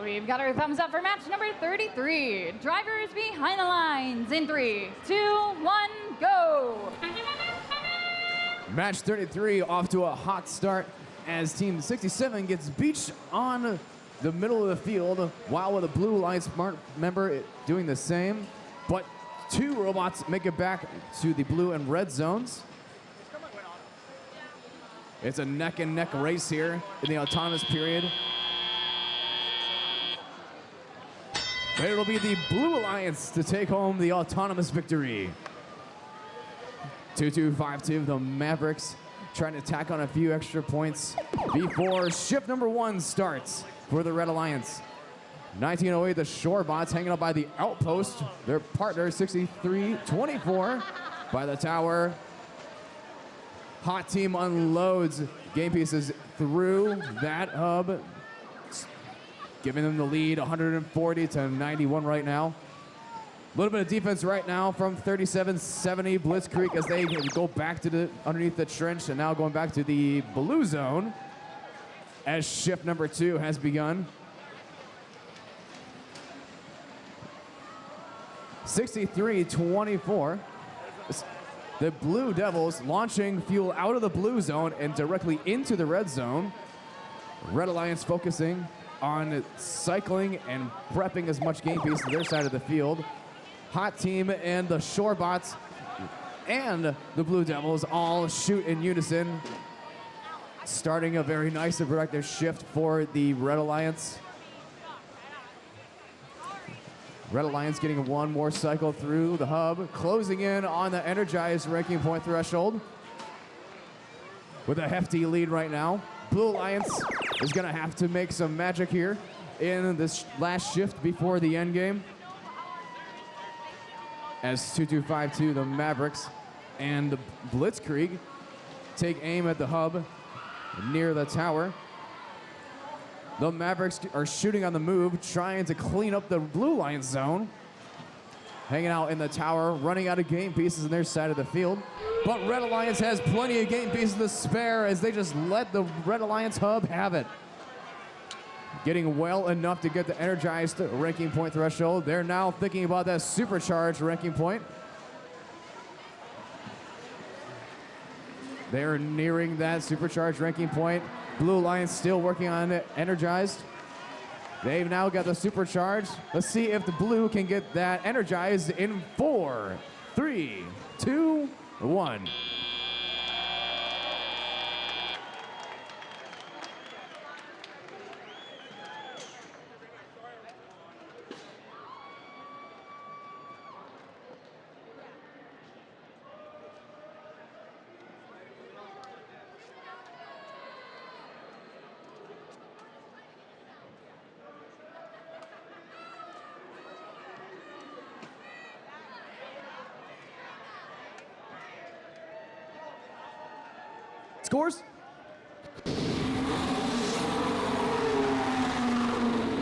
Speaker 7: We've got our thumbs up for match number 33. Drivers behind the lines in 3, 2, 1, go.
Speaker 9: Match 33 off to a hot start as Team 67 gets beached on the middle of the field, while with a Blue Alliance member doing the same. But two robots make it back to the blue and red zones. It's a neck and neck race here in the autonomous period. But it'll be the Blue Alliance to take home the autonomous victory. 2-2-5-2, the Mavericks trying to tack on a few extra points before shift number 1 starts for the Red Alliance. 1908, the Shorebots hanging up by the outpost. Their partner, 63-24 by the tower. Hot Team unloads game pieces through that hub, giving them the lead, 140-91 right now. A little bit of defense right now from 37-70 Blitzkrieg as they go back to underneath the trench and now going back to the blue zone as shift number 2 has begun. 63-24. The Blue Devils launching fuel out of the blue zone and directly into the red zone. Red Alliance focusing on cycling and prepping as much game piece to their side of the field. Hot Team and the Shorebots and the Blue Devils all shoot in unison, starting a very nice and productive shift for the Red Alliance. Red Alliance getting one more cycle through the hub, closing in on the energized ranking point threshold with a hefty lead right now. Blue Alliance is going to have to make some magic here in this last shift before the end game. As 2252, the Mavericks and the Blitzkrieg take aim at the hub near the tower. The Mavericks are shooting on the move, trying to clean up the Blue Alliance zone. Hanging out in the tower, running out of game pieces on their side of the field. But Red Alliance has plenty of game pieces to spare as they just let the Red Alliance hub have it. Getting well enough to get the energized ranking point threshold. They're now thinking about that supercharged ranking point. They're nearing that supercharged ranking point. Blue Alliance still working on it, energized. They've now got the supercharged. Let's see if the blue can get that energized in 4, 3, 2, 1. Scores?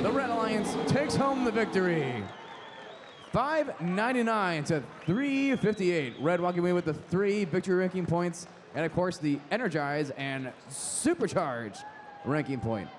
Speaker 9: The Red Alliance takes home the victory. 599 to 358. Red walking away with the 3 victory ranking points, and of course the energize and supercharge ranking point.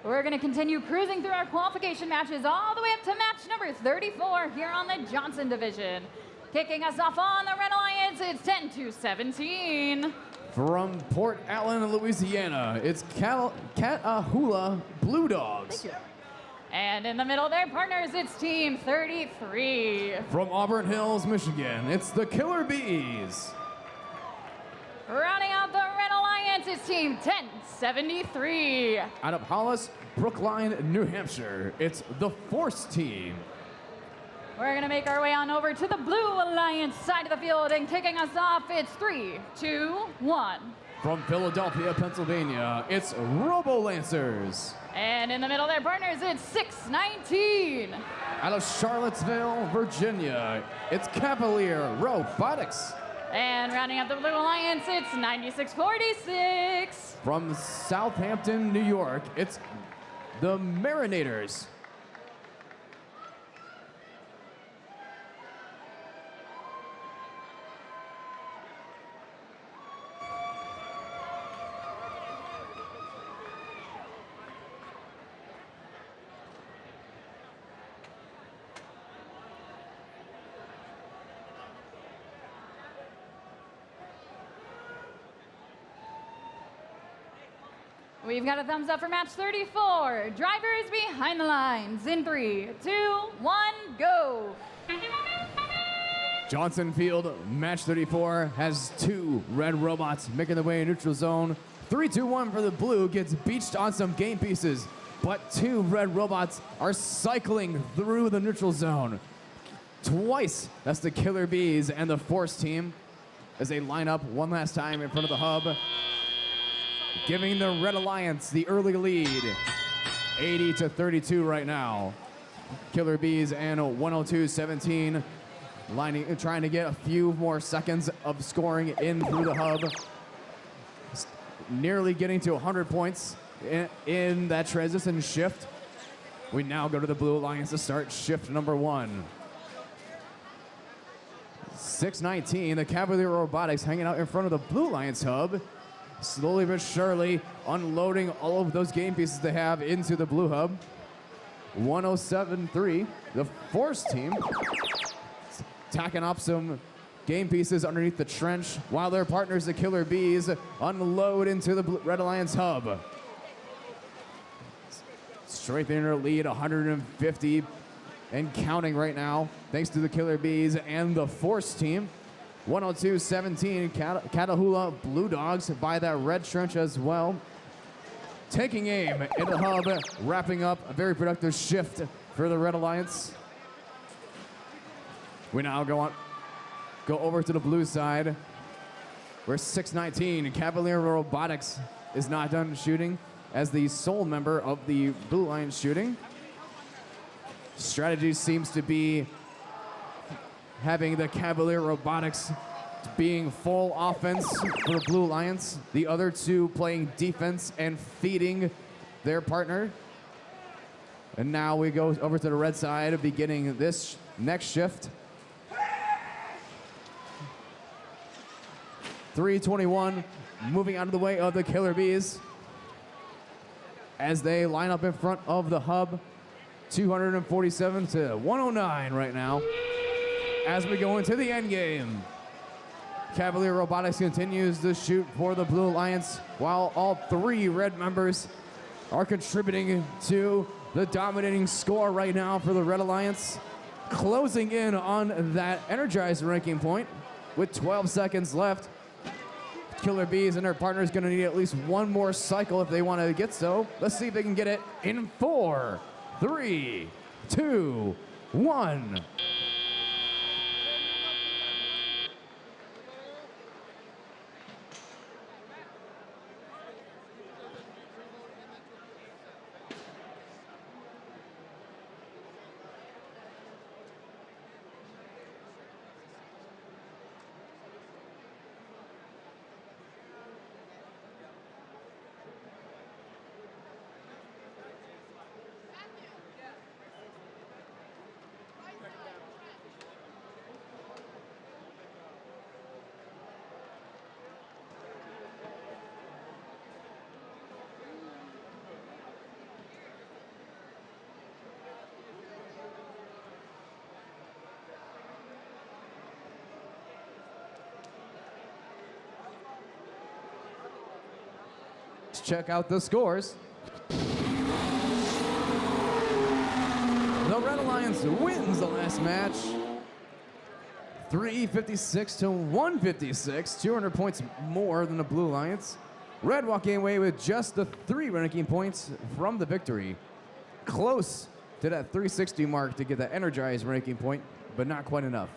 Speaker 7: We're going to continue cruising through our qualification matches all the way up to match number 34 here on the Johnson division. Kicking us off on the Red Alliance, it's 10-17.
Speaker 9: From Port Allen, Louisiana, it's Catahoula Blue Dogs.
Speaker 7: And in the middle, their partners, it's Team 33.
Speaker 9: From Auburn Hills, Michigan, it's the Killer Bees.
Speaker 7: Rounding out the Red Alliance, it's Team 1073.
Speaker 9: Out of Hollis, Brookline, New Hampshire, it's the Force Team.
Speaker 7: We're going to make our way on over to the Blue Alliance side of the field, and kicking us off, it's 3, 2, 1.
Speaker 9: From Philadelphia, Pennsylvania, it's Robo Lancers.
Speaker 7: And in the middle, their partners, it's 619.
Speaker 9: Out of Charlottesville, Virginia, it's Cavalier Robotics.
Speaker 7: And rounding out the Blue Alliance, it's 9646.
Speaker 9: From Southampton, New York, it's the Marinators.
Speaker 7: We've got a thumbs up for match 34. Drivers behind the lines in 3, 2, 1, go.
Speaker 9: Johnson Field, match 34, has 2 red robots making their way in neutral zone. 3-2-1 for the blue gets beached on some game pieces, but 2 red robots are cycling through the neutral zone. Twice, that's the Killer Bees and the Force Team as they line up one last time in front of the hub, giving the Red Alliance the early lead, 80-32 right now. Killer Bees and 102-17 trying to get a few more seconds of scoring in through the hub. Nearly getting to 100 points in that transition shift. We now go to the Blue Alliance to start shift number 1. 619, the Cavalier Robotics hanging out in front of the Blue Alliance hub. Slowly but surely unloading all of those game pieces they have into the blue hub. 107-3, the Force Team tacking up some game pieces underneath the trench while their partners, the Killer Bees, unload into the Red Alliance hub. Strengthening their lead, 150 and counting right now, thanks to the Killer Bees and the Force Team. 102-17, Catahoula Blue Dogs by that red trench as well. Taking aim in the hub, wrapping up a very productive shift for the Red Alliance. We now go over to the blue side, where 619, Cavalier Robotics is not done shooting as the sole member of the Blue Alliance shooting. Strategy seems to be having the Cavalier Robotics being full offense for the Blue Alliance, the other 2 playing defense and feeding their partner. And now we go over to the red side, beginning this next shift. 321, moving out of the way of the Killer Bees as they line up in front of the hub. 247-109 right now. As we go into the end game, Cavalier Robotics continues to shoot for the Blue Alliance, while all 3 red members are contributing to the dominating score right now for the Red Alliance, closing in on that energized ranking point with 12 seconds left. Killer Bees and their partners going to need at least 1 more cycle if they want to get so. Let's see if they can get it in 4, 3, 2, 1. check out the scores. The Red Alliance wins the last match. 356 to 156, 200 points more than the Blue Alliance. Red walking away with just the 3 ranking points from the victory. Close to that 360 mark to get that energized ranking point, but not quite enough.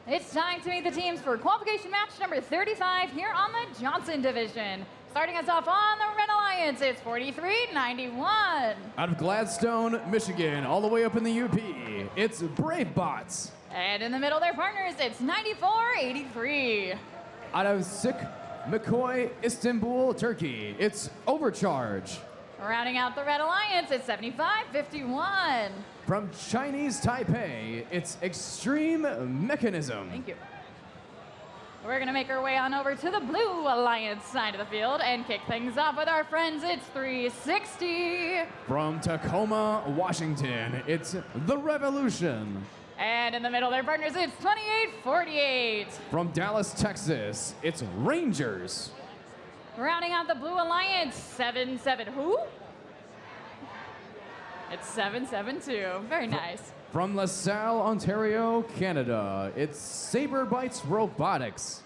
Speaker 7: It's time to meet the teams for qualification match number 35 here on the Johnson division. Starting us off on the Red Alliance, it's 43-91.
Speaker 9: Out of Gladstone, Michigan, all the way up in the UP, it's Brave Bots.
Speaker 7: And in the middle, their partners, it's 94-83.
Speaker 9: Out of Sik McCoy, Istanbul, Turkey, it's Overcharge.
Speaker 7: Rounding out the Red Alliance, it's 75-51.
Speaker 9: From Chinese Taipei, it's Extreme Mechanism.
Speaker 7: Thank you. We're gonna make our way on over to the Blue Alliance side of the field and kick things off with our friends, it's 360.
Speaker 9: From Tacoma, Washington, it's The Revolution.
Speaker 7: And in the middle, their partners, it's 28-48.
Speaker 9: From Dallas, Texas, it's Rangers.
Speaker 7: Rounding out the Blue Alliance, 7-7. Who? It's 7-7-2. Very nice.
Speaker 9: From LaSalle, Ontario, Canada, it's Saber Bites Robotics.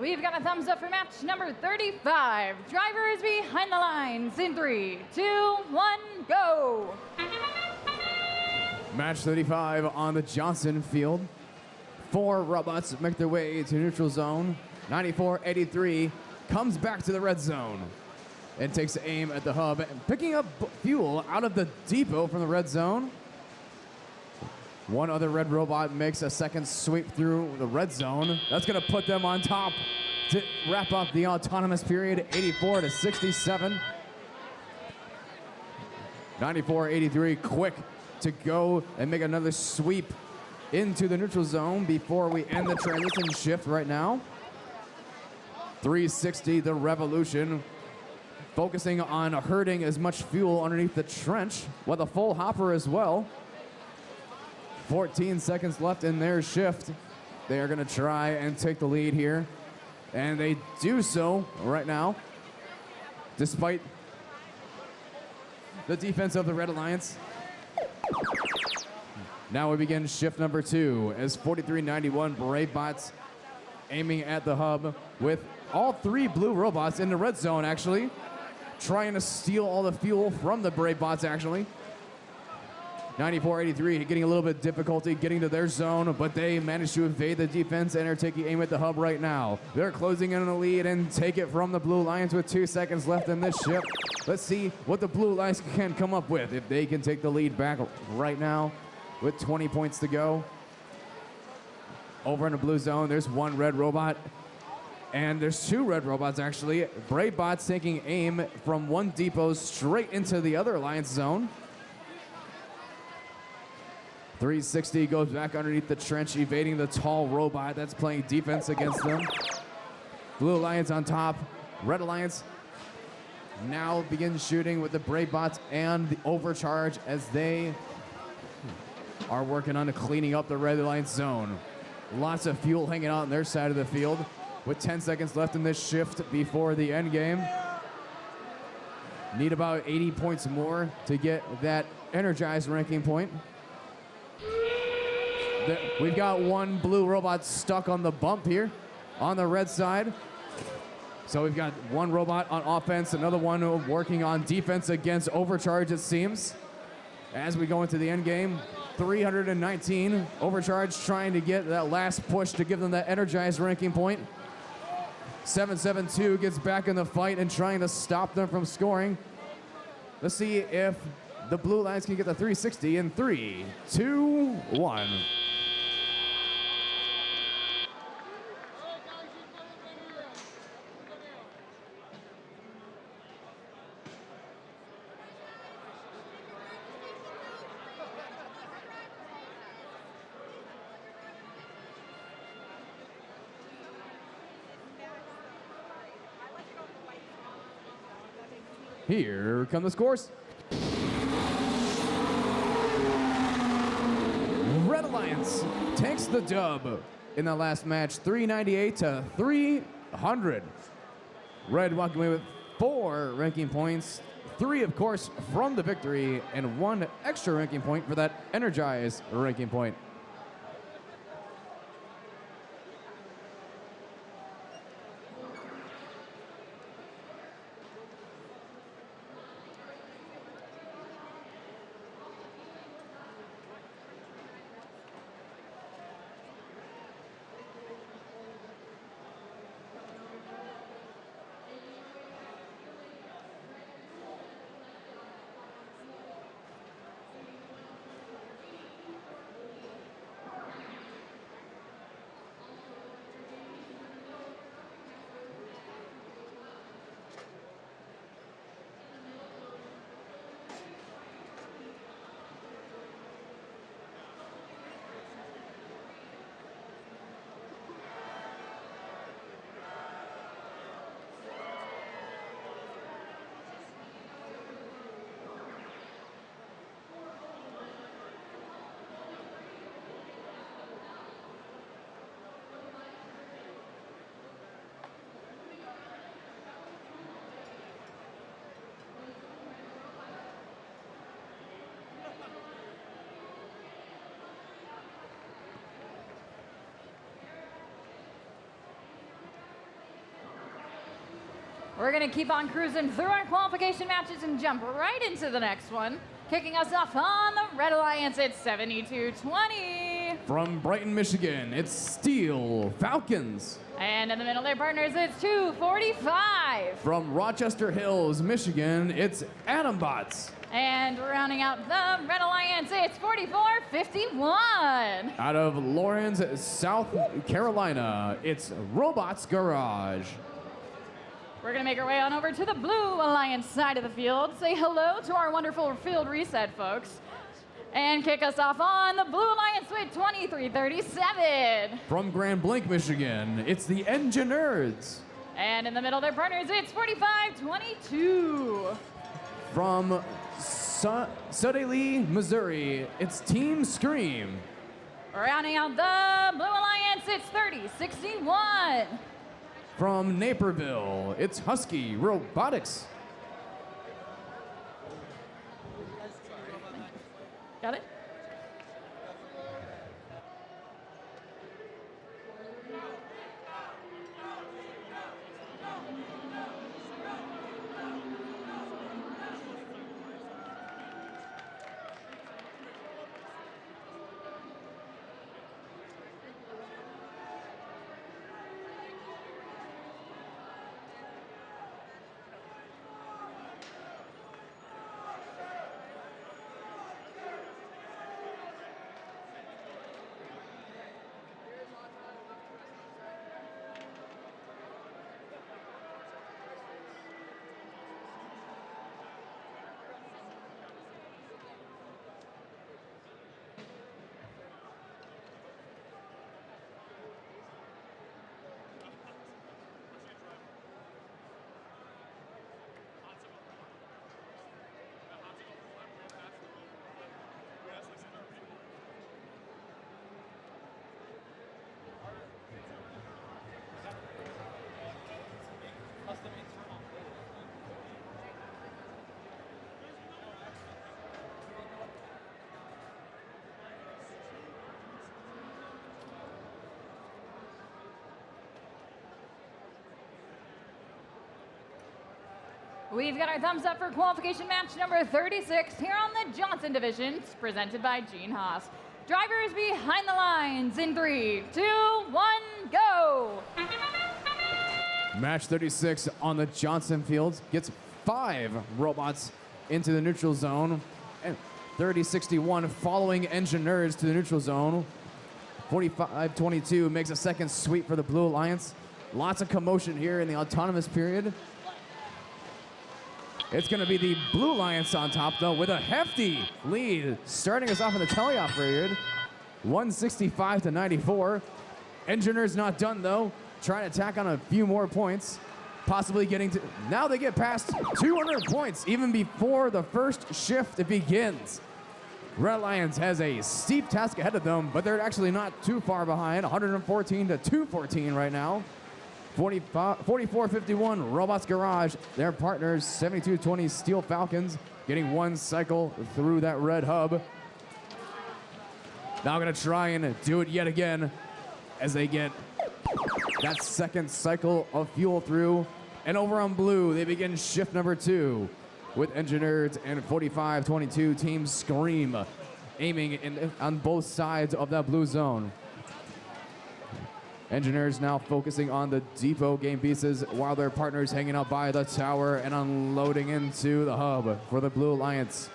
Speaker 7: We've got a thumbs up for match number 35. Drivers behind the lines in 3, 2, 1, go.
Speaker 9: Match 35 on the Johnson field. 4 robots make their way to neutral zone. 9483 comes back to the red zone and takes aim at the hub, and picking up fuel out of the depot from the red zone. One other red robot makes a second sweep through the red zone. That's going to put them on top to wrap up the autonomous period, 84 to 67. 9483 quick to go and make another sweep into the neutral zone before we end the transition shift right now. 360, the Revolution, focusing on herding as much fuel underneath the trench with a full hopper as well. 14 seconds left in their shift. They are going to try and take the lead here, and they do so right now, despite the defense of the Red Alliance. Now we begin shift number 2 as 4391 Brave Bots aiming at the hub with all 3 blue robots in the red zone, actually, trying to steal all the fuel from the Brave Bots, actually. 9483 getting a little bit of difficulty getting to their zone, but they managed to evade the defense and are taking aim at the hub right now. They're closing in on the lead and take it from the Blue Lions with 2 seconds left in this shift. Let's see what the Blue Lions can come up with if they can take the lead back right now with 20 points to go. Over in the blue zone, there's 1 red robot, and there's 2 red robots, actually. Brave Bots taking aim from 1 depot straight into the other Alliance zone. 360 goes back underneath the trench, evading the tall robot that's playing defense against them. Blue Alliance on top. Red Alliance now begins shooting with the Brave Bots and the Overcharge as they are working on cleaning up the Red Alliance zone. Lots of fuel hanging out on their side of the field with 10 seconds left in this shift before the end game. Need about 80 points more to get that energized ranking point. We've got 1 blue robot stuck on the bump here on the red side. So we've got 1 robot on offense, another one working on defense against Overcharge, it seems. As we go into the end game, 319, Overcharge trying to get that last push to give them that energized ranking point. 772 gets back in the fight and trying to stop them from scoring. Let's see if the Blue Lions can get the 360 in 3, 2, 1. Here come the scores. Red Alliance takes the dub in the last match, 398 to 300. Red walking away with 4 ranking points, 3, of course, from the victory, and 1 extra ranking point for that energized ranking point.
Speaker 7: We're going to keep on cruising through our qualification matches and jump right into the next one. Kicking us off on the Red Alliance, it's 72-20.
Speaker 9: From Brighton, Michigan, it's Steel Falcons.
Speaker 7: And in the middle, their partners, it's 245.
Speaker 9: From Rochester Hills, Michigan, it's Atombots.
Speaker 7: And rounding out the Red Alliance, it's 44-51.
Speaker 9: Out of Lawrence, South Carolina, it's Robots Garage.
Speaker 7: We're going to make our way on over to the Blue Alliance side of the field. Say hello to our wonderful field reset folks. And kick us off on the Blue Alliance with 23-37.
Speaker 9: From Grand Blanc, Michigan, it's the Engineers.
Speaker 7: And in the middle, their partners, it's 45-22.
Speaker 9: From Sudley, Missouri, it's Team Scream.
Speaker 7: Rounding out the Blue Alliance, it's 30-61.
Speaker 9: From Naperville, it's Husky Robotics.
Speaker 7: Got it? We've got our thumbs up for qualification match number 36 here on the Johnson Division, presented by Gene Haas. Drivers behind the lines in 3, 2, 1, go!
Speaker 9: Match 36 on the Johnson Fields gets 5 robots into the neutral zone. And 30-61 following Engineers to the neutral zone. 45-22 makes a second sweep for the Blue Alliance. Lots of commotion here in the autonomous period. It's going to be the Blue Alliance on top, though, with a hefty lead, starting us off in the teleoff period. 165-94. Engineers not done, though. Trying to tack on a few more points. Possibly getting to... Now they get past 200 points, even before the first shift begins. Red Alliance has a steep task ahead of them, but they're actually not too far behind. 114-214 right now. 44-51 Robots Garage, their partners 72-20 Steel Falcons, getting one cycle through that red hub. Now gonna try and do it yet again as they get that second cycle of fuel through. And over on blue, they begin shift number 2 with Engineers and 45-22 Team Scream aiming on both sides of that blue zone. Engineers now focusing on the depot game pieces while their partners hanging out by the tower and unloading into the hub for the Blue Alliance.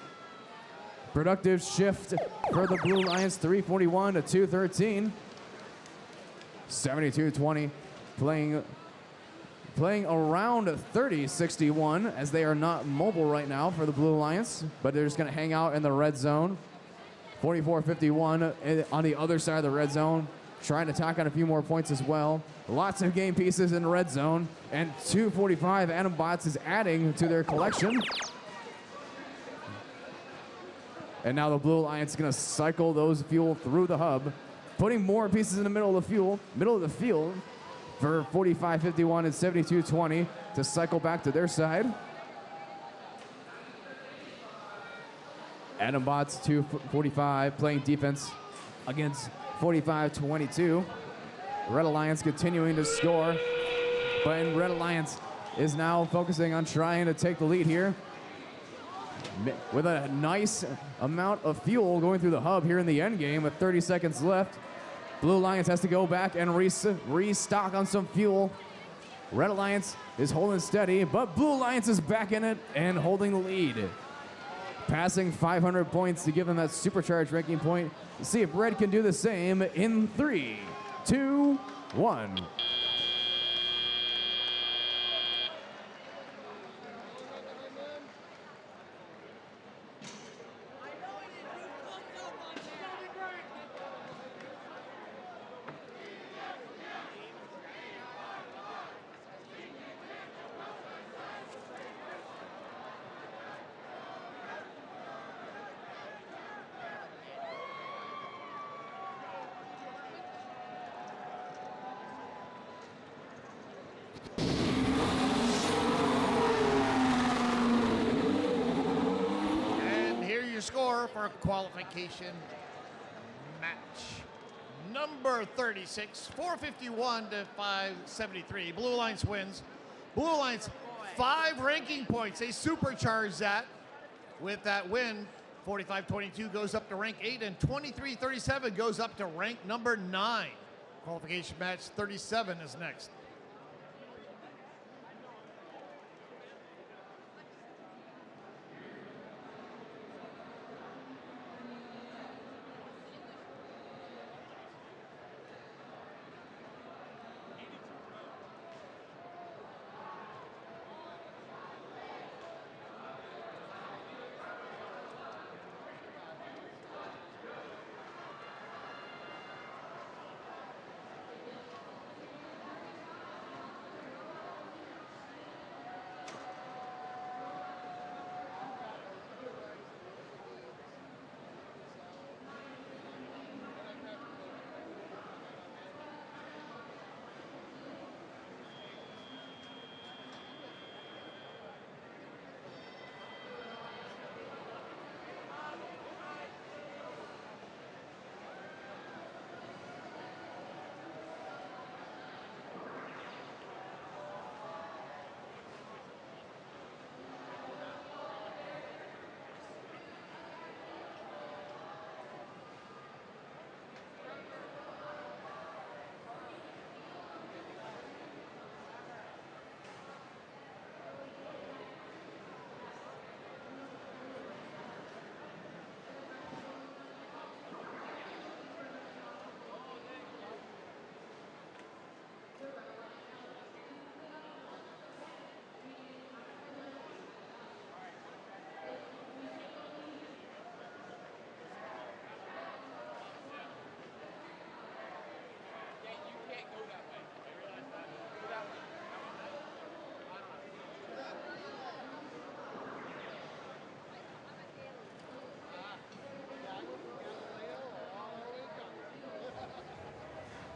Speaker 9: Productive shift for the Blue Alliance, 341-213. 72-20 playing around 30-61 as they are not mobile right now for the Blue Alliance, but they're just going to hang out in the red zone. 44-51 on the other side of the red zone, trying to tack on a few more points as well. Lots of game pieces in the red zone, and 245 Atombots is adding to their collection. And now the Blue Alliance is going to cycle those fuel through the hub, putting more pieces in the middle of the field for 45-51 and 72-20 to cycle back to their side. Atombots 245 playing defense against 45-22. Red Alliance continuing to score, but in Red Alliance is now focusing on trying to take the lead here. With a nice amount of fuel going through the hub here in the end game with 30 seconds left. Blue Alliance has to go back and restock on some fuel. Red Alliance is holding steady, but Blue Alliance is back in it and holding the lead. Passing 500 points to give them that supercharged ranking point. Let's see if Red can do the same in 3, 2, 1.
Speaker 8: And here your score for qualification match. Number 36, 451 to 573. Blue Alliance wins. Blue Alliance 5 ranking points. They supercharge that. With that win, 45-22 goes up to rank 8, and 23-37 goes up to rank number 9. Qualification match 37 is next.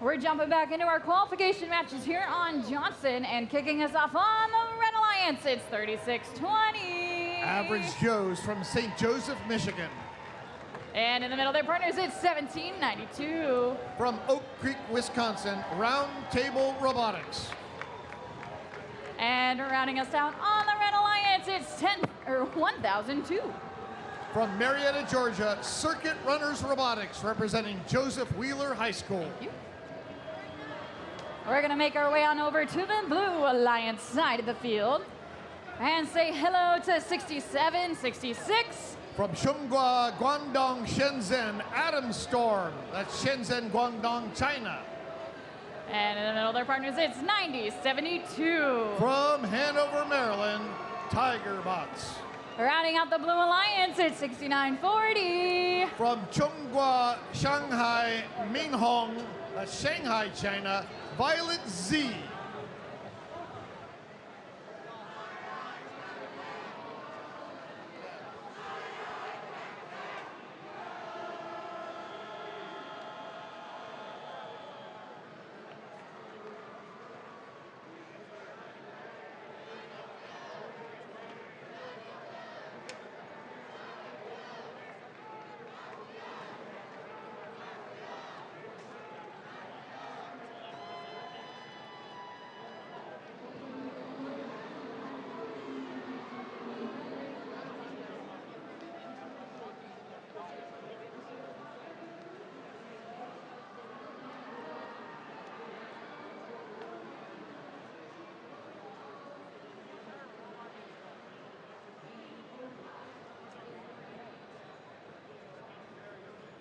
Speaker 7: We're jumping back into our qualification matches here on Johnson, and kicking us off on the Red Alliance, it's 36-20.
Speaker 8: Average Joe's from St. Joseph, Michigan.
Speaker 7: And in the middle, their partners, it's 1792.
Speaker 8: From Oak Creek, Wisconsin, Round Table Robotics.
Speaker 7: And rounding us out on the Red Alliance, it's 1002.
Speaker 8: From Marietta, Georgia, Circuit Runners Robotics, representing Joseph Wheeler High School.
Speaker 7: Thank you. We're gonna make our way on over to the Blue Alliance side of the field and say hello to 6766.
Speaker 8: From Chunghwa, Guangdong, Shenzhen, Adam Storm. That's Shenzhen, Guangdong, China.
Speaker 7: And in the middle of their partners, it's 9072.
Speaker 8: From Hanover, Maryland, Tiger Bots.
Speaker 7: Rounding out the Blue Alliance, it's 6940.
Speaker 8: From Chunghwa, Shanghai, Minhong, that's Shanghai, China, Violet Z.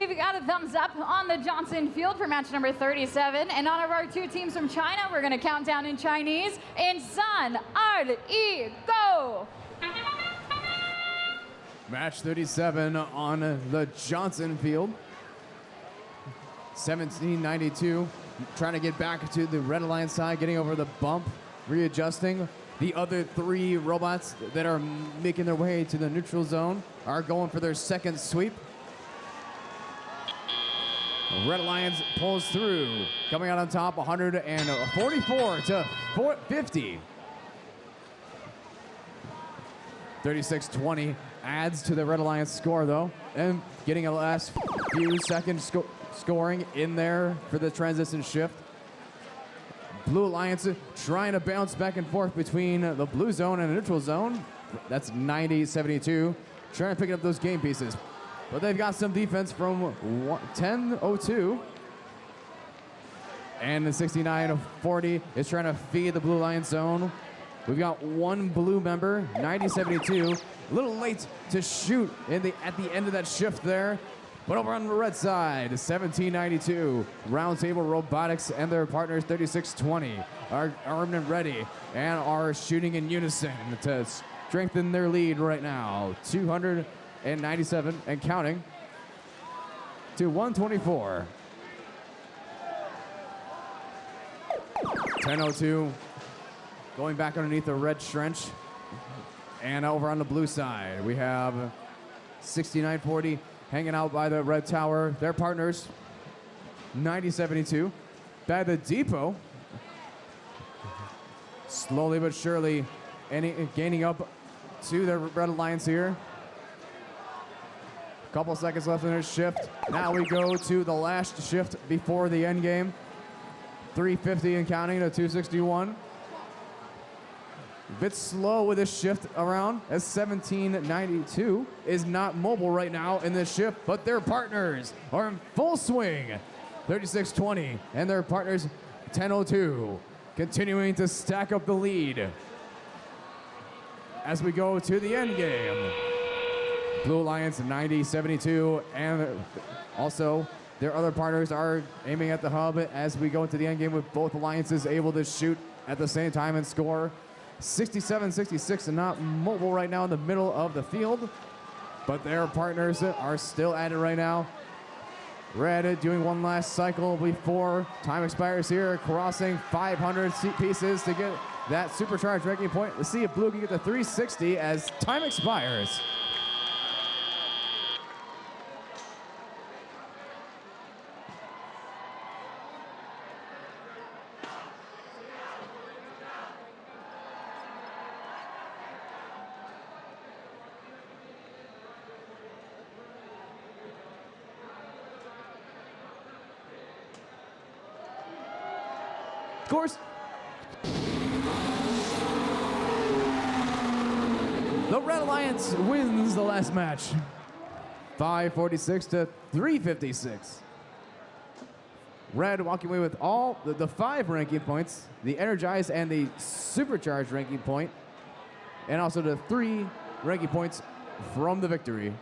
Speaker 7: We've got a thumbs up on the Johnson field for match number 37. And on of our two teams from China, we're going to count down in Chinese. In San, Ar, Yi, go!
Speaker 9: Match 37 on the Johnson field. 1792, trying to get back to the Red Alliance side, getting over the bump, readjusting. The other three robots that are making their way to the neutral zone are going for their second sweep. Red Alliance pulls through, coming out on top 144 to 50. 36-20 adds to the Red Alliance score though, and getting a last few seconds scoring in there for the transition shift. Blue Alliance trying to bounce back and forth between the blue zone and the neutral zone. That's 90-72, trying to pick up those game pieces. But they've got some defense from 10-02. And the 69-40 is trying to feed the Blue Alliance zone. We've got one blue member, 90-72. A little late to shoot at the end of that shift there. But over on the red side, 17-92. Roundtable Robotics and their partners, 36-20, are armed and ready and are shooting in unison to strengthen their lead right now. 297 and counting to 124. 10-02. Going back underneath the red trench. And over on the blue side, we have 69-40 hanging out by the red tower. Their partners, 90-72. By the depot, slowly but surely gaining up to the Red Alliance here. Couple seconds left in this shift. Now we go to the last shift before the end game. 350 and counting to 261. A bit slow with this shift around, as 1792 is not mobile right now in this shift, but their partners are in full swing. 36-20 and their partners 10-02, continuing to stack up the lead as we go to the end game. Blue Alliance 90-72, and also their other partners are aiming at the hub as we go into the end game, with both alliances able to shoot at the same time and score. 67-66 and not mobile right now in the middle of the field, but their partners are still at it right now. Red doing one last cycle before time expires here, crossing 500 seat pieces to get that supercharged ranking point. Let's see if Blue can get the 360 as time expires. Scores. The Red Alliance wins the last match. 546 to 356. Red walking away with all the 5 ranking points, the energized and the supercharged ranking point, and also the 3 ranking points from the victory.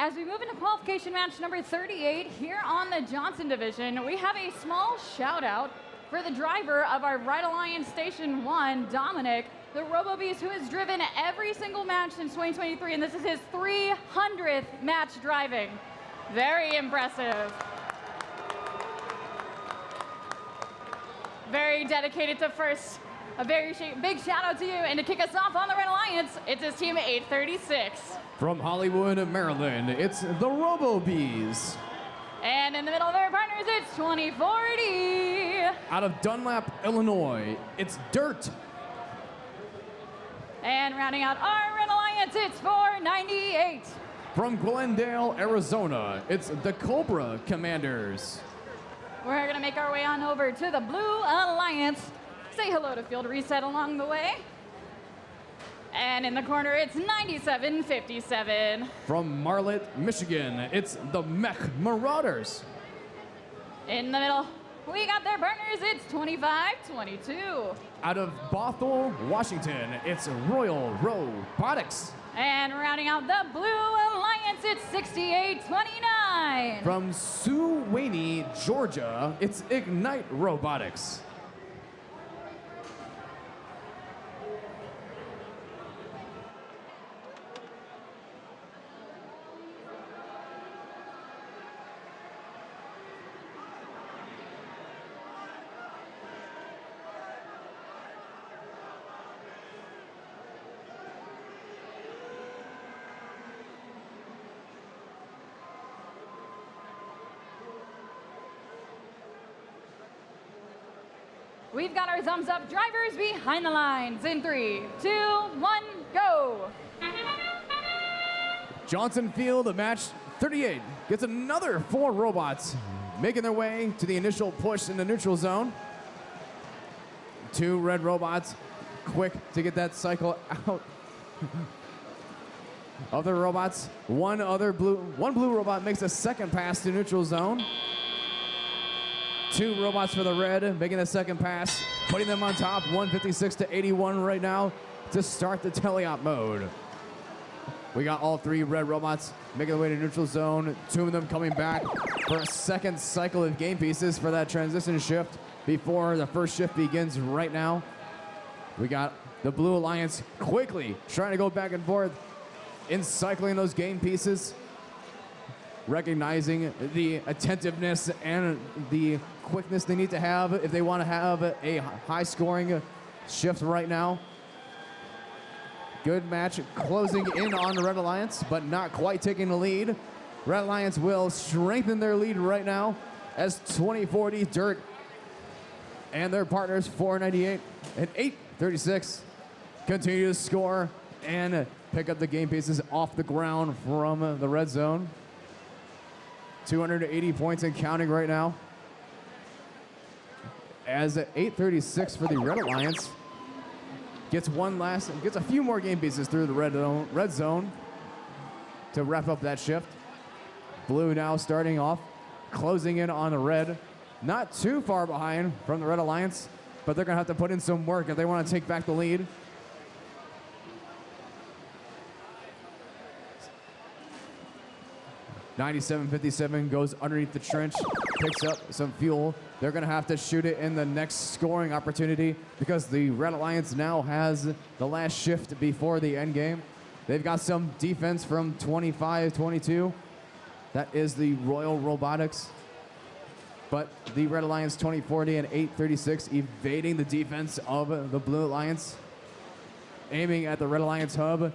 Speaker 7: As we move into qualification match number 38 here on the Johnson division, we have a small shout out for the driver of our Red Alliance Station 1, Dominic, the RoboBeast, who has driven every single match since 2023, and this is his 300th match driving. Very impressive. Very dedicated to first. A very big shout out to you, and to kick us off on the Red Alliance, it's his team 836.
Speaker 9: From Hollywood, Maryland, it's the RoboBees.
Speaker 7: And in the middle of their partners, it's 2040.
Speaker 9: Out of Dunlap, Illinois, it's Dirt.
Speaker 7: And rounding out our Red Alliance, it's 498.
Speaker 9: From Glendale, Arizona, it's the Cobra Commanders.
Speaker 7: We're gonna make our way on over to the Blue Alliance. Say hello to Field Reset along the way. And in the corner, it's 9757.
Speaker 9: From Marlette, Michigan, it's the Mech Marauders.
Speaker 7: In the middle, we got their partners, it's 2522.
Speaker 9: Out of Bothell, Washington, it's Royal Robotics.
Speaker 7: And rounding out the Blue Alliance, it's 6829.
Speaker 9: From Suwanee, Georgia, it's Ignite Robotics.
Speaker 7: We've got our thumbs up drivers behind the lines in 3, 2, 1, go.
Speaker 9: Johnson Field, match 38, gets another 4 robots making their way to the initial push in the neutral zone. 2 red robots, quick to get that cycle out. Other robots, one blue robot makes a second pass to neutral zone. 2 robots for the red, making a second pass, putting them on top, 156 to 81 right now to start the teleop mode. We got all 3 red robots making their way to neutral zone, 2 of them coming back for a second cycle of game pieces for that transition shift before the first shift begins right now. We got the Blue Alliance quickly trying to go back and forth in cycling those game pieces, recognizing the attentiveness and the quickness they need to have if they want to have a high-scoring shift right now. Good match closing in on the Red Alliance, but not quite taking the lead. Red Alliance will strengthen their lead right now as 2040 Dirt and their partners 498 and 836 continue to score and pick up the game pieces off the ground from the red zone. 280 points and counting right now. As 836 for the Red Alliance gets a few more game pieces through the red zone to wrap up that shift. Blue now starting off, closing in on the red. Not too far behind from the Red Alliance, but they're gonna have to put in some work if they want to take back the lead. .9757 goes underneath the trench, picks up some fuel. They're gonna have to shoot it in the next scoring opportunity because the Red Alliance now has the last shift before the end game. They've got some defense from 25-22. That is the Royal Robotics. But the Red Alliance 2040 and 836 evading the defense of the Blue Alliance. Aiming at the Red Alliance hub.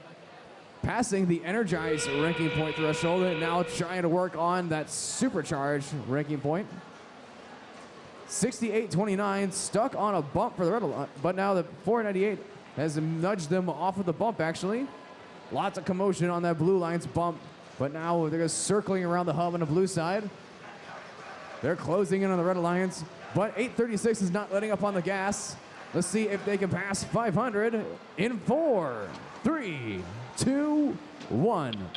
Speaker 9: Passing the energized ranking point threshold, and now trying to work on that supercharged ranking point. 68-29, stuck on a bump for the Red Alliance, but now the 498 has nudged them off of the bump, actually. Lots of commotion on that Blue Alliance bump, but now they're just circling around the hub on the blue side. They're closing in on the Red Alliance, but 836 is not letting up on the gas. Let's see if they can pass 500 in 4, 3, 2, 1.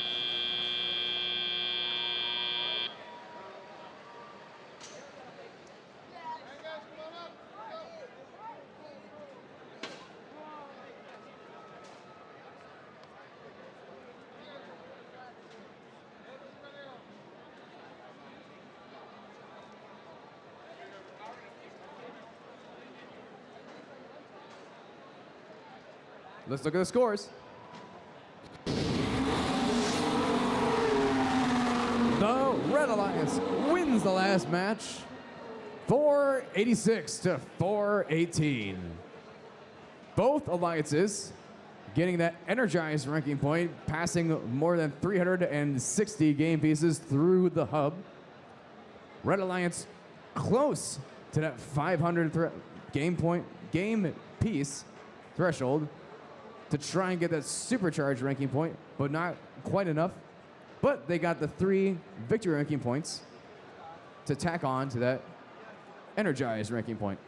Speaker 9: Let's look at the scores. The Red Alliance wins the last match, 486 to 418. Both alliances getting that energized ranking point, passing more than 360 game pieces through the hub. Red Alliance close to that 500 game piece threshold to try and get that supercharged ranking point, but not quite enough. But they got the 3 victory ranking points to tack on to that energized ranking point.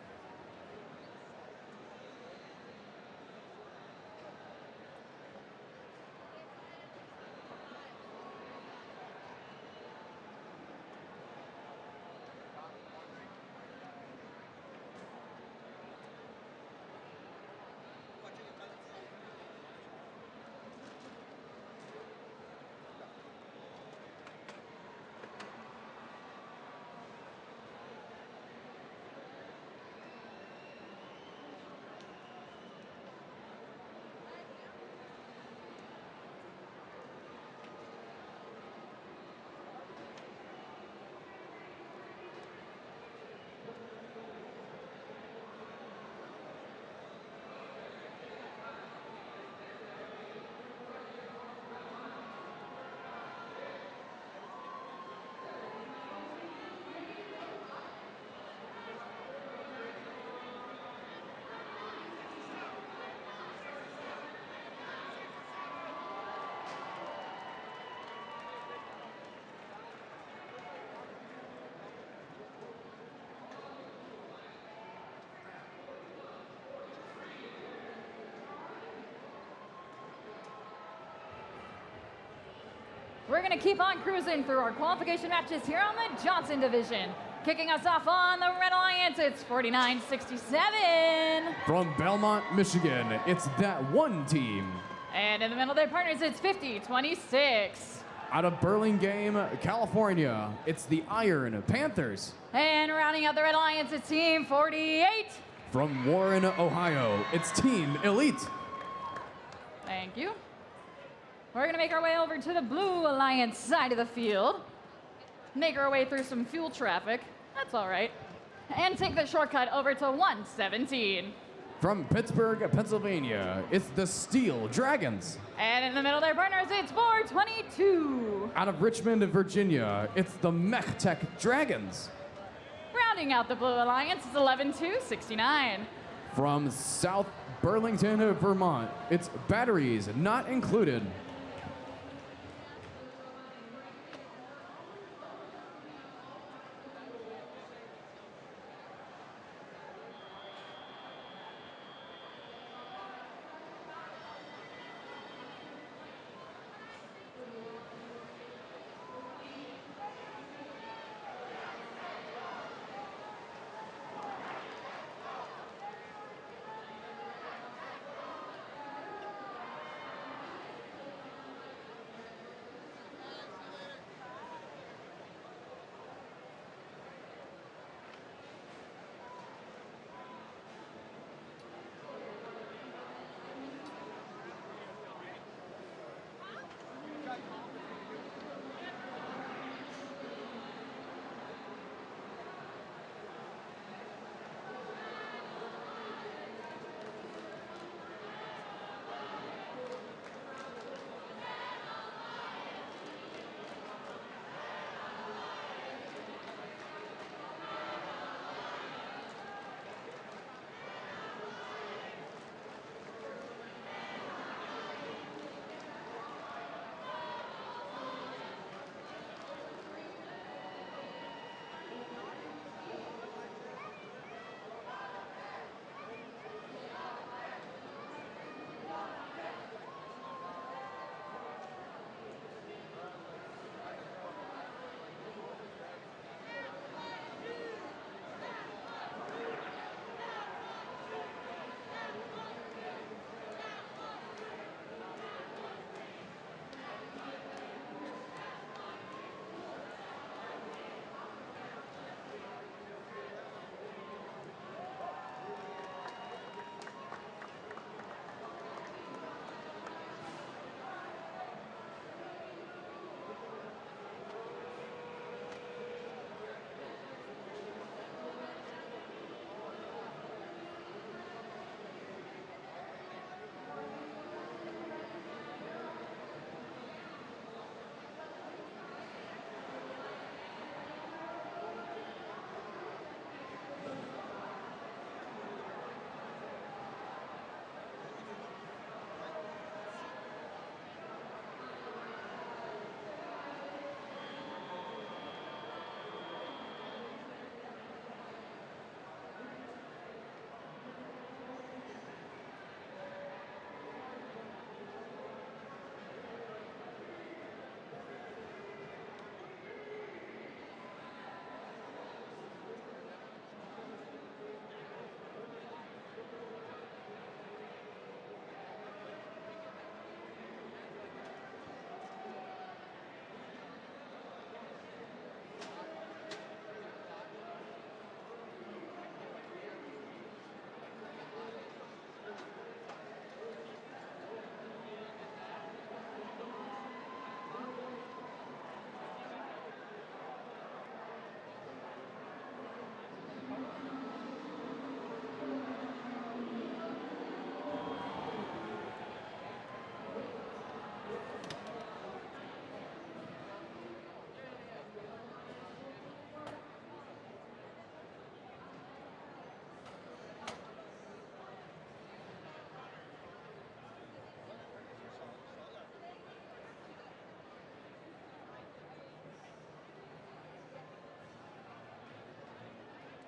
Speaker 7: We're going to keep on cruising through our qualification matches here on the Johnson division. Kicking us off on the Red Alliance, it's 49-67.
Speaker 9: From Belmont, Michigan, it's that one team.
Speaker 7: And in the middle of their partners, it's 50-26.
Speaker 9: Out of Burlingame, California, it's the Iron Panthers.
Speaker 7: And rounding out the Red Alliance, it's Team 48.
Speaker 9: From Warren, Ohio, it's Team Elite.
Speaker 7: Thank you. We're going to make our way over to the Blue Alliance side of the field. Make our way through some fuel traffic. That's all right. And take the shortcut over to 117.
Speaker 9: From Pittsburgh, Pennsylvania, it's the Steel Dragons.
Speaker 7: And in the middle of their partners, it's 422.
Speaker 9: Out of Richmond, Virginia, it's the Mech Tech Dragons.
Speaker 7: Rounding out the Blue Alliance, it's 11-69.
Speaker 9: From South Burlington, Vermont, it's Batteries Not Included.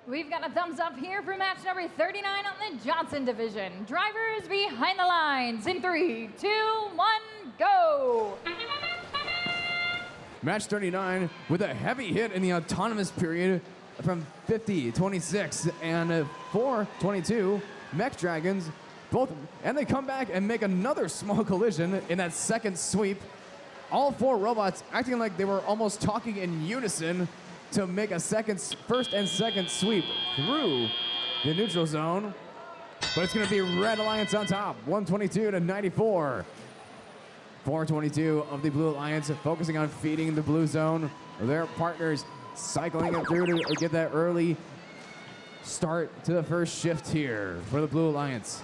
Speaker 7: We've got a thumbs up here for match number 39 on the Johnson division. Drivers behind the lines in 3, 2, 1, go!
Speaker 9: Match 39 with a heavy hit in the autonomous period from 50-26 and 4-22. Mech Dragons, both, and they come back and make another small collision in that second sweep. All four robots acting like they were almost talking in unison to make a first and second sweep through the neutral zone. But it's going to be Red Alliance on top, 122-94. 422 of the Blue Alliance focusing on feeding the blue zone. Their partners cycling it through to get that early start to the first shift here for the Blue Alliance.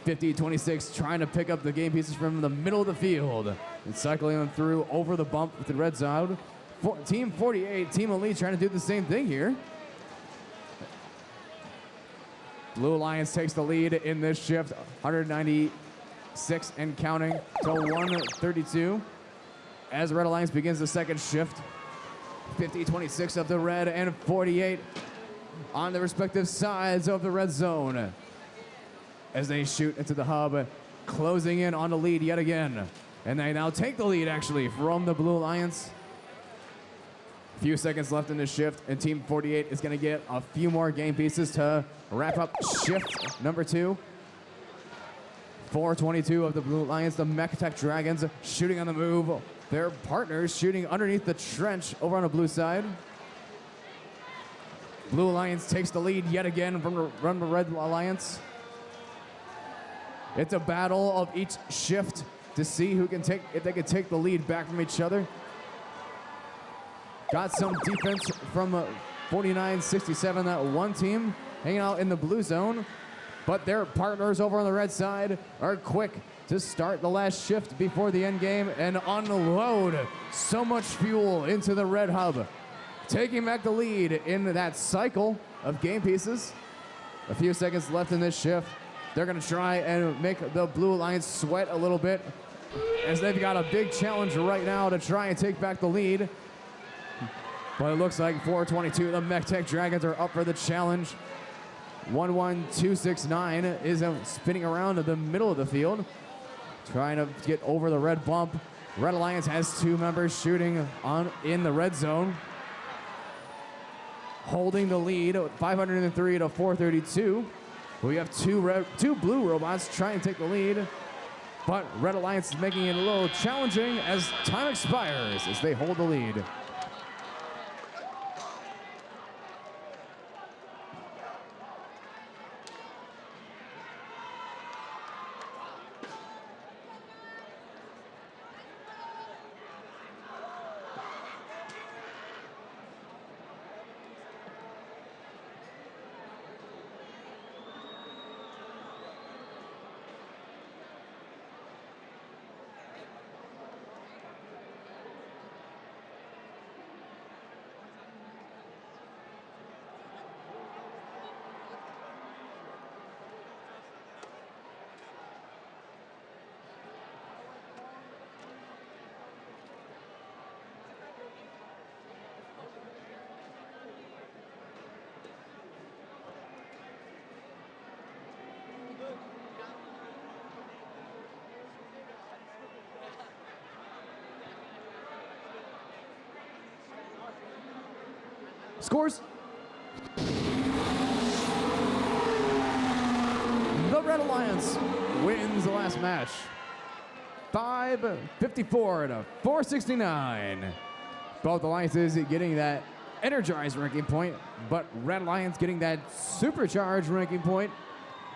Speaker 9: 50-26 trying to pick up the game pieces from the middle of the field and cycling them through over the bump with the red zone. Team 48, Team Elite trying to do the same thing here. Blue Alliance takes the lead in this shift, 196 and counting to 132. As Red Alliance begins the second shift, 50-26 of the red and 48 on the respective sides of the red zone. As they shoot into the hub, closing in on the lead yet again. And they now take the lead actually from the Blue Alliance. Few seconds left in this shift, and Team 48 is going to get a few more game pieces to wrap up shift number 2. 422 of the Blue Alliance, the Mech Tech Dragons shooting on the move. Their partners shooting underneath the trench over on the blue side. Blue Alliance takes the lead yet again from the Red Alliance. It's a battle of each shift to see if they can take the lead back from each other. Got some defense from 49-67, that one team hanging out in the blue zone. But their partners over on the red side are quick to start the last shift before the end game and unload so much fuel into the red hub. Taking back the lead in that cycle of game pieces. A few seconds left in this shift. They're gonna try and make the Blue Alliance sweat a little bit as they've got a big challenge right now to try and take back the lead. But it looks like 422, the Mech Tech Dragons are up for the challenge. 11269 is spinning around in the middle of the field, trying to get over the red bump. Red Alliance has 2 members shooting in the red zone, holding the lead, 503-432. We have two blue robots trying to take the lead, but Red Alliance is making it a little challenging as time expires as they hold the lead. Scores. The Red Alliance wins the last match. 554-469. Both alliances getting that energized ranking point, but Red Alliance getting that supercharged ranking point,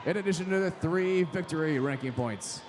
Speaker 9: in addition to the 3 victory ranking points.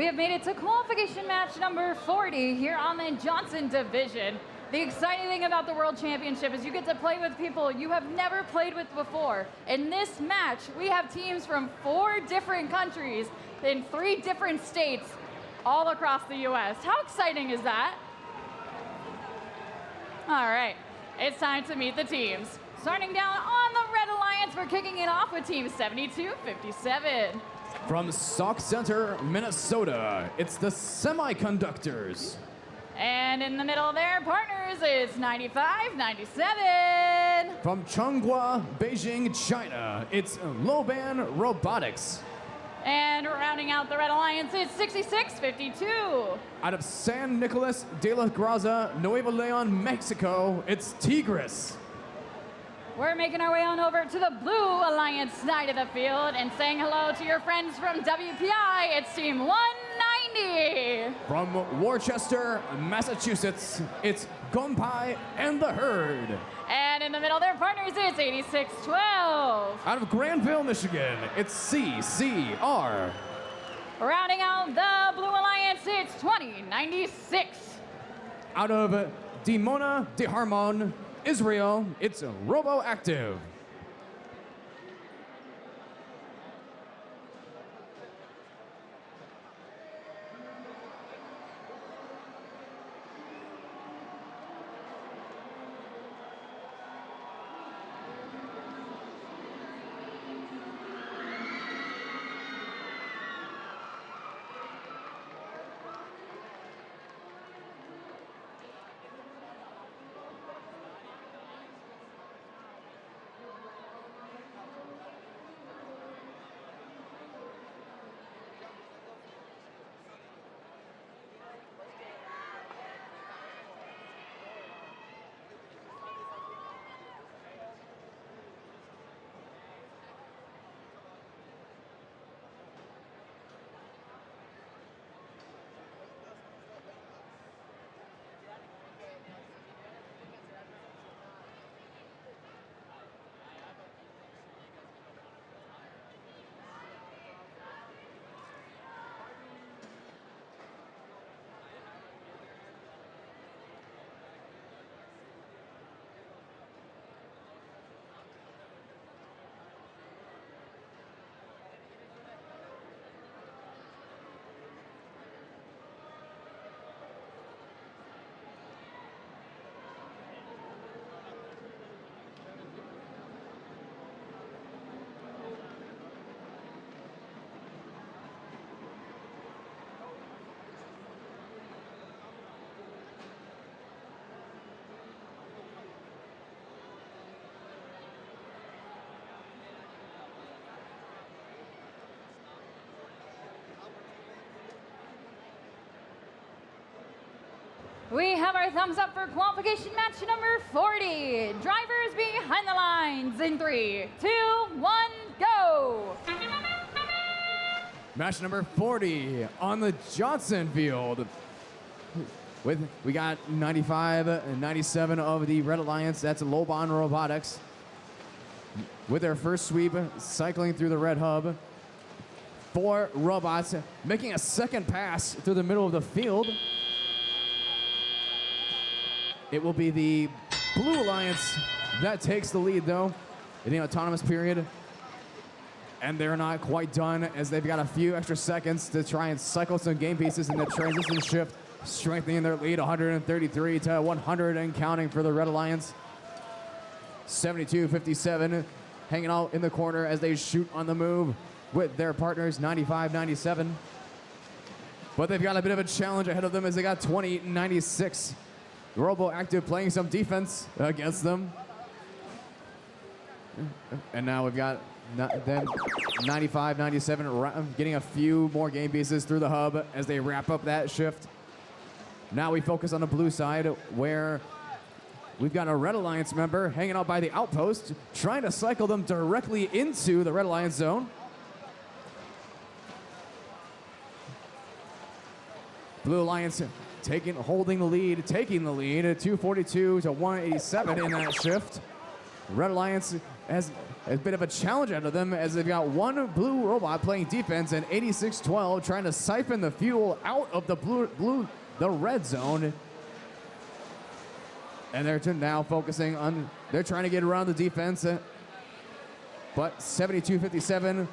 Speaker 7: We have made it to qualification match number 40 here on the Johnson division. The exciting thing about the World Championship is you get to play with people you have never played with before. In this match, we have teams from 4 different countries in 3 different states all across the US. How exciting is that? All right, it's time to meet the teams. Starting down on the Red Alliance, we're kicking it off with Team 7257.
Speaker 9: From Sauk Center, Minnesota, it's the Semiconductors.
Speaker 7: And in the middle of their partners is 9597.
Speaker 9: From Changhua, Beijing, China, it's Loban Robotics.
Speaker 7: And rounding out the Red Alliance is 6652.
Speaker 9: Out of San Nicolas de la Graza, Nuevo Leon, Mexico, it's Tigris.
Speaker 7: We're making our way on over to the Blue Alliance side of the field and saying hello to your friends from WPI. It's Team 190.
Speaker 9: From Worcester, Massachusetts, it's Gonpai and the Herd.
Speaker 7: And in the middle of their partners is 8612.
Speaker 9: Out of Granville, Michigan, it's CCR.
Speaker 7: Rounding out the Blue Alliance, it's 2096.
Speaker 9: Out of Dimona de Harmon, Israel, it's RoboActive.
Speaker 7: We have our thumbs up for qualification match number 40. Drivers behind the lines in 3, 2, 1, go.
Speaker 9: Match number 40 on the Johnson field. We got 95 and 97 of the Red Alliance. That's Loban Robotics. With their first sweep, cycling through the red hub. 4 robots making a second pass through the middle of the field. It will be the Blue Alliance that takes the lead, though, in the autonomous period. And they're not quite done, as they've got a few extra seconds to try and cycle some game pieces in the transition shift, strengthening their lead 133 to 100 and counting for the Red Alliance. 72-57 hanging out in the corner as they shoot on the move with their partners 95-97. But they've got a bit of a challenge ahead of them as they got 20-96. RoboActive playing some defense against them. And now we've got them 95-97 getting a few more game pieces through the hub as they wrap up that shift. Now we focus on the blue side where we've got a Red Alliance member hanging out by the outpost, trying to cycle them directly into the Red Alliance zone. Blue Alliance holding the lead, taking the lead at 242 to 187 in that shift. Red Alliance has a bit of a challenge out of them as they've got one blue robot playing defense and 86-12 trying to siphon the fuel out of the red zone. And they're now focusing on, they're trying to get around the defense. But 72-57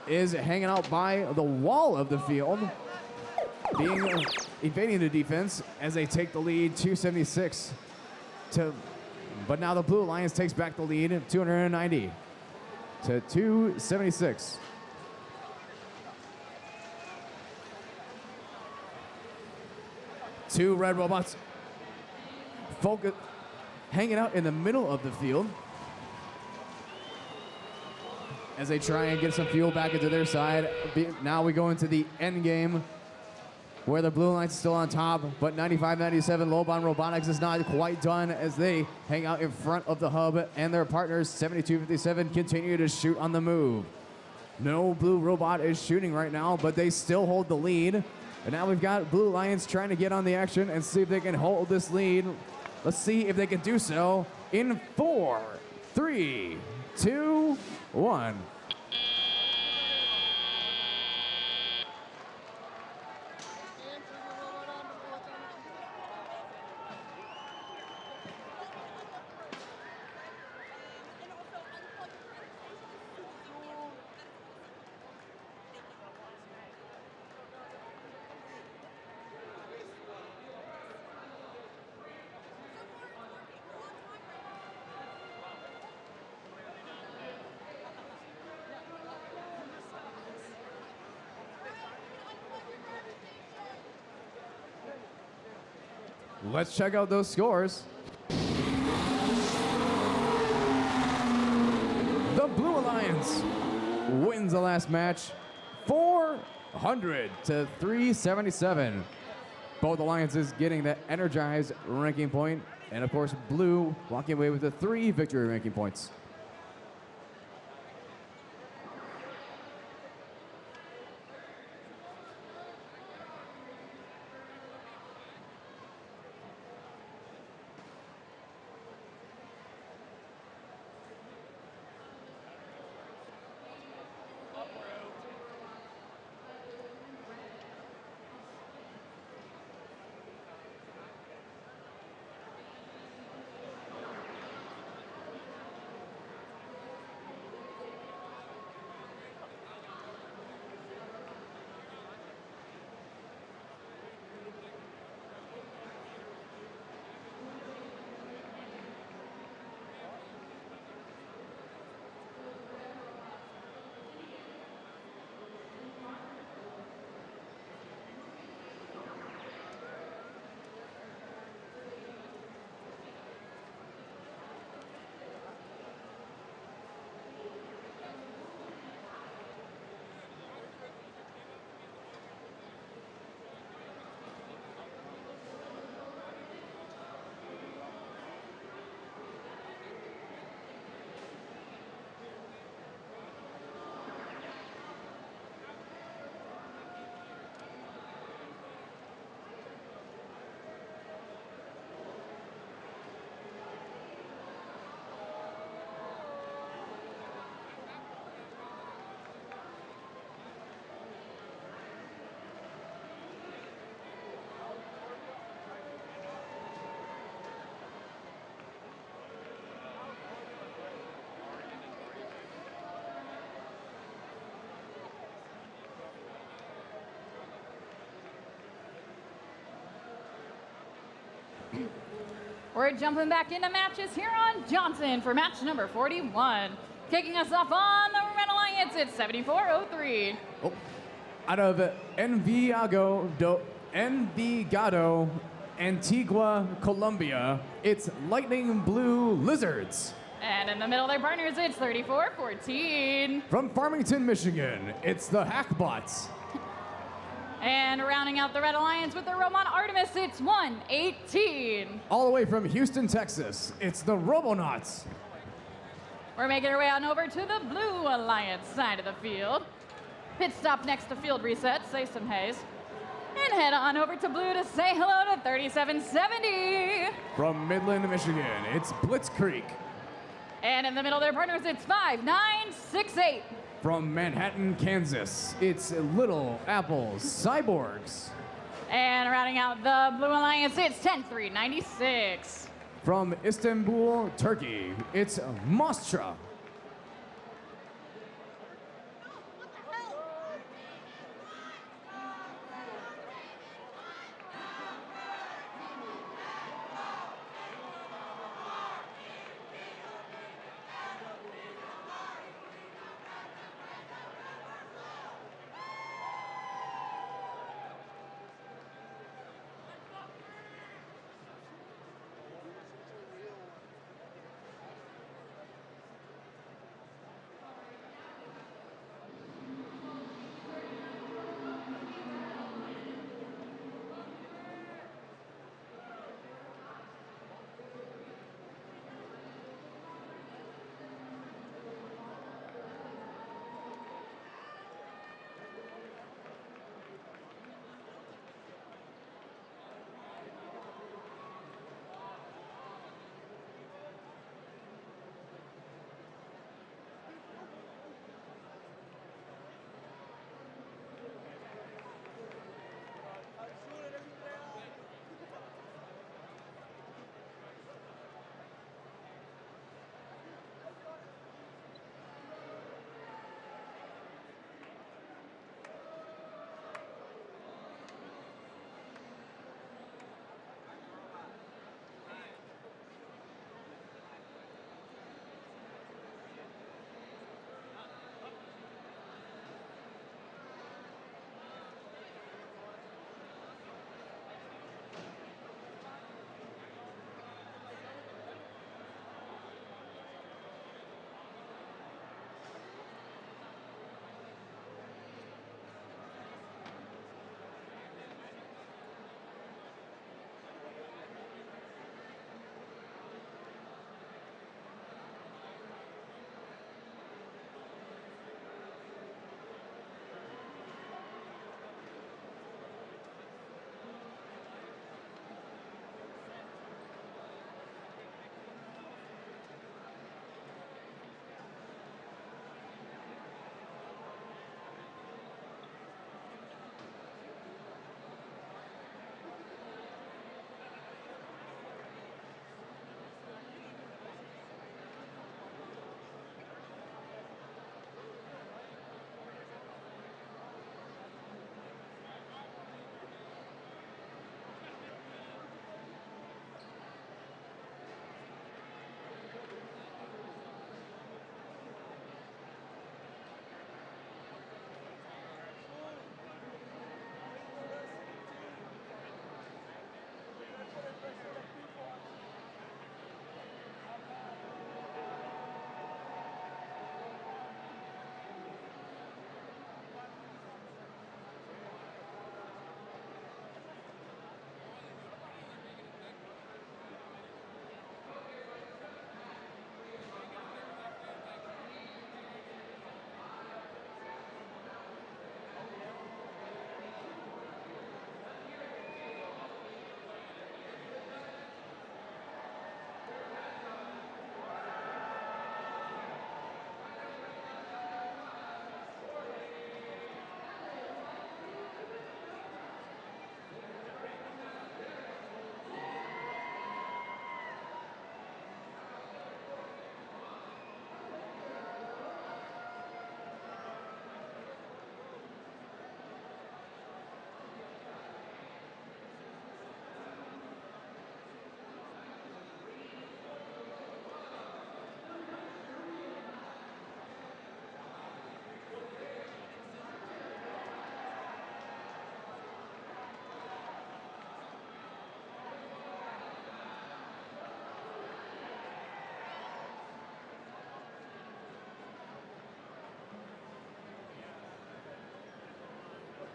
Speaker 9: is hanging out by the wall of the field, evading the defense as they take the lead 276 to. But now the Blue Alliance takes back the lead, 290 to 276. Two red robots hanging out in the middle of the field as they try and get some fuel back into their side. Now we go into the end game, where the Blue Alliance is still on top, but 95-97 Lobon Robotics is not quite done as they hang out in front of the hub, and their partners 72-57 continue to shoot on the move. No blue robot is shooting right now, but they still hold the lead. And now we've got Blue Alliance trying to get on the action and see if they can hold this lead. Let's see if they can do so in 4, 3, 2, 1. Let's check out those scores. The Blue Alliance wins the last match 400 to 377. Both alliances getting the energized ranking point, and of course Blue walking away with the 3 victory ranking points.
Speaker 7: We're jumping back into matches here on Johnson for match number 41. Kicking us off on the Red Alliance, it's 74-03.
Speaker 9: Oh, out of Envigado, Antigua, Colombia, it's Lightning Blue Lizards.
Speaker 7: And in the middle of their partners, it's 34-14.
Speaker 9: From Farmington, Michigan, it's the Hackbots.
Speaker 7: And rounding out the Red Alliance with the Roman Artemis, it's 118.
Speaker 9: All the way from Houston, Texas, it's the Robonauts.
Speaker 7: We're making our way on over to the Blue Alliance side of the field. Pit stop next to field reset, say some haze. And head on over to Blue to say hello to 3770.
Speaker 9: From Midland, Michigan, it's Blitz Creek.
Speaker 7: And in the middle, their partners, it's 5968.
Speaker 9: From Manhattan, Kansas, it's Little Apple Cyborgs.
Speaker 7: And rounding out the Blue Alliance, it's 10396.
Speaker 9: From Istanbul, Turkey, it's Mostra.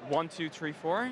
Speaker 6: One, two, three, four.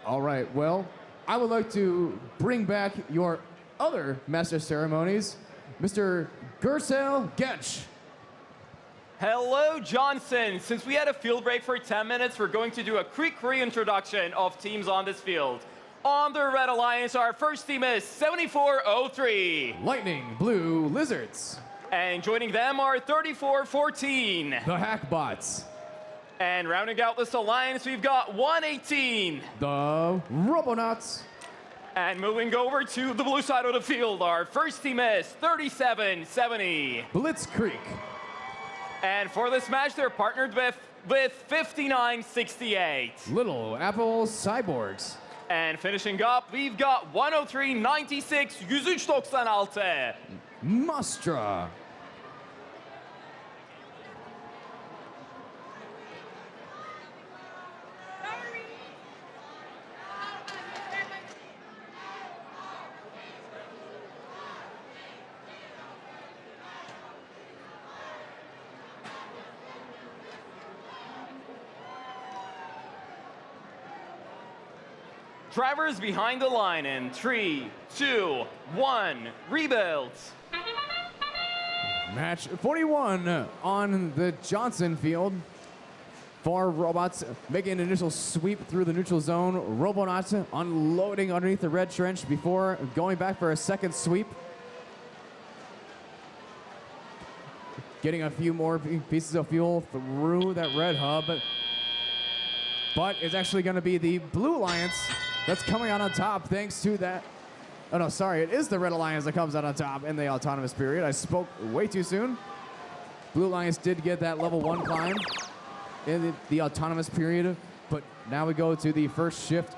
Speaker 9: All right, well, I would like to bring back your other master ceremonies, Mr. Gersel Gensch.
Speaker 6: Hello, Johnson. Since we had a field break for 10 minutes, we're going to do a quick reintroduction of teams on this field. On the Red Alliance, our first team is 7403.
Speaker 9: Lightning Blue Lizards.
Speaker 6: And joining them are 3414.
Speaker 9: The Hackbots.
Speaker 6: And rounding out this alliance, we've got 118.
Speaker 9: The Robonauts.
Speaker 6: And moving over to the blue side of the field, our first team is 3770.
Speaker 9: Blitzkrieg.
Speaker 6: And for this match, they're partnered with 5968.
Speaker 9: Little Apple Cyborgs.
Speaker 6: And finishing up, we've got 10396 196.
Speaker 9: Mastra.
Speaker 6: Drivers behind the line in 3, 2, 1, rebuild.
Speaker 9: Match 41 on the Johnson field. 4 robots making an initial sweep through the neutral zone. Robonauts unloading underneath the red trench before going back for a second sweep. Getting a few more pieces of fuel through that red hub. But it's actually going to be the Blue Alliance that's coming out on top thanks to that. Oh no, sorry, it is the Red Alliance that comes out on top in the autonomous period. I spoke way too soon. Blue Alliance did get that level 1 climb in the autonomous period, but now we go to the first shift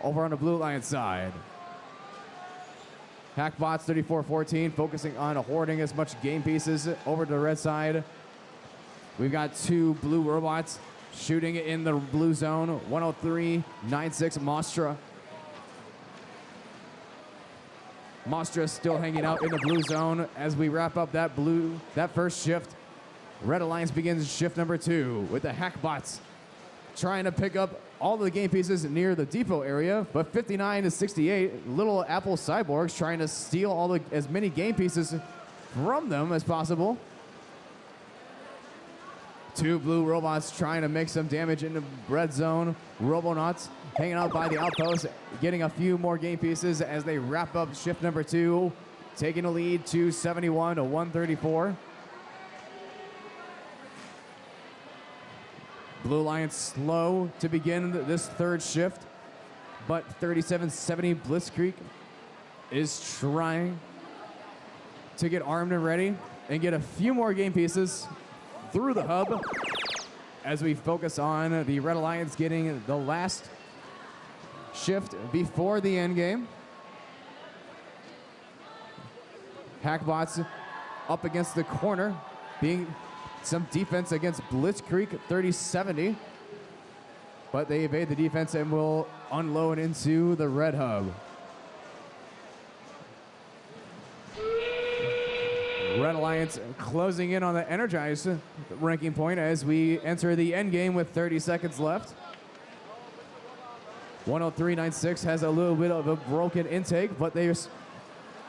Speaker 9: over on the Blue Alliance side. Hackbots 3414 focusing on hoarding as much game pieces over to the red side. We've got 2 blue robots shooting in the blue zone. 10396 Mastra. Mastra still hanging out in the blue zone as we wrap up that first shift. Red Alliance begins shift number 2 with the Hackbots trying to pick up all the game pieces near the depot area, but 59 to 68 Little Apple Cyborgs trying to steal as many game pieces from them as possible. 2 blue robots trying to make some damage in the red zone. Robonauts hanging out by the outpost, getting a few more game pieces as they wrap up shift number 2, taking a lead to 71 to 134. Blue Alliance slow to begin this third shift, but 3770 Blitzkrieg is trying to get armed and ready and get a few more game pieces through the hub as we focus on the Red Alliance getting the last shift before the end game. Hackbots up against the corner, being some defense against Blitzkrieg 3070, but they evade the defense and will unload into the red hub. Red Alliance closing in on the Energized ranking point as we enter the end game with 30 seconds left. 10396 has a little bit of a broken intake, but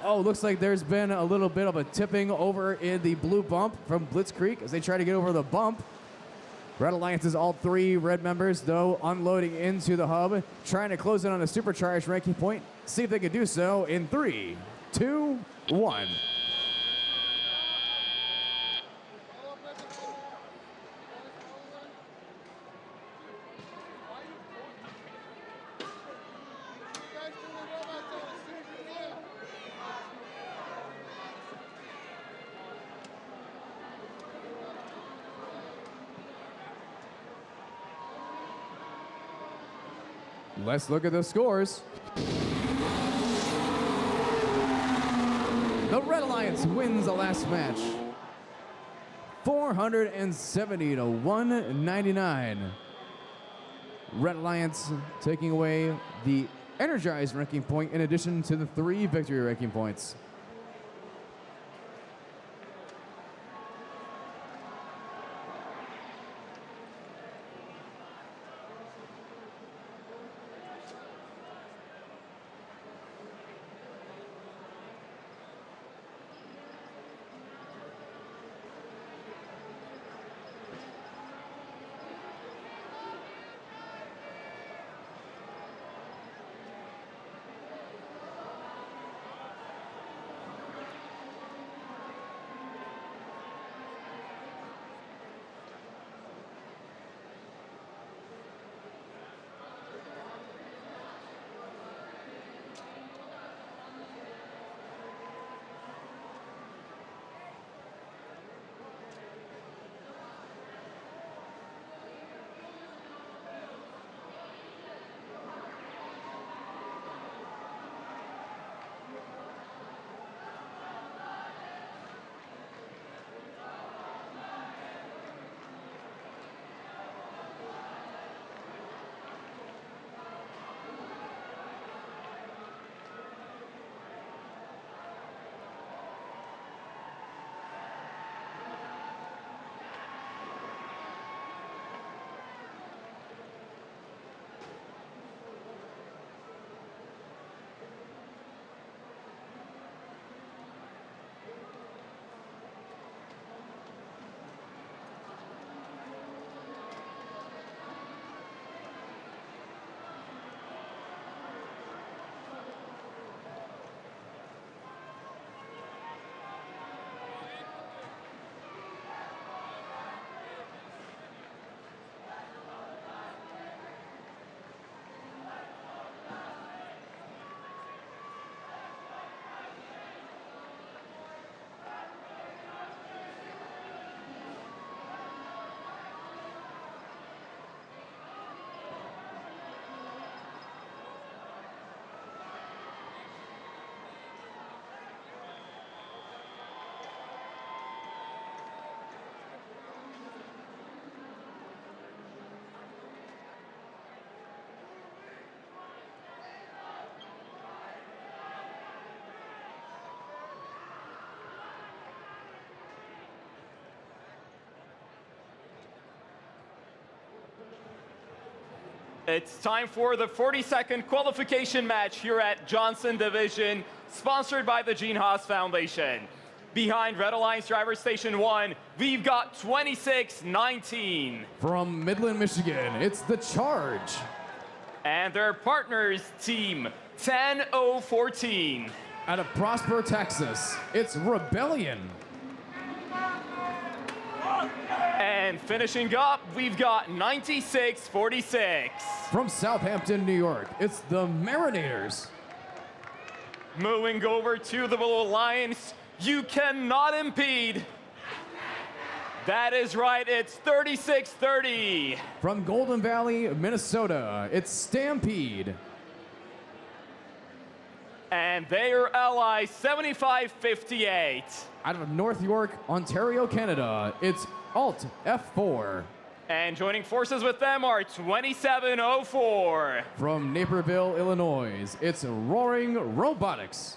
Speaker 9: looks like there's been a little bit of a tipping over in the blue bump from Blitzkrieg as they try to get over the bump. Red Alliance's all 3 red members, though, unloading into the hub, trying to close in on a supercharged ranking point. See if they can do so in 3, 2, 1. Let's look at the scores. The Red Alliance wins the last match, 470 to 199. Red Alliance taking away the Energized ranking point in addition to the 3 victory ranking points.
Speaker 6: It's time for the 40-second qualification match here at Johnson Division, sponsored by the Gene Haas Foundation. Behind Red Alliance Driver Station 1, we've got 2619.
Speaker 9: From Midland, Michigan, it's The Charge.
Speaker 6: And their partners, Team 10014.
Speaker 9: Out of Prosper, Texas, it's Rebellion.
Speaker 6: And finishing up, we've got 9646.
Speaker 9: From Southampton, New York, it's the Marinators.
Speaker 6: Moving over to the Blue Alliance, you cannot impede. That is right, it's 3630.
Speaker 9: From Golden Valley, Minnesota, it's Stampede.
Speaker 6: And their ally, 7558.
Speaker 9: Out of North York, Ontario, Canada, it's Alt F4.
Speaker 6: And joining forces with them are 2704.
Speaker 9: From Naperville, Illinois, it's Roaring Robotics.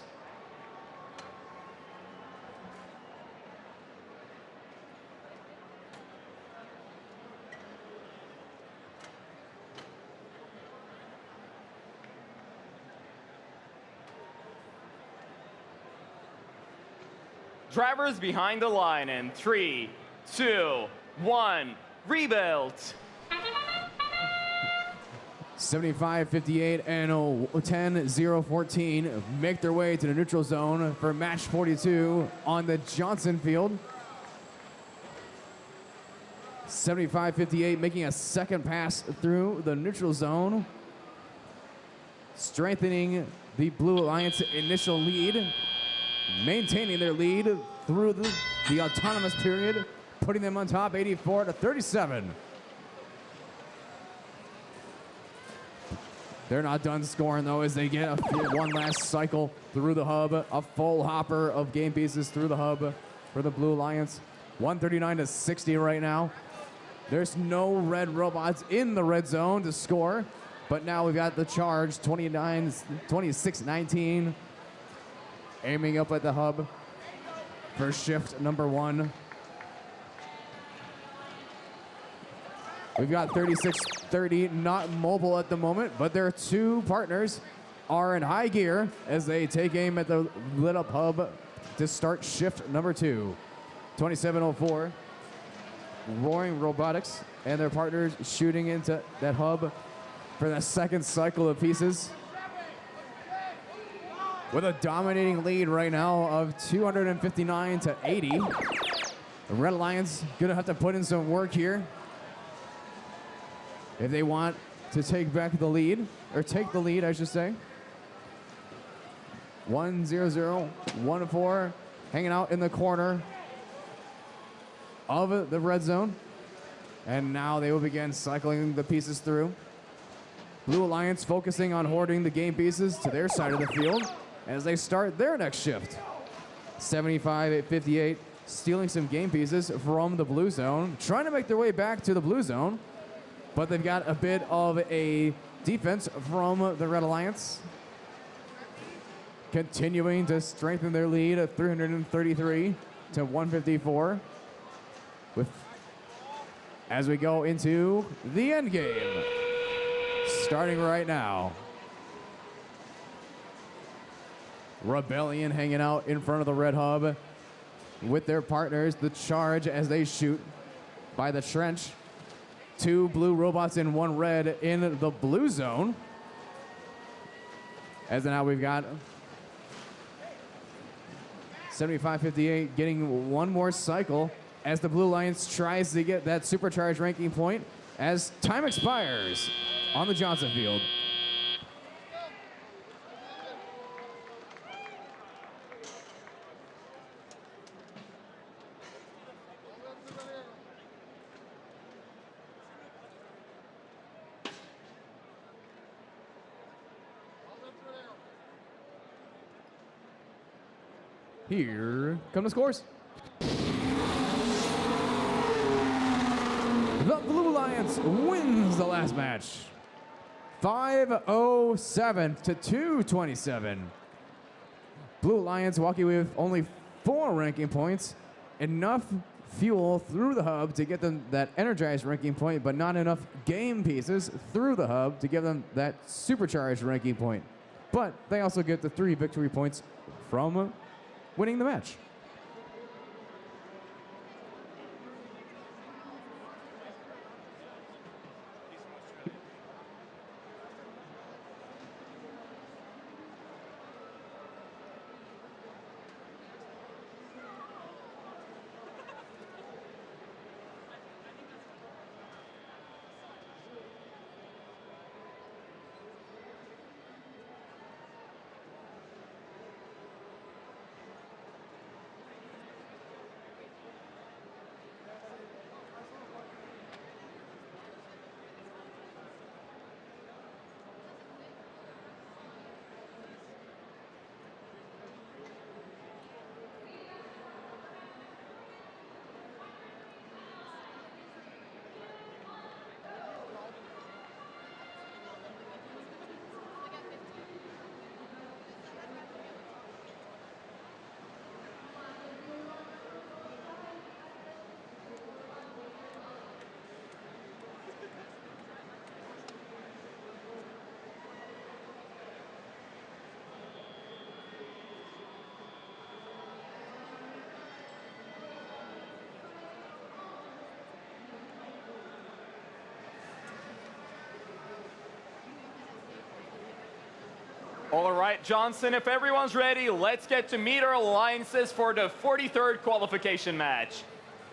Speaker 6: Drivers behind the line in 3, 2, 1, rebuild.
Speaker 9: 75-58 and 10-0-14 make their way to the neutral zone for match 42 on the Johnson field. 75-58 making a second pass through the neutral zone, strengthening the Blue Alliance initial lead, maintaining their lead through the autonomous period, putting them on top 84-37. They're not done scoring though as they get one last cycle through the hub, a full hopper of game pieces through the hub for the Blue Alliance. 139-60 right now. There's no red robots in the red zone to score, but now we've got the Charge 26-19 aiming up at the hub for shift number 1. We've got 36-30 not mobile at the moment, but their two partners are in high gear as they take aim at the lit up hub to start shift number 2. 2704, Roaring Robotics and their partners shooting into that hub for the second cycle of pieces, with a dominating lead right now of 259-80. The Red Alliance gonna have to put in some work here if they want to take back the lead, or take the lead, I should say. 1-0-0, 1-4, hanging out in the corner of the red zone. And now they will begin cycling the pieces through. Blue Alliance focusing on hoarding the game pieces to their side of the field as they start their next shift. 75-58, stealing some game pieces from the blue zone, trying to make their way back to the blue zone, but they've got a bit of a defense from the Red Alliance, continuing to strengthen their lead at 333-154 as we go into the end game, starting right now. Rebellion hanging out in front of the red hub with their partners, the Charge, as they shoot by the trench. 2 blue robots and 1 red in the blue zone. As now we've got 75-58 getting one more cycle as the Blue Alliance tries to get that supercharged ranking point as time expires on the Johnson field. Here come the scores. The Blue Alliance wins the last match. 507-227. Blue Alliance walking with only 4 ranking points, enough fuel through the hub to get them that energized ranking point, but not enough game pieces through the hub to give them that supercharged ranking point. But they also get the 3 victory points from winning the match.
Speaker 6: All right, Johnson, if everyone's ready, let's get to meet our alliances for the 43rd qualification match.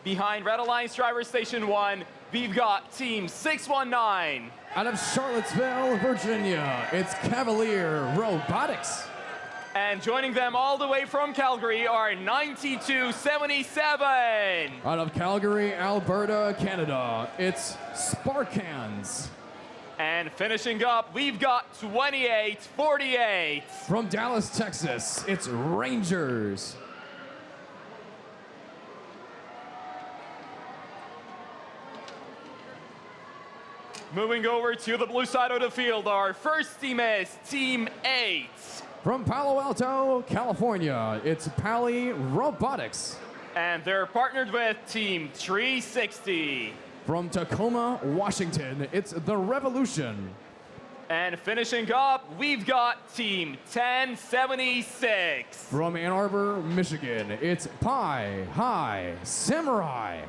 Speaker 6: Behind Red Alliance Driver Station 1, we've got Team 619.
Speaker 9: Out of Charlottesville, Virginia, it's Cavalier Robotics.
Speaker 6: And joining them all the way from Calgary are 9277.
Speaker 9: Out of Calgary, Alberta, Canada, it's Sparkans.
Speaker 6: And finishing up, we've got 2848.
Speaker 9: From Dallas, Texas, it's Rangers.
Speaker 6: Moving over to the blue side of the field, our first team is Team 8.
Speaker 9: From Palo Alto, California, it's Pali Robotics.
Speaker 6: And they're partnered with Team 360.
Speaker 9: From Tacoma, Washington, it's The Revolution.
Speaker 6: And finishing up, we've got Team 1076.
Speaker 9: From Ann Arbor, Michigan, it's Pi High Samurai.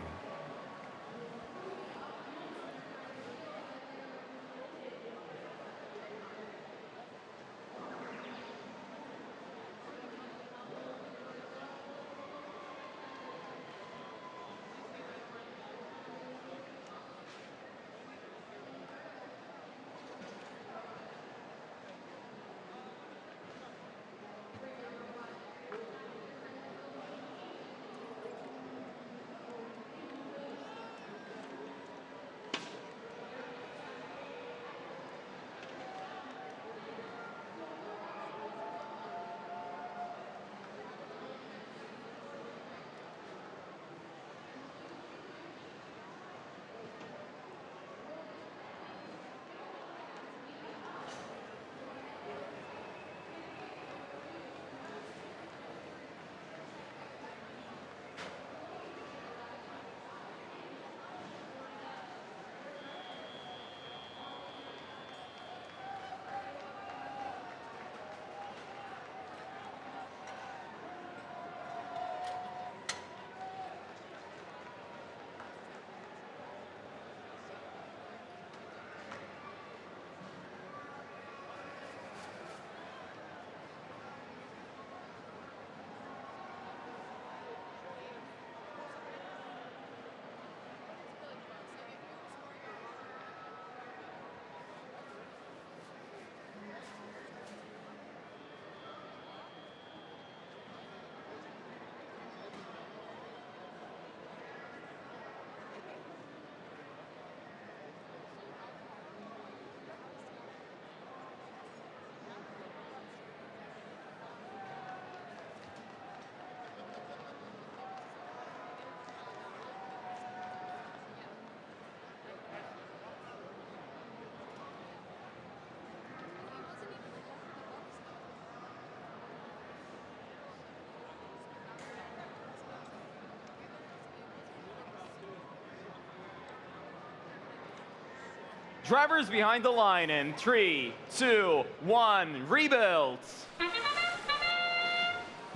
Speaker 6: drivers behind the line in 3, 2, 1, rebuilds.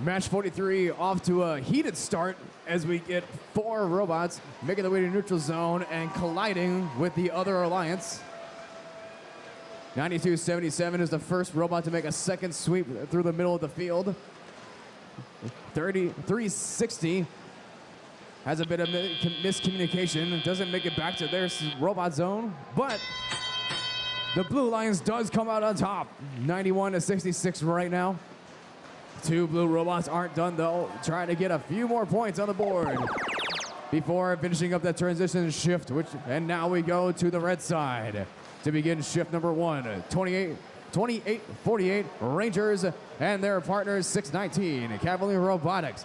Speaker 9: Match 43 off to a heated start as we get 4 robots making their way to neutral zone and colliding with the other alliance. 9277 is the first robot to make a second sweep through the middle of the field. 360 has a bit of miscommunication, doesn't make it back to their robot zone, but the Blue Lions does come out on top. 91-66 right now. 2 blue robots aren't done though, trying to get a few more points on the board before finishing up that transition shift, and now we go to the red side to begin shift number 1. 28-48 Rangers and their partners 619 Cavalier Robotics.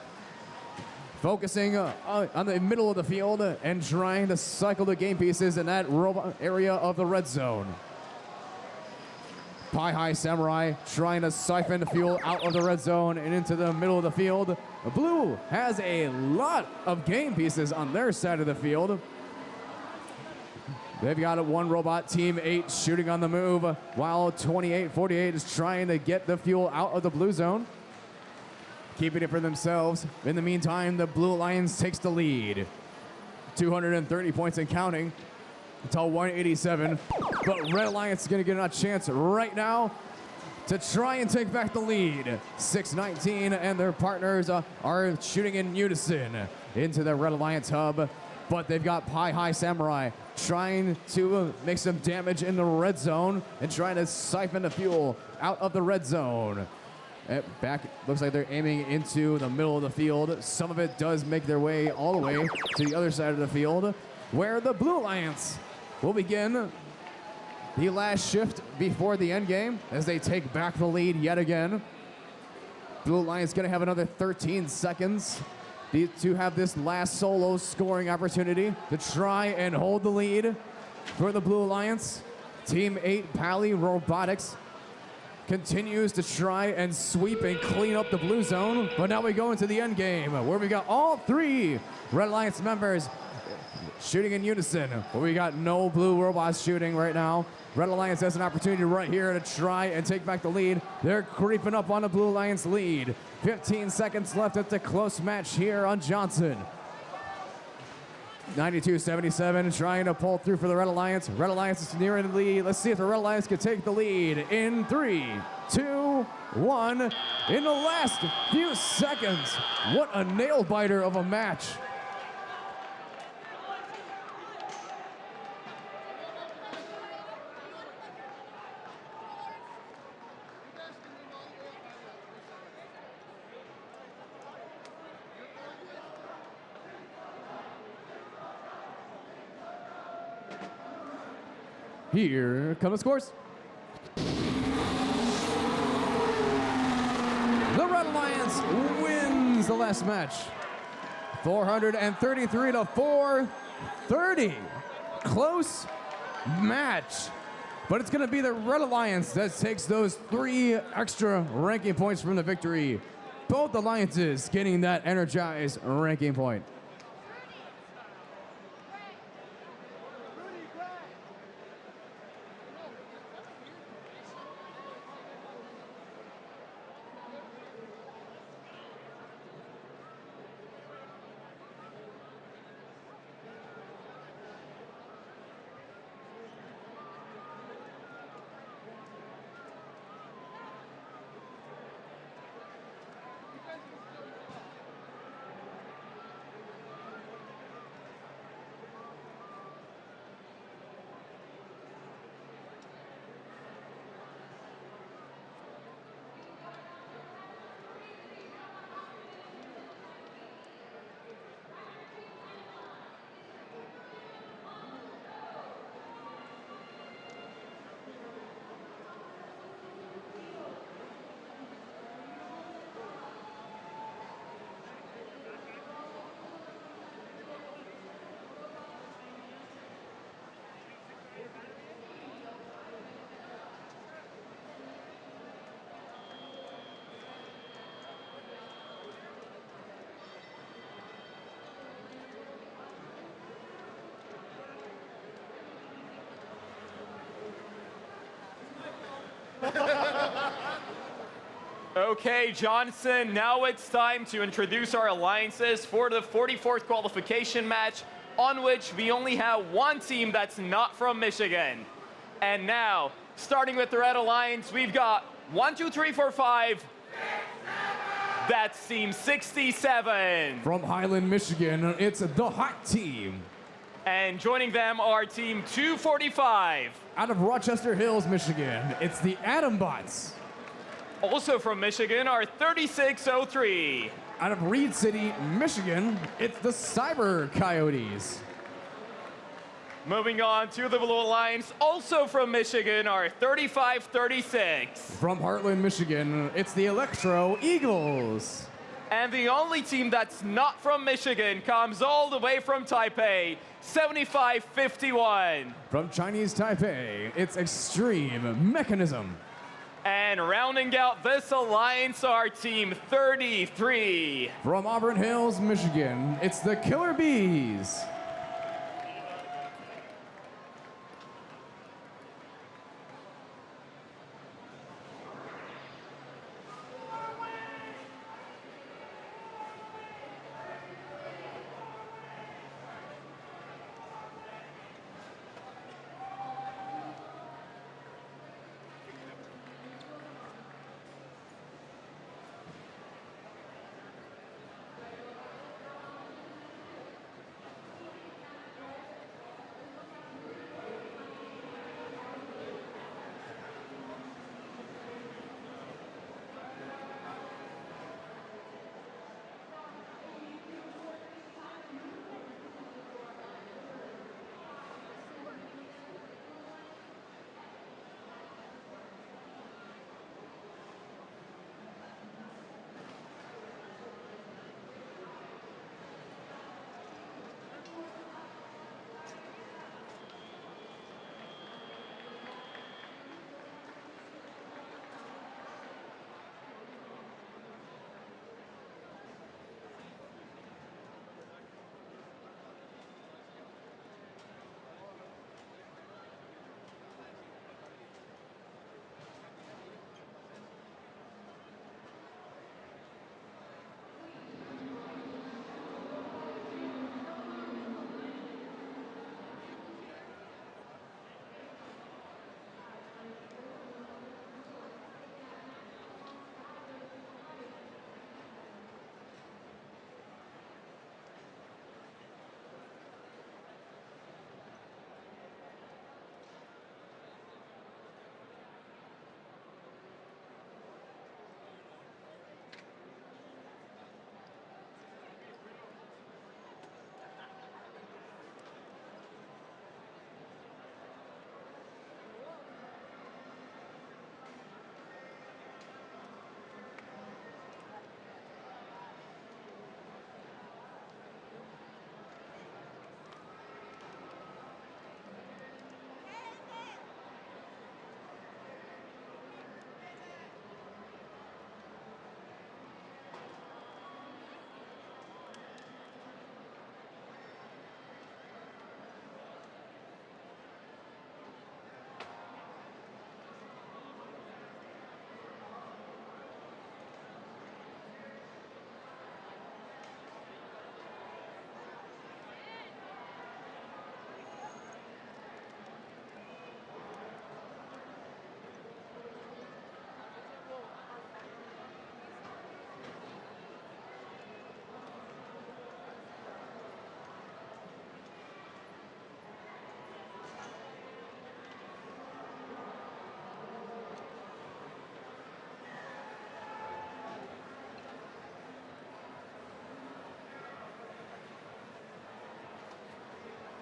Speaker 9: Focusing on the middle of the field and trying to cycle the game pieces in that robot area of the red zone. Pie High Samurai trying to siphon the fuel out of the red zone and into the middle of the field. Blue has a lot of game pieces on their side of the field. They've got 1 robot, Team 8, shooting on the move, while 28-48 is trying to get the fuel out of the blue zone, keeping it for themselves. In the meantime, the Blue Lions takes the lead. 230 points and counting until 187. But Red Alliance is going to get a chance right now to try and take back the lead. 619 and their partners are shooting in unison into the Red Alliance hub. But they've got Pie High Samurai trying to make some damage in the red zone and trying to siphon the fuel out of the red zone. Back, looks like they're aiming into the middle of the field. Some of it does make their way all the way to the other side of the field, where the Blue Alliance will begin the last shift before the end game as they take back the lead yet again. Blue Alliance gonna have another 13 seconds to have this last solo scoring opportunity to try and hold the lead for the Blue Alliance. Team 8 Pally Robotics continues to try and sweep and clean up the blue zone, but now we go into the end game where we got all 3 Red Alliance members shooting in unison, but we got no blue robots shooting right now. Red Alliance has an opportunity right here to try and take back the lead. They're creeping up on the Blue Alliance lead. 15 seconds left. It's a close match here on Johnson. 92-77 trying to pull through for the Red Alliance. Red Alliance is nearing the lead. Let's see if the Red Alliance can take the lead in 3, 2, 1. In the last few seconds. What a nail biter of a match. Here come the scores. The Red Alliance wins the last match. 433 to 430. Close match. But it's going to be the Red Alliance that takes those 3 extra ranking points from the victory. Both alliances getting that energized ranking point.
Speaker 6: Okay, Johnson, now it's time to introduce our alliances for the 44th qualification match, on which we only have one team that's not from Michigan. And now, starting with the Red Alliance, we've got 1, 2, 3, 4, 5. That's Team 67.
Speaker 9: From Highland, Michigan, it's the Hot Team.
Speaker 6: And joining them are Team 245.
Speaker 9: Out of Rochester Hills, Michigan, it's the Atom Bots.
Speaker 6: Also from Michigan are 3603.
Speaker 9: Out of Reed City, Michigan, it's the Cyber Coyotes.
Speaker 6: Moving on to the Blue Alliance, also from Michigan, are 3536.
Speaker 9: From Heartland, Michigan, it's the Electro Eagles.
Speaker 6: And the only team that's not from Michigan comes all the way from Taipei, 7551.
Speaker 9: From Chinese Taipei, it's Extreme Mechanism.
Speaker 6: And rounding out this alliance are Team 33.
Speaker 9: From Auburn Hills, Michigan, it's the Killer Bees.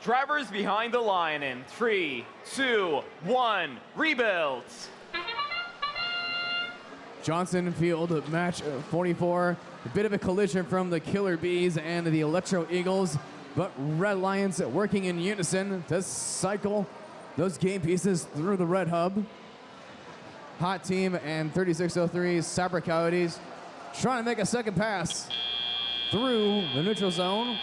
Speaker 6: Drivers behind the line in 3, 2, 1, rebuilds.
Speaker 9: Johnson Field, match 44. A bit of a collision from the Killer Bees and the Electro Eagles, but Red Lions working in unison to cycle those game pieces through the red hub. Hot Team and 3603 Cyber Coyotes trying to make a second pass through the neutral zone.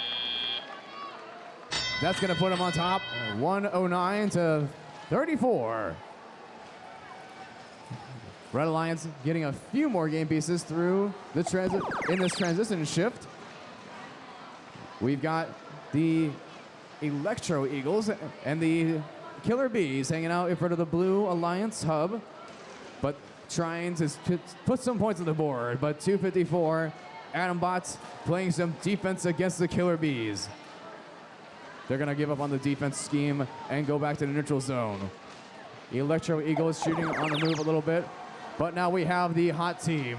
Speaker 9: That's going to put him on top, 109 to 34. Red Alliance getting a few more game pieces through the in this transition shift. We've got the Electro Eagles and the Killer Bees hanging out in front of the Blue Alliance hub, but trying to put some points on the board. But 254, Adam Bots playing some defense against the Killer Bees. They're gonna give up on the defense scheme and go back to the neutral zone. Electro Eagles shooting on the move a little bit, but now we have the hot team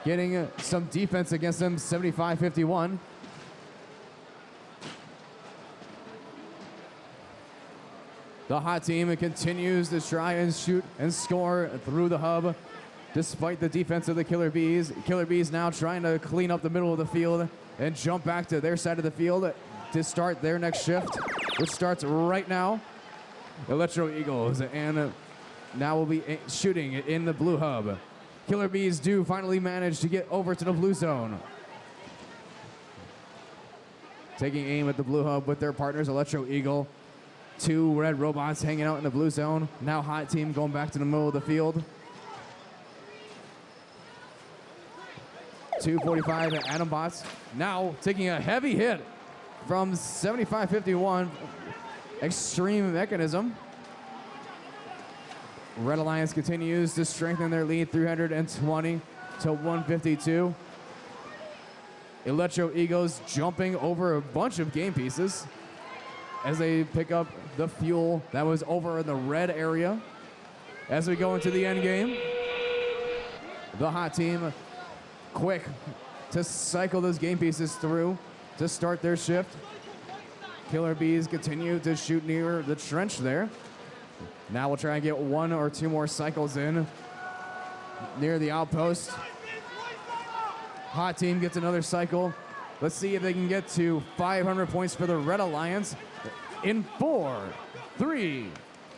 Speaker 9: getting some defense against them, 75-51. The hot team continues to try and shoot and score through the hub, despite the defense of the Killer Bees. Killer Bees now trying to clean up the middle of the field and jump back to their side of the field to start their next shift, which starts right now. Electro Eagles and now will be shooting in the blue hub. Killer Bees do finally manage to get over to the blue zone. Taking aim at the blue hub with their partners, Electro Eagle. 2 red robots hanging out in the blue zone. Now hot team going back to the middle of the field. 245 at Adam Bots. Now taking a heavy hit from 75-51 Extreme Mechanism. Red Alliance continues to strengthen their lead, 320 to 152. Electro Eagles jumping over a bunch of game pieces as they pick up the fuel that was over in the red area. As we go into the end game, the hot team quick to cycle those game pieces through to start their shift. Killer Bees continue to shoot near the trench there. Now we'll try and get 1 or 2 more cycles in near the outpost. Hot team gets another cycle. Let's see if they can get to 500 points for the Red Alliance in 4, 3,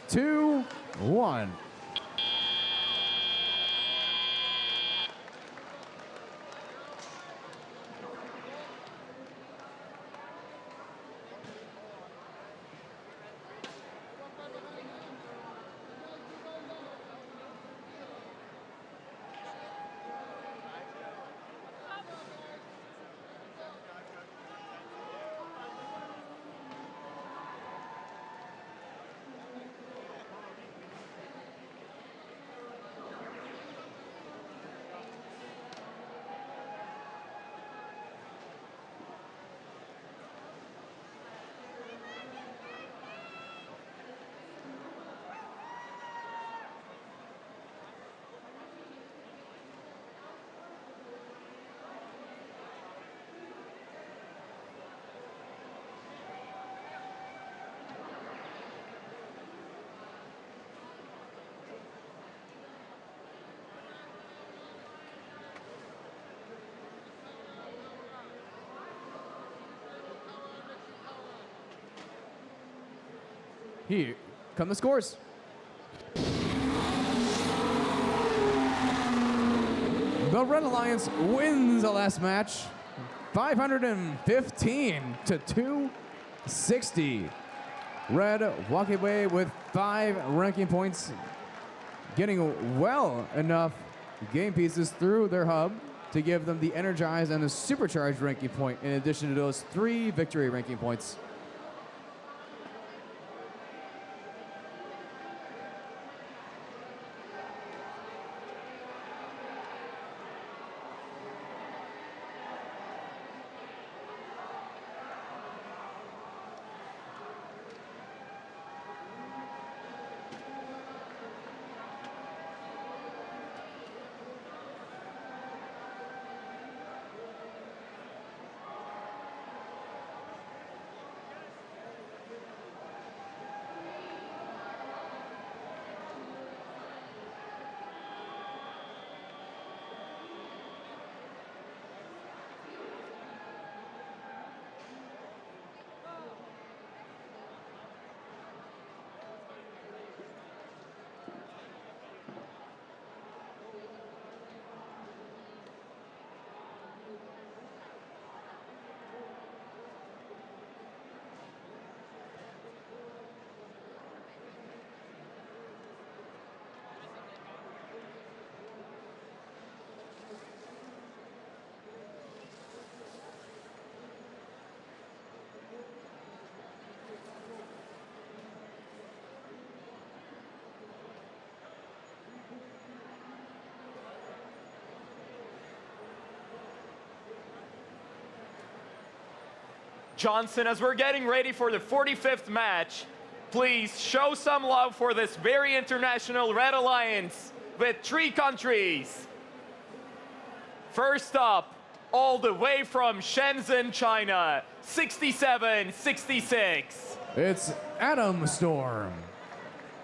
Speaker 9: 2, 1. Here come the scores. The Red Alliance wins the last match, 515 to 260. Red walking away with 5 ranking points, getting well enough game pieces through their hub to give them the energized and the supercharged ranking point in addition to those 3 victory ranking points.
Speaker 6: Johnson, as we're getting ready for the 45th match, please show some love for this very international Red Alliance with 3 countries. First up, all the way from Shenzhen, China, 6766.
Speaker 9: It's Atom Storm.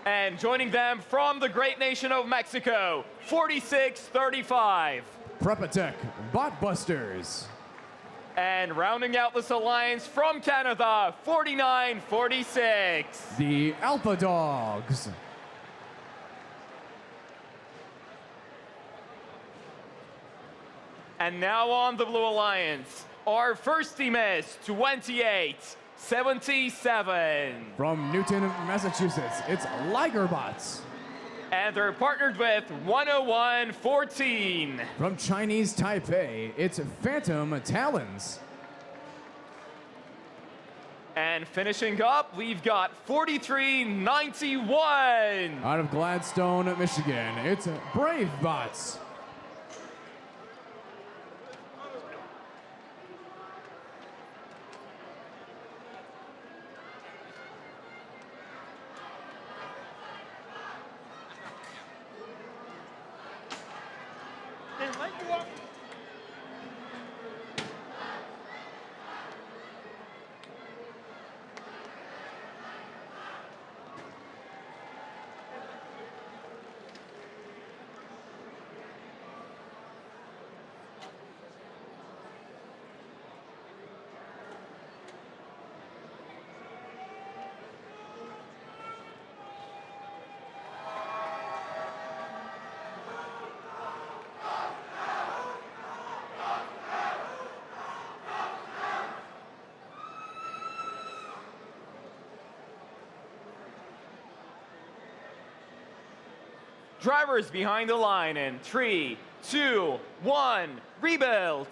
Speaker 6: And joining them from the great nation of Mexico, 4635.
Speaker 9: Prepatech Botbusters.
Speaker 6: And rounding out this alliance from Canada, 4946.
Speaker 9: The Alpha Dogs.
Speaker 6: And now on the Blue Alliance, our first team is 2877.
Speaker 9: From Newton, Massachusetts, it's Ligerbots.
Speaker 6: And they're partnered with 10114.
Speaker 9: From Chinese Taipei, it's Phantom Talons.
Speaker 6: And finishing up, we've got 4391.
Speaker 9: Out of Gladstone, Michigan, it's Brave Bots.
Speaker 6: Drivers behind the line in 3, 2, 1, rebuild.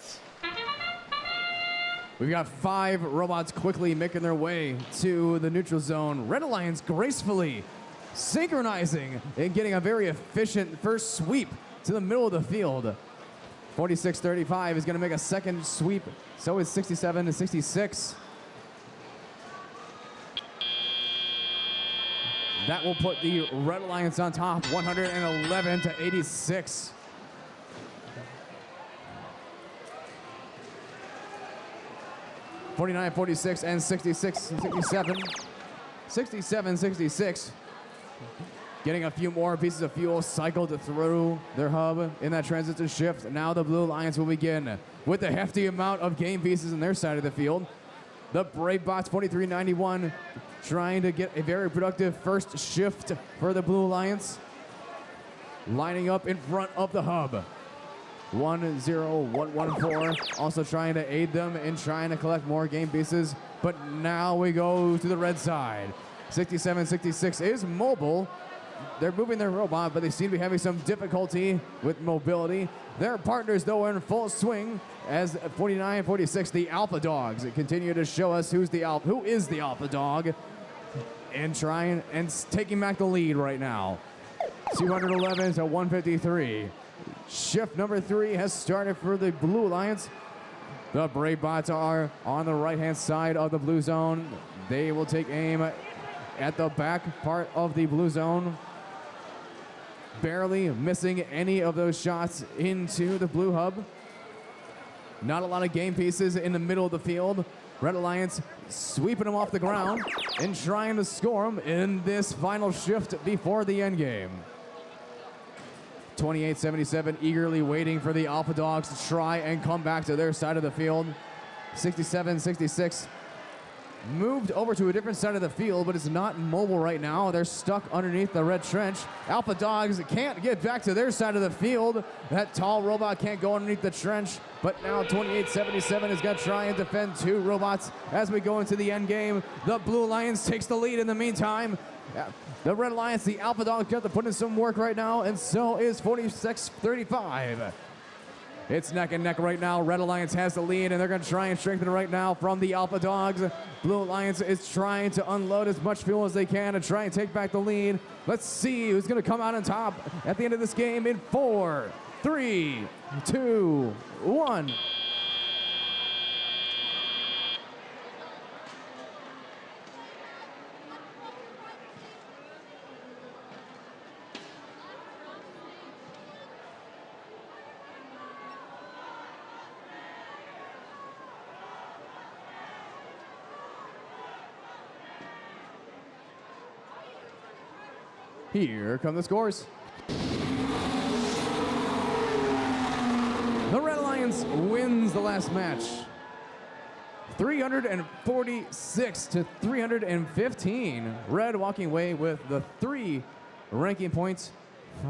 Speaker 9: We've got 5 robots quickly making their way to the neutral zone. Red Alliance gracefully synchronizing and getting a very efficient first sweep to the middle of the field. 4635 is going to make a second sweep. So is 67 to 66. That will put the Red Alliance on top, 111 to 86. (49, 46) and 66, 67. 67, 66. Getting a few more pieces of fuel cycled through their hub in that transition shift. Now the Blue Alliance will begin with a hefty amount of game pieces in their side of the field. The Brave Bots 4391 trying to get a very productive first shift for the Blue Alliance. Lining up in front of the hub. 10114 also trying to aid them in trying to collect more game pieces. But now we go to the red side. 6766 is mobile. They're moving their robot, but they seem to be having some difficulty with mobility. Their partners, though, are in full swing as 49-46, the Alpha Dogs, continue to show us who is the Alpha Dog and trying and taking back the lead right now. 211 to 153. Shift number 3 has started for the Blue Alliance. The Brave Bots are on the right-hand side of the blue zone. They will take aim at the back part of the blue zone. Barely missing any of those shots into the blue hub. Not a lot of game pieces in the middle of the field. Red Alliance sweeping them off the ground and trying to score them in this final shift before the end game. 28-77 eagerly waiting for the Alpha Dogs to try and come back to their side of the field. 67-66 moved over to a different side of the field, but it's not mobile right now. They're stuck underneath the red trench. Alpha Dogs can't get back to their side of the field. That tall robot can't go underneath the trench, but now 28-77 is going to try and defend 2 robots as we go into the end game. The Blue Alliance takes the lead in the meantime. The Red Alliance, the Alpha Dogs, got to put in some work right now, and so is 46-35. It's neck and neck right now. Red Alliance has the lead, and they're going to try and strengthen it right now from the Alpha Dogs. Blue Alliance is trying to unload as much fuel as they can and try and take back the lead. Let's see who's going to come out on top at the end of this game in 4, 3, 2, 1. Here come the scores. The Red Alliance wins the last match. 346 to 315. Red walking away with the 3 ranking points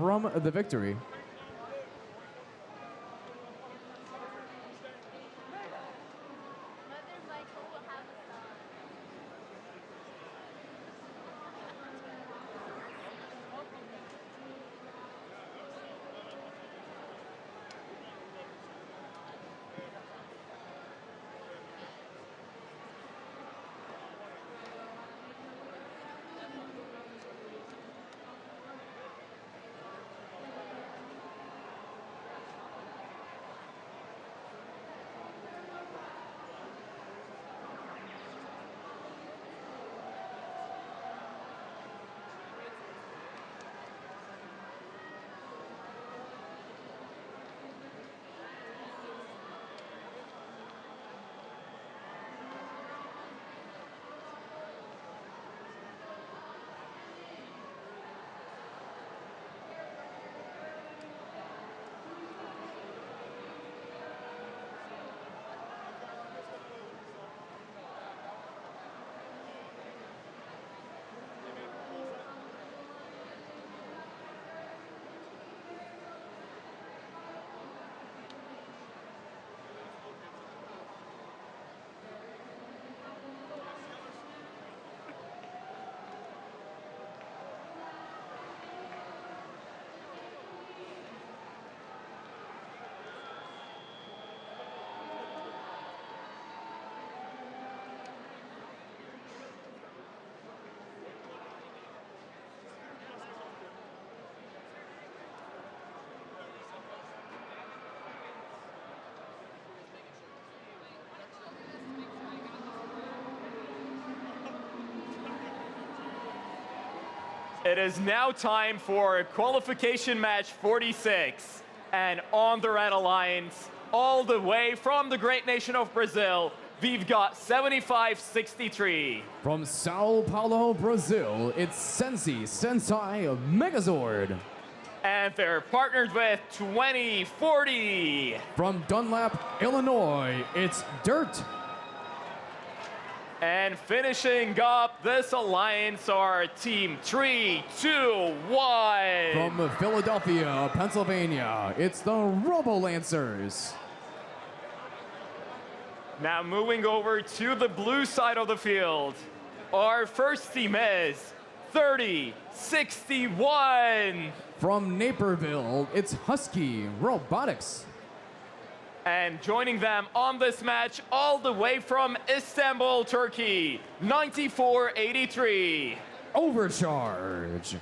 Speaker 9: from the victory.
Speaker 6: It is now time for qualification match 46. And on the Red Alliance, all the way from the great nation of Brazil, we've got 7563.
Speaker 9: From Sao Paulo, Brazil, it's Sensei Megazord.
Speaker 6: And they're partnered with 2040.
Speaker 9: From Dunlap, Illinois, it's Dirt.
Speaker 6: And finishing up this alliance are Team 321.
Speaker 9: From Philadelphia, Pennsylvania, it's the Robo-Lancers.
Speaker 6: Now moving over to the blue side of the field, our first team is 3061.
Speaker 9: From Naperville, it's Husky Robotics.
Speaker 6: And joining them on this match all the way from Istanbul, Turkey, 9483.
Speaker 9: Overcharge.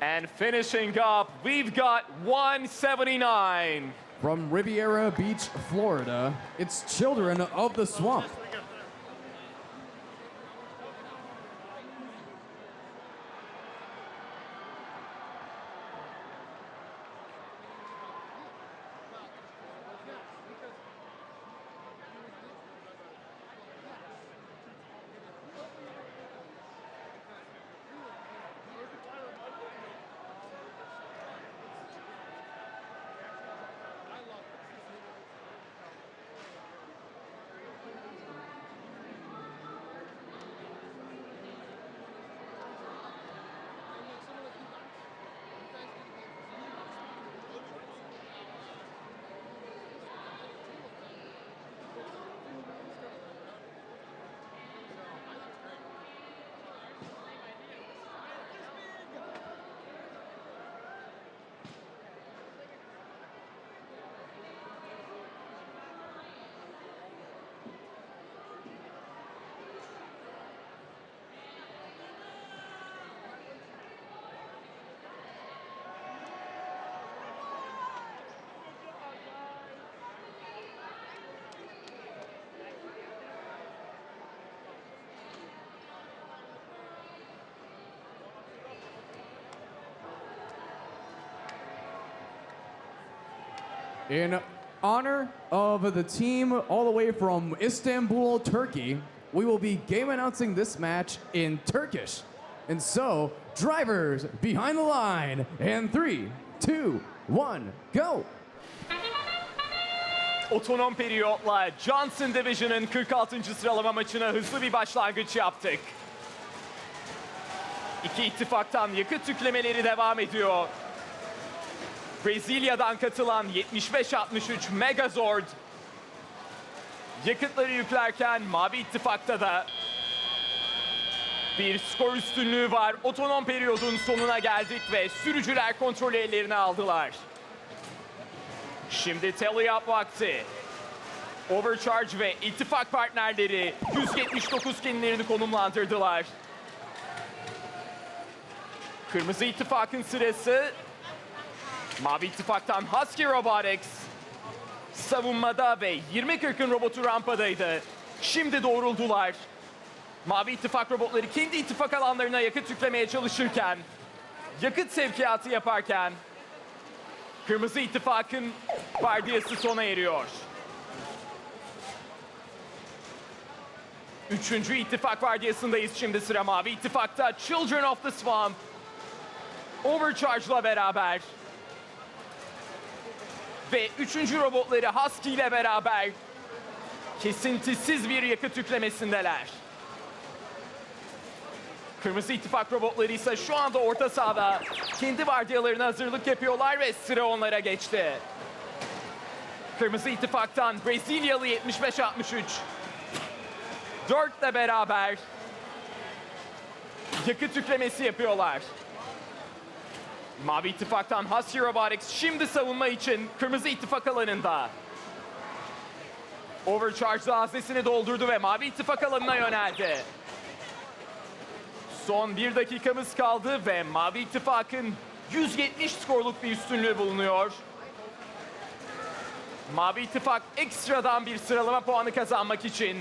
Speaker 6: And finishing up, we've got 179.
Speaker 9: From Riviera Beach, Florida, it's Children of the Swamp. In honor of the team all the way from Istanbul, Turkey, we will be game announcing this match in Turkish. And so, drivers behind the line. And 3, 2, 1, go.
Speaker 6: Otonom periyotla Johnson Division'ın 46. sıralama maçına hızlı bir başlangıç yaptık. İki ittifaktan yakıt yüklemeleri devam ediyor. Brezilya'dan katılan 75-63 Megazord yakıtları yüklerken Mavi ittifakta da bir skor üstünlüğü var. Otonom periyodun sonuna geldik ve sürücüler kontrolü ellerine aldılar. Şimdi tally up vakti. Overcharge ve ittifak partnerleri 179 kendilerini konumlandırdılar. Kırmızı ittifakın sırası. Mavi ittifaktan Husky Robotics savunmada ve 20-40'ın robotu rampadaydı. Şimdi doğruldular. Mavi ittifak robotları kendi ittifak alanlarına yakıt yüklemeye çalışırken, yakıt sevkiyatı yaparken Kırmızı ittifakın vardiyası sona eriyor. Üçüncü ittifak vardiyasındayız şimdi, sıra Mavi ittifakta. Children of the Swamp Overcharge'la beraber ve üçüncü robotları Husky ile beraber kesintisiz bir yakıt yüklemesindeler. Kırmızı ittifak robotları ise şu anda orta sahada kendi vardiyalarına hazırlık yapıyorlar ve sıra onlara geçti. Kırmızı ittifaktan Brezilyalı 75-63 4 ile beraber yakıt yüklemesi yapıyorlar. Mavi ittifaktan Husky Robotics şimdi savunma için kırmızı ittifak alanında. Overcharge haznesini doldurdu ve Mavi ittifak alanına yöneldi. Son 1 dakikamız kaldı ve Mavi ittifakın 170 skorluk bir üstünlüğü bulunuyor. Mavi ittifak ekstradan bir sıralama puanı kazanmak için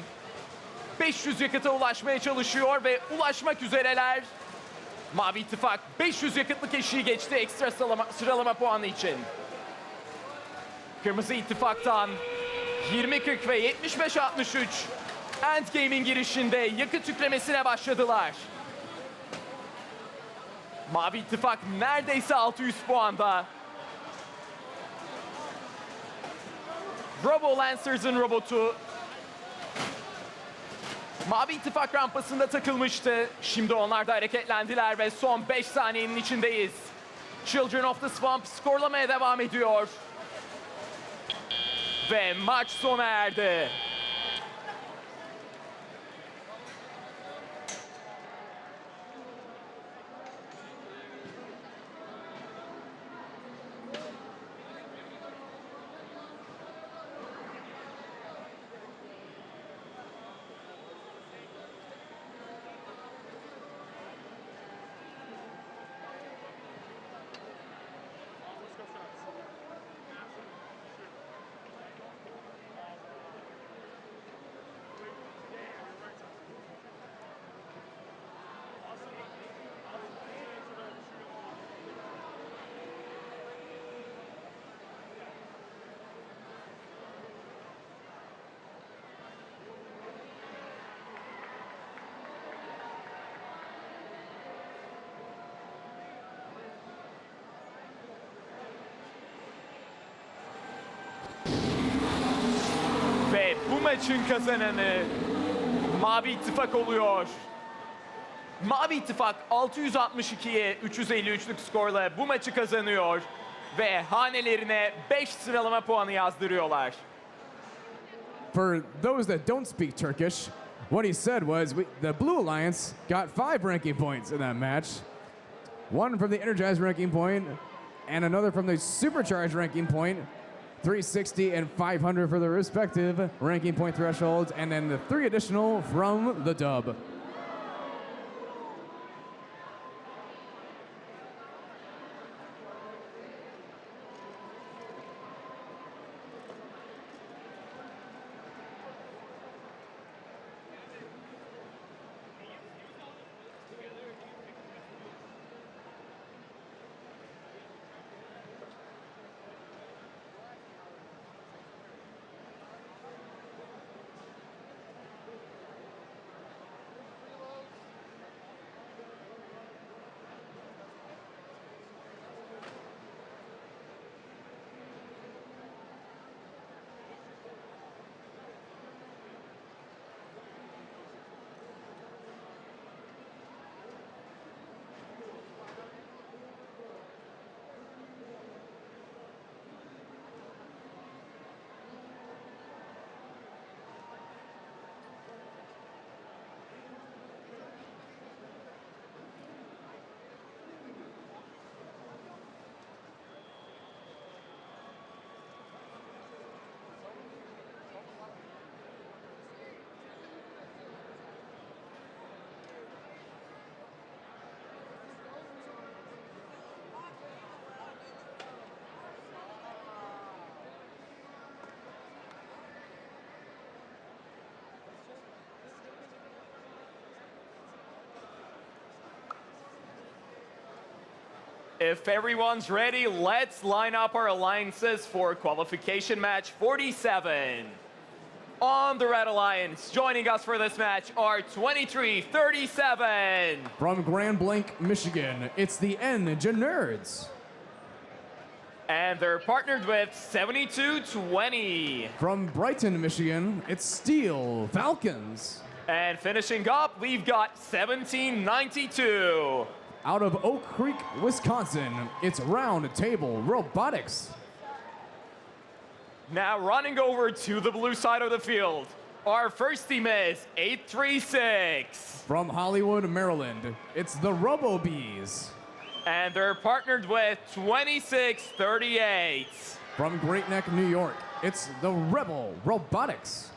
Speaker 6: 500 yakıta ulaşmaya çalışıyor ve ulaşmak üzereler. Mavi ittifak 500 yakıtlık eşiği geçti ekstra sıralama puanı için. Kırmızı ittifaktan 20-40 ve 75-63 Endgame'in girişinde yakıt yüklemesine başladılar. Mavi ittifak neredeyse 600 puanda. Robolancers'ın robotu Mavi ittifak rampasında takılmıştı. Şimdi onlar da hareketlendiler ve son 5 saniyenin içindeyiz. Children of the Swamp skorlamaya devam ediyor. Ve maç sona erdi. Ve bu maçın kazananı Mavi ittifak oluyor. Mavi ittifak 662'ye 353'lük skorla bu maçı kazanıyor ve hanelerine 5 sıralama puanı yazdırıyorlar.
Speaker 9: For those that don't speak Turkish, what he said was the Blue Alliance got 5 ranking points in that match. One from the Energized ranking point, and another from the Supercharged ranking point. 360 and 500 for the respective ranking point thresholds, and then the 3 additional from the dub.
Speaker 6: If everyone's ready, let's line up our alliances for qualification match 47. On the Red Alliance, joining us for this match are 2337.
Speaker 9: From Grand Blanc, Michigan, it's the Engineers.
Speaker 6: And they're partnered with 7220.
Speaker 9: From Brighton, Michigan, it's Steel Falcons.
Speaker 6: And finishing up, we've got 1792.
Speaker 9: Out of Oak Creek, Wisconsin, it's Round Table Robotics.
Speaker 6: Now running over to the blue side of the field, our first team is 836.
Speaker 9: From Hollywood, Maryland, it's the Robo Bees.
Speaker 6: And they're partnered with 2638.
Speaker 9: From Great Neck, New York, it's the Rebel Robotics.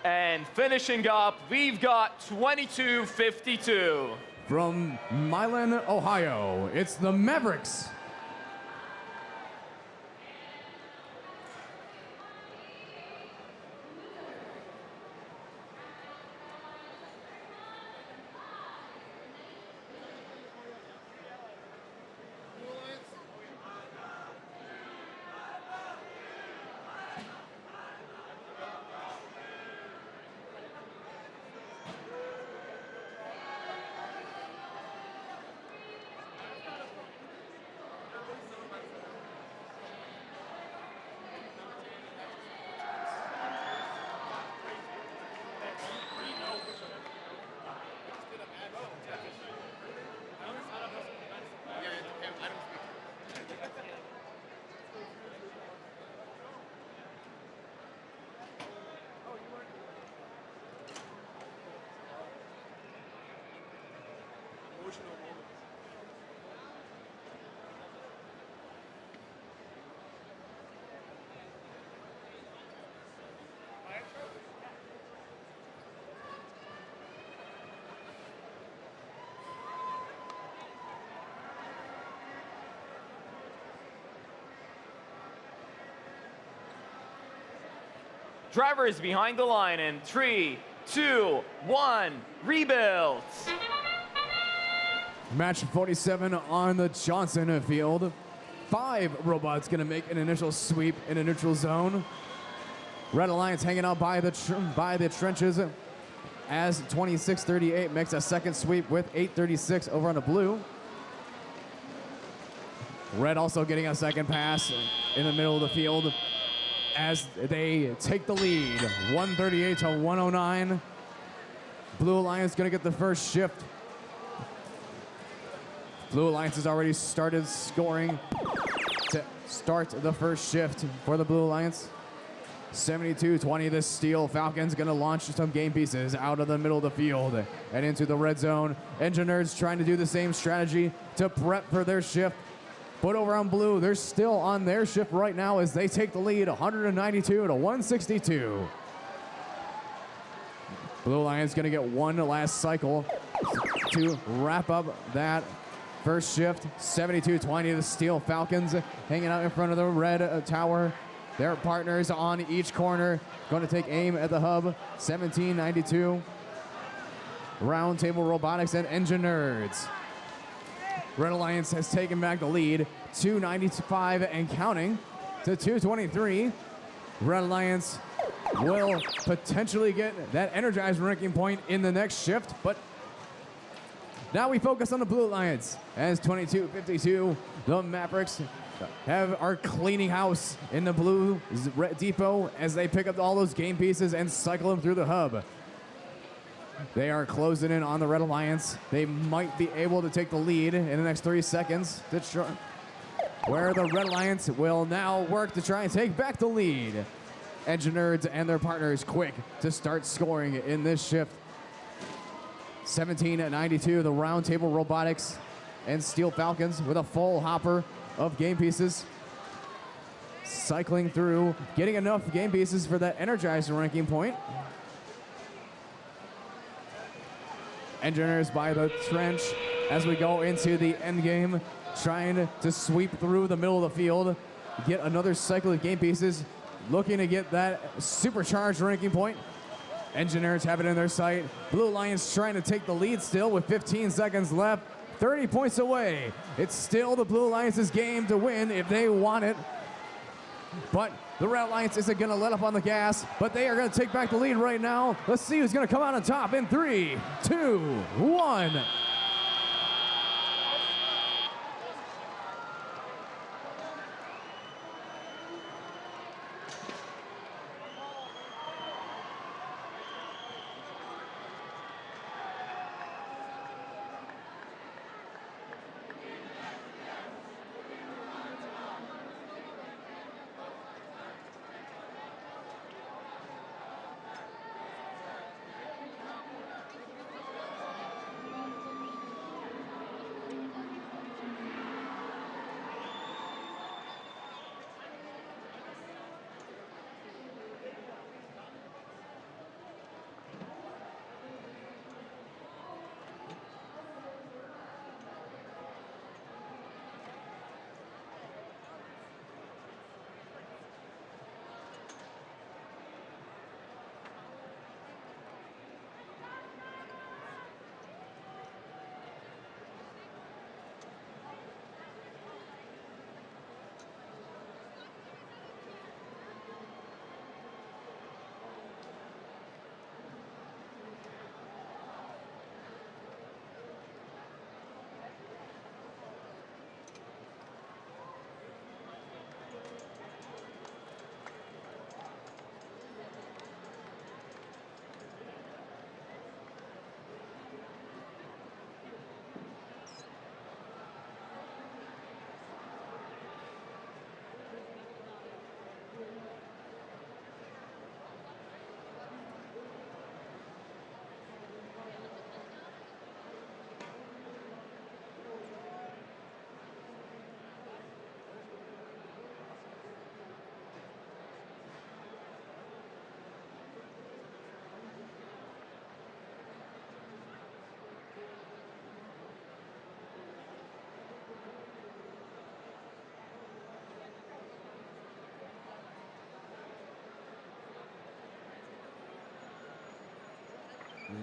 Speaker 6: And finishing up, we've got 2252.
Speaker 9: From Milan, Ohio, it's the Mavericks.
Speaker 6: Drivers behind the line in 3, 2, 1, rebuild.
Speaker 9: Match 47 on the Johnson field. 5 robots gonna make an initial sweep in a neutral zone. Red Alliance hanging out by the trenches as 2638 makes a second sweep with 836 over on the blue. Red also getting a second pass in the middle of the field as they take the lead, 138 to 109. Blue Alliance gonna get the first shift. Blue Alliance has already started scoring to start the first shift for the Blue Alliance. 72-20, the Steel Falcons gonna launch some game pieces out of the middle of the field and into the red zone. Engineers trying to do the same strategy to prep for their shift. But over on blue, they're still on their shift right now as they take the lead, 192 to 162. Blue Alliance gonna get one last cycle to wrap up that first shift. 72-20, the Steel Falcons hanging out in front of the red tower. Their partners on each corner going to take aim at the hub. 1792. Round Table Robotics and Engineers. Red Alliance has taken back the lead, 295 and counting to 223. Red Alliance will potentially get that energized ranking point in the next shift, but now we focus on the Blue Alliance as 2252, the Mavericks are cleaning house in the blue depot as they pick up all those game pieces and cycle them through the hub. They are closing in on the Red Alliance. They might be able to take the lead in the next 3 seconds, where the Red Alliance will now work to try and take back the lead. Engineers and their partners quick to start scoring in this shift. 1792, the Round Table Robotics and Steel Falcons with a full hopper of game pieces. Cycling through, getting enough game pieces for that energized ranking point. Engineers by the trench as we go into the end game, trying to sweep through the middle of the field, get another cycle of game pieces, looking to get that supercharged ranking point. Engineers have it in their sight. Blue Alliance trying to take the lead still with 15 seconds left. 30 points away. It's still the Blue Alliance's game to win if they want it. But the Red Alliance isn't going to let up on the gas, but they are going to take back the lead right now. Let's see who's going to come out on top in 3, 2, 1.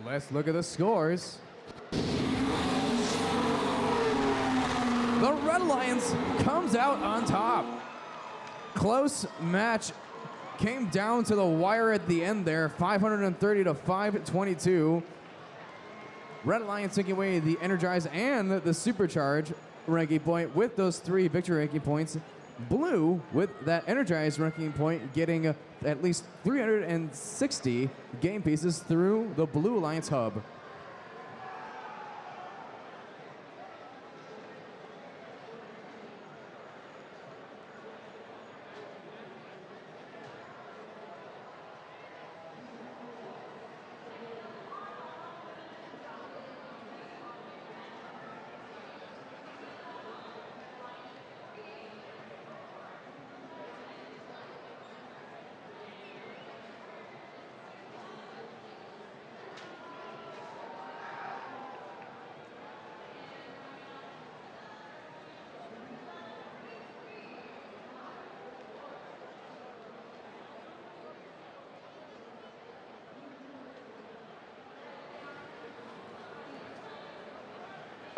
Speaker 9: Let's look at the scores. The Red Alliance comes out on top. Close match came down to the wire at the end there, 530 to 522. Red Alliance taking away the Energize and the Supercharge ranking point with those 3 victory ranking points. Blue, with that Energize ranking point, getting at least 360 game pieces through the Blue Alliance hub.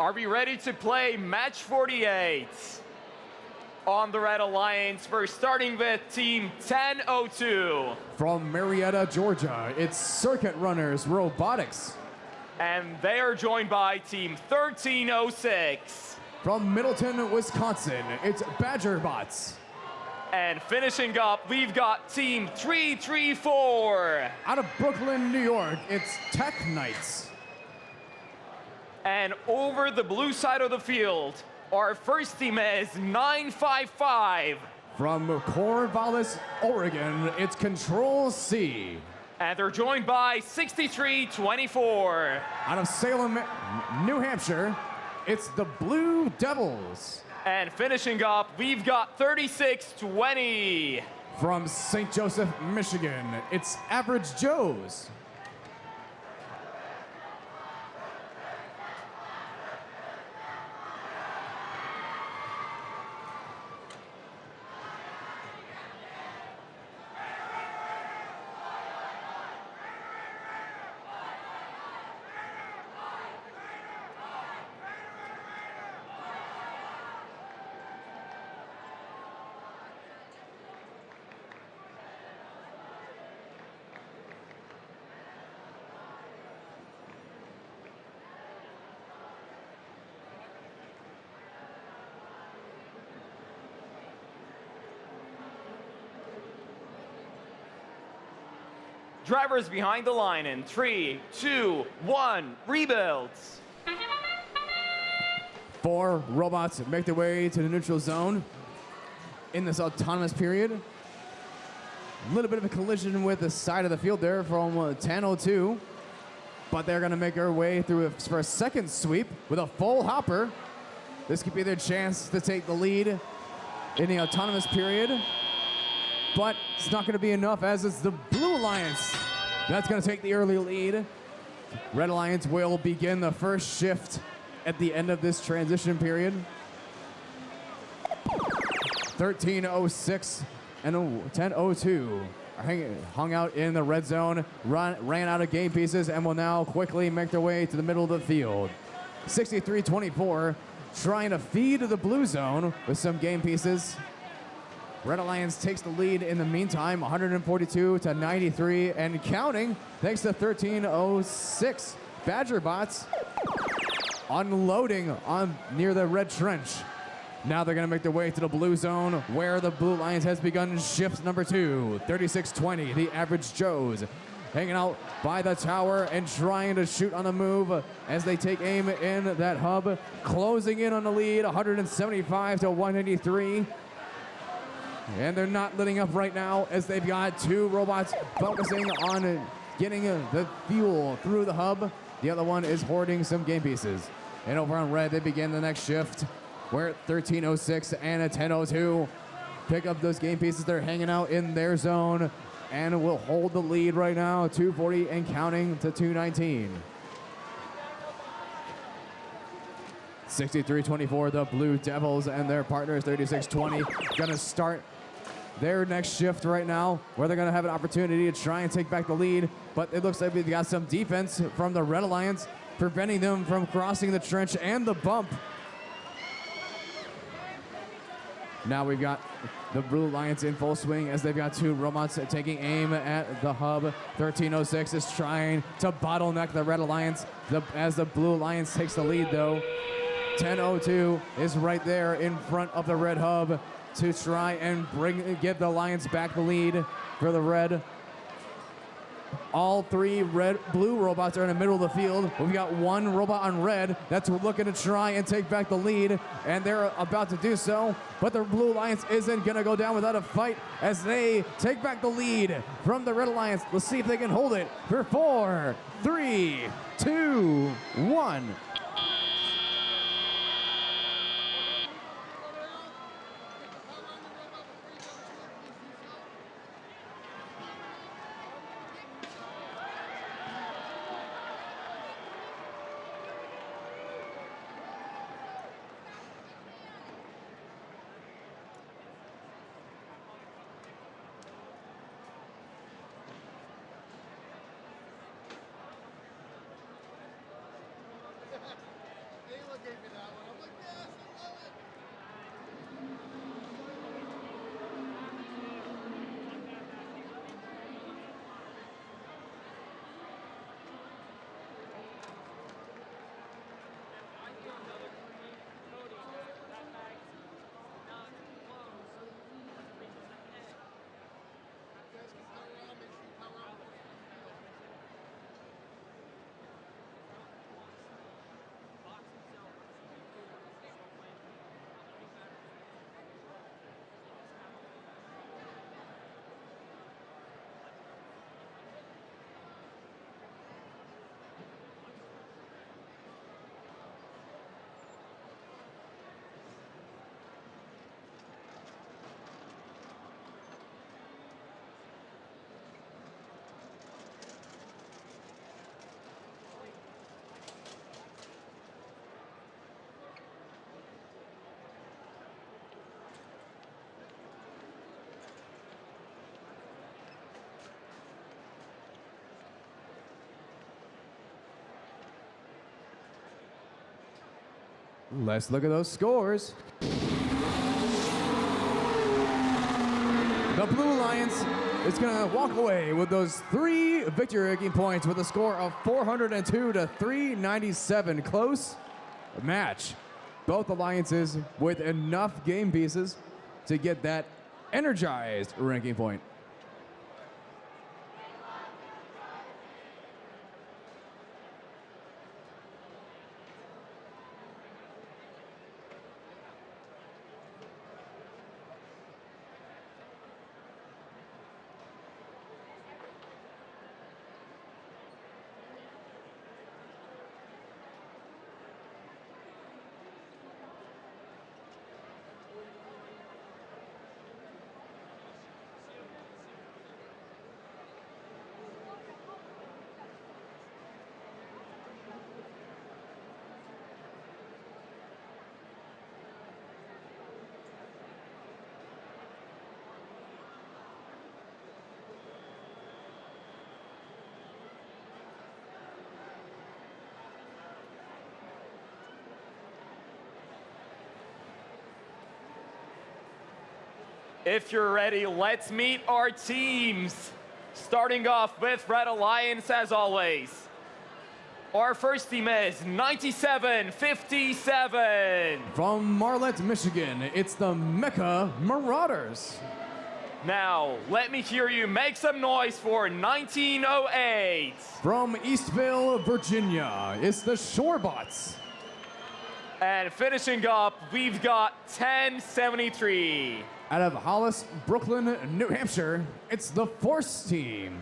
Speaker 6: Are we ready to play match 48? On the Red Alliance, we're starting with team 1002.
Speaker 9: From Marietta, Georgia, it's Circuit Runners Robotics.
Speaker 6: And they are joined by team 1306.
Speaker 9: From Middleton, Wisconsin, it's Badger Bots.
Speaker 6: And finishing up, we've got team 334.
Speaker 9: Out of Brooklyn, New York, it's Tech Knights.
Speaker 6: And over the blue side of the field, our first team is 955.
Speaker 9: From Corvallis, Oregon, it's Control C.
Speaker 6: And they're joined by 6324.
Speaker 9: Out of Salem, New Hampshire, it's the Blue Devils.
Speaker 6: And finishing up, we've got 3620.
Speaker 9: From St. Joseph, Michigan, it's Average Joes.
Speaker 6: Drivers behind the line in 3, 2, 1, rebuilds.
Speaker 9: 4 robots make their way to the neutral zone in this autonomous period. A little bit of a collision with the side of the field there from 10:02, but they're going to make their way through for a second sweep with a full hopper. This could be their chance to take the lead in the autonomous period, but it's not going to be enough as it's the Blue Alliance that's going to take the early lead. Red Alliance will begin the first shift at the end of this transition period. 13:06 and 10:02 are hung out in the red zone, ran out of game pieces, and will now quickly make their way to the middle of the field. 63-24 trying to feed the blue zone with some game pieces. Red Alliance takes the lead in the meantime, 142-93 and counting, thanks to 13:06. Badger bots unloading on near the red trench. Now they're going to make their way to the blue zone where the Blue Alliance has begun shift number 2. 36-20, the average Joes hanging out by the tower and trying to shoot on the move as they take aim in that hub, closing in on the lead, 175-183. And they're not letting up right now as they've got 2 robots focusing on getting the fuel through the hub. The other one is hoarding some game pieces. And over on red, they begin the next shift. We're at 13:06 and at 10:02. Pick up those game pieces. They're hanging out in their zone and will hold the lead right now, 240 and counting to 219. 63-24, the Blue Devils and their partners, 36-20, gonna start their next shift right now, where they're gonna have an opportunity to try and take back the lead, but it looks like we've got some defense from the Red Alliance, preventing them from crossing the trench and the bump. Now we've got the Blue Alliance in full swing as they've got 2 robots taking aim at the hub. 13:06 is trying to bottleneck the Red Alliance as the Blue Alliance takes the lead though. 10:02 is right there in front of the red hub to try and give the Alliance back the lead for the red. All 3 blue robots are in the middle of the field. We've got 1 robot on red that's looking to try and take back the lead, and they're about to do so. But the Blue Alliance isn't gonna go down without a fight as they take back the lead from the Red Alliance. Let's see if they can hold it for 4, 3, 2, 1. Let's look at those scores. The Blue Alliance is going to walk away with those 3 victory-making points with a score of 402-397. Close match. Both alliances with enough game pieces to get that energized ranking point.
Speaker 6: If you're ready, let's meet our teams. Starting off with Red Alliance as always. Our first team is 9757.
Speaker 9: From Marlette, Michigan, it's the Mecca Marauders.
Speaker 6: Now, let me hear you make some noise for 1908.
Speaker 9: From Eastville, Virginia, it's the Shorebots.
Speaker 6: And finishing up, we've got 1073.
Speaker 9: Out of Hollis, Brooklyn, New Hampshire, it's the Force Team.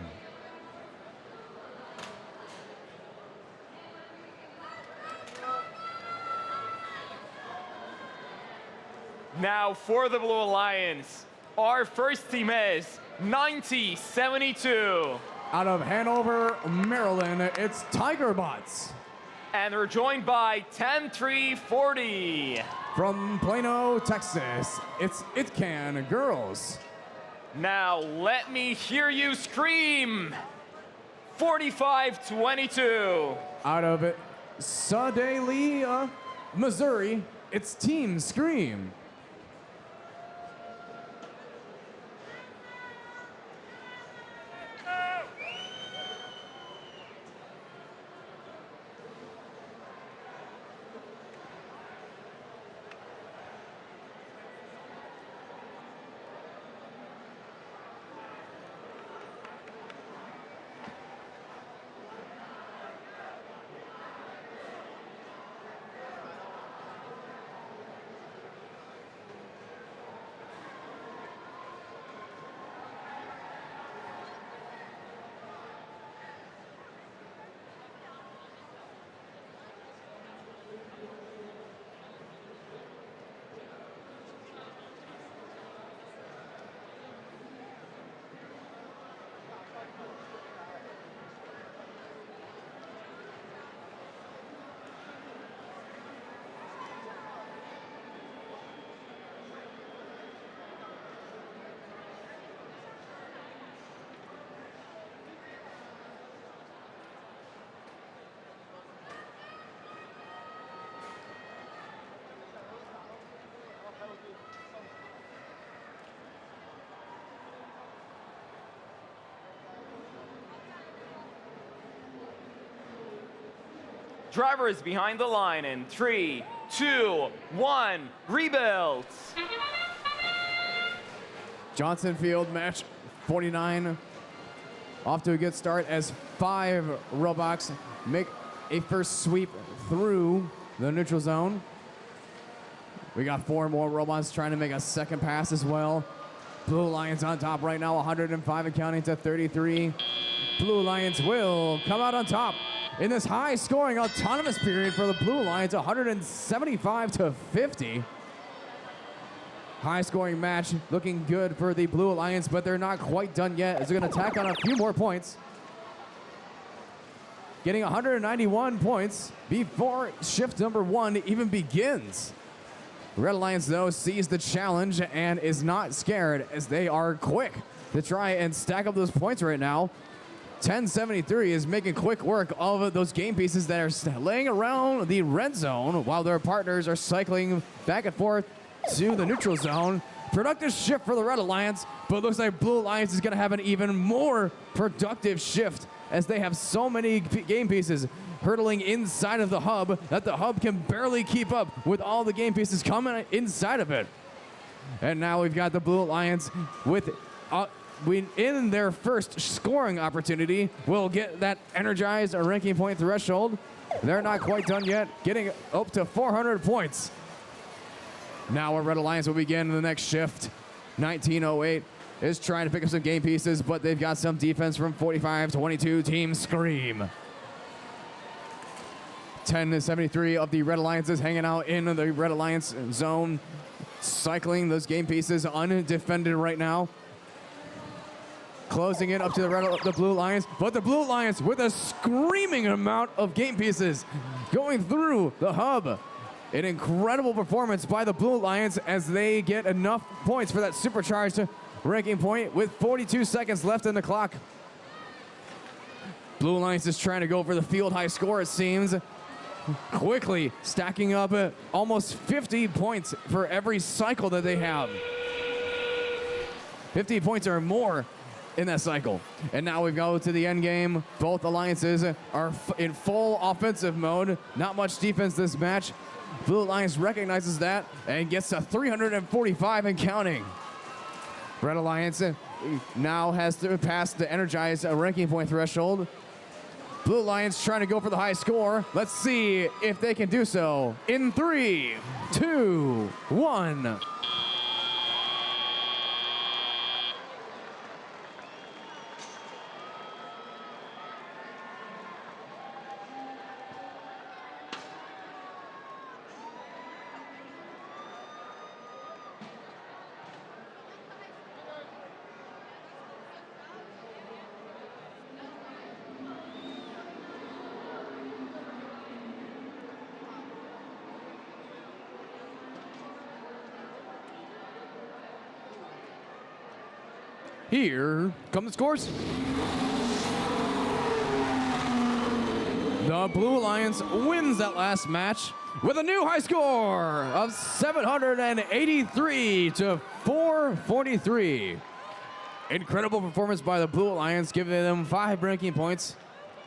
Speaker 6: Now for the Blue Alliance, our first team is 9072.
Speaker 9: Out of Hanover, Maryland, it's Tigerbots.
Speaker 6: And they're joined by 10340.
Speaker 9: From Plano, Texas, it's It Can Girls.
Speaker 6: Now let me hear you scream. 4522.
Speaker 9: Out of Sedalia, Missouri, it's Team Scream.
Speaker 6: Drivers behind the line in 3, 2, 1, rebuild.
Speaker 9: Johnson Field match 49. Off to a good start as 5 robots make a first sweep through the neutral zone. We got 4 more robots trying to make a second pass as well. Blue Lions on top right now, 105 and counting to 33. Blue Lions will come out on top in this high-scoring autonomous period for the Blue Lions, 175 to 50. High-scoring match, looking good for the Blue Alliance, but they're not quite done yet as they're going to tack on a few more points. Getting 191 points before shift number 1 even begins. Red Alliance, though, sees the challenge and is not scared as they are quick to try and stack up those points right now. 1073 is making quick work of those game pieces that are laying around the red zone while their partners are cycling back and forth to the neutral zone. Productive shift for the Red Alliance, but looks like Blue Alliance is going to have an even more productive shift as they have so many game pieces hurtling inside of the hub that the hub can barely keep up with all the game pieces coming inside of it. And now we've got the Blue Alliance with in their first scoring opportunity will get that energized ranking point threshold. They're not quite done yet, getting up to 400 points. Now our Red Alliance will begin the next shift. 1908 is trying to pick up some game pieces, but they've got some defense from 45-22 Team Scream. 1073 of the Red Alliance is hanging out in the Red Alliance zone, cycling those game pieces undefended right now. Closing it up to the Blue Lions, but the Blue Lions with a screaming amount of game pieces going through the hub. An incredible performance by the Blue Lions as they get enough points for that supercharged ranking point with 42 seconds left in the clock. Blue Lions is trying to go for the field high score, it seems. Quickly stacking up almost 50 points for every cycle that they have. 50 points or more in that cycle. And now we go to the end game. Both alliances are in full offensive mode. Not much defense this match. Blue Alliance recognizes that and gets to 345 and counting. Red Alliance now has to pass the energized ranking point threshold. Blue Alliance trying to go for the high score. Let's see if they can do so in 3, 2, 1. Here come the scores. The Blue Alliance wins that last match with a new high score of 783 to 443. Incredible performance by the Blue Alliance, giving them 5 ranking points.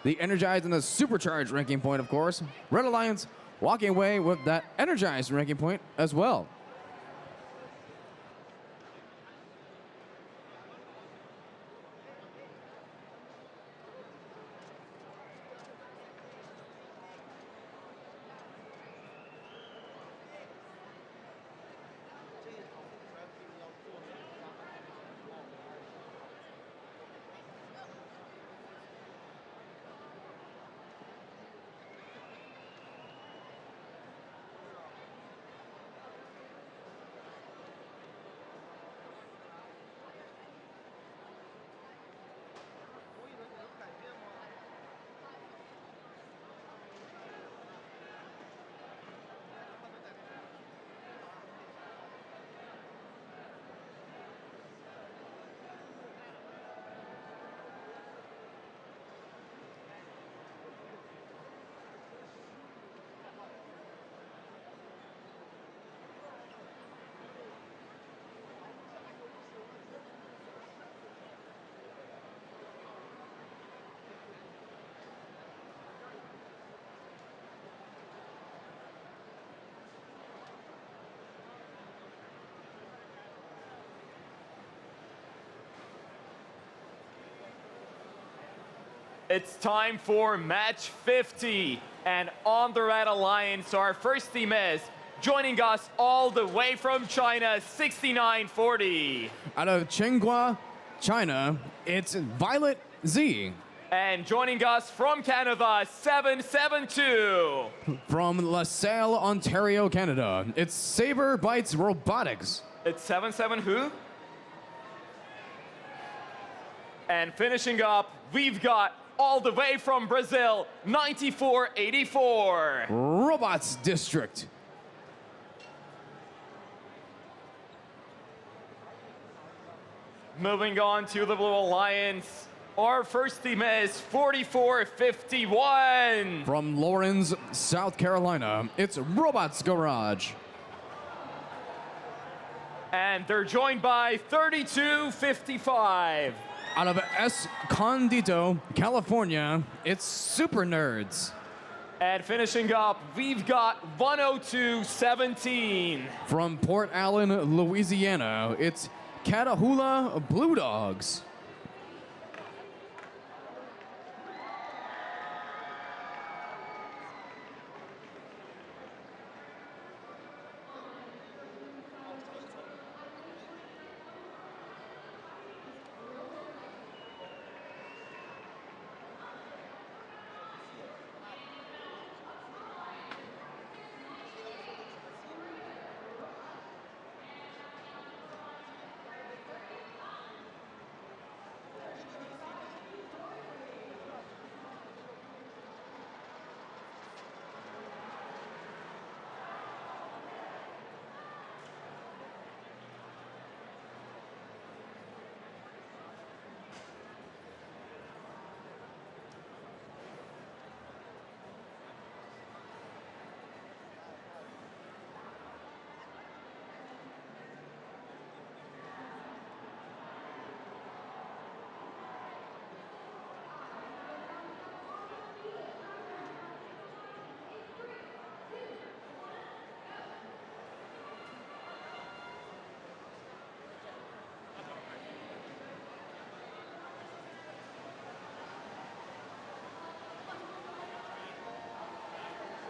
Speaker 9: The energized and the supercharged ranking point, of course. Red Alliance walking away with that energized ranking point as well.
Speaker 6: It's time for match 50. And on the Red Alliance, our first team is joining us all the way from China, 6940.
Speaker 9: Out of Tsinghua, China, it's Violet Z.
Speaker 6: And joining us from Canada, 772.
Speaker 9: From LaSalle, Ontario, Canada, it's Saber Bites Robotics.
Speaker 6: It's 77 who? And finishing up, we've got all the way from Brazil, 9484.
Speaker 9: Robots District.
Speaker 6: Moving on to the Blue Alliance, our first team is 4451.
Speaker 9: From Lawrence, South Carolina, it's Robots Garage.
Speaker 6: And they're joined by 3255.
Speaker 9: Out of Escondido, California, it's Super Nerds.
Speaker 6: And finishing up, we've got 10217.
Speaker 9: From Port Allen, Louisiana, it's Catahoula Blue Dogs.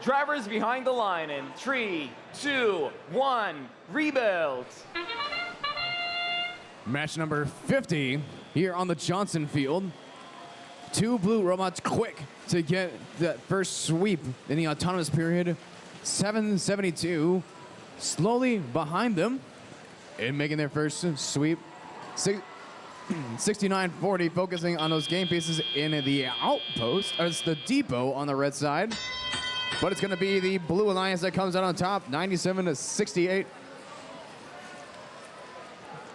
Speaker 6: Drivers behind the line in 3, 2, 1, rebuild.
Speaker 9: Match number 50 here on the Johnson field. Two blue robots quick to get that first sweep in the autonomous period. 772 slowly behind them and making their first sweep. 6940 focusing on those game pieces in the outpost, or it's the depot on the red side. But it's going to be the Blue Alliance that comes out on top, 97-68.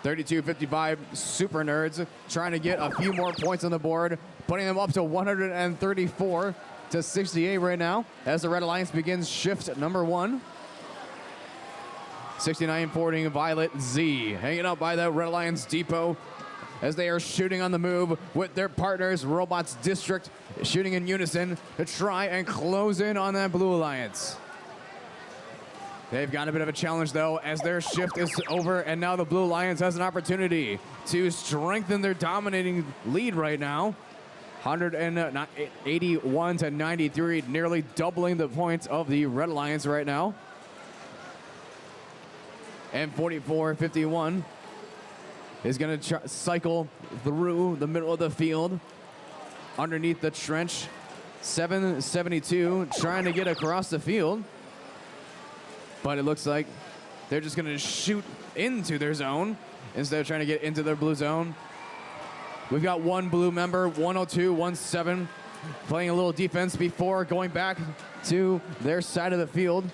Speaker 9: 32-55 Super Nerds trying to get a few more points on the board, putting them up to 134-68 right now as the Red Alliance begins shift number 1. 69-40 Violet Z hanging out by the Red Alliance depot as they are shooting on the move with their partners, Robots District, shooting in unison to try and close in on that Blue Alliance. They've got a bit of a challenge, though, as their shift is over, and now the Blue Alliance has an opportunity to strengthen their dominating lead right now. 181-93, nearly doubling the points of the Red Alliance right now. And 44-51 is going to cycle through the middle of the field underneath the trench. 772 trying to get across the field. But it looks like they're just going to shoot into their zone instead of trying to get into their blue zone. We've got one blue member, 102-17, playing a little defense before going back to their side of the field.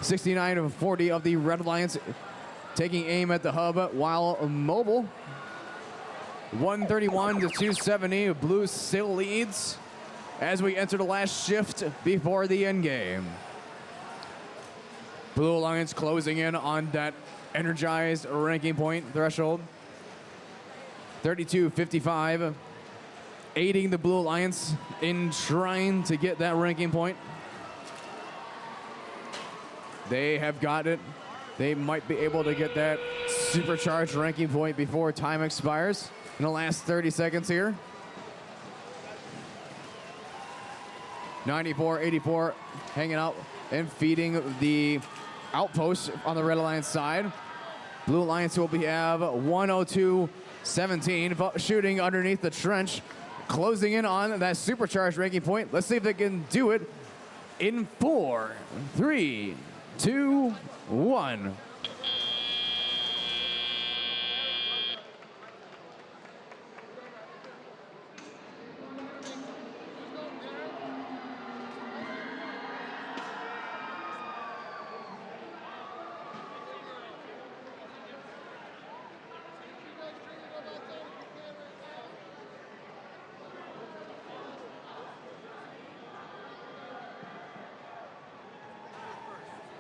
Speaker 9: 69-40 of the Red Alliance taking aim at the hub while mobile. 131-270, blue still leads as we enter the last shift before the end game. Blue Alliance closing in on that energized ranking point threshold. 32-55, aiding the Blue Alliance in trying to get that ranking point. They have got it. They might be able to get that supercharged ranking point before time expires in the last 30 seconds here. 94-84, hanging out and feeding the outpost on the Red Alliance side. Blue Alliance will have 102-17 shooting underneath the trench, closing in on that supercharged ranking point. Let's see if they can do it in 4, 3, 2, 1.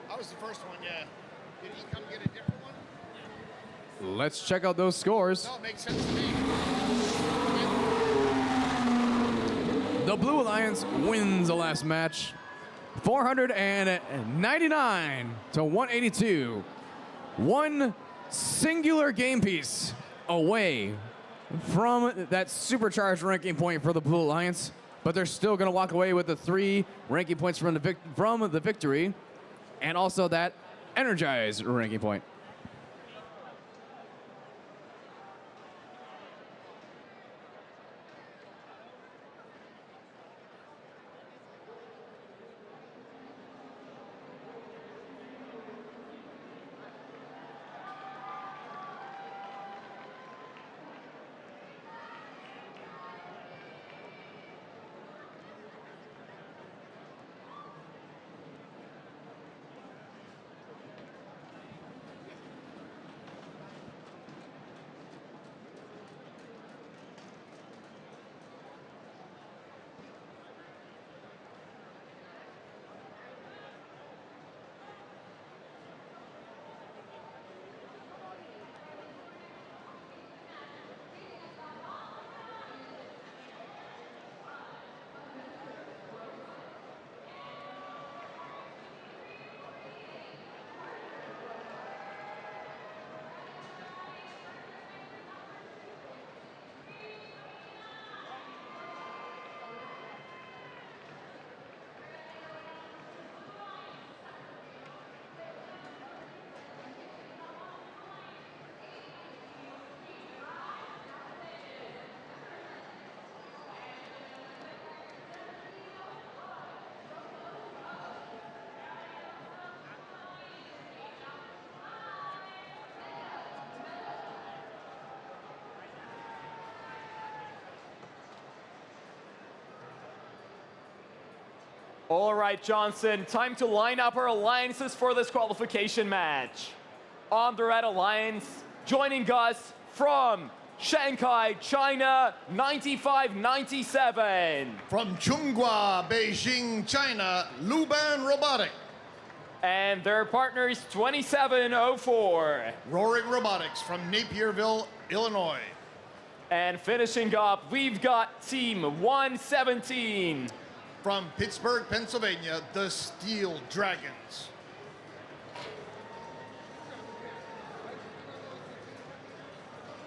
Speaker 8: That was the first one, yeah. Did he come get a different one?
Speaker 9: Let's check out those scores.
Speaker 8: No, it makes sense to me.
Speaker 9: The Blue Alliance wins the last match, 499-182. One singular game piece away from that supercharged ranking point for the Blue Alliance, but they're still going to walk away with the 3 ranking points from the victory, and also that energized ranking point.
Speaker 6: All right, Johnson, time to line up our alliances for this qualification match. On the red alliance, joining us from Shanghai, China, 9597.
Speaker 8: From Chunghua, Beijing, China, Luban Robotics.
Speaker 6: And their partners, 2704.
Speaker 8: Roaring Robotics from Napierville, Illinois.
Speaker 6: And finishing up, we've got Team 117.
Speaker 8: From Pittsburgh, Pennsylvania, the Steel Dragons.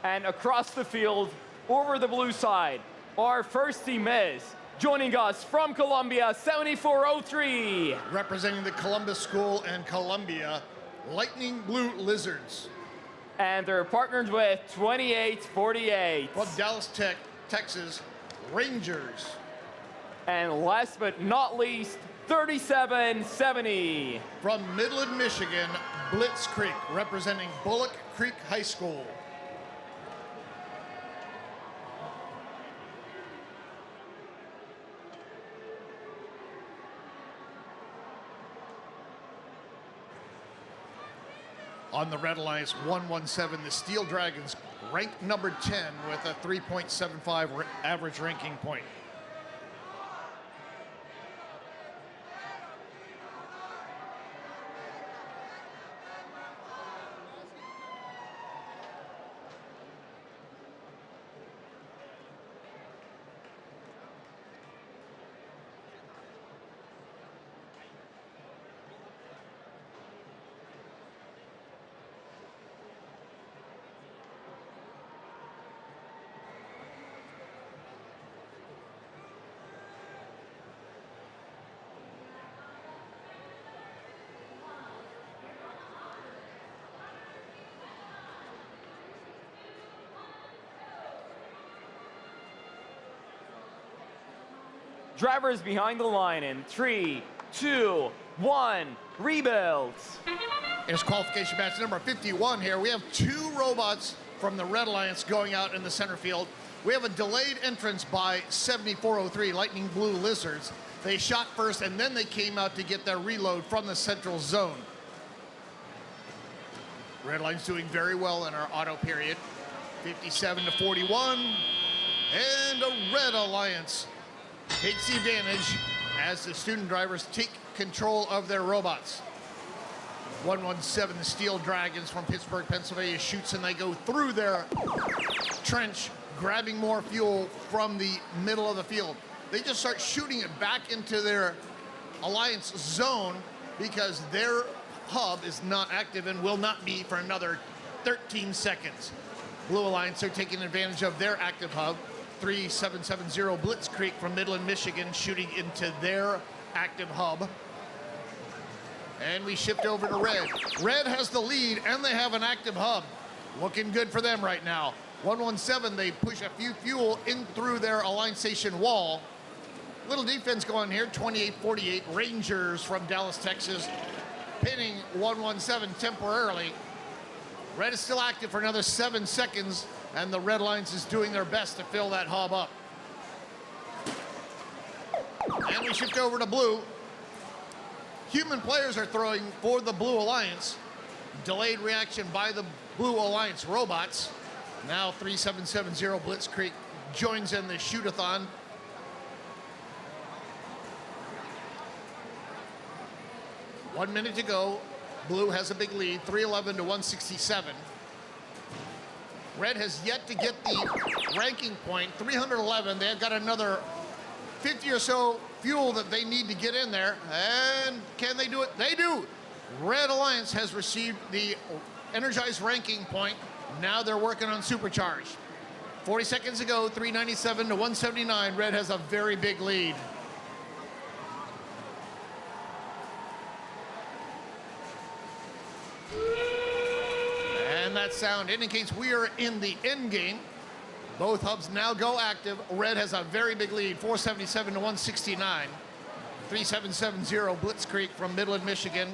Speaker 6: And across the field, over the blue side, our first team is joining us from Columbia, 7403.
Speaker 8: Representing the Columbus School and Columbia, Lightning Blue Lizards.
Speaker 6: And they're partnered with 2848.
Speaker 8: From Dallas Tech, Texas, Rangers.
Speaker 6: And last but not least, 3770.
Speaker 8: From Midland, Michigan, Blitz Creek, representing Bullock Creek High School. On the Red Alliance 117, the Steel Dragons ranked number 10 with a 3.75 average ranking point.
Speaker 6: Drivers behind the line in 3, 2, 1, rebuilds.
Speaker 8: It's qualification match number 51 here. We have two robots from the Red Alliance going out in the center field. We have a delayed entrance by 7403 Lightning Blue Lizards. They shot first and then they came out to get their reload from the central zone. Red Alliance doing very well in our auto period. 57-41. And a Red Alliance takes the advantage as the student drivers take control of their robots. 117, the Steel Dragons from Pittsburgh, Pennsylvania, shoots and they go through their trench, grabbing more fuel from the middle of the field. They just start shooting it back into their alliance zone because their hub is not active and will not be for another 13 seconds. Blue Alliance are taking advantage of their active hub. 3770 Blitz Creek from Midland, Michigan, shooting into their active hub. And we shift over to Red. Red has the lead and they have an active hub. Looking good for them right now. 117, they push a few fuel in through their alliance station wall. Little defense going here, 2848 Rangers from Dallas, Texas, pinning 117 temporarily. Red is still active for another 7 seconds, and the Red Alliance is doing their best to fill that hub up. And we shift over to Blue. Human players are throwing for the Blue Alliance. Delayed reaction by the Blue Alliance robots. Now 3770 Blitz Creek joins in the shoot-a-thon. One minute to go. Blue has a big lead, 311 to 167. Red has yet to get the ranking point, 311. They've got another 50 or so fuel that they need to get in there. And can they do it? They do. Red Alliance has received the energized ranking point. Now they're working on supercharge. 40 seconds ago, 397 to 179. Red has a very big lead. And that sound indicates we are in the end game. Both hubs now go active. Red has a very big lead, 477 to 169. 3770 Blitz Creek from Midland, Michigan,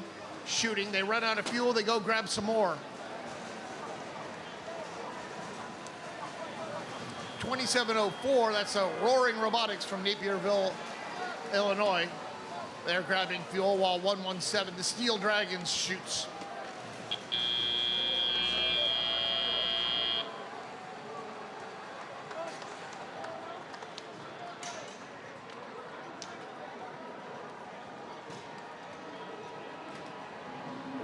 Speaker 8: shooting. They run out of fuel, they go grab some more. 2704, that's a Roaring Robotics from Napierville, Illinois. They're grabbing fuel while 117, the Steel Dragons, shoots.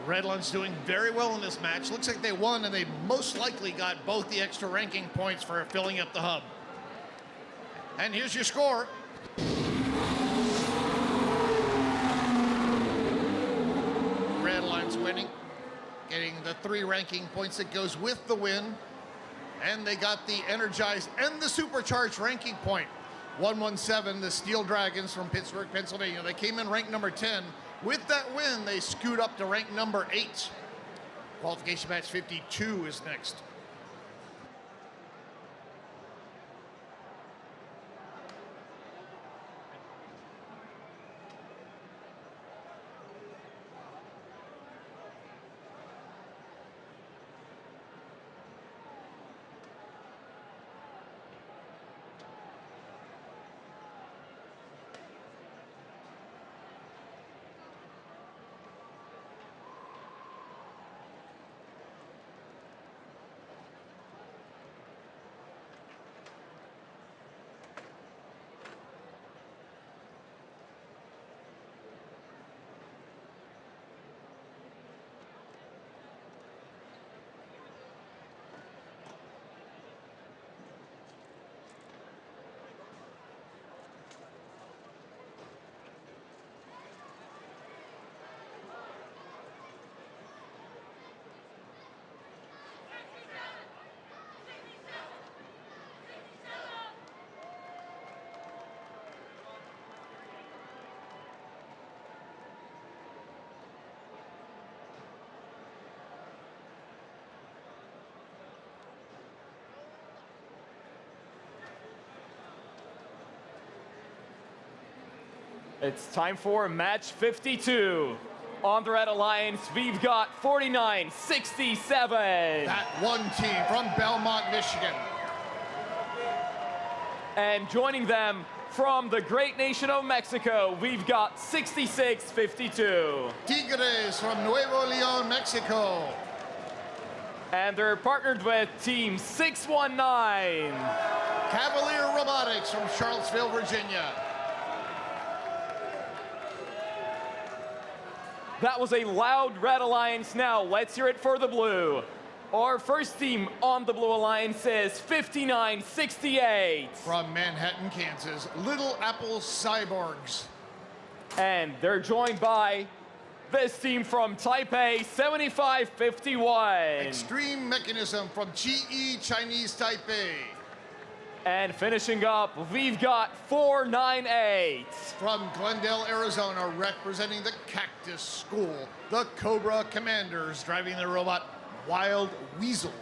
Speaker 8: Redlands doing very well in this match. Looks like they won, and they most likely got both the extra ranking points for filling up the hub. And here's your score. Redlands winning, getting the 3 ranking points that goes with the win. And they got the energized and the supercharged ranking point. 117, the Steel Dragons from Pittsburgh, Pennsylvania. They came in ranked number 10. With that win, they scoot up to rank number 8. Qualification match 52 is next.
Speaker 6: It's time for match 52. On the Red Alliance, we've got 49-67.
Speaker 8: That one team from Belmont, Michigan.
Speaker 6: And joining them from the great nation of Mexico, we've got 66-52.
Speaker 8: Tigres from Nuevo León, Mexico.
Speaker 6: And they're partnered with Team 619.
Speaker 8: Cavalier Robotics from Charlottesville, Virginia.
Speaker 6: That was a loud Red Alliance. Now let's hear it for the blue. Our first team on the Blue Alliance is 59-68.
Speaker 8: From Manhattan, Kansas, Little Apple Cyborgs.
Speaker 6: And they're joined by this team from Taipei, 75-51.
Speaker 8: Extreme Mechanism from GE Chinese Taipei.
Speaker 6: And finishing up, we've got 498.
Speaker 8: From Glendale, Arizona, representing the Cactus School, the Cobra Commanders, driving the robot Wild Weasel.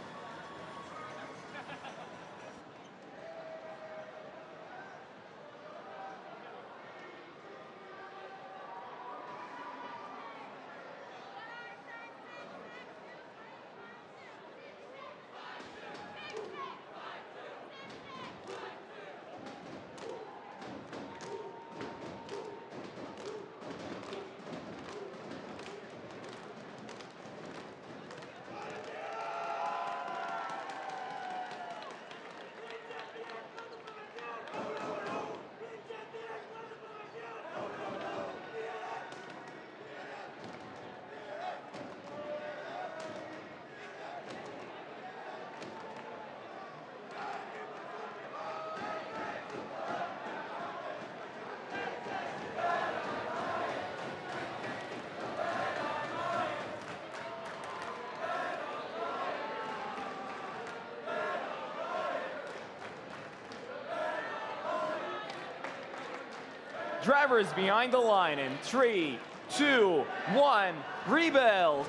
Speaker 6: Drivers behind the line in 3, 2, 1, rebuild.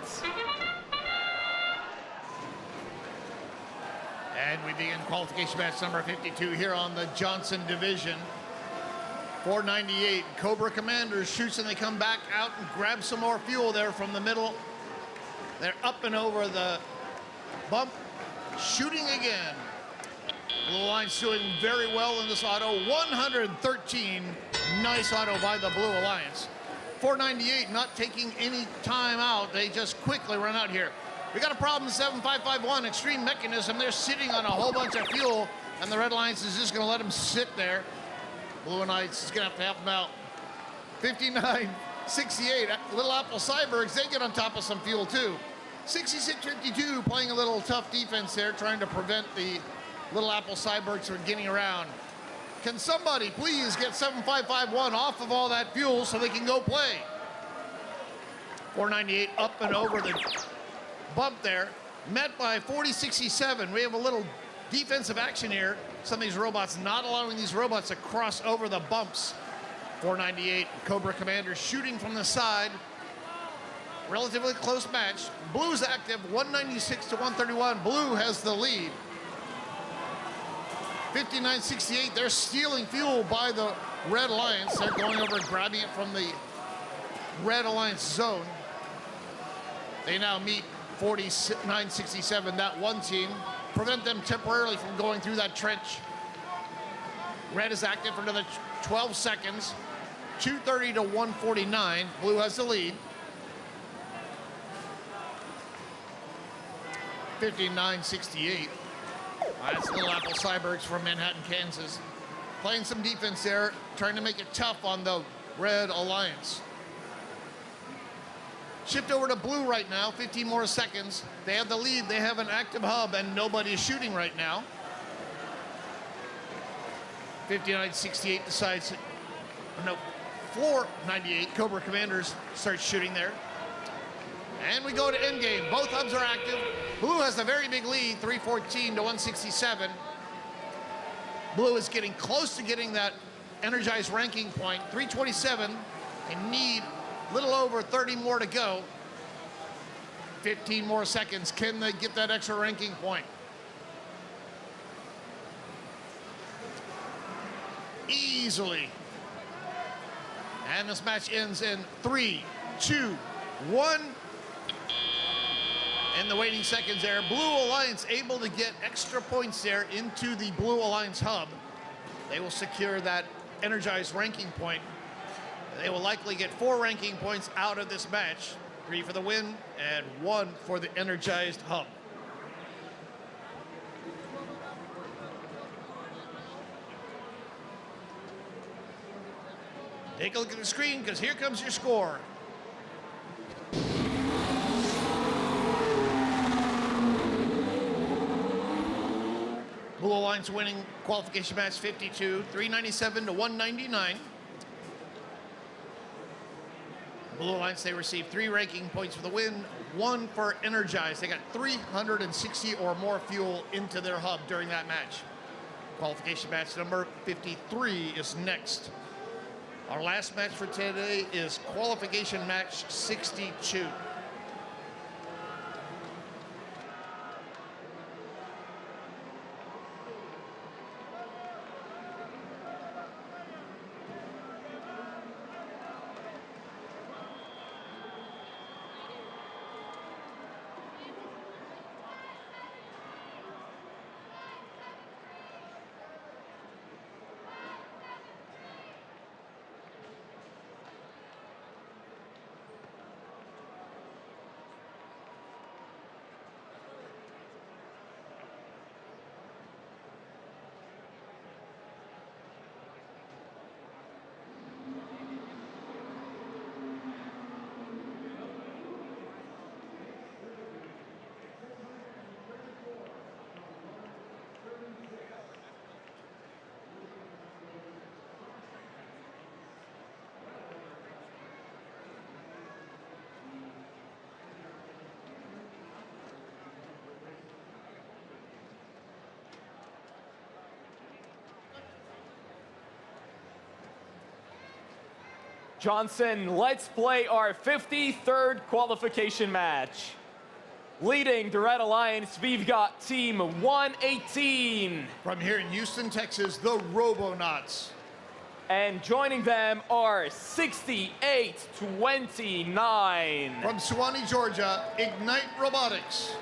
Speaker 8: And we begin qualification match number 52 here on the Johnson Division. 498, Cobra Commanders shoots and they come back out and grab some more fuel there from the middle. They're up and over the bump, shooting again. Blue Alliance doing very well in this auto. 113, nice auto by the Blue Alliance. 498 not taking any time out. They just quickly run out here. We got a problem, 7551, Extreme Mechanism. They're sitting on a whole bunch of fuel, and the Red Alliance is just gonna let them sit there. Blue Knights is gonna have to help them out. 5968, Little Apple Cyborgs, they get on top of some fuel too. 6652 playing a little tough defense there, trying to prevent the Little Apple Cyborgs from getting around. Can somebody please get 7551 off of all that fuel so they can go play? 498 up and over the bump there, met by 4067. We have a little defensive action here. Some of these robots not allowing these robots to cross over the bumps. 498 Cobra Commander shooting from the side. Relatively close match. Blue's active, 196 to 131. Blue has the lead. 5968, they're stealing fuel by the Red Alliance. They're going over and grabbing it from the Red Alliance zone. They now meet 4967, that one team. Prevent them temporarily from going through that trench. Red is active for another 12 seconds. 230 to 149. Blue has the lead. 5968. That's Little Apple Cyborgs from Manhattan, Kansas. Playing some defense there, trying to make it tough on the Red Alliance. Shift over to Blue right now, 15 more seconds. They have the lead, they have an active hub, and nobody is shooting right now. 5968 decides, no, 498, Cobra Commanders start shooting there. And we go to endgame. Both hubs are active. Blue has a very big lead, 314 to 167. Blue is getting close to getting that energized ranking point, 327. They need a little over 30 more to go. 15 more seconds. Can they get that extra ranking point? Easily. And this match ends in 3, 2, 1. In the waiting seconds there, Blue Alliance able to get extra points there into the Blue Alliance hub. They will secure that energized ranking point. They will likely get 4 ranking points out of this match. 3 for the win and 1 for the energized hub. Take a look at the screen, because here comes your score. Blue Alliance winning qualification match 52, 397 to 199. Blue Alliance, they received 3 ranking points for the win, 1 for energized. They got 360 or more fuel into their hub during that match. Qualification match number 53 is next. Our last match for today is qualification match 62.
Speaker 6: Johnson, let's play our 53rd qualification match. Leading the Red Alliance, we've got Team 118.
Speaker 8: From here in Houston, Texas, the Robonauts.
Speaker 6: And joining them are 6829.
Speaker 8: From Suwanee, Georgia, Ignite Robotics.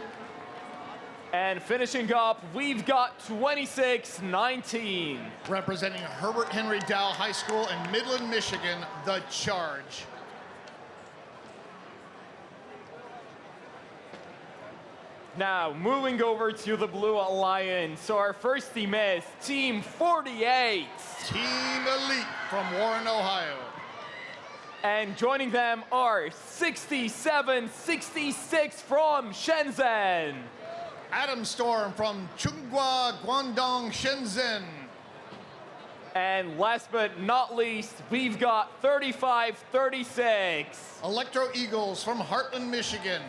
Speaker 6: And finishing up, we've got 2619.
Speaker 8: Representing Herbert Henry Dow High School in Midland, Michigan, The Charge.
Speaker 6: Now, moving over to the Blue Alliance. So our first team is Team 48.
Speaker 8: Team Elite from Warren, Ohio.
Speaker 6: And joining them are 67-66 from Shenzhen.
Speaker 8: Adam Storm from Chunghwa, Guangdong, Shenzhen.
Speaker 6: And last but not least, we've got 35-36.
Speaker 8: Electro Eagles from Heartland, Michigan.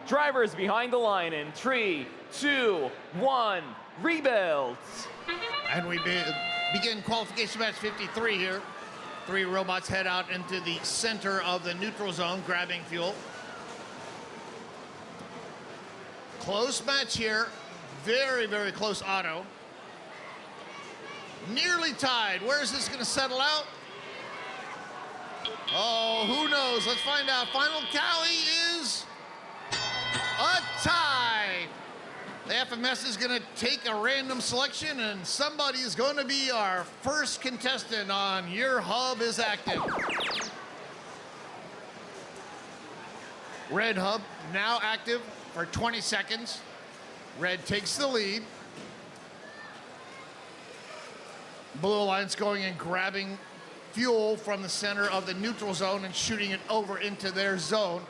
Speaker 6: Drivers behind the line in 3, 2, 1, rebuilds.
Speaker 8: And we begin qualification match 53 here. 3 robots head out into the center of the neutral zone, grabbing fuel. Close match here. Very, very close auto. Nearly tied. Where is this going to settle out? Oh, who knows? Let's find out. Final tally is a tie. The FMS is going to take a random selection, and somebody is going to be our first contestant on Your Hub is Active. Red Hub now active for 20 seconds. Red takes the lead. Blue Alliance going and grabbing fuel from the center of the neutral zone and shooting it over into their zone,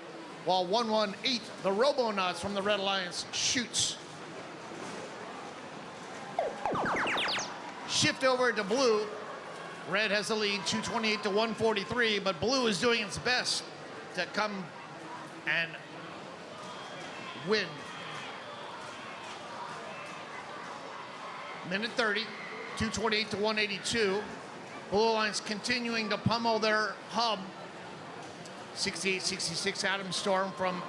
Speaker 8: while 118, the Robonauts from the Red Alliance, shoots. Shift over to Blue. Red has the lead, 228 to 143, but Blue is doing its best to come and win. Minute 30, 228 to 182. Blue Alliance continuing to pummel their hub. 68-66 Adam Storm from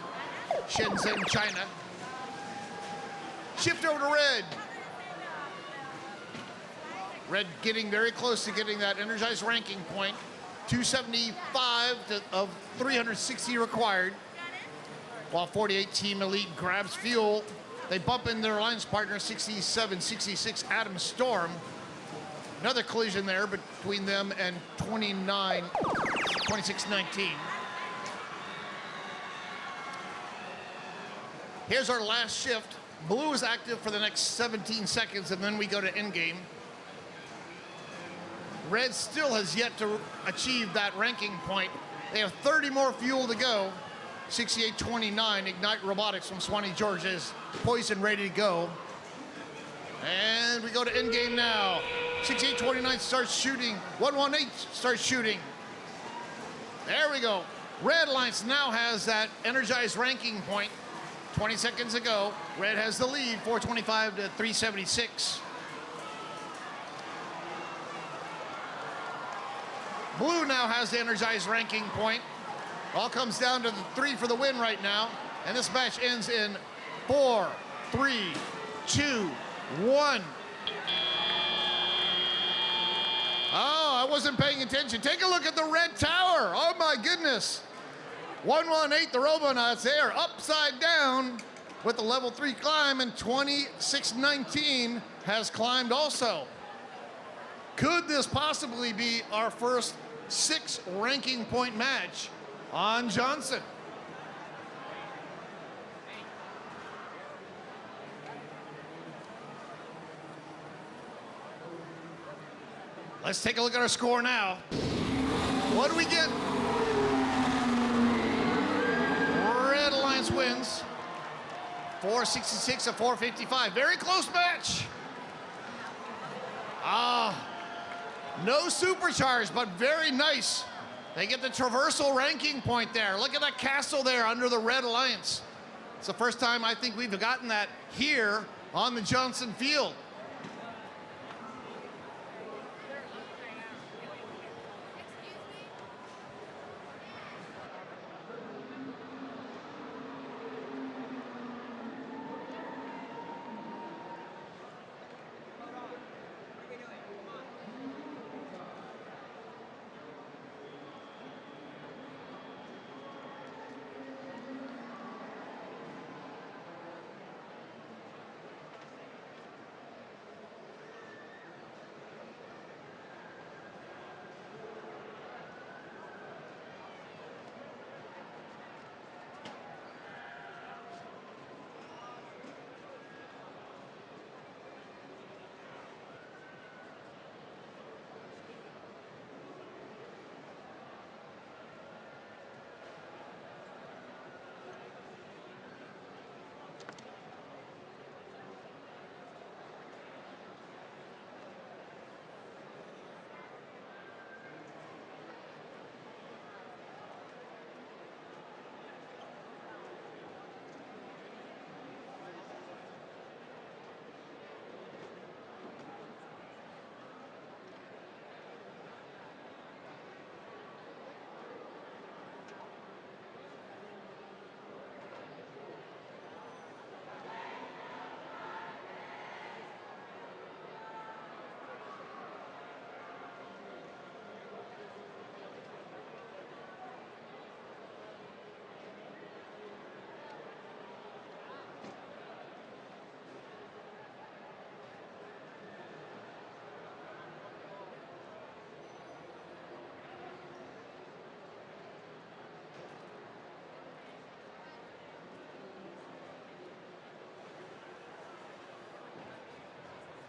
Speaker 8: Shenzhen, China. Shift over to Red. Red getting very close to getting that energized ranking point. 275 of 360 required. While 48 Team Elite grabs fuel, they bump in their alliance partner, 67-66 Adam Storm. Another collision there between them and 26-19. Here's our last shift. Blue is active for the next 17 seconds, and then we go to endgame. Red still has yet to achieve that ranking point. They have 30 more fuel to go. 68-29, Ignite Robotics from Swanee, Georgia is poised and ready to go. And we go to endgame now. 68-29 starts shooting. 118 starts shooting. There we go. Red Alliance now has that energized ranking point. 20 seconds ago, Red has the lead, 425 to 376. Blue now has the energized ranking point. All comes down to the 3 for the win right now. And this match ends in 4, 3, 2, 1. Oh, I wasn't paying attention. Take a look at the red tower. Oh my goodness. 118, the Robonauts, they are upside down with the level 3 climb, and 2619 has climbed also. Could this possibly be our first 6 ranking point match on Johnson? Let's take a look at our score now. What do we get? Red Alliance wins. 466 to 455. Very close match. No supercharge, but very nice. They get the traversal ranking point there. Look at that castle there under the Red Alliance. It's the first time I think we've gotten that here on the Johnson field.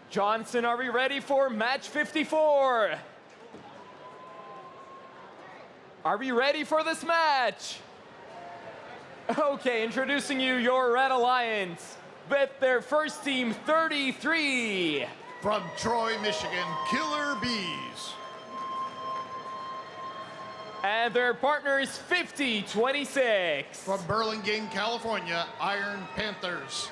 Speaker 6: Johnson, are we ready for match 54? Are we ready for this match? Okay, introducing you your Red Alliance with their first team 33.
Speaker 8: From Troy, Michigan, Killer Bees.
Speaker 6: And their partners 50-26.
Speaker 8: From Burlingame, California, Iron Panthers.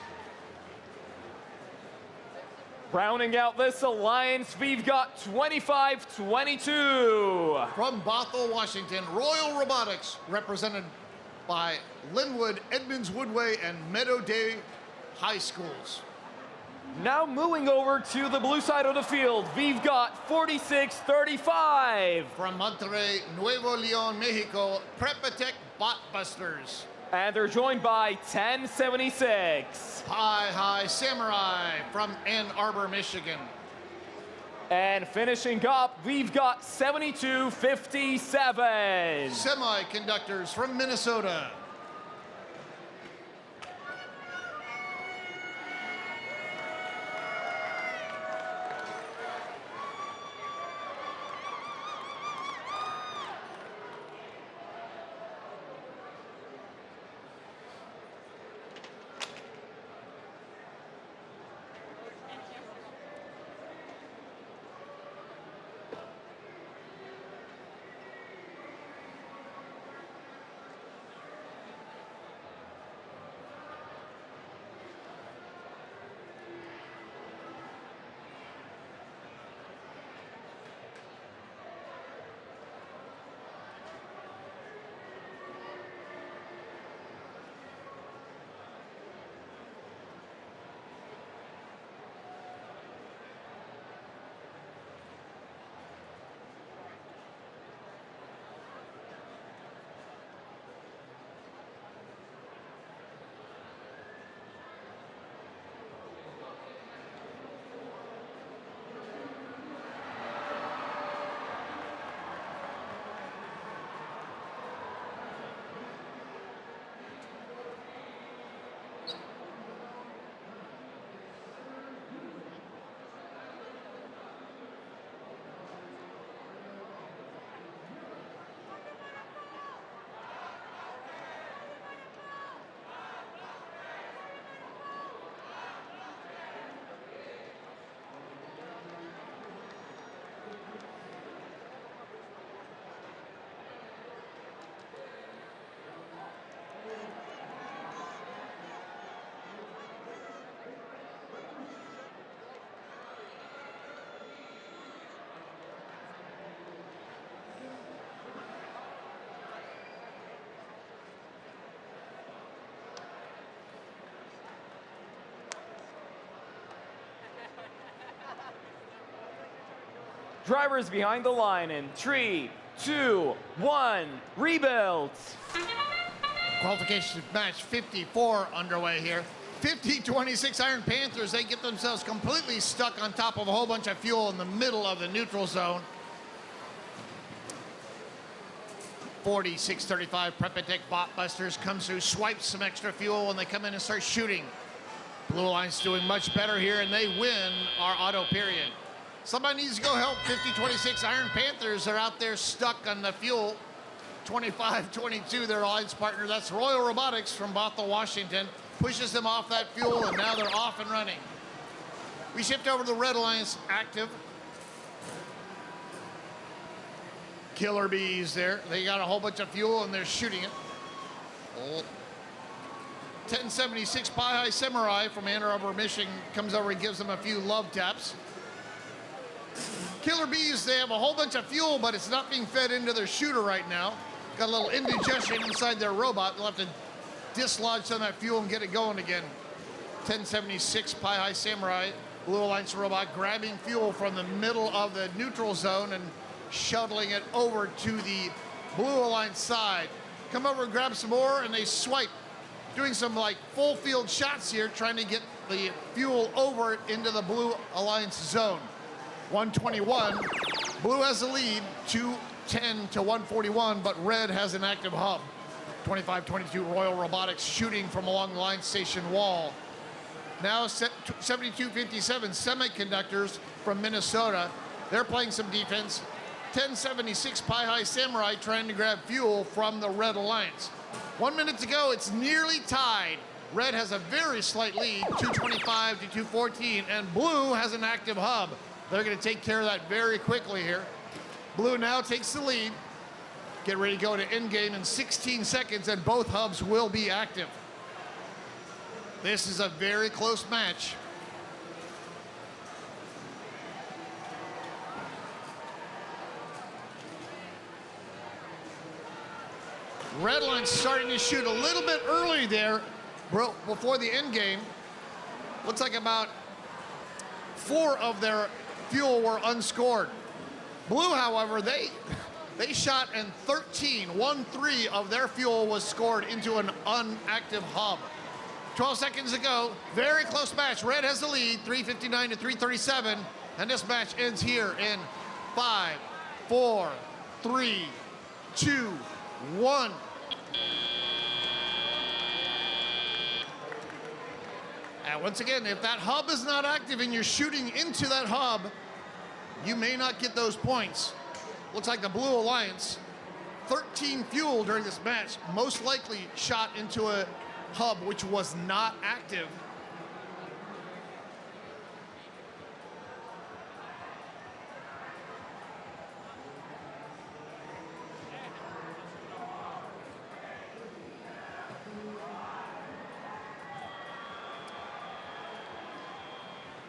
Speaker 6: Rounding out this alliance, we've got 25-22.
Speaker 8: From Bothell, Washington, Royal Robotics, represented by Linwood, Edmonds Woodway, and Meadow Day High Schools.
Speaker 6: Now moving over to the blue side of the field, we've got 46-35.
Speaker 8: From Monterrey, Nuevo Leon, Mexico, Prepatech Botbusters.
Speaker 6: And they're joined by 1076.
Speaker 8: High Samurai from Ann Arbor, Michigan.
Speaker 6: And finishing up, we've got 72-57.
Speaker 8: Semiconductors from Minnesota.
Speaker 6: Drivers behind the line in 3, 2, 1, rebuild.
Speaker 8: Qualification match 54 underway here. 50-26 Iron Panthers, they get themselves completely stuck on top of a whole bunch of fuel in the middle of the neutral zone. 46-35 Prepatech Botbusters comes through, swipes some extra fuel, and they come in and start shooting. Blue Line's doing much better here, and they win our auto period. Somebody needs to go help 50-26 Iron Panthers. Are out there stuck on the fuel. 25-22, their alliance partner, that's Royal Robotics from Bothell, Washington, pushes them off that fuel, and now they're off and running. We shift over to the Red Alliance active. Killer Bees there. They got a whole bunch of fuel, and they're shooting it. 1076 Pie High Samurai from Ann Arbor, Michigan comes over and gives them a few love taps. Killer Bees, they have a whole bunch of fuel, but it's not being fed into their shooter right now. Got a little indigestion inside their robot. They'll have to dislodge some of that fuel and get it going again. 1076 Pie High Samurai, Blue Alliance robot, grabbing fuel from the middle of the neutral zone and shuttling it over to the Blue Alliance side. Come over and grab some more, and they swipe, doing some like full field shots here, trying to get the fuel over into the Blue Alliance zone. 121, Blue has the lead, 210 to 141, but Red has an active hub. 25-22 Royal Robotics shooting from along the line station wall. Now 7257 Semiconductors from Minnesota. They're playing some defense. 1076 Pie High Samurai trying to grab fuel from the Red Alliance. 1 minute to go, it's nearly tied. Red has a very slight lead, 225 to 214, and Blue has an active hub. They're gonna take care of that very quickly here. Blue now takes the lead. Get ready to go to endgame in 16 seconds, and both hubs will be active. This is a very close match. Red Line starting to shoot a little bit early there before the end game. Looks like about 4 of their fuel were unscored. Blue, however, they shot, and 1-3 of their fuel was scored into an unactive hub. 12 seconds to go, very close match. Red has the lead, 359 to 337, and this match ends here in 5, 4, 3, 2, 1. And once again, if that hub is not active and you're shooting into that hub, you may not get those points. Looks like the Blue Alliance, 13 fuel during this match, most likely shot into a hub which was not active.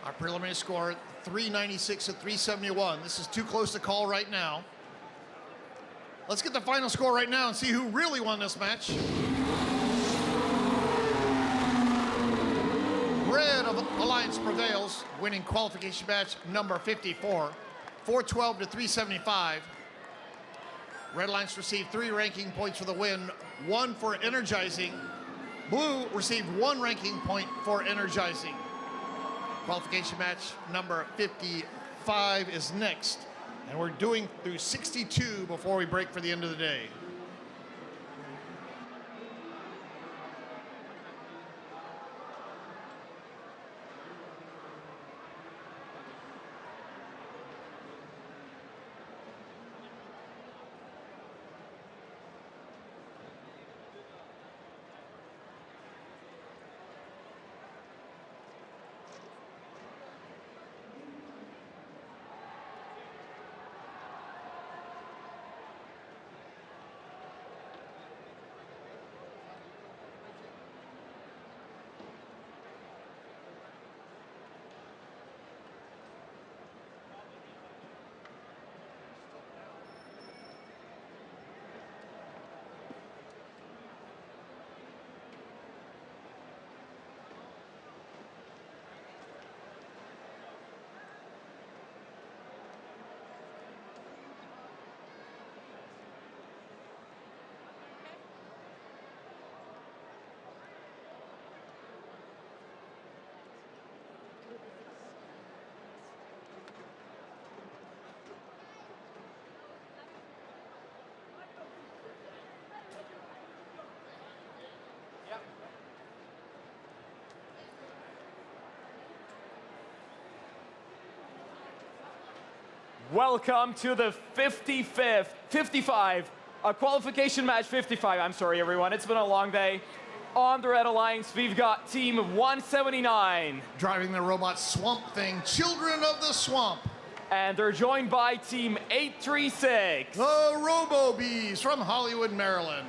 Speaker 8: Our preliminary score, 396 to 371. This is too close to call right now. Let's get the final score right now and see who really won this match. Red Alliance prevails, winning qualification match number 54, 412 to 375. Red Alliance received 3 ranking points for the win, 1 for energizing. Blue received 1 ranking point for energizing. Qualification match number 55 is next, and we're doing through 62 before we break for the end of the day.
Speaker 6: Welcome to the 55, qualification match 55. I'm sorry, everyone. It's been a long day. On the Red Alliance, we've got Team 179.
Speaker 8: Driving the robot Swamp Thing, Children of the Swamp.
Speaker 6: And they're joined by Team 836.
Speaker 8: The Robo-Bees from Hollywood, Maryland.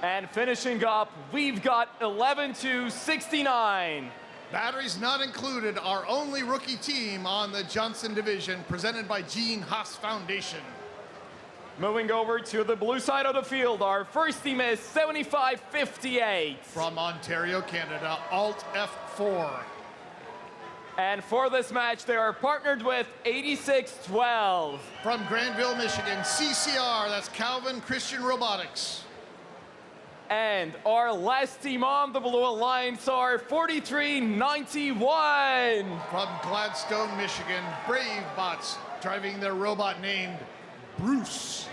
Speaker 6: And finishing up, we've got 11-69.
Speaker 8: Batteries not included, our only rookie team on the Johnson Division, presented by Gene Haas Foundation.
Speaker 6: Moving over to the blue side of the field, our first team is 7558.
Speaker 8: From Ontario, Canada, Alt F4.
Speaker 6: And for this match, they are partnered with 8612.
Speaker 8: From Granville, Michigan, CCR, that's Calvin Christian Robotics.
Speaker 6: And our last team on the Blue Alliance are 4391.
Speaker 8: From Gladstone, Michigan, Brave Bots, driving their robot named Bruce.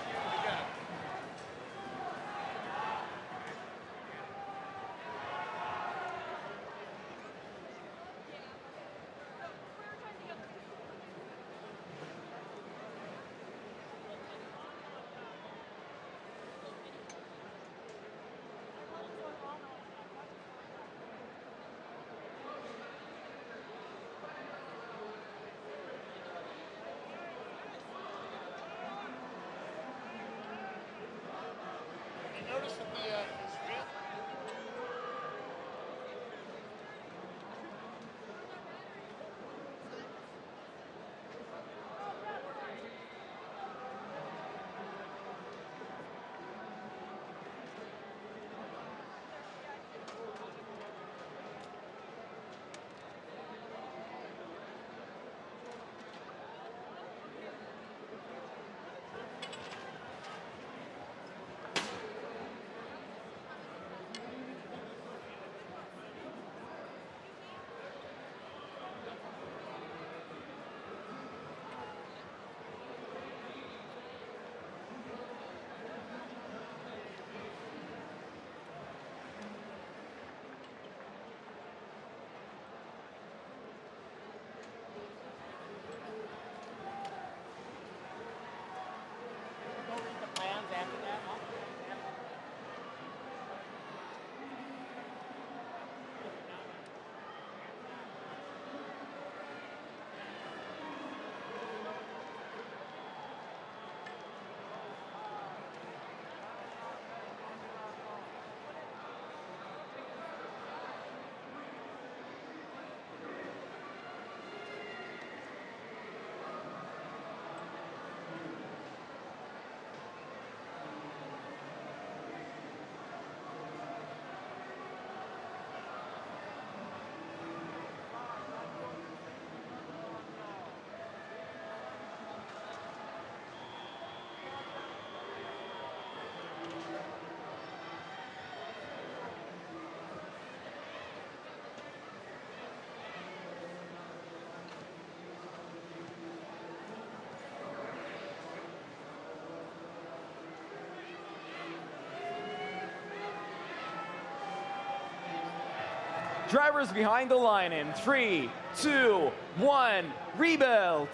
Speaker 6: Drivers behind the line in 3, 2, 1, rebuild.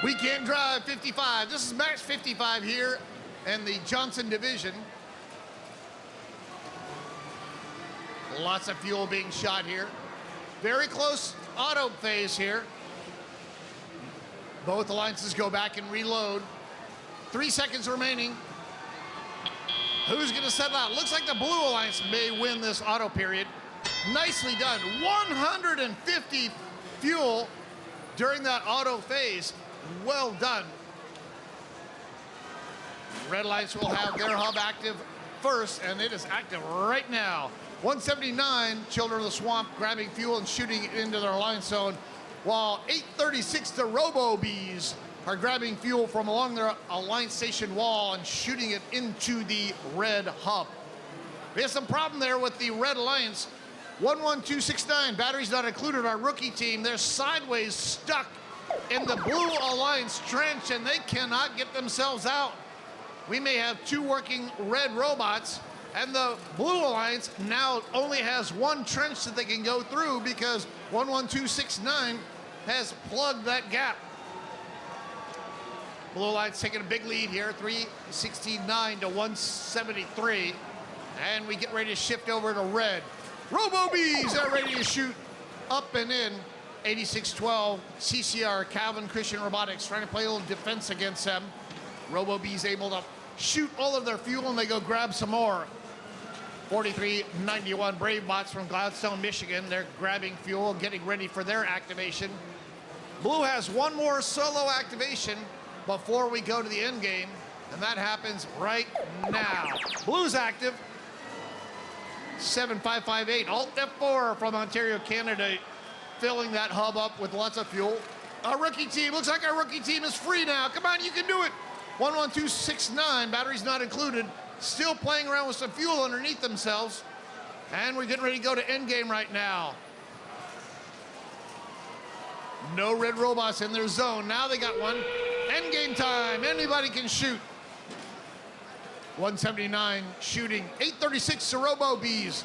Speaker 8: We can drive 55. This is match 55 here in the Johnson Division. Lots of fuel being shot here. Very close auto phase here. Both alliances go back and reload. 3 seconds remaining. Who's gonna settle out? Looks like the Blue Alliance may win this auto period. Nicely done. 150 fuel during that auto phase. Well done. Red Alliance will have their hub active first, and it is active right now. 179, Children of the Swamp, grabbing fuel and shooting it into their alliance zone, while 836, the Robo-Bees, are grabbing fuel from along their alliance station wall and shooting it into the red hub. We have some problem there with the Red Alliance. 11269, batteries not included, our rookie team. They're sideways stuck in the Blue Alliance trench, and they cannot get themselves out. We may have 2 working red robots, and the Blue Alliance now only has 1 trench that they can go through because 11269 has plugged that gap. Blue Alliance taking a big lead here, 369 to 173. And we get ready to shift over to red. Robo Bees are ready to shoot up and in. 86-12, CCR, Calvin Christian Robotics, trying to play a little defense against them. Robo Bees able to shoot all of their fuel, and they go grab some more. 43-91, Brave Bots from Gladstone, Michigan. They're grabbing fuel, getting ready for their activation. Blue has one more solo activation before we go to the end game, and that happens right now. Blue's active. 7558, Alt F4 from Ontario, Canada, filling that hub up with lots of fuel. Our rookie team, looks like our rookie team is free now. Come on, you can do it. 11269, batteries not included. Still playing around with some fuel underneath themselves. And we're getting ready to go to endgame right now. No red robots in their zone. Now they got one. Endgame time, anybody can shoot. 179 shooting, 836 to Robo Bees.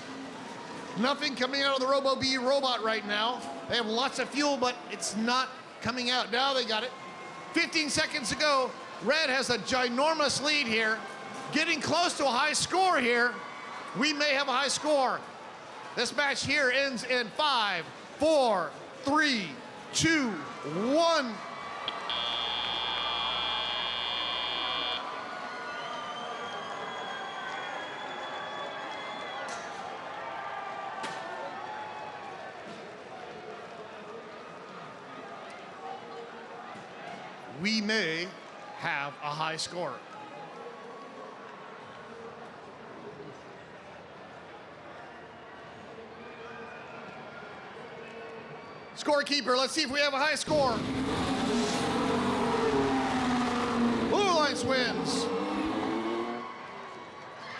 Speaker 8: Nothing coming out of the Robo Bee robot right now. They have lots of fuel, but it's not coming out. Now they got it. 15 seconds to go. Red has a ginormous lead here. Getting close to a high score here. We may have a high score. This match here ends in 5, 4, 3, 2, 1. We may have a high score. Scorekeeper, let's see if we have a high score. Blue Alliance wins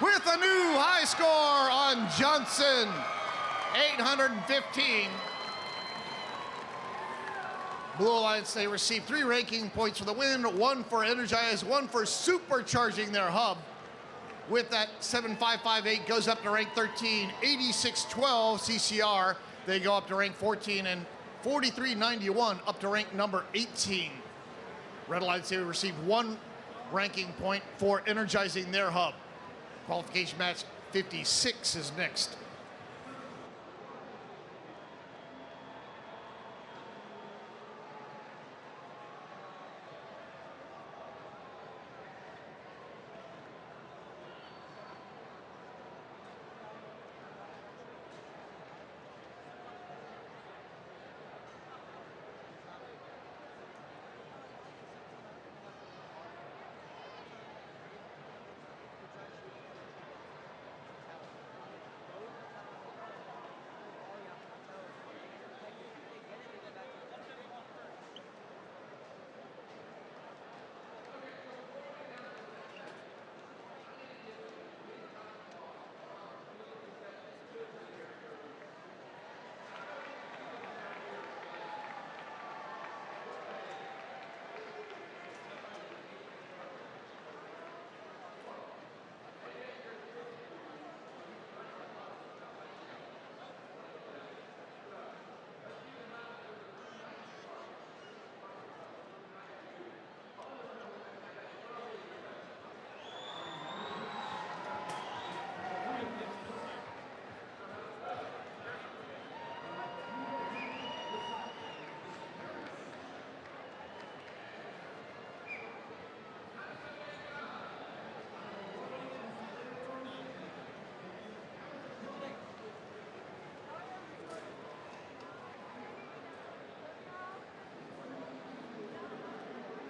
Speaker 8: with a new high score on Johnson, 815. Blue Alliance, they received 3 ranking points for the win, 1 for Energize, 1 for supercharging their hub. With that, 7558 goes up to rank 13, 8612 CCR, they go up to rank 14, and 4391 up to rank number 18. Red Alliance, they received 1 ranking point for energizing their hub. Qualification match 56 is next.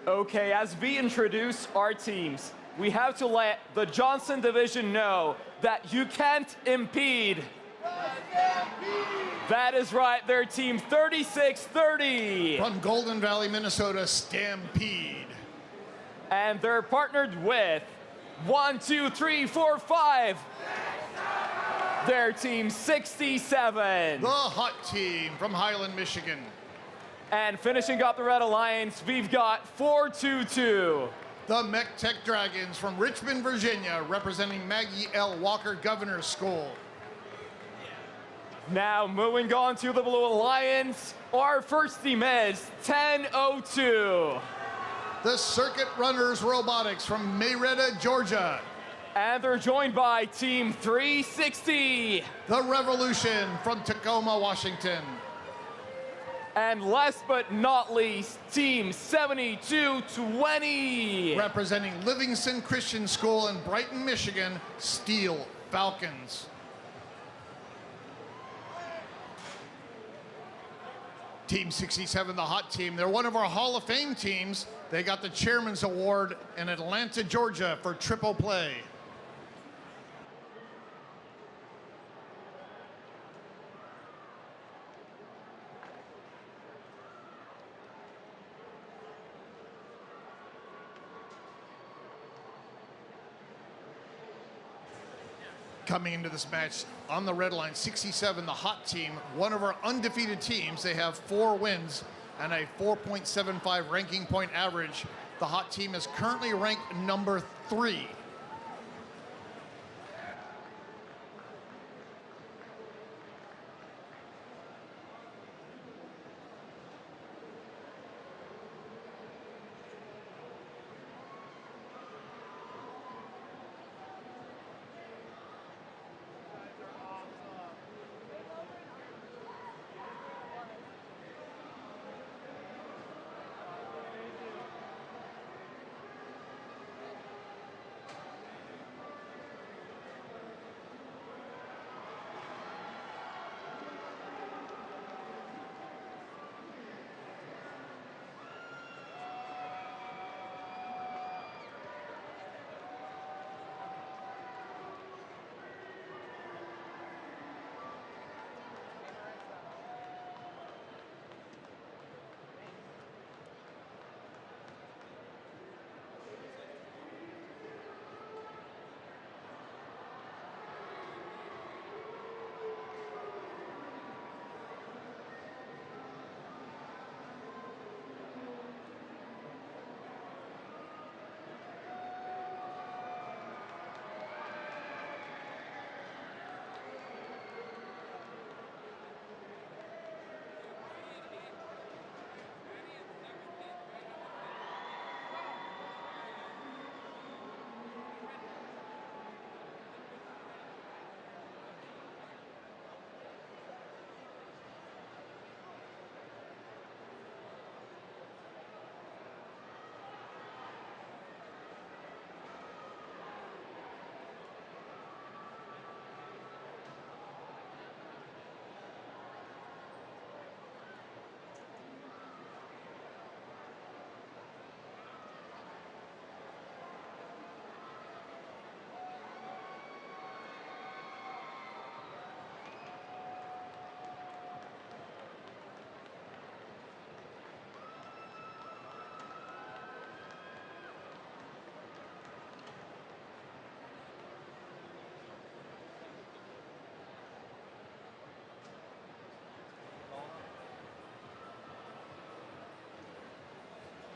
Speaker 6: Okay, as we introduce our teams, we have to let the Johnson division know that you can't impede. That is right, their team 3630.
Speaker 8: From Golden Valley, Minnesota, Stampede.
Speaker 6: And they're partnered with 1, 2, 3, 4, 5. Their team 67.
Speaker 8: The Hot Team from Highland, Michigan.
Speaker 6: And finishing up the Red Alliance, we've got 422.
Speaker 8: The Mech Tech Dragons from Richmond, Virginia, representing Maggie L. Walker Governor's School.
Speaker 6: Now moving on to the Blue Alliance, our first team is 1002.
Speaker 8: the Circuit Runners Robotics from Marietta, Georgia.
Speaker 6: And they're joined by Team 360.
Speaker 8: The Revolution from Tacoma, Washington.
Speaker 6: And last but not least, Team 7220.
Speaker 8: Representing Livingston Christian School in Brighton, Michigan, Steel Falcons. Team 67, the hot team. They're one of our Hall of Fame teams. They got the Chairman's Award in Atlanta, Georgia for triple play. Coming into this match on the red line, 67, the hot team, one of our undefeated teams. They have 4 wins and a 4.75 ranking point average. The hot team is currently ranked number 3.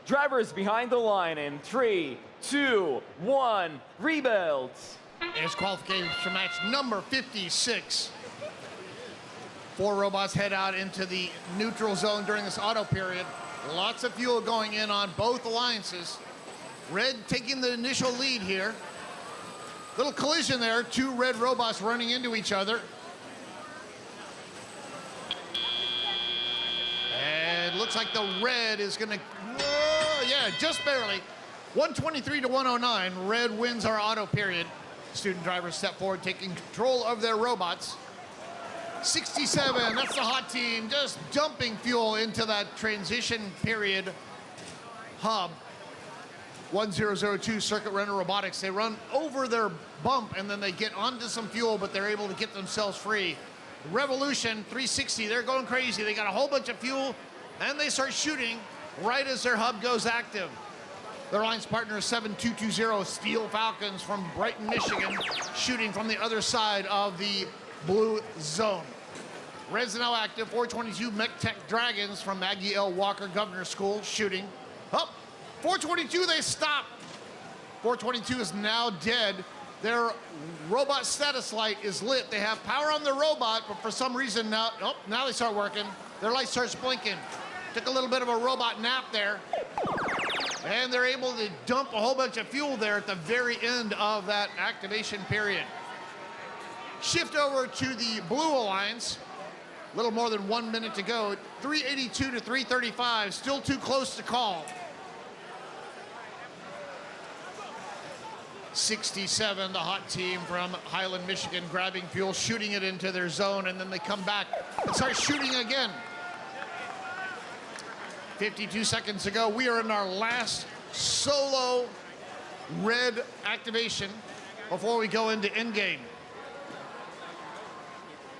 Speaker 6: Drivers behind the line in 3, 2, 1, rebuilds.
Speaker 8: It's qualification for match number 56. 4 robots head out into the neutral zone during this auto period. Lots of fuel going in on both alliances. Red taking the initial lead here. Little collision there, 2 red robots running into each other. And looks like the red is gonna, yeah, just barely. 123 to 109, red wins our auto period. Student drivers step forward, taking control of their robots. 67, that's the hot team, just dumping fuel into that transition period hub. 1002 Circuit Runner Robotics, they run over their bump and then they get onto some fuel, but they're able to get themselves free. Revolution 360, they're going crazy. They got a whole bunch of fuel and they start shooting right as their hub goes active. Their alliance partner is 7220 Steel Falcons from Brighton, Michigan, shooting from the other side of the blue zone. Red's now active, 422 Mech Tech Dragons from Maggie L. Walker Governor School, shooting. Up, 422, they stop. 422 is now dead. Their robot status light is lit. They have power on their robot, but for some reason now, oh, now they start working. Their light starts blinking. Took a little bit of a robot nap there. And they're able to dump a whole bunch of fuel there at the very end of that activation period. Shift over to the Blue Alliance. A little more than 1 minute to go. 382 to 335, still too close to call. 67, the hot team from Highland, Michigan, grabbing fuel, shooting it into their zone, and then they come back and start shooting again. 52 seconds ago, we are in our last solo red activation before we go into endgame.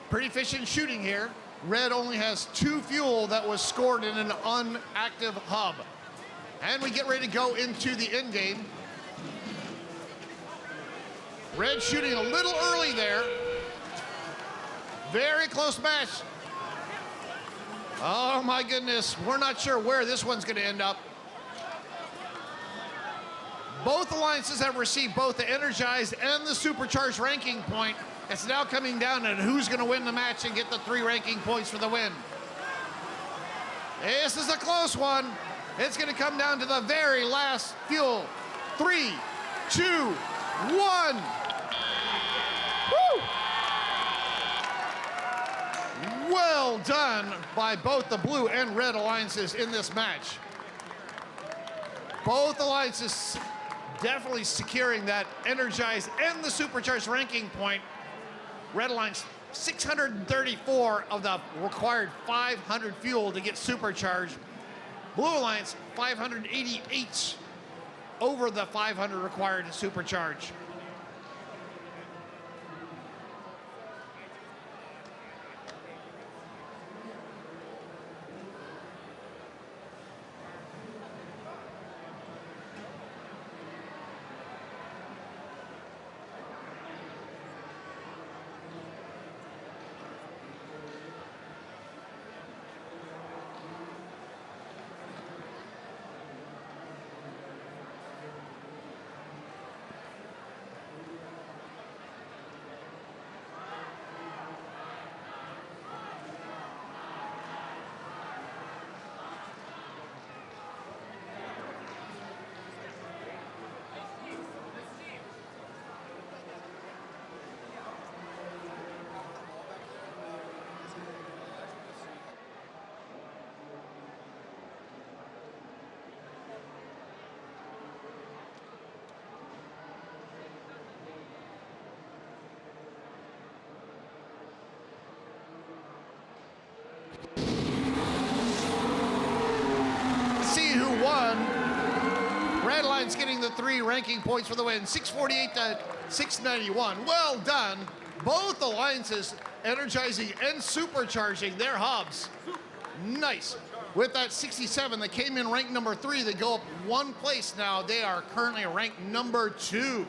Speaker 8: Pretty efficient shooting here. Red only has 2 fuel that was scored in an unactive hub. And we get ready to go into the endgame. Red shooting a little early there. Very close match. Oh my goodness, we're not sure where this one's gonna end up. Both alliances have received both the energized and the supercharged ranking point. It's now coming down to who's gonna win the match and get the 3 ranking points for the win. This is a close one. It's gonna come down to the very last fuel. 3, 2, 1. Woo! Well done by both the blue and red alliances in this match. Both alliances definitely securing that energized and the supercharged ranking point. Red Alliance 634 of the required 500 fuel to get supercharged. Blue Alliance 588 over the 500 required to supercharge. See who won. Red Alliance getting the 3 ranking points for the win, 648 to 691. Well done. Both alliances energizing and supercharging their hubs. Nice. With that 67 that came in ranked number 3, they go up 1 place now. They are currently ranked number 2.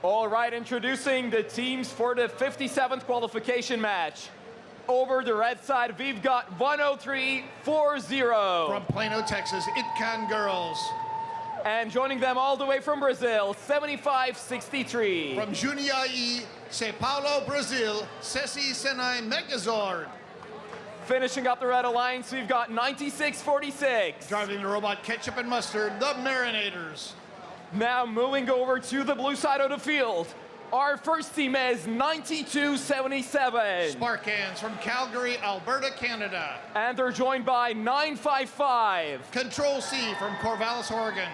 Speaker 6: All right, introducing the teams for the 57th qualification match. Over the red side, we've got 103-40.
Speaker 8: From Plano, Texas, Itcan Girls.
Speaker 6: And joining them all the way from Brazil, 75-63.
Speaker 8: From Jundiaí, São Paulo, Brazil, Ceci Senai Megazord.
Speaker 6: Finishing up the Red Alliance, we've got 96-46.
Speaker 8: Driving the robot Ketchup and Mustard, the Marinators.
Speaker 6: Now moving over to the blue side of the field. Our first team is 92-77.
Speaker 8: Sparkans from Calgary, Alberta, Canada.
Speaker 6: And they're joined by 955.
Speaker 8: Control C from Corvallis, Oregon.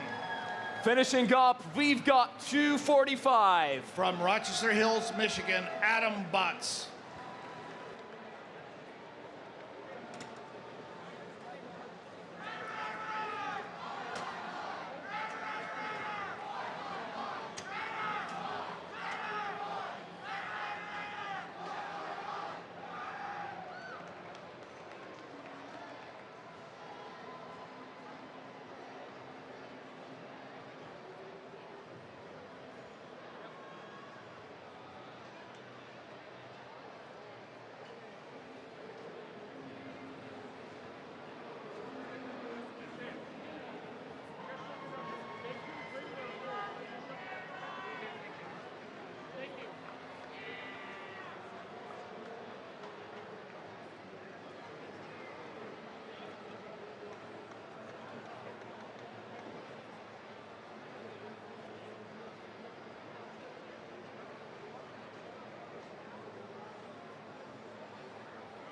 Speaker 6: Finishing up, we've got 245.
Speaker 8: From Rochester Hills, Michigan, Adam Butts.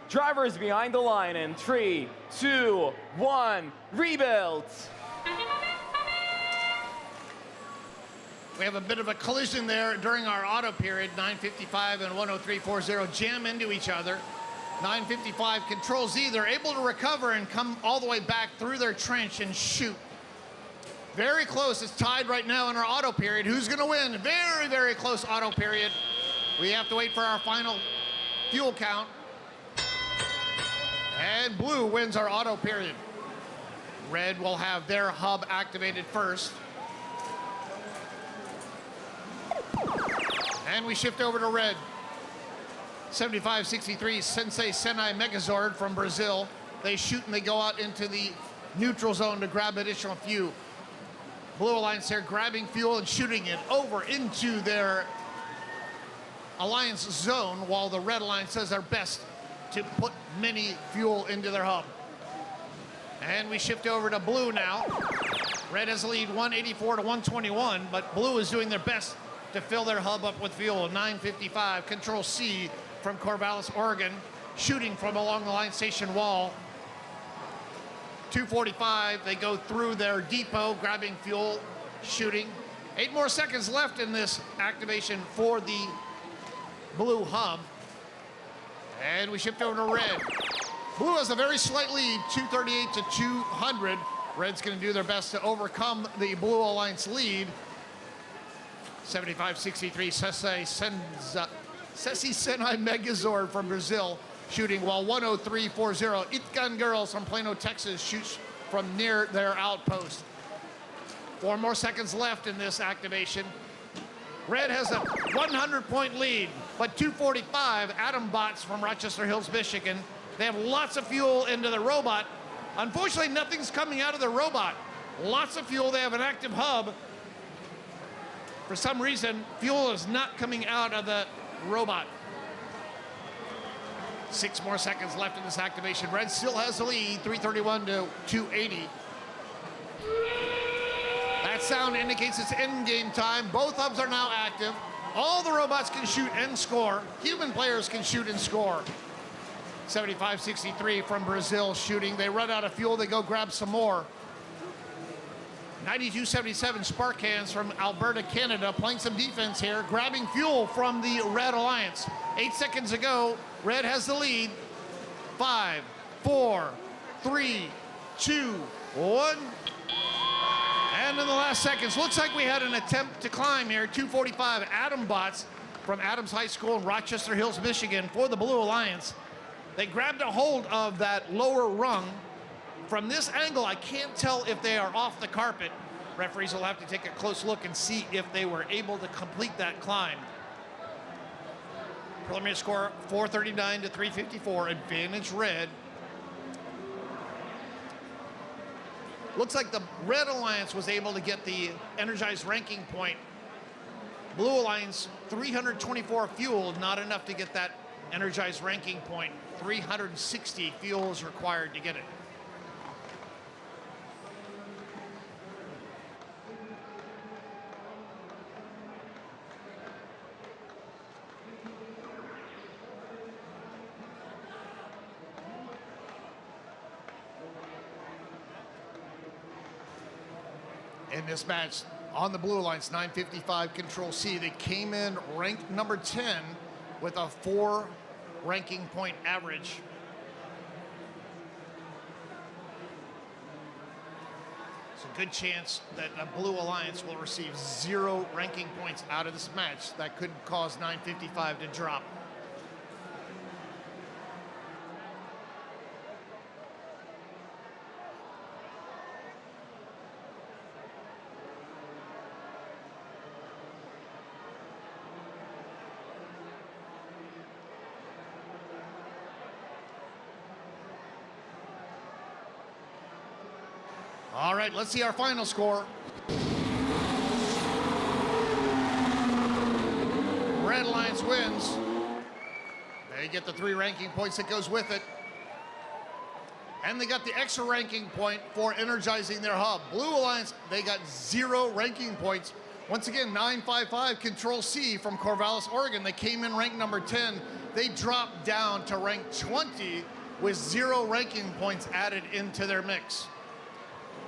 Speaker 6: Drivers behind the line in 3, 2, 1, rebuild.
Speaker 8: We have a bit of a collision there during our auto period. 955 and 103.40 jam into each other. 955 Control Z, they're able to recover and come all the way back through their trench and shoot. Very close, it's tied right now in our auto period. Who's gonna win? Very, very close auto period. We have to wait for our final fuel count. And blue wins our auto period. Red will have their hub activated first. And we shift over to red. 75-63 Sensei Senai Megazord from Brazil. They shoot and they go out into the neutral zone to grab additional fuel. Blue Alliance here grabbing fuel and shooting it over into their Alliance zone, while the Red Alliance does their best to put mini fuel into their hub. And we shift over to blue now. Red has the lead 184 to 121, but blue is doing their best to fill their hub up with fuel. 955 Control C from Corvallis, Oregon, shooting from along the line station wall. 245, they go through their depot, grabbing fuel, shooting. 8 more seconds left in this activation for the blue hub. And we shift over to red. Blue has a very slight lead, 238 to 200. Red's gonna do their best to overcome the Blue Alliance lead. 75-63, Ceci Senai Megazord from Brazil, shooting, while 103.40 Itcan Girls from Plano, Texas, shoots from near their outpost. 4 more seconds left in this activation. Red has a 100-point lead, but 245 Adam Bots from Rochester Hills, Michigan. They have lots of fuel into the robot. Unfortunately, nothing's coming out of the robot. Lots of fuel, they have an active hub. For some reason, fuel is not coming out of the robot. 6 more seconds left in this activation. Red still has the lead, 331 to 280. That sound indicates it's end game time. Both hubs are now active. All the robots can shoot and score. Human players can shoot and score. 75-63 from Brazil shooting. They run out of fuel, they go grab some more. 92-77 Sparkans from Alberta, Canada, playing some defense here, grabbing fuel from the Red Alliance. 8 seconds ago, Red has the lead. 5, 4, 3, 2, 1. And in the last seconds, looks like we had an attempt to climb here. 245 Adam Bots from Adams High School in Rochester Hills, Michigan, for the Blue Alliance. They grabbed a hold of that lower rung. From this angle, I can't tell if they are off the carpet. Referees will have to take a close look and see if they were able to complete that climb. Preliminary score 439 to 354, advantage red. Looks like the Red Alliance was able to get the energized ranking point. Blue Alliance 324 fuel, not enough to get that energized ranking point. 360 fuel is required to get it. In this match, on the Blue Alliance 955 Control C, they came in ranked number 10 with a 4 ranking point average. It's a good chance that the Blue Alliance will receive 0 ranking points out of this match. That could cause 955 to drop. All right, let's see our final score. Red Alliance wins. They get the 3 ranking points that goes with it. And they got the extra ranking point for energizing their hub. Blue Alliance, they got 0 ranking points. Once again, 955 Control C from Corvallis, Oregon. They came in ranked number 10. They dropped down to rank 20 with 0 ranking points added into their mix.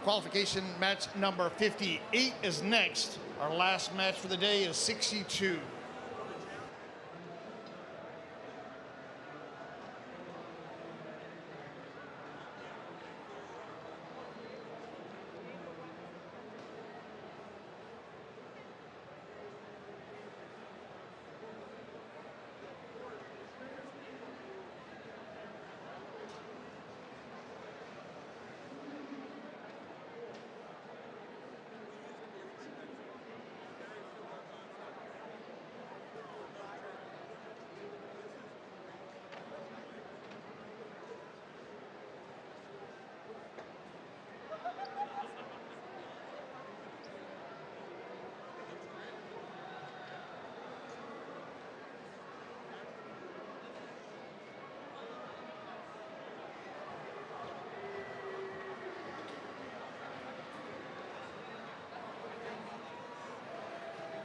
Speaker 8: Qualification match number 58 is next. Our last match for the day is 62.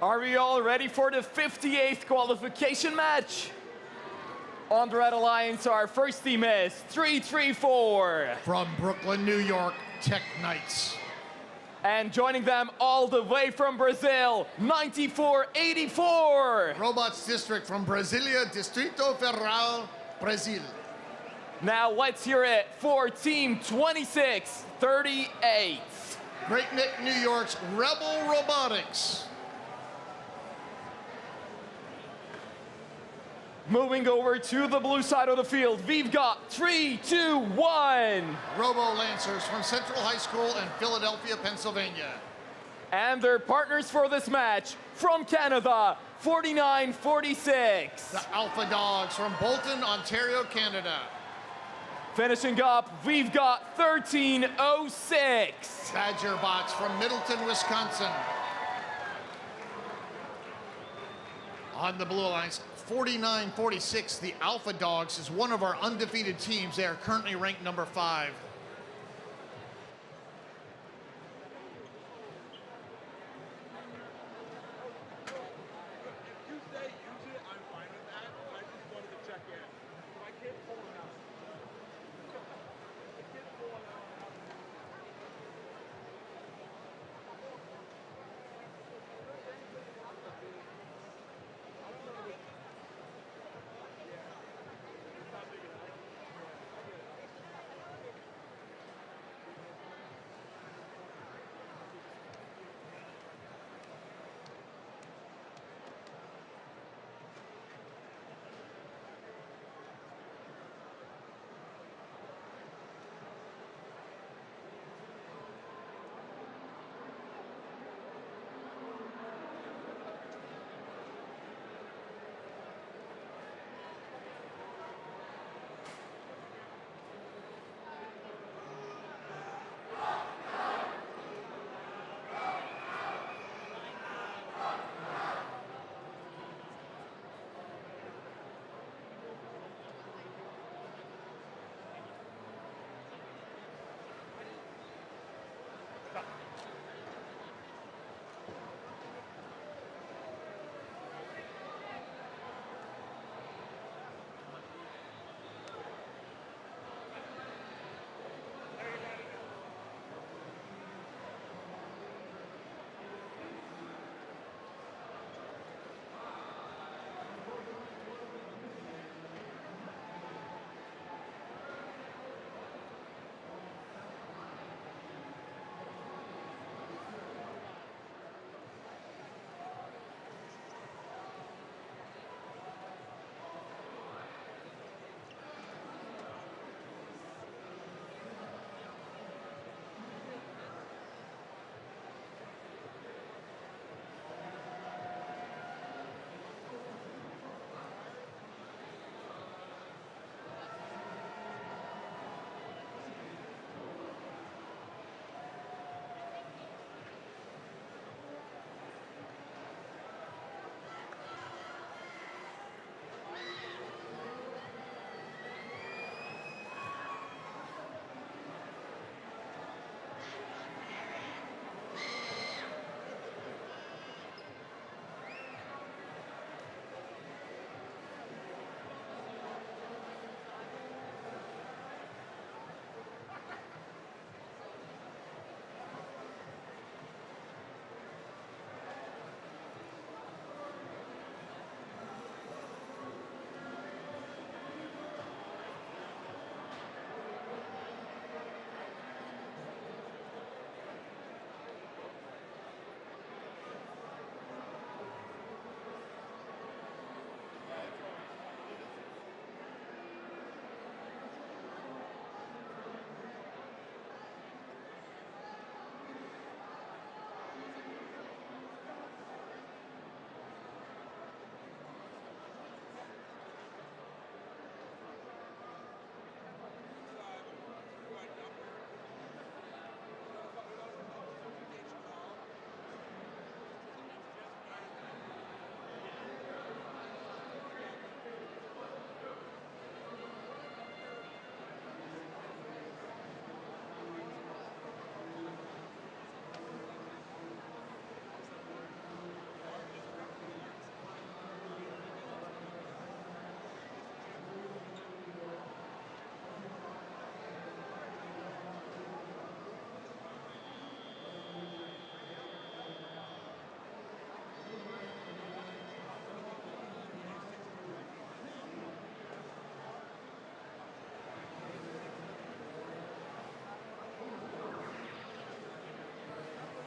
Speaker 6: Are we all ready for the 58th qualification match? On the Red Alliance, our first team is 334.
Speaker 8: From Brooklyn, New York, Tech Knights.
Speaker 6: And joining them all the way from Brazil, 9484.
Speaker 8: Robots District from Brasilia, Distrito Federal, Brazil.
Speaker 6: Now let's hear it for Team 2638.
Speaker 8: Great Neck, New York's Rebel Robotics.
Speaker 6: Moving over to the blue side of the field, we've got 321.
Speaker 8: Robo Lancers from Central High School in Philadelphia, Pennsylvania.
Speaker 6: And their partners for this match, from Canada, 4946.
Speaker 8: The Alpha Dogs from Bolton, Ontario, Canada.
Speaker 6: Finishing up, we've got 1306.
Speaker 8: Badger Bots from Middleton, Wisconsin. On the Blue Alliance, 4946, the Alpha Dogs is one of our undefeated teams. They are currently ranked number 5.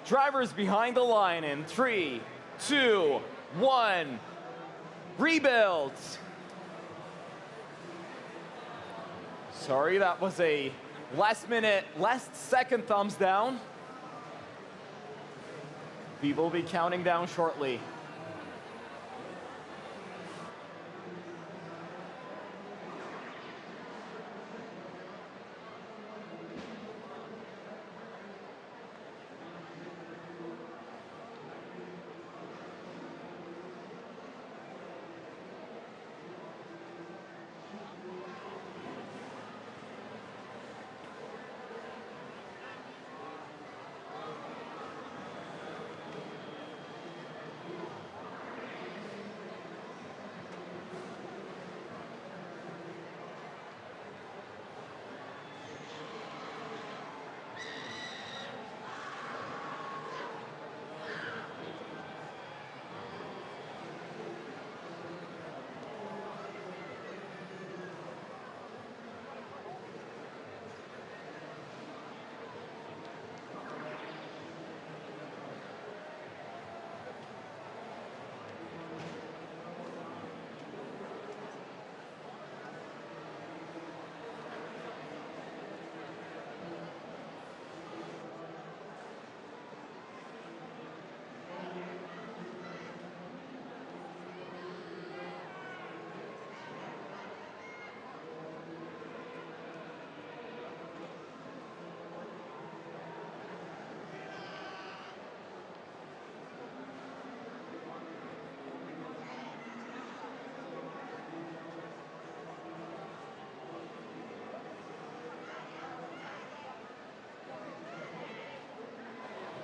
Speaker 6: Drivers behind the line in 3, 2, 1. Rebuilds. Sorry, that was a last second thumbs down. We will be counting down shortly.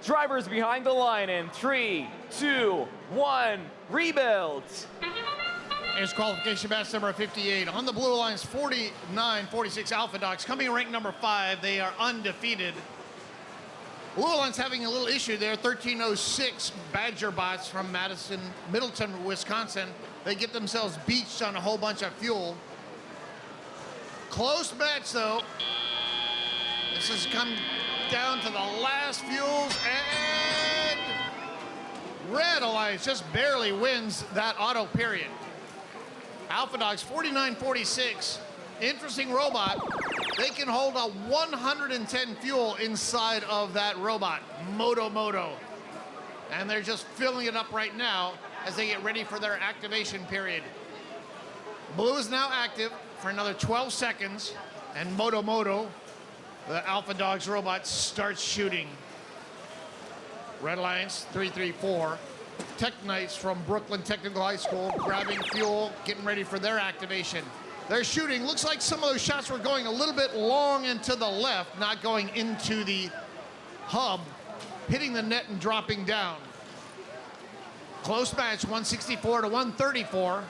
Speaker 6: Drivers behind the line in 3, 2, 1. Rebuilds.
Speaker 8: Here's qualification match number 58. On the blue lines, 49-46 Alpha Dogs. Coming in rank number 5, they are undefeated. Blue Line's having a little issue there. 1306 Badger Bots from Middleton, Wisconsin. They get themselves beached on a whole bunch of fuel. Close match, though. This has come down to the last fuels, and Red Alliance just barely wins that auto period. Alpha Dogs 49-46. Interesting robot. They can hold a 110 fuel inside of that robot, Moto. And they're just filling it up right now as they get ready for their activation period. Blue is now active for another 12 seconds, and Moto, the Alpha Dogs robot, starts shooting. Red Alliance 334. Tech Knights from Brooklyn Technical High School grabbing fuel, getting ready for their activation. They're shooting. Looks like some of those shots were going a little bit long and to the left, not going into the hub, hitting the net and dropping down. Close match, 164 to 134.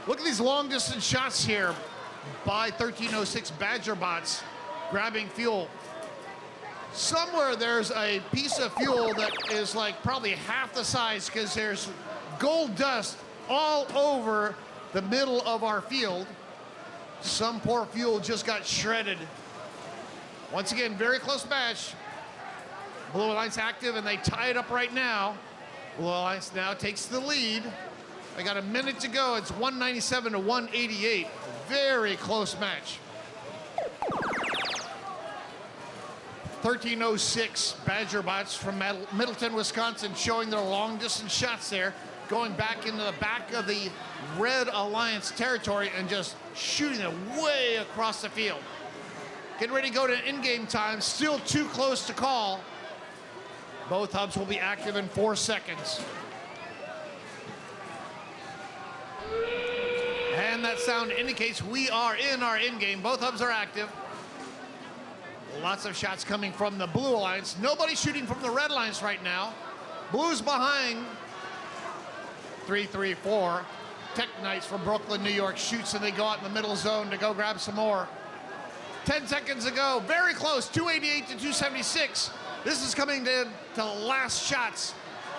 Speaker 8: Look at these long distance shots here by 1306 Badger Bots grabbing fuel. Somewhere there's a piece of fuel that is like probably half the size, because there's gold dust all over the middle of our field. Some poor fuel just got shredded. Once again, very close match. Blue Alliance active, and they tie it up right now. Blue Alliance now takes the lead. They got a minute to go. It's 197 to 188. Very close match. 1306 Badger Bots from Middleton, Wisconsin, showing their long distance shots there, going back into the back of the Red Alliance territory and just shooting it way across the field. Getting ready to go to in-game time, still too close to call. Both hubs will be active in 4 seconds. And that sound indicates we are in our in-game. Both hubs are active. Lots of shots coming from the Blue Alliance. Nobody shooting from the Red Alliance right now. Blue's behind. 334. Tech Knights from Brooklyn, New York shoots, and they go out in the middle zone to go grab some more. 10 seconds to go. Very close. 288 to 276. This is coming to the last shots.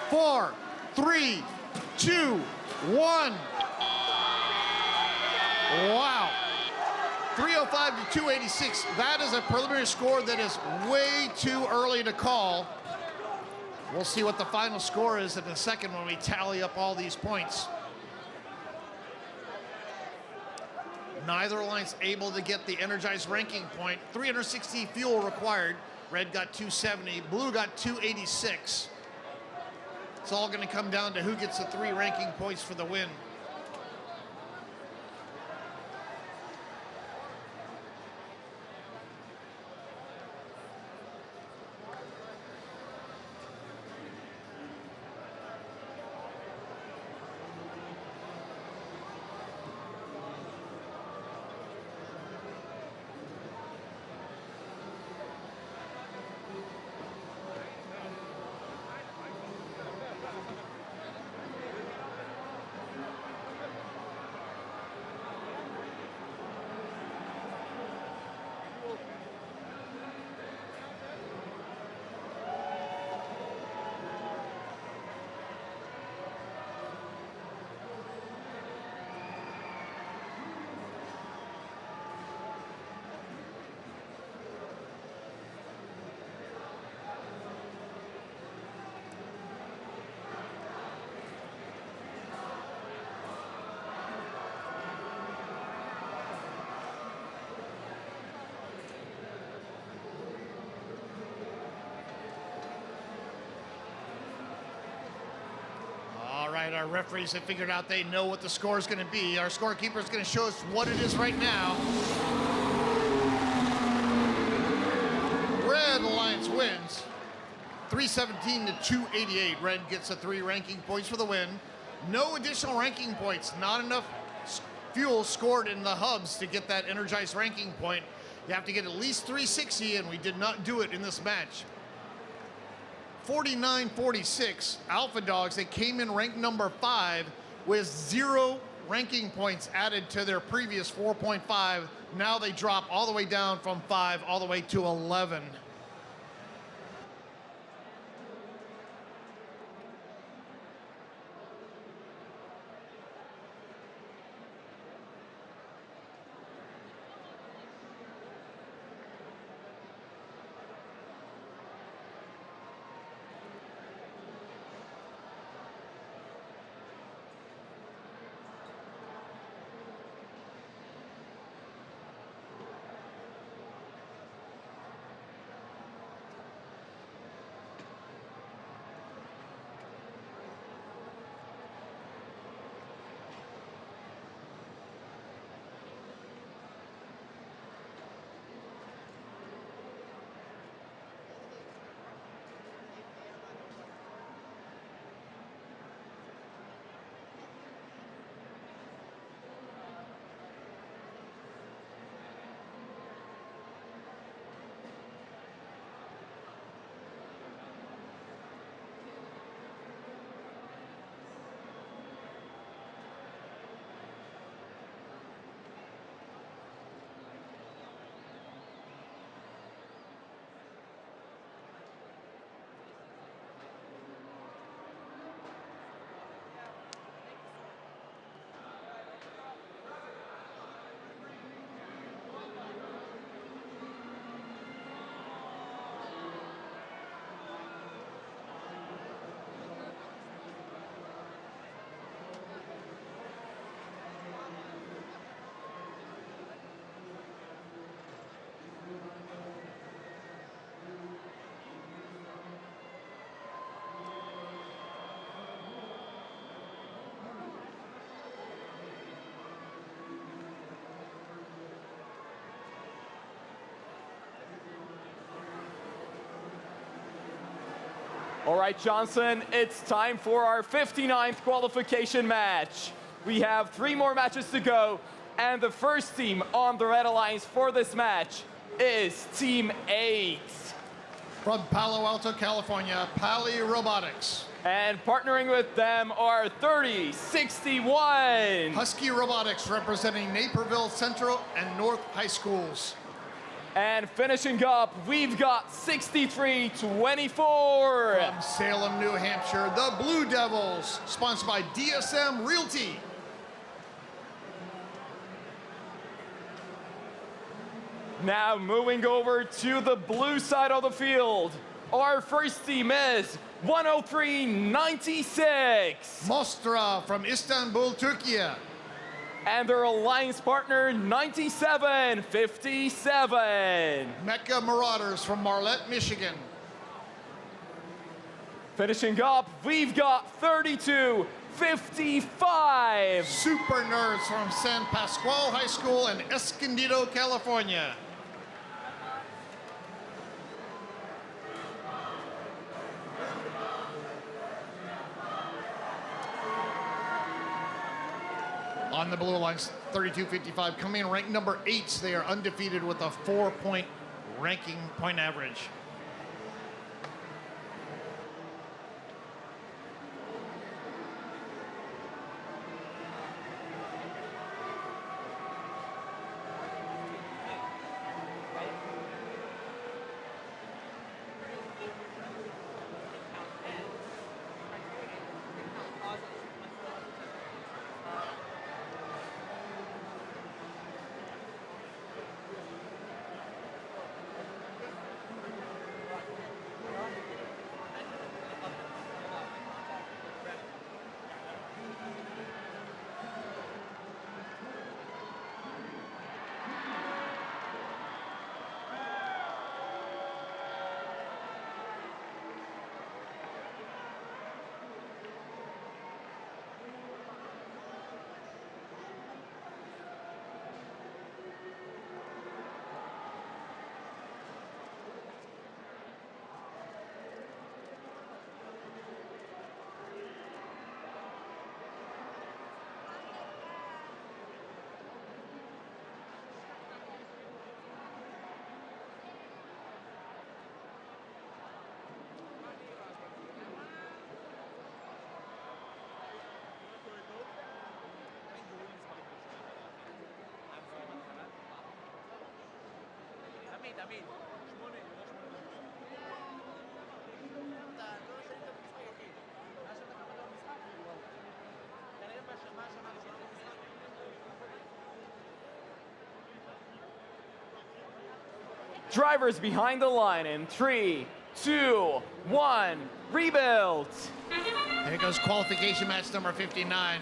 Speaker 8: 4, 3, 2, 1. Wow. 305 to 286. That is a preliminary score that is way too early to call. We'll see what the final score is in a second when we tally up all these points. Neither alliance able to get the energized ranking point. 360 fuel required. Red got 270, blue got 286. It's all going to come down to who gets the 3 ranking points for the win. Our referees have figured out they know what the score is going to be. Our scorekeeper is going to show us what it is right now. Red Alliance wins 317 to 288. Red gets the 3 ranking points for the win. No additional ranking points. Not enough fuel scored in the hubs to get that energized ranking point. You have to get at least 360, and we did not do it in this match. 49-46, Alpha Dogs, they came in ranked number 5 with 0 ranking points added to their previous 4.5. Now they drop all the way down from 5 all the way to 11.
Speaker 6: All right, Johnson, it's time for our 59th qualification match. We have 3 more matches to go, and the first team on the Red Alliance for this match is Team 8.
Speaker 8: From Palo Alto, California, Pali Robotics.
Speaker 6: And partnering with them are 3061.
Speaker 8: Husky Robotics representing Naperville Central and North High Schools.
Speaker 6: And finishing up, we've got 6324.
Speaker 8: From Salem, New Hampshire, the Blue Devils, sponsored by DSM Realty.
Speaker 6: Now moving over to the blue side of the field. Our first team is 103.96.
Speaker 8: Mostra from Istanbul, Turkey.
Speaker 6: And their alliance partner, 97.57.
Speaker 8: Mecca Marauders from Marlette, Michigan.
Speaker 6: Finishing up, we've got 32.55.
Speaker 8: Super Nerds from San Pascual High School in Escondido, California. On the blue lines, 32.55, coming in ranked number 8. They are undefeated with a 4-point ranking point average.
Speaker 6: Drivers behind the line in 3, 2, 1, rebuild.
Speaker 8: Here goes qualification match number 59.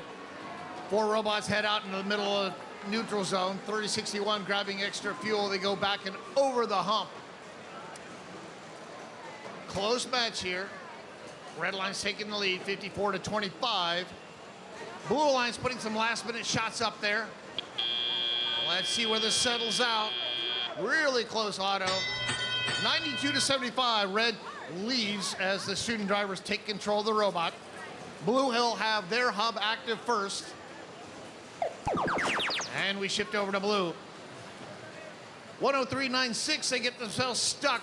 Speaker 8: 4 robots head out in the middle of neutral zone. 3061 grabbing extra fuel. They go back and over the hump. Close match here. Red Line's taking the lead, 54-25. Blue Line's putting some last-minute shots up there. Let's see where this settles out. Really close auto. 92-75. Red leads as the student drivers take control of the robot. Blue will have their hub active first. And we shift over to Blue. 103.96, they get themselves stuck.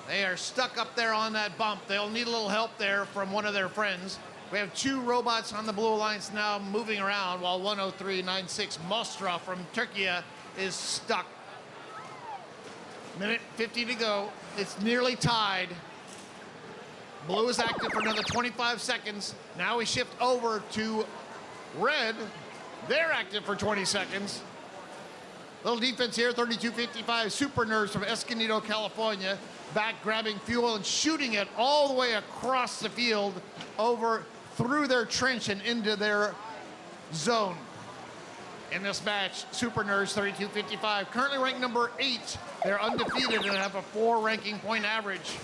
Speaker 8: They are stuck up there on that bump. They'll need a little help there from one of their friends. We have 2 robots on the Blue Alliance now moving around, while 103.96 Mostra from Turkey is stuck. Minute 50 to go. It's nearly tied. Blue is active for another 25 seconds. Now we shift over to Red. They're active for 20 seconds. Little defense here, 32.55. Super Nerds from Escondido, California. Back grabbing fuel and shooting it all the way across the field over through their trench and into their zone. In this match, Super Nerds 32.55, currently ranked number 8. They're undefeated and have a 4 ranking point average.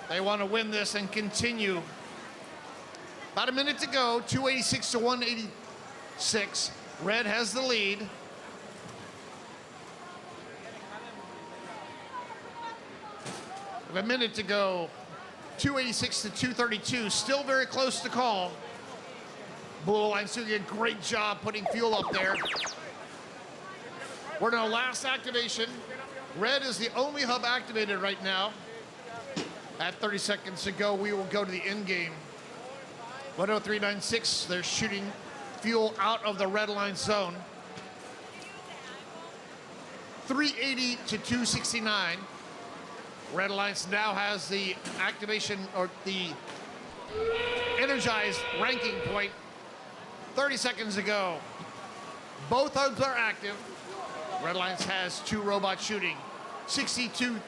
Speaker 8: They want to win this and continue. About a minute to go, 286 to 186. Red has the lead. A minute to go, 286 to 232, still very close to call. Blue Alliance doing a great job putting fuel up there. We're in our last activation. Red is the only hub activated right now. At 30 seconds to go, we will go to the end game. 103.96, they're shooting fuel out of the red line zone. 380 to 269. Red Alliance now has the activation or the energized ranking point. 30 seconds to go. Both hubs are active. Red Alliance has 2 robots shooting. 62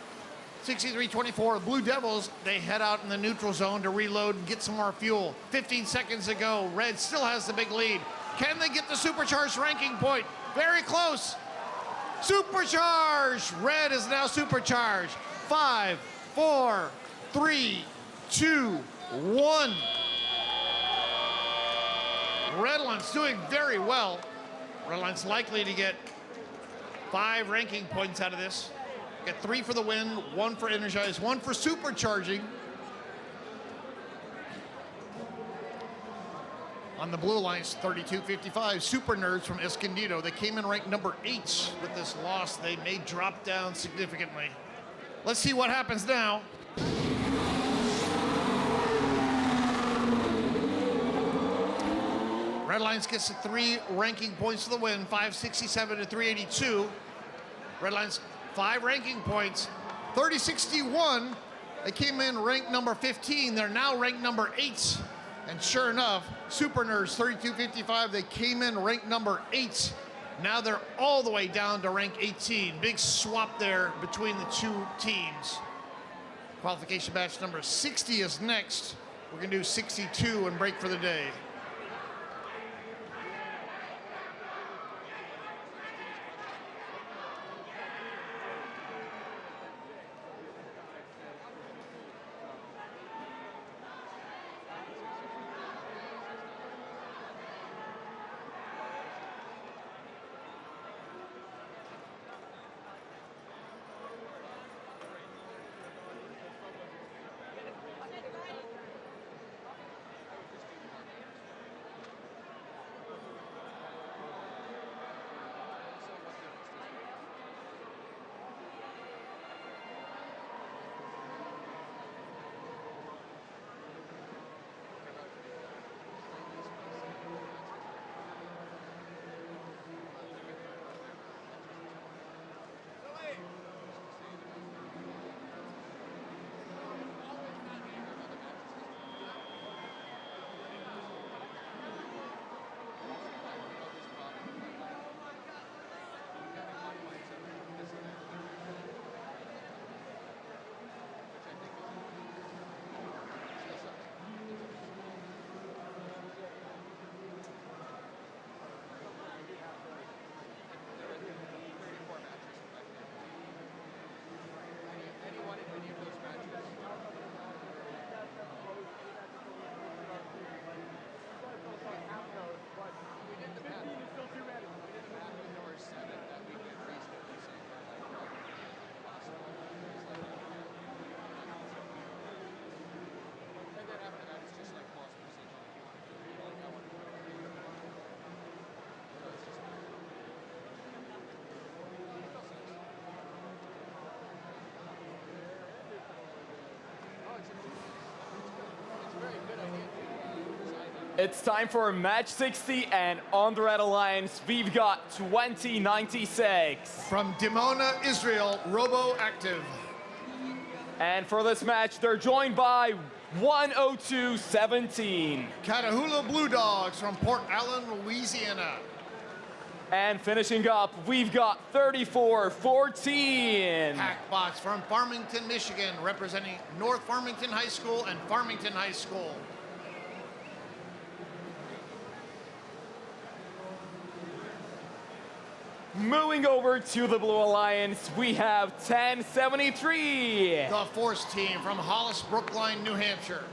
Speaker 8: 63-24, Blue Devils, they head out in the neutral zone to reload and get some more fuel. 15 seconds to go. Red still has the big lead. Can they get the supercharged ranking point? Very close. Supercharged! Red is now supercharged. 5, 4, 3, 2, 1. Redline's doing very well. Redline's likely to get 5 ranking points out of this. Get 3 for the win, 1 for energize, 1 for supercharging. On the blue lines, 32-55, Super Nerds from Escondido. They came in ranked number 8 with this loss. They may drop down significantly. Let's see what happens now. Red Lions gets the 3 ranking points for the win, 567 to 382. Red Lions 5 ranking points, 30-61. They came in ranked number 15. They're now ranked number 8. And sure enough, Super Nerds 32-55, they came in ranked number 8. Now they're all the way down to rank 18. Big swap there between the 2 teams. Qualification match number 60 is next. We're gonna do 62 and break for the day.
Speaker 6: It's time for match 60, and on the Red Alliance, we've got 2096.
Speaker 8: From Dimona, Israel, Robo Active.
Speaker 6: And for this match, they're joined by 102-17.
Speaker 8: Catahoula Blue Dogs from Port Allen, Louisiana.
Speaker 6: And finishing up, we've got 34-14.
Speaker 8: Hackbots from Farmington, Michigan, representing North Farmington High School and Farmington High School.
Speaker 6: Moving over to the Blue Alliance, we have 1073.
Speaker 8: The Force Team from Hollis, Brookline, New Hampshire.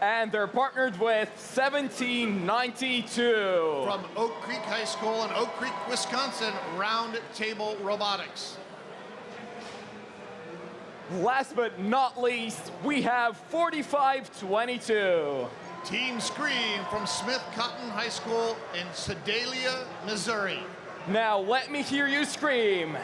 Speaker 6: And they're partnered with 1792.
Speaker 8: From Oak Creek High School in Oak Creek, Wisconsin, Round Table Robotics.
Speaker 6: Last but not least, we have 4522.
Speaker 8: Team Scream from Smith Cotton High School in Sedalia, Missouri.
Speaker 6: Now let me hear you scream.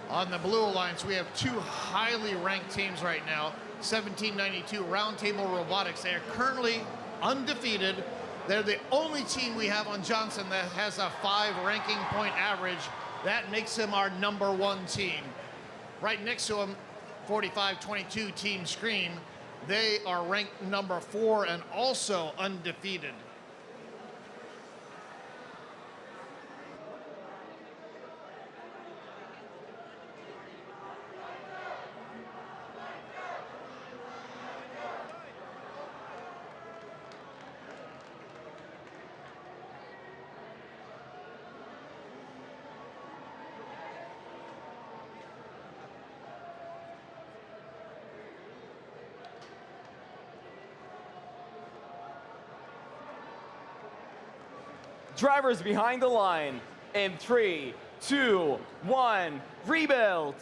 Speaker 8: On the Blue Alliance, we have 2 highly ranked teams right now. 1792 Round Table Robotics. They are currently undefeated. They're the only team we have on Johnson that has a 5 ranking point average. That makes them our #1 team. Right next to them, 4522 Team Scream. They are ranked #4 and also undefeated.
Speaker 6: Drivers behind the line. In 3, 2, 1, rebuild.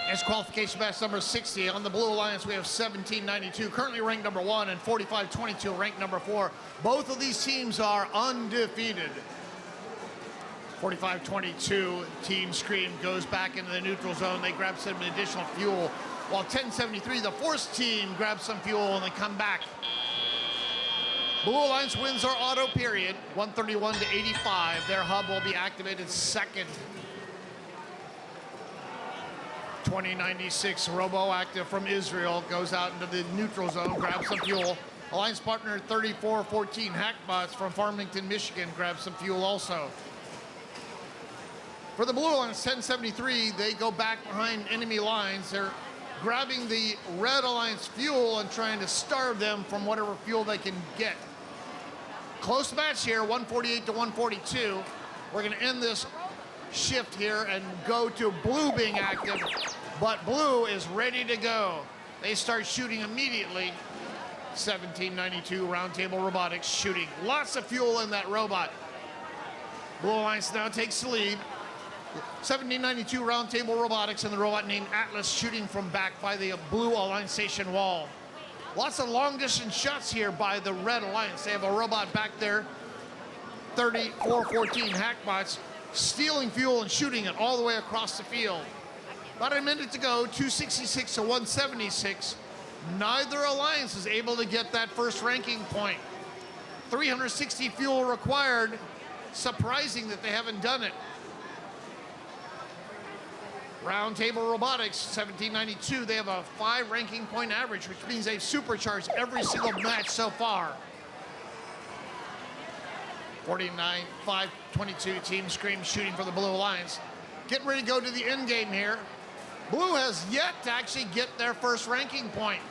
Speaker 8: It's qualification match number 60. On the Blue Alliance, we have 1792, currently ranked number 1, and 4522, ranked number 4. Both of these teams are undefeated. 4522, Team Scream goes back into the neutral zone. They grab some additional fuel, while 1073, the Force team, grabs some fuel and they come back. Blue Alliance wins our auto period, 131 to 85. Their hub will be activated second. 2096 Robo Active from Israel goes out into the neutral zone, grabs some fuel. Alliance partner 3414 Hackbots from Farmington, Michigan, grabs some fuel also. For the Blue Alliance 1073, they go back behind enemy lines. They're grabbing the Red Alliance fuel and trying to starve them from whatever fuel they can get. Close match here, 148 to 142. We're going to end this shift here and go to Blue being active, but Blue is ready to go. They start shooting immediately. 1792 Roundtable Robotics shooting lots of fuel in that robot. Blue Alliance now takes the lead. 1792 Roundtable Robotics and the robot named Atlas shooting from back by the Blue Alliance station wall. Lots of long distance shots here by the Red Alliance. They have a robot back there, 3414 Hackbots, stealing fuel and shooting it all the way across the field. About a minute to go, 266 to 176. Neither alliance is able to get that first ranking point. 360 fuel required. Surprising that they haven't done it. Roundtable Robotics, 1792, they have a 5 ranking point average, which means they've supercharged every single match so far. 49, 522, Team Scream shooting for the Blue Alliance. Getting ready to go to the end game here. Blue has yet to actually get their first ranking point.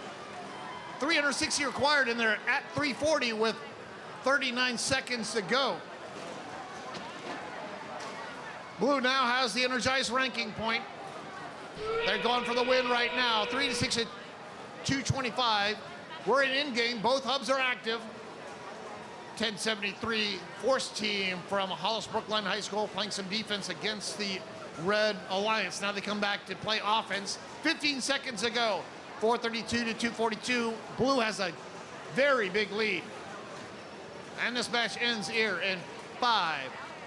Speaker 8: 360 required, and they're at 340 with 39 seconds to go. Blue now has the energized ranking point. They're going for the win right now. 3 to 6 at 225. We're in end game. Both hubs are active. 1073 Force team from Hollis Brookline High School playing some defense against the Red Alliance. Now they come back to play offense. 15 seconds ago. 432 to 242. Blue has a very big lead. And this match ends here in 5,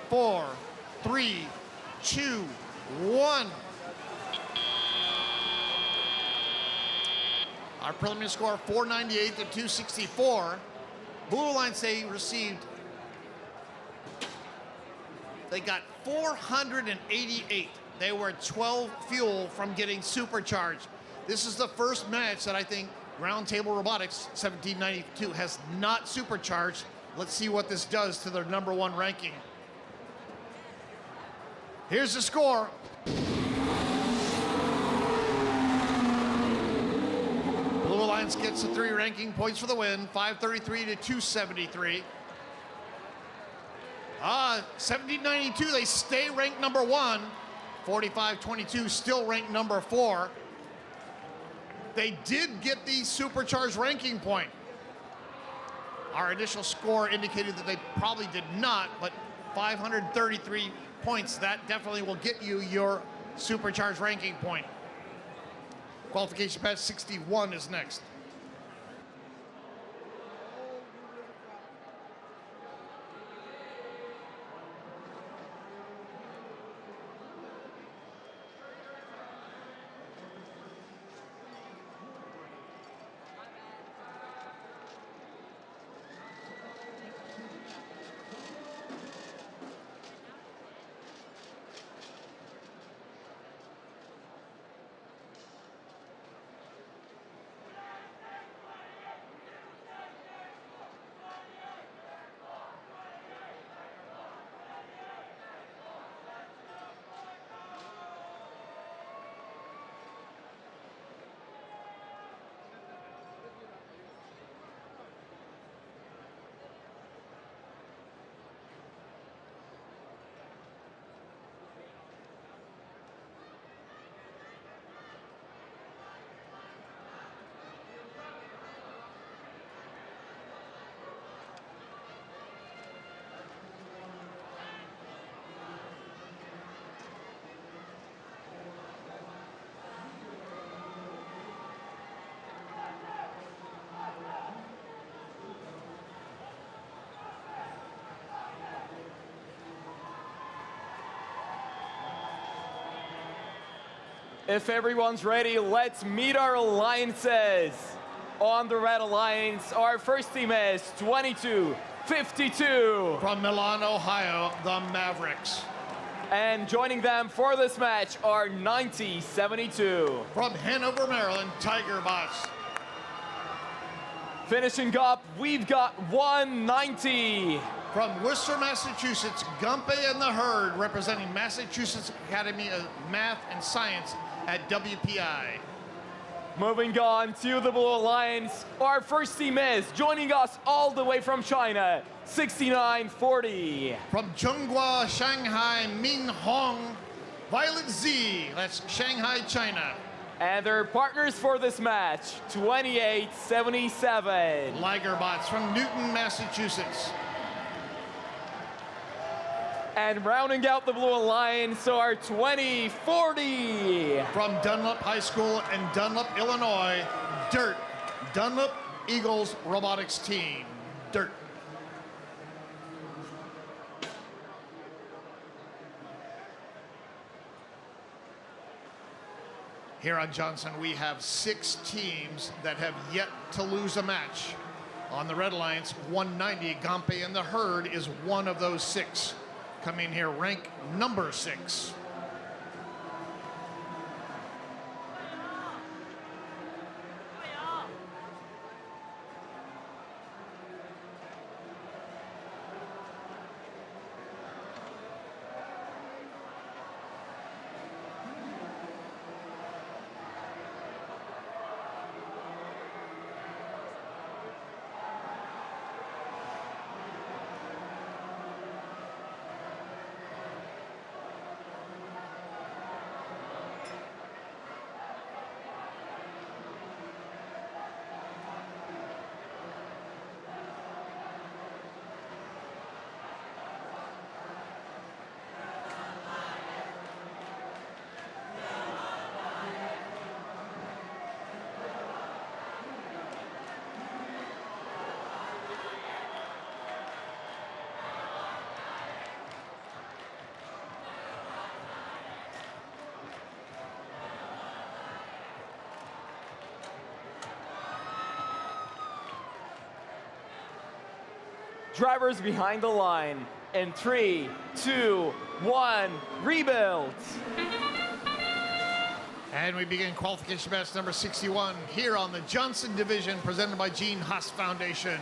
Speaker 8: 4, 3, 2, 1. Our preliminary score, 498 to 264. Blue Alliance, they got 488. They were 12 fuel from getting supercharged. This is the first match that I think Roundtable Robotics 1792 has not supercharged. Let's see what this does to their number 1 ranking. Here's the score. Blue Alliance gets the 3 ranking points for the win, 533 to 273. 1792, they stay ranked number 1. 4522 still ranked number 4. They did get the supercharged ranking point. Our initial score indicated that they probably did not, but 533 points, that definitely will get you your supercharged ranking point. Qualification match 61 is next.
Speaker 6: If everyone's ready, let's meet our alliances. On the Red Alliance, our first team is 2252.
Speaker 8: From Milan, Ohio, the Mavericks.
Speaker 6: And joining them for this match are 9072.
Speaker 8: From Hanover, Maryland, Tiger Bots.
Speaker 6: Finishing up, we've got 190.
Speaker 8: From Worcester, Massachusetts, Gumpe and the Herd, representing Massachusetts Academy of Math and Science at WPI.
Speaker 6: Moving on to the Blue Alliance, our first team is joining us all the way from China, 6940.
Speaker 8: From Zhonghua, Shanghai, Ming Hong, Violet Z, that's Shanghai, China.
Speaker 6: And their partners for this match, 2877.
Speaker 8: Liger Bots from Newton, Massachusetts.
Speaker 6: And rounding out the Blue Alliance are 2040.
Speaker 8: From Dunlop High School in Dunlop, Illinois, Dirt, Dunlop Eagles Robotics Team, Dirt. Here on Johnson, we have 6 teams that have yet to lose a match. On the Red Alliance, 190, Gumpe and the Herd is one of those 6. Coming here, rank number 6.
Speaker 6: Drivers behind the line. In 3, 2, 1, rebuild.
Speaker 8: And we begin qualification match number 61 here on the Johnson Division, presented by Gene Haas Foundation.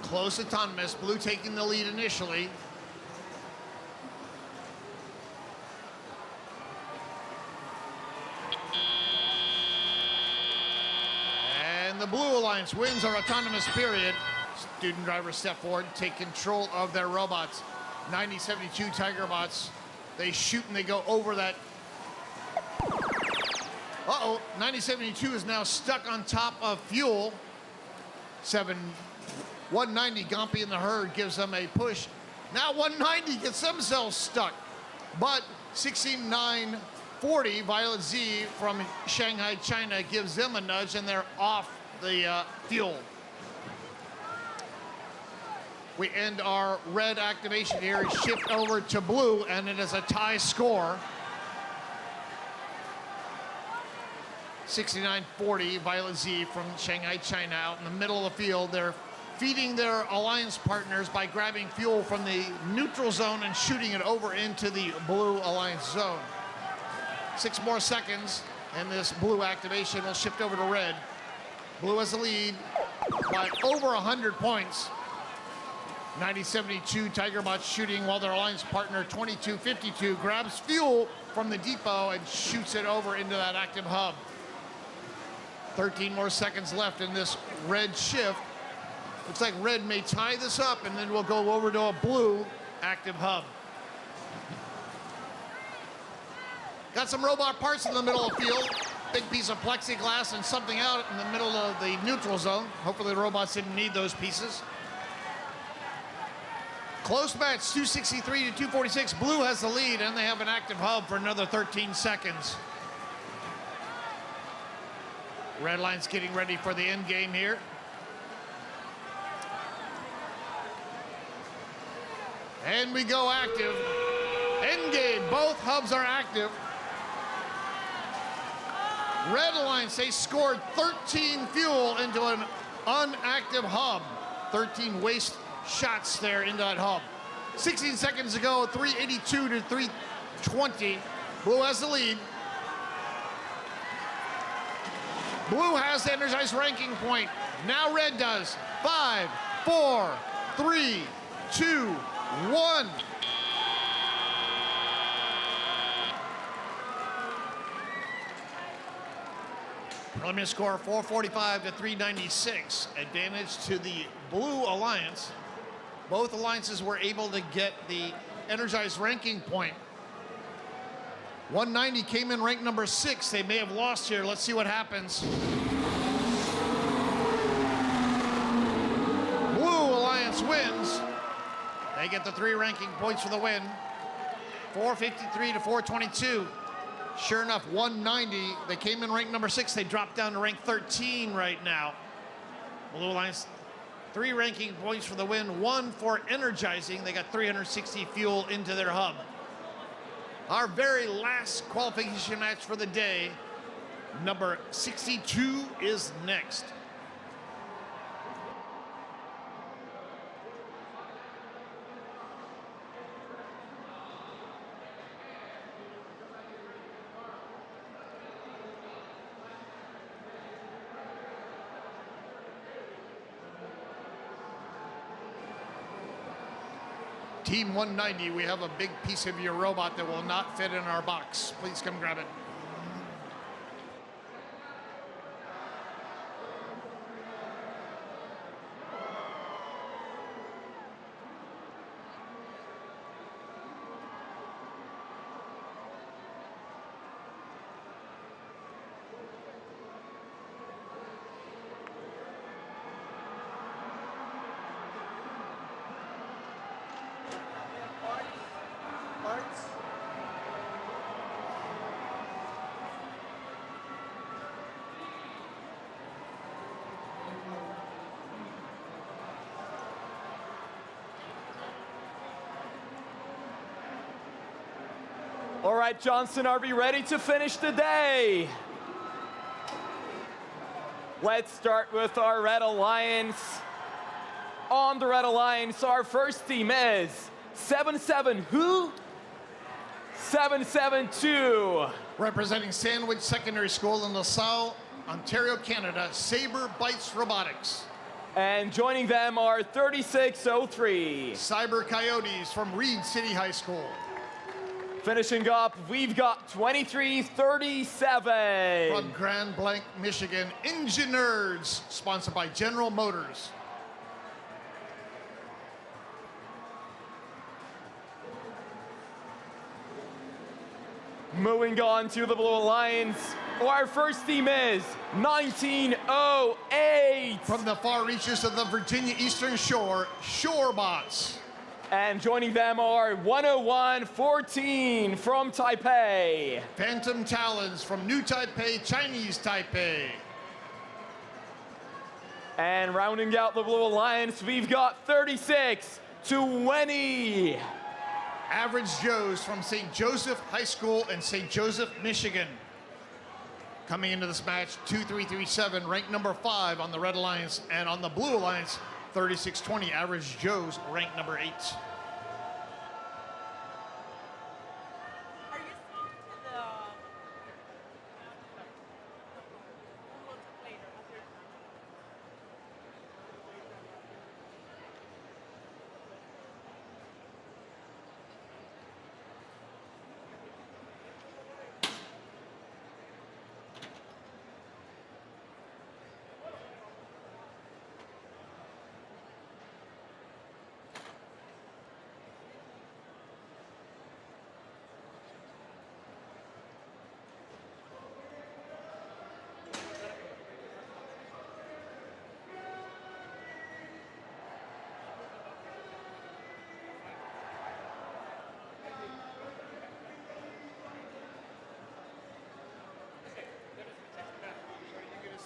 Speaker 8: Close autonomous, blue taking the lead initially. And the Blue Alliance wins our autonomous period. Student drivers step forward, take control of their robots. 9072 Tiger Bots. They shoot and they go over that. Uh-oh, 9072 is now stuck on top of fuel. 190 Gumpe and the Herd gives them a push. Now 190 gets themselves stuck. But 6940 Violet Z from Shanghai, China gives them a nudge and they're off the fuel. We end our red activation here, shift over to blue, and it is a tie score. 6940 Violet Z from Shanghai, China, out in the middle of the field. They're feeding their alliance partners by grabbing fuel from the neutral zone and shooting it over into the blue alliance zone. 6 more seconds, and this blue activation will shift over to red. Blue has the lead by over 100 points. 9072 Tiger Bots shooting while their alliance partner 2252 grabs fuel from the depot and shoots it over into that active hub. 13 more seconds left in this red shift. Looks like red may tie this up and then we'll go over to a blue active hub. Got some robot parts in the middle of the field. Big piece of plexiglass and something out in the middle of the neutral zone. Hopefully the robots didn't need those pieces. Close match, 263 to 246. Blue has the lead, and they have an active hub for another 13 seconds. Red line's getting ready for the end game here. And we go active. Engage, both hubs are active. Red Alliance, they scored 13 fuel into an unactive hub. 13 waste shots there into that hub. 16 seconds ago, 382 to 320. Blue has the lead. Blue has the energized ranking point. Now red does. 5, 4, 3, 2, 1. Preliminary score 445 to 396. Advantage to the Blue Alliance. Both alliances were able to get the energized ranking point. 190 came in ranked number 6. They may have lost here. Let's see what happens. Blue Alliance wins. They get the 3 ranking points for the win. 453 to 422. Sure enough, 190. They came in ranked number 6. They dropped down to rank 13 right now. Blue Alliance, 3 ranking points for the win, 1 for energizing. They got 360 fuel into their hub. Our very last qualification match for the day, number 62, is next. Team 190, we have a big piece of your robot that will not fit in our box. Please come grab it.
Speaker 6: All right, Johnson, are we ready to finish the day? Let's start with our Red Alliance. On the Red Alliance, our first team is 77 who? 772.
Speaker 8: Representing Sandwich Secondary School in LaSalle, Ontario, Canada, Sabre Bites Robotics.
Speaker 6: And joining them are 3603.
Speaker 8: Cyber Coyotes from Reed City High School.
Speaker 6: Finishing up, we've got 2337.
Speaker 8: From Grand Blanc, Michigan, Engineers, sponsored by General Motors.
Speaker 6: Moving on to the Blue Alliance, our first team is 1908.
Speaker 8: From the far reaches of the Virginia Eastern Shore, Shorebots.
Speaker 6: And joining them are 10114 from Taipei.
Speaker 8: Phantom Talons from New Taipei, Chinese Taipei.
Speaker 6: And rounding out the Blue Alliance, we've got 3620.
Speaker 8: Average Joes from St. Joseph High School in St. Joseph, Michigan. Coming into this match, 2337, ranked number 5 on the Red Alliance, and on the Blue Alliance, 3620. Average Joes, ranked number 8.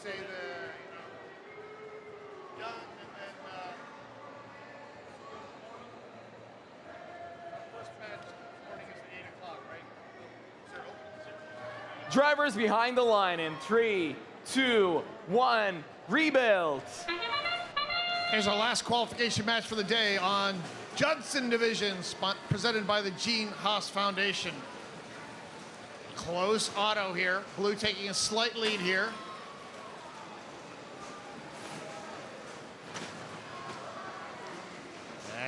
Speaker 8: Say the done, and then first match this morning is
Speaker 6: Drivers behind the line in 3, 2, 1, rebuild.
Speaker 8: Here's our last qualification match for the day on Judson Division, presented by the Gene Haas Foundation. Close auto here. Blue taking a slight lead here.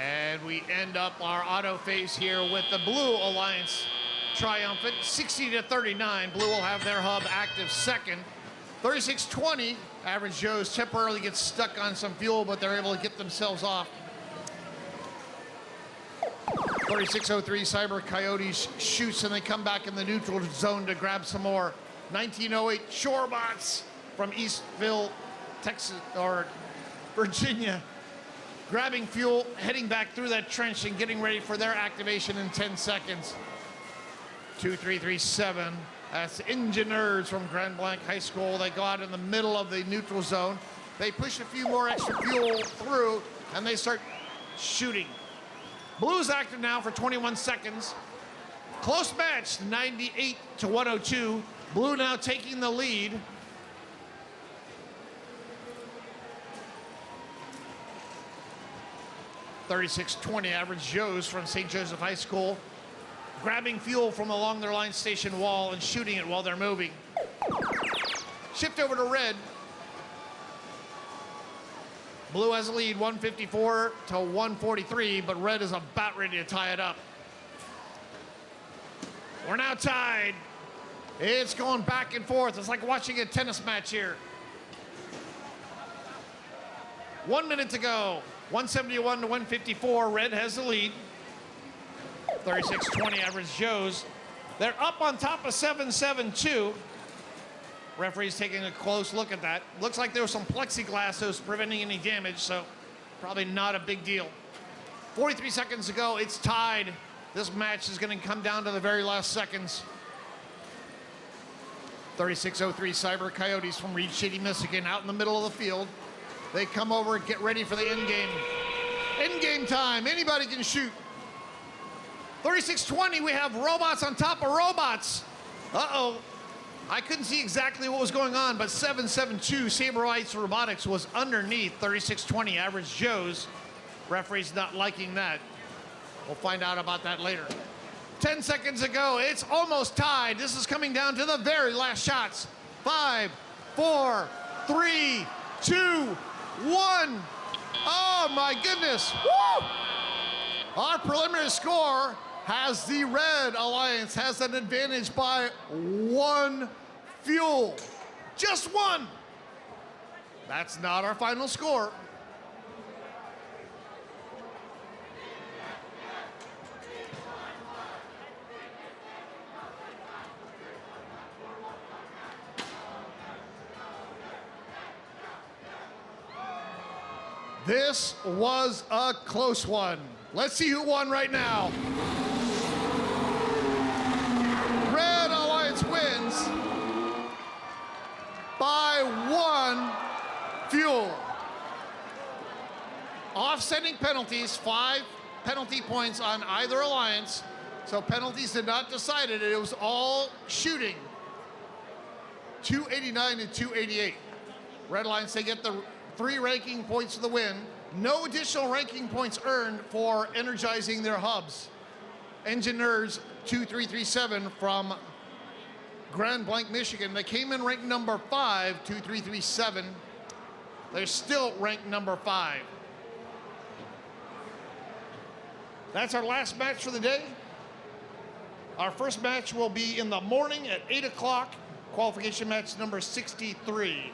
Speaker 8: And we end up our auto phase here with the Blue Alliance triumphant, 60-39. Blue will have their hub active second. 36-20, Average Joe's temporarily gets stuck on some fuel, but they're able to get themselves off. 36-03, Cyber Coyotes shoots and they come back in the neutral zone to grab some more. 1908, Shorebots from Eastville, Texas, or Virginia, grabbing fuel, heading back through that trench and getting ready for their activation in 10 seconds. 2337, that's Engineers from Grand Blanc High School. They go out in the middle of the neutral zone. They push a few more extra fuel through and they start shooting. Blue's active now for 21 seconds. Close match, 98-102. Blue now taking the lead. .36-20, Average Joe's from St. Joseph High School, grabbing fuel from along their line station wall and shooting it while they're moving. Shift over to red. Blue has a lead, 154-143, but red is about ready to tie it up. We're now tied. It's going back and forth. It's like watching a tennis match here. 1 minute to go. 171-154. Red has the lead. 36-20, Average Joe's. They're up on top of 7-7-2. Referee's taking a close look at that. Looks like there was some plexiglass that was preventing any damage, so probably not a big deal. 43 seconds to go, it's tied. This match is going to come down to the very last seconds. 36-03, Cyber Coyotes from Reed City, Michigan, out in the middle of the field. They come over and get ready for the end game. End game time, anybody can shoot. 36-20, we have robots on top of robots. Uh-oh. I couldn't see exactly what was going on, but 7-7-2, Saber-Lights Robotics was underneath 36-20, Average Joe's. Referee's not liking that. We'll find out about that later. 10 seconds ago, it's almost tied. This is coming down to the very last shots. 5, 4, 3, 2, 1. Oh my goodness. Woo! Our preliminary score has the Red Alliance has an advantage by 1 fuel. Just 1. That's not our final score. This was a close one. Let's see who won right now. Red Alliance wins by 1 fuel. Offsetting penalties, 5 penalty points on either alliance. So penalties did not decide it. It was all shooting. 289 and 288. Red Alliance, they get the 3 ranking points for the win. No additional ranking points earned for energizing their hubs. Engineers 2337 from Grand Blanc, Michigan. They came in ranked number 5, 2337. They're still ranked number 5. That's our last match for the day. Our first match will be in the morning at 8 o'clock. Qualification match number 63.